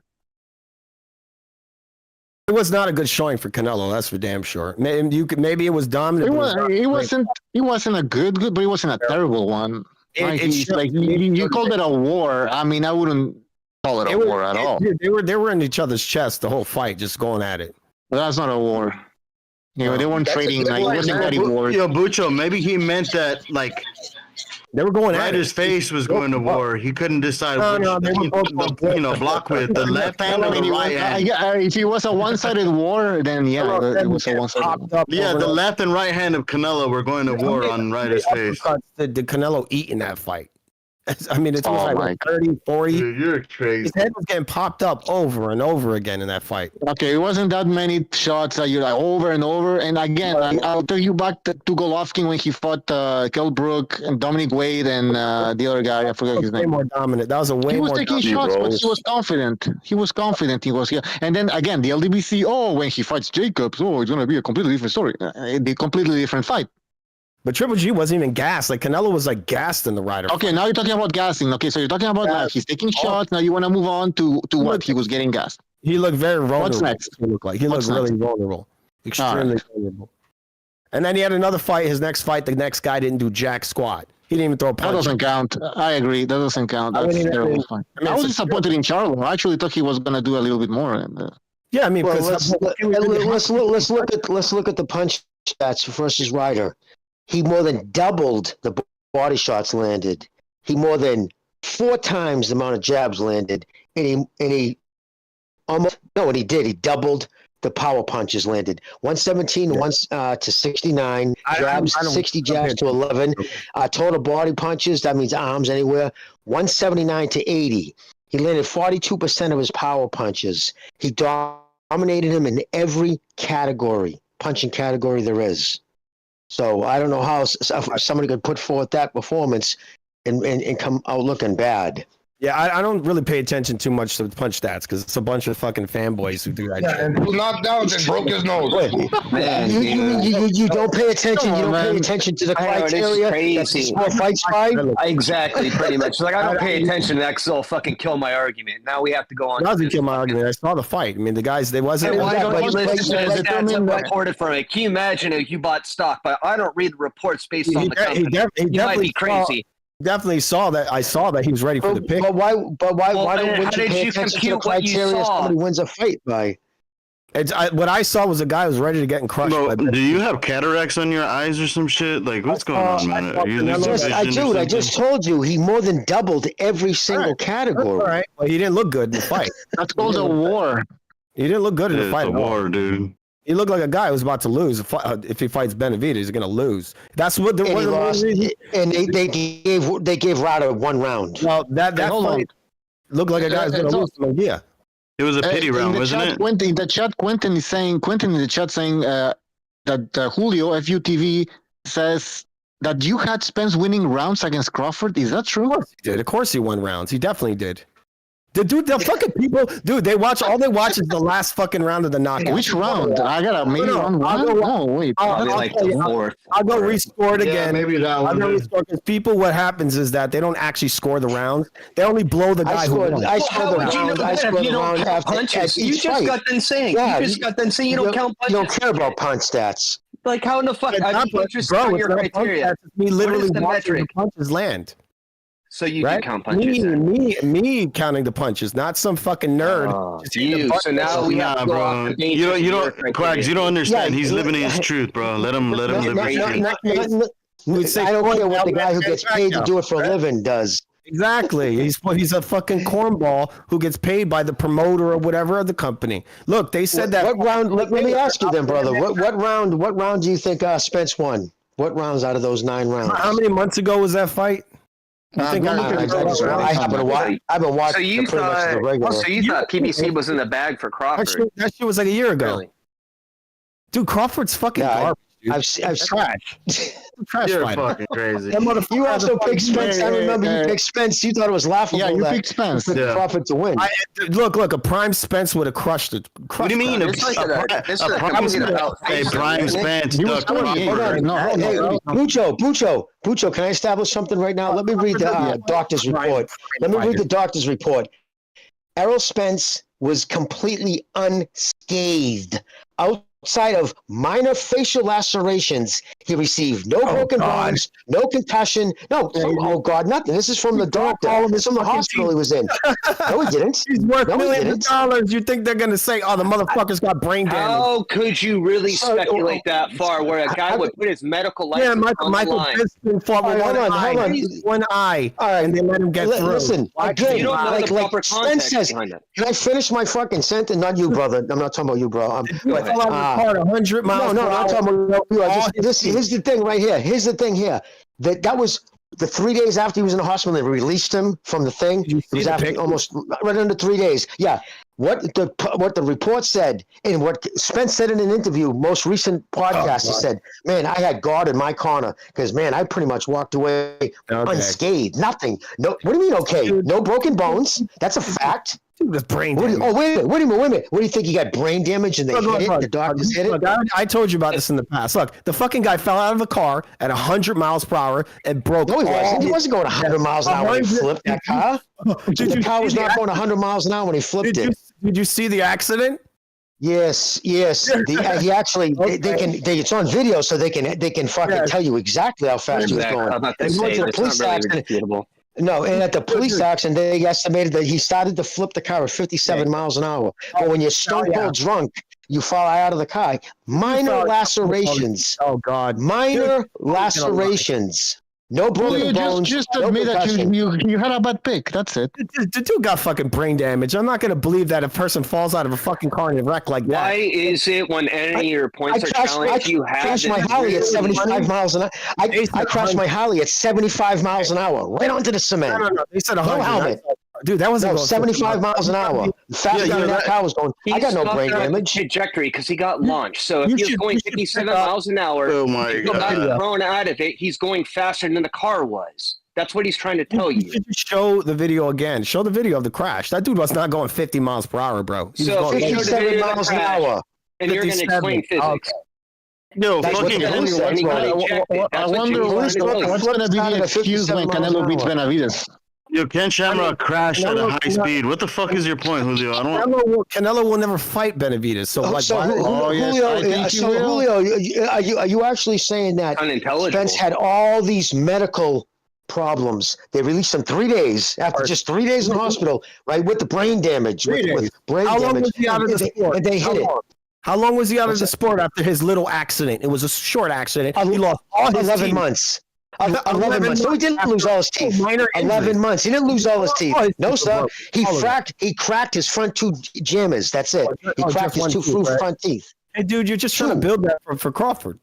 It was not a good showing for Canelo. That's for damn sure. Maybe it was dominant. It wasn't a good, but it wasn't a terrible one. You called it a war. I mean, I wouldn't call it a war at all. They were in each other's chest the whole fight, just going at it. But that's not a war. They weren't trading. It wasn't any war. Yo, Bucho, maybe he meant that they were going at his face was going to war. He couldn't decide which block with the left hand or the right hand. If it was a one-sided war, then it was a one-sided. Yeah, the left and right hand of Canelo were going to war on Ryder's face. Did Canelo eat in that fight? I mean, it's like 30, 40. Dude, you're crazy. His head was getting popped up over and over again in that fight. Okay, it wasn't that many shots that you're like over and over. And again, I'll take you back to Golovkin when he fought Kell Brook and Dominic Wade and the other guy. I forgot his name. Way more dominant. That was a way more. He was taking shots, but he was confident. He was here. And then again, the LDBC. When he fights Jacobs, it's going to be a completely different story. A completely different fight. But Triple G wasn't even gassed. Like Canelo was like gassed in the Ryder. Okay, now you're talking about gassing. Okay, so you're talking about he's taking shots. Now you want to move on to what he was getting gassed. He looked very vulnerable. What's next? He looked really vulnerable, extremely vulnerable. And then he had another fight. His next fight, the next guy didn't do jack squat. He didn't even throw a punch. That doesn't count. I agree. That doesn't count. That's terrible fight. I was disappointed in Charlo. I actually thought he was going to do a little bit more. Yeah, I mean, well, let's look at the punch stats versus Ryder. He more than doubled the body shots landed. He more than 4 times the amount of jabs landed, and he doubled the power punches landed. 117 to 69 jabs, 60 jabs to 11. Total body punches, that means arms anywhere, 179 to 80. He landed 42% of his power punches. He dominated him in every punching category there is. So I don't know how somebody could put forth that performance and come out looking bad. Yeah, I don't really pay attention too much to the punch stats because it's a bunch of fucking fanboys who do that. Yeah, and who knocked down and broke his nose. Man, you don't pay attention. You don't pay attention to the criteria. Crazy. Fights by. Exactly, pretty much. Like, I don't pay attention to that because it'll fucking kill my argument. Now we have to go on. It doesn't kill my argument. I saw the fight. I mean, the guys, they wasn't. Reported from it. Can you imagine if you bought stock? But I don't read reports based on the company. You might be crazy. Definitely saw that. I saw that he was ready for the pick. But why don't you pay attention to the criteria if somebody wins a fight by? What I saw was a guy who was ready to get crushed. Bro, do you have cataracts on your eyes or some shit? Like, what's going on, man? I just told you he more than doubled every single category. All right. Well, he didn't look good in the fight. That's called a war. He didn't look good in the fight. It's a war, dude. He looked like a guy who was about to lose. If he fights Benavidez, he's going to lose. That's what the lost. And they gave Ryder 1 round. Well, that fight looked like a guy who's going to lose to Munguia. It was a pity round, wasn't it? In the chat, Quentin in the chat saying that Julio FUTV says that you had Spence winning rounds against Crawford. Is that true? Of course he won rounds. He definitely did. The fucking people, all they watch is the last fucking round of the knockout. Which round? I got maybe one round. No, wait. I'll go rescore it again. Yeah, maybe that one. I'll go restore because people, what happens is that they don't actually score the rounds. They only blow the guy who won. I scored the round after you just got done saying. Yeah, you just got done saying you don't count punches. You don't care about punch stats. Like, how in the fuck? I'm interested in your criteria. Me literally watching the punches land. So you do count punches? Me counting the punches, not some fucking nerd. So now we have to go off the base. You don't, Quags, you don't understand. He's living his truth, bro. Let him live his truth. I don't care what the guy who gets paid to do it for a living does. Exactly. He's a fucking cornball who gets paid by the promoter or whatever of the company. Look, they said that. What round? Let me ask you then, brother. What round do you think Spence won? What rounds out of those 9 rounds? How many months ago was that fight? I happen to watch. I've been watching. So you thought PBC was in the bag for Crawford? That shit was like a year ago. Really? Dude, Crawford's fucking garbage. I've trash. You're fucking crazy. You also picked Spence. I remember you picked Spence. You thought it was laughable. Yeah, you picked Spence. Crawford to win. Look, a prime Spence would have crushed it. What do you mean? A prime Spence. Bucho, can I establish something right now? Let me read the doctor's report. Errol Spence was completely unscathed. Outside of minor facial lacerations, he received no broken bones, no concussion, nothing. This is from the doctor. This is from the hospital he was in. No, he didn't. He's worth millions of dollars. You think they're going to say, the motherfucker's got brain damage? How could you really speculate that far where a guy would put his medical license on the line? Hold on. One eye. All right. And they let him get through. Listen, again, you don't know the proper context behind it. Can I finish my fucking sentence? Not you, brother. I'm not talking about you, bro. 100 miles. No, I'm talking about you. Here's the thing right here. Here's the thing here. That was the 3 days after he was in the hospital. They released him from the thing. It was after almost right under 3 days. Yeah. What the report said and what Spence said in an interview, most recent podcast, he said, "Man, I had God in my corner because I pretty much walked away unscathed. Nothing. No. What do you mean? Okay, no broken bones. That's a fact." With brain damage. Wait a minute. What do you think? You got brain damage and they hit it? The doctors hit it? I told you about this in the past. Look, the fucking guy fell out of a car at 100 miles per hour and broke. No, he wasn't. He wasn't going 100 miles an hour when he flipped that car. The car was not going 100 miles an hour when he flipped it. Did you see the accident? Yes. He actually, it's on video, so they can fucking tell you exactly how fast he was going. I'm about to And say, the that's police not really accident. disputable. No, and at the police accident, they estimated that he started to flip the car at 57 miles an hour. But when you're stone cold drunk, you fall out of the car. Minor lacerations. Oh God. Minor lacerations. No broken bones. Just no admit that concussion. you had a bad pick. That's it. The dude got fucking brain damage. I'm not gonna believe that a person falls out of a fucking car in a wreck like that. Why is it when any of your points are challenged, you have crashed my Harley at 75 miles an hour. I crashed my Harley at 75 miles an hour, right onto the cement. No. They said 100. No helmet. Dude, that wasn't 75 miles an hour. Faster than that car was going. I got no brain damage. Trajectory because he got launched. So if he's going 57 miles an hour, he got thrown out of it. He's going faster than the car was. That's what he's trying to tell you. You should show the video again. Show the video of the crash. That dude was not going 50 miles per hour, bro. He was So going 57 miles an hour. and you're going to explain physics. Yo, That's what fucking the police said. I wonder what's going to be the excuse when Canelo beats Benavidez. Yo, Ken Shamrock crashed at a high speed. What the fuck is your point, Julio? I don't. Canelo will never fight Benavidez. So like, Julio, are you actually saying that Spence had all these medical problems? They released him 3 days after just 3 days in the hospital, right? With the brain damage, with brain How long damage, was he out of the sport? and they hit it. How long was he out of the sport after his little accident? It was a short accident. He lost all his 11 teeth. months. 11 months. No, he didn't lose all his teeth. 11 months. He didn't lose all his teeth. No, sir. He cracked his front two jammers. That's it. He cracked his two front teeth. Hey, dude, you're just trying to build that for Crawford.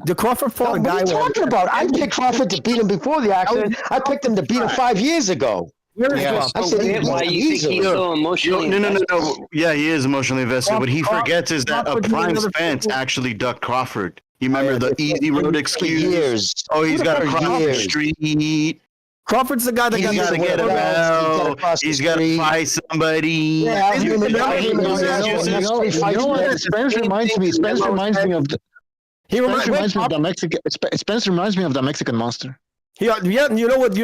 The Crawford fought a guy. What are you talking about? I picked Crawford to beat him before the accident. I picked him to beat him 5 years ago. I said, why you think he's so emotionally invested? No. Yeah, he is emotionally invested. What he forgets is that a prime Spence actually ducked Crawford. You remember the easy road excuse? Oh, he's got to cross the street. Crawford's the guy that got to get a bell. He's got to fight somebody. Yeah, Spence reminds me of the. Spence reminds me of the Mexican Monster. Yeah, you know what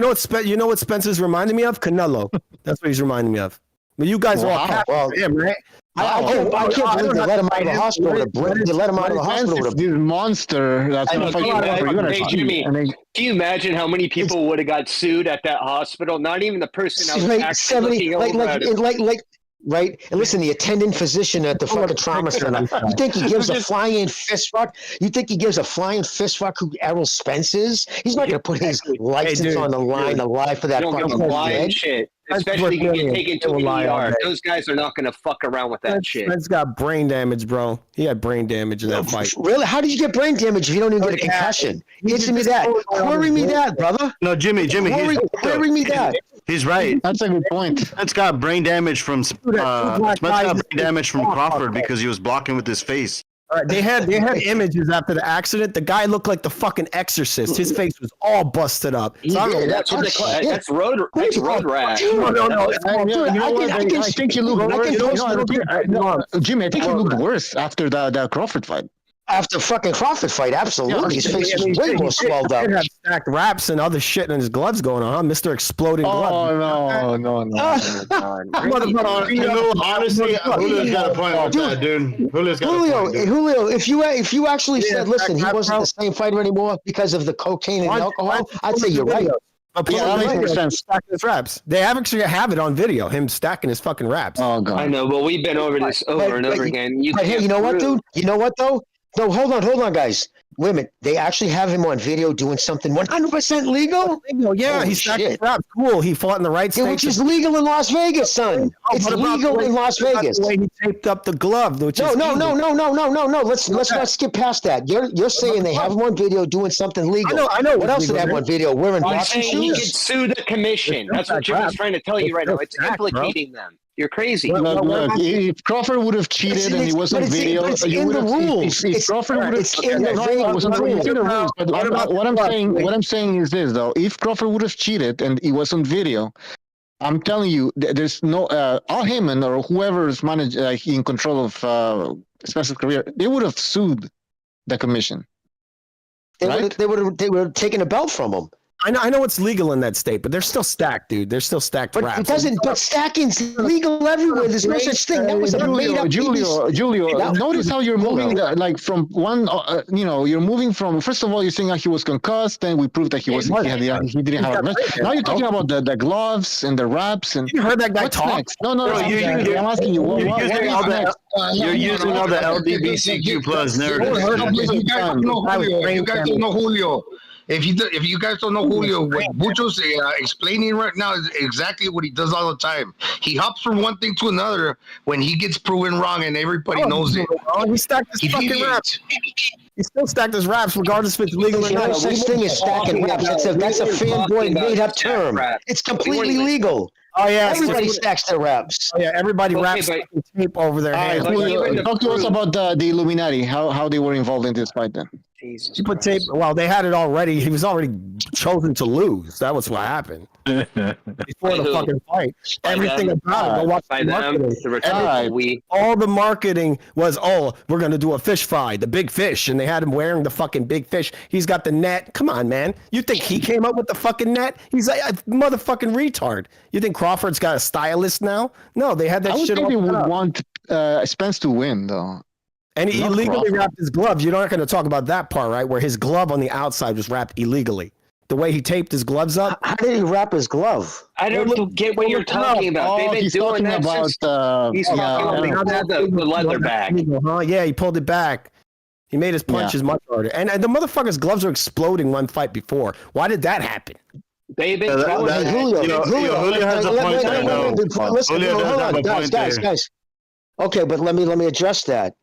Spence is reminding me of? Canelo. That's what he's reminding me of. But you guys are all happy for him, right? I can't believe they let him out of the hospital. They let him out of the hospital. This monster that's going to fight Hey, Jimmy, can you imagine how many people would have got sued at that hospital? Not even the person that was actually looking over at it. Right? And listen, the attending physician at the fucking trauma center. You think he gives a flying fist fuck? You think he gives a flying fist fuck who Errol Spence is? He's not going to put his license on the line alive for that fucking flying shit. Especially you get taken to an ER. Those guys are not going to fuck around with that shit. Spence got brain damage, bro. He had brain damage in that fight. Really? How did you get brain damage if you don't even get a concussion? Answer me that. Query me that, brother. No, Jimmy. Query me that. He's right. That's a good point. Spence got brain damage from Crawford because he was blocking with his face. They had images after the accident. The guy looked like the fucking Exorcist. His face was all busted up. So that's what they call it. That's road rash. No. I think you look worse. Jimmy, I think you looked worse after the Crawford fight. After fucking Crawford fight, absolutely. His face was way more swelled up. He had stacked wraps and other shit in his gloves going on, huh? Mr. Exploding Glove. Oh, no. Honestly, Julio's got a point with that, dude. Julio, if you actually said, listen, he wasn't the same fighter anymore because of the cocaine and alcohol, I'd say you're right. That makes sense. Stacking his raps. They actually have it on video. Him stacking his fucking raps. Oh god. I know, but we've been over this over and over again. But hey, you know what, dude? You know what though? No, hold on, guys. Wait a minute. They actually have him on video doing something 100% legal? Yeah, he's stacking raps. Cool. He fought in the right state. Which is legal in Las Vegas, son. It's legal in Las Vegas. The way he taped up the glove. No. Let's not skip past that. You're saying they have him on video doing something legal. I know. What else do they have on video? Wearing boxing shoes? He could sue the commission. That's what Jimmy's trying to tell you right now. It's implicating them. You're crazy. If Crawford would have cheated and he was on video, it's in the rules. If Crawford would have, it's in the rules. But what I'm saying is this though: if Crawford would have cheated and he was on video, I'm telling you, there's no Al Heyman or whoever is in control of Spencer's career, they would have sued the commission. They would have taken a belt from him. I know it's legal in that state, but they're still stacked, dude. They're still stacked But raps. it doesn't. But stacking's legal everywhere. There's no such thing. That was a made up. Julio. Notice how you're moving, like from one. You're moving from. First of all, you're saying that he was concussed. Then we proved that he was. He didn't have a. Now you're talking about the gloves and the wraps and. You heard that guy what's talk? Next? No. I'm asking you. What next? You're using all the LGBTQ plus narratives. You guys don't know Julio. If you guys don't know Julio, what Bucho's explaining right now is exactly what he does all the time. He hops from one thing to another when he gets proven wrong, and everybody knows it. He stacked his fucking raps. He still stacked his raps, regardless if it's legal or not. There's no such thing as stacking raps. That's a fanboy made up term. It's completely legal. Oh yeah, everybody stacks their raps. Oh yeah, everybody wraps tape over their hands. Talk to us about the Illuminati. How they were involved in this fight then. Jesus. He put tape. Well, they had it already. He was already chosen to lose. That was what happened before the fucking fight. Everything about it. Go watch the marketing. All the marketing was, we're gonna do a fish fry, the big fish, and they had him wearing the fucking big fish. He's got the net. Come on, man. You think he came up with the fucking net? He's like a motherfucking retard. You think Crawford's got a stylist now? No, they had that shit. I would think they would want Spence to win though. And he illegally wrapped his gloves. You're not going to talk about that part, right? Where his glove on the outside was wrapped illegally. The way he taped his gloves up. How did he wrap his glove? I don't get what you're talking about. They've been doing that since he's talking about the leather bag. Yeah, he pulled it back. He made his punches much harder. And the motherfucker's gloves were exploding one fight before. Why did that happen? They've been telling Julio has a point there, though. Listen, hold on, guys. Okay, but let me address that.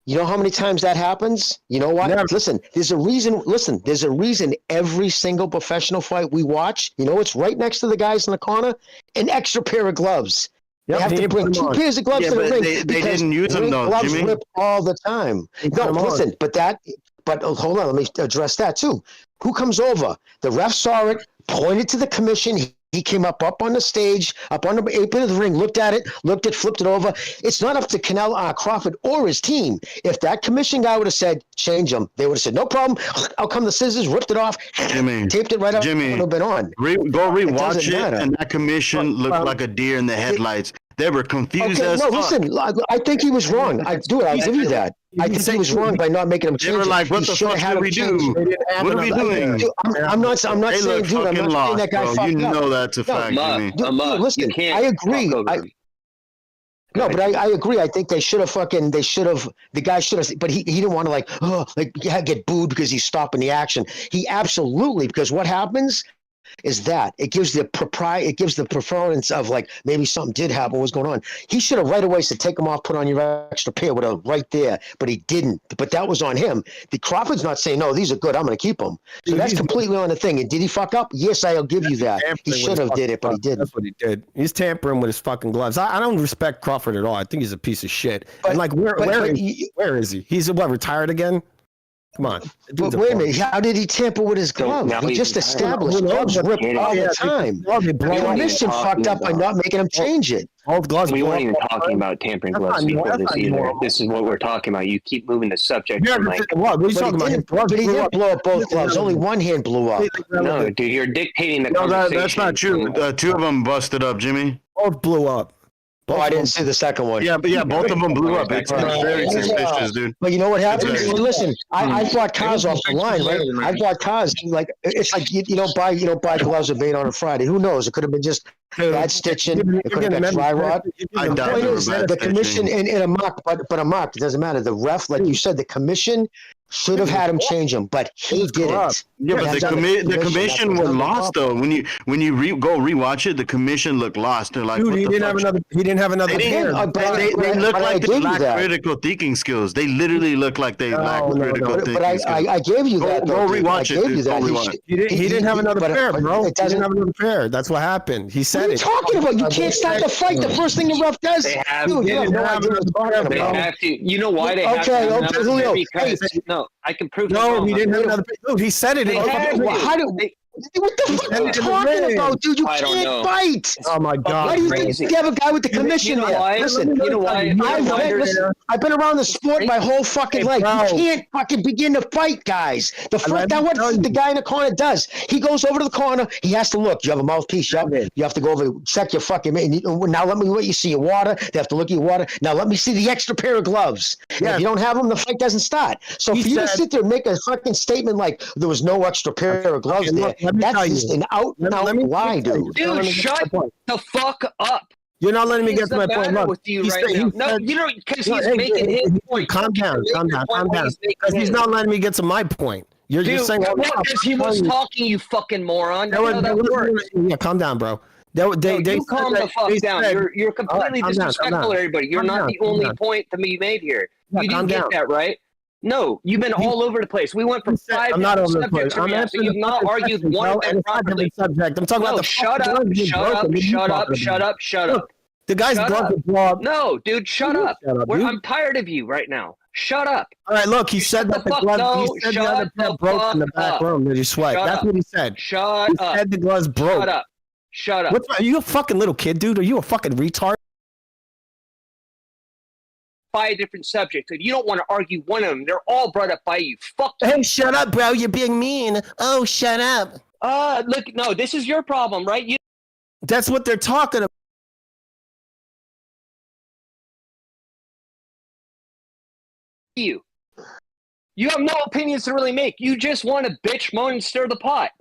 You know how many times that happens? You know what? Listen, there's a reason. Listen, there's a reason every single professional fight we watch, it's right next to the guys in the corner, an extra pair of gloves. They have to bring 2 pairs of gloves to the ring. They didn't use them though, gloves Jimmy. rip all the time. No, listen, but hold on, let me address that too. Who comes over? The ref saw it, pointed to the commission. He came up on the stage, up on the apron of the ring, looked at it, flipped it over. It's not up to Canelo, Crawford or his team. If that commission guy would have said, change him, they would have said, no problem. Out come the scissors, ripped it off, taped it right up, would have been on. Go rewatch it, and that commission looked like a deer in the headlights. They were confused as fuck. Listen, I think he was wrong. I'll give you that. I think he was wrong by not making him change. They were like, what the fuck did we do? What are we doing? I'm not saying, dude, I'm not saying that guy fucked up. You know that's a fact, Jimmy. Listen, I agree. No, but I agree. I think the guy should have, but he didn't want to get booed because he's stopping the action. He absolutely, because what happens is that it gives the preference of maybe something did happen, what's going on. He should have right away said, take him off, put on your extra pair right there, but he didn't. But that was on him. The Crawford's not saying, no, these are good, I'm going to keep them. So that's completely on the thing. And did he fuck up? Yes, I'll give you that. He should have did it, but he didn't. That's what he did. He's tampering with his fucking gloves. I don't respect Crawford at all. I think he's a piece of shit. But, where is he? He's retired again? Come on. But wait a minute. How did he tamper with his glove? He just established gloves rip all the time. The commission fucked up by not making him change it. We weren't even talking about tampering gloves before this either. This is what we're talking about. You keep moving the subject. But he didn't blow up both gloves. Only one hand blew up. No, dude, you're dictating the conversation. No, that's not true. 2 of them busted up, Jimmy. Both blew up. I didn't see the second one. Yeah, both of them blew up. It's very suspicious, dude. But you know what happens? Listen, I bought cars off the line, right? I bought cars it's like you don't buy gloves with made on a Friday. Who knows? It could have been just bad stitching. It could have been dry rot. The point is the commission in a mock, but a mock, it doesn't matter. The ref, like you said, the commission should have had him change him, but he didn't. Yeah, but the commission were lost though. When you go rewatch it, the commission looked lost. They're like, dude, he didn't have another. They look like they lack critical thinking skills. They literally look like they lack critical thinking skills. But I gave you that. Go rewatch it. He didn't have another pair, bro. He didn't have another pair. That's what happened. He said it. What are you talking about? You can't start the fight. The first thing the ref does. They have to. You know why they have to? Okay, Julio. No, I can prove. No, he didn't have another pair. Dude, he said it. What the fuck are you talking about, dude? You can't fight. Oh my God! Why do you think you have a guy with the commission there? Listen, you know why? I've been around the sport my whole fucking life. You can't fucking begin to fight, guys. Now what the guy in the corner does? He goes over to the corner. He has to look. You have a mouthpiece. You have to go over, check your fucking. Now let me let you see your water. They have to look at your water. Now let me see the extra pair of gloves. Yeah. If you don't have them, the fight doesn't start. So for you to sit there and make a fucking statement like there was no extra pair of gloves there, that's just an out lie, dude. Dude, shut the fuck up. You're not letting me get to my point. Look, with you right now. No, you know, because he's making his point. Calm down. Because he's not letting me get to my point. You're just saying because he was talking, you fucking moron. Yeah, calm down, bro. They calm the fuck down. You're completely disrespectful to everybody. You're not the only point to be made here. You didn't get that right. No, you've been all over the place. We went from 5 I'm not over the place. I'm answering you've not argued one of them properly. Subject. I'm talking about the shut up. The guy's glove is blocked. No, dude, shut up. I'm tired of you right now. Shut up. All right, look, he said that the glove. He said the other glove broke in the back room. Did you sweat? That's what he said. Shut up. He said the gloves broke. Shut up. Are you a fucking little kid, dude? Are you a fucking retard? 5 different subjects. If you don't want to argue one of them, they're all brought up by you. Fuck you. Hey, shut up, bro. You're being mean. Oh, shut up. Look, no, this is your problem, right? That's what they're talking about. You have no opinions to really make. You just want to bitch, moan, and stir the pot.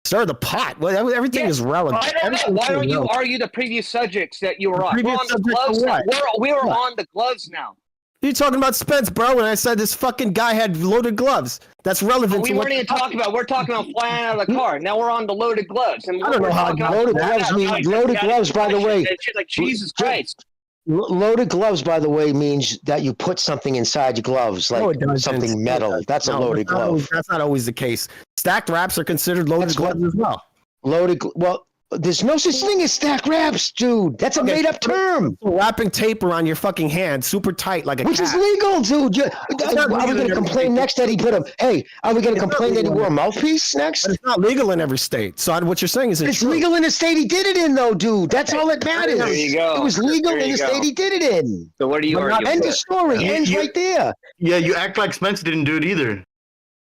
Stir the pot? Well, everything is relevant. I don't know. Why don't you argue the previous subjects that you were on? We're on the gloves now. We are on the gloves now. You're talking about Spence, bro, when I said this fucking guy had loaded gloves. That's relevant to what we're talking about. We're talking about flying out of the car. Now we're on the loaded gloves. And I don't know how loaded gloves mean. Loaded gloves, by the way. Like, Jesus Christ. Loaded gloves, by the way, means that you put something inside your gloves, like something metal. That's a loaded glove. That's not always the case. Stacked wraps are considered loaded gloves as well. Well, there's no such thing as stacked wraps, dude. That's a made-up term. Wrapping tape around your fucking hand, super tight, like a cat. Which is legal, dude. Are we going to complain next that he put a? Hey, are we going to complain that he wore a mouthpiece next? But it's not legal in every state. So what you're saying is it's legal in the state he did it in, though, dude. That's all that matters. There you go. It was legal in the state he did it in. So what are you arguing? End of story. Ends right there. Yeah, you act like Spence didn't do it either.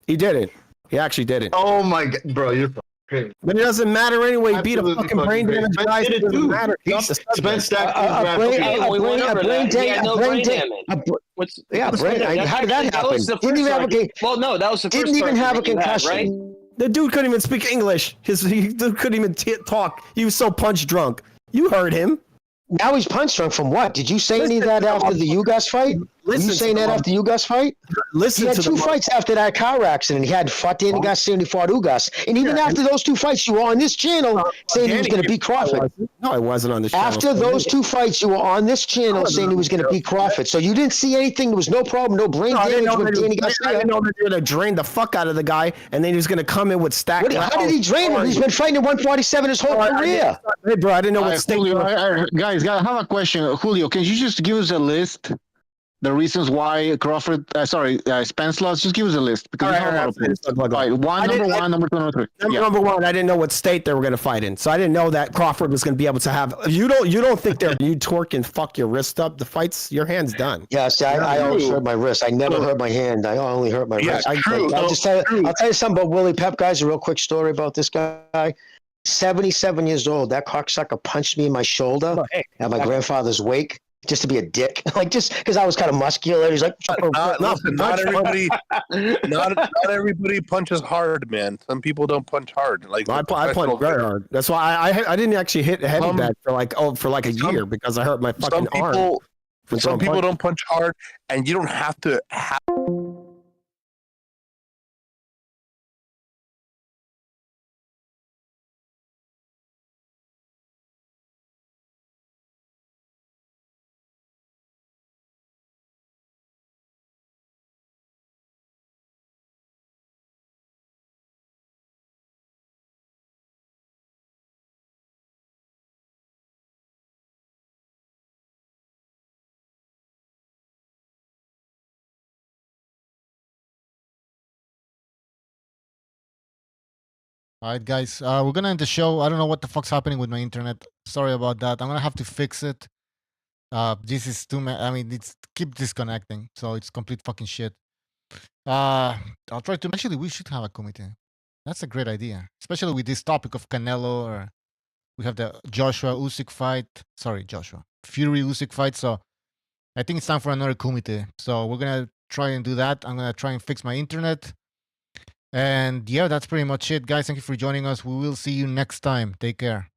He did it. He actually did it. Oh my god, bro, you're crazy. But it doesn't matter anyway. He beat a fucking brain damage guy. It doesn't matter. Spence stacked a brain damage. How did that happen? Didn't even have a. Well, no, that was the first. Didn't even have a concussion, right? The dude couldn't even speak English. He couldn't even talk. He was so punch drunk. You heard him. Now he's punch drunk from what? Did you say any of that after the Ugas fight? Were you saying that after the Ugas fight? Listen, he had 2 fights after that car accident. He had fought Danny Garcia and he fought Ugas. And even after those 2 fights, you were on this channel saying he was going to beat Crawford. No, I wasn't on this channel. After those 2 fights, you were on this channel saying he was going to beat Crawford. So you didn't see anything. There was no problem, no brain damage with Danny Garcia. I didn't know that they were going to drain the fuck out of the guy, and then he was going to come in with stacked. How did he drain him? He's been fighting at 147 his whole career. Hey, bro, I didn't know what state. Guys, I have a question. Julio, can you just give us a list? The reasons why Crawford, Spence lost, just give us a list. Because number 1, number 2, number 3. Number 1, I didn't know what state they were going to fight in. So I didn't know that Crawford was going to be able to have. You don't think you torque and fuck your wrist up? The fight's, your hand's done. Yeah, see, I always hurt my wrist. I never hurt my hand. I only hurt my wrist. I'll tell you something about Willie Pep, guys. A real quick story about this guy. 77 years old. That cocksucker punched me in my shoulder at my grandfather's wake. Just to be a dick, like just because I was kind of muscular. He's like, not everybody punches hard, man. Some people don't punch hard. Like I punch very hard. That's why I didn't actually hit a heavy bag for like a year because I hurt my fucking arm. Some people don't punch hard, and you don't have to All right, guys. We're gonna end the show. I don't know what the fuck's happening with my internet. Sorry about that. I'm gonna have to fix it. This is too. I mean, it's keep disconnecting, so it's complete fucking shit. I'll try to. Actually, we should have a committee. That's a great idea, especially with this topic of Canelo. Or we have the Joshua Usyk fight. Sorry, Joshua Fury Usyk fight. So I think it's time for another committee. So we're gonna try and do that. I'm gonna try and fix my internet. And yeah, that's pretty much it, guys. Thank you for joining us. We will see you next time. Take care.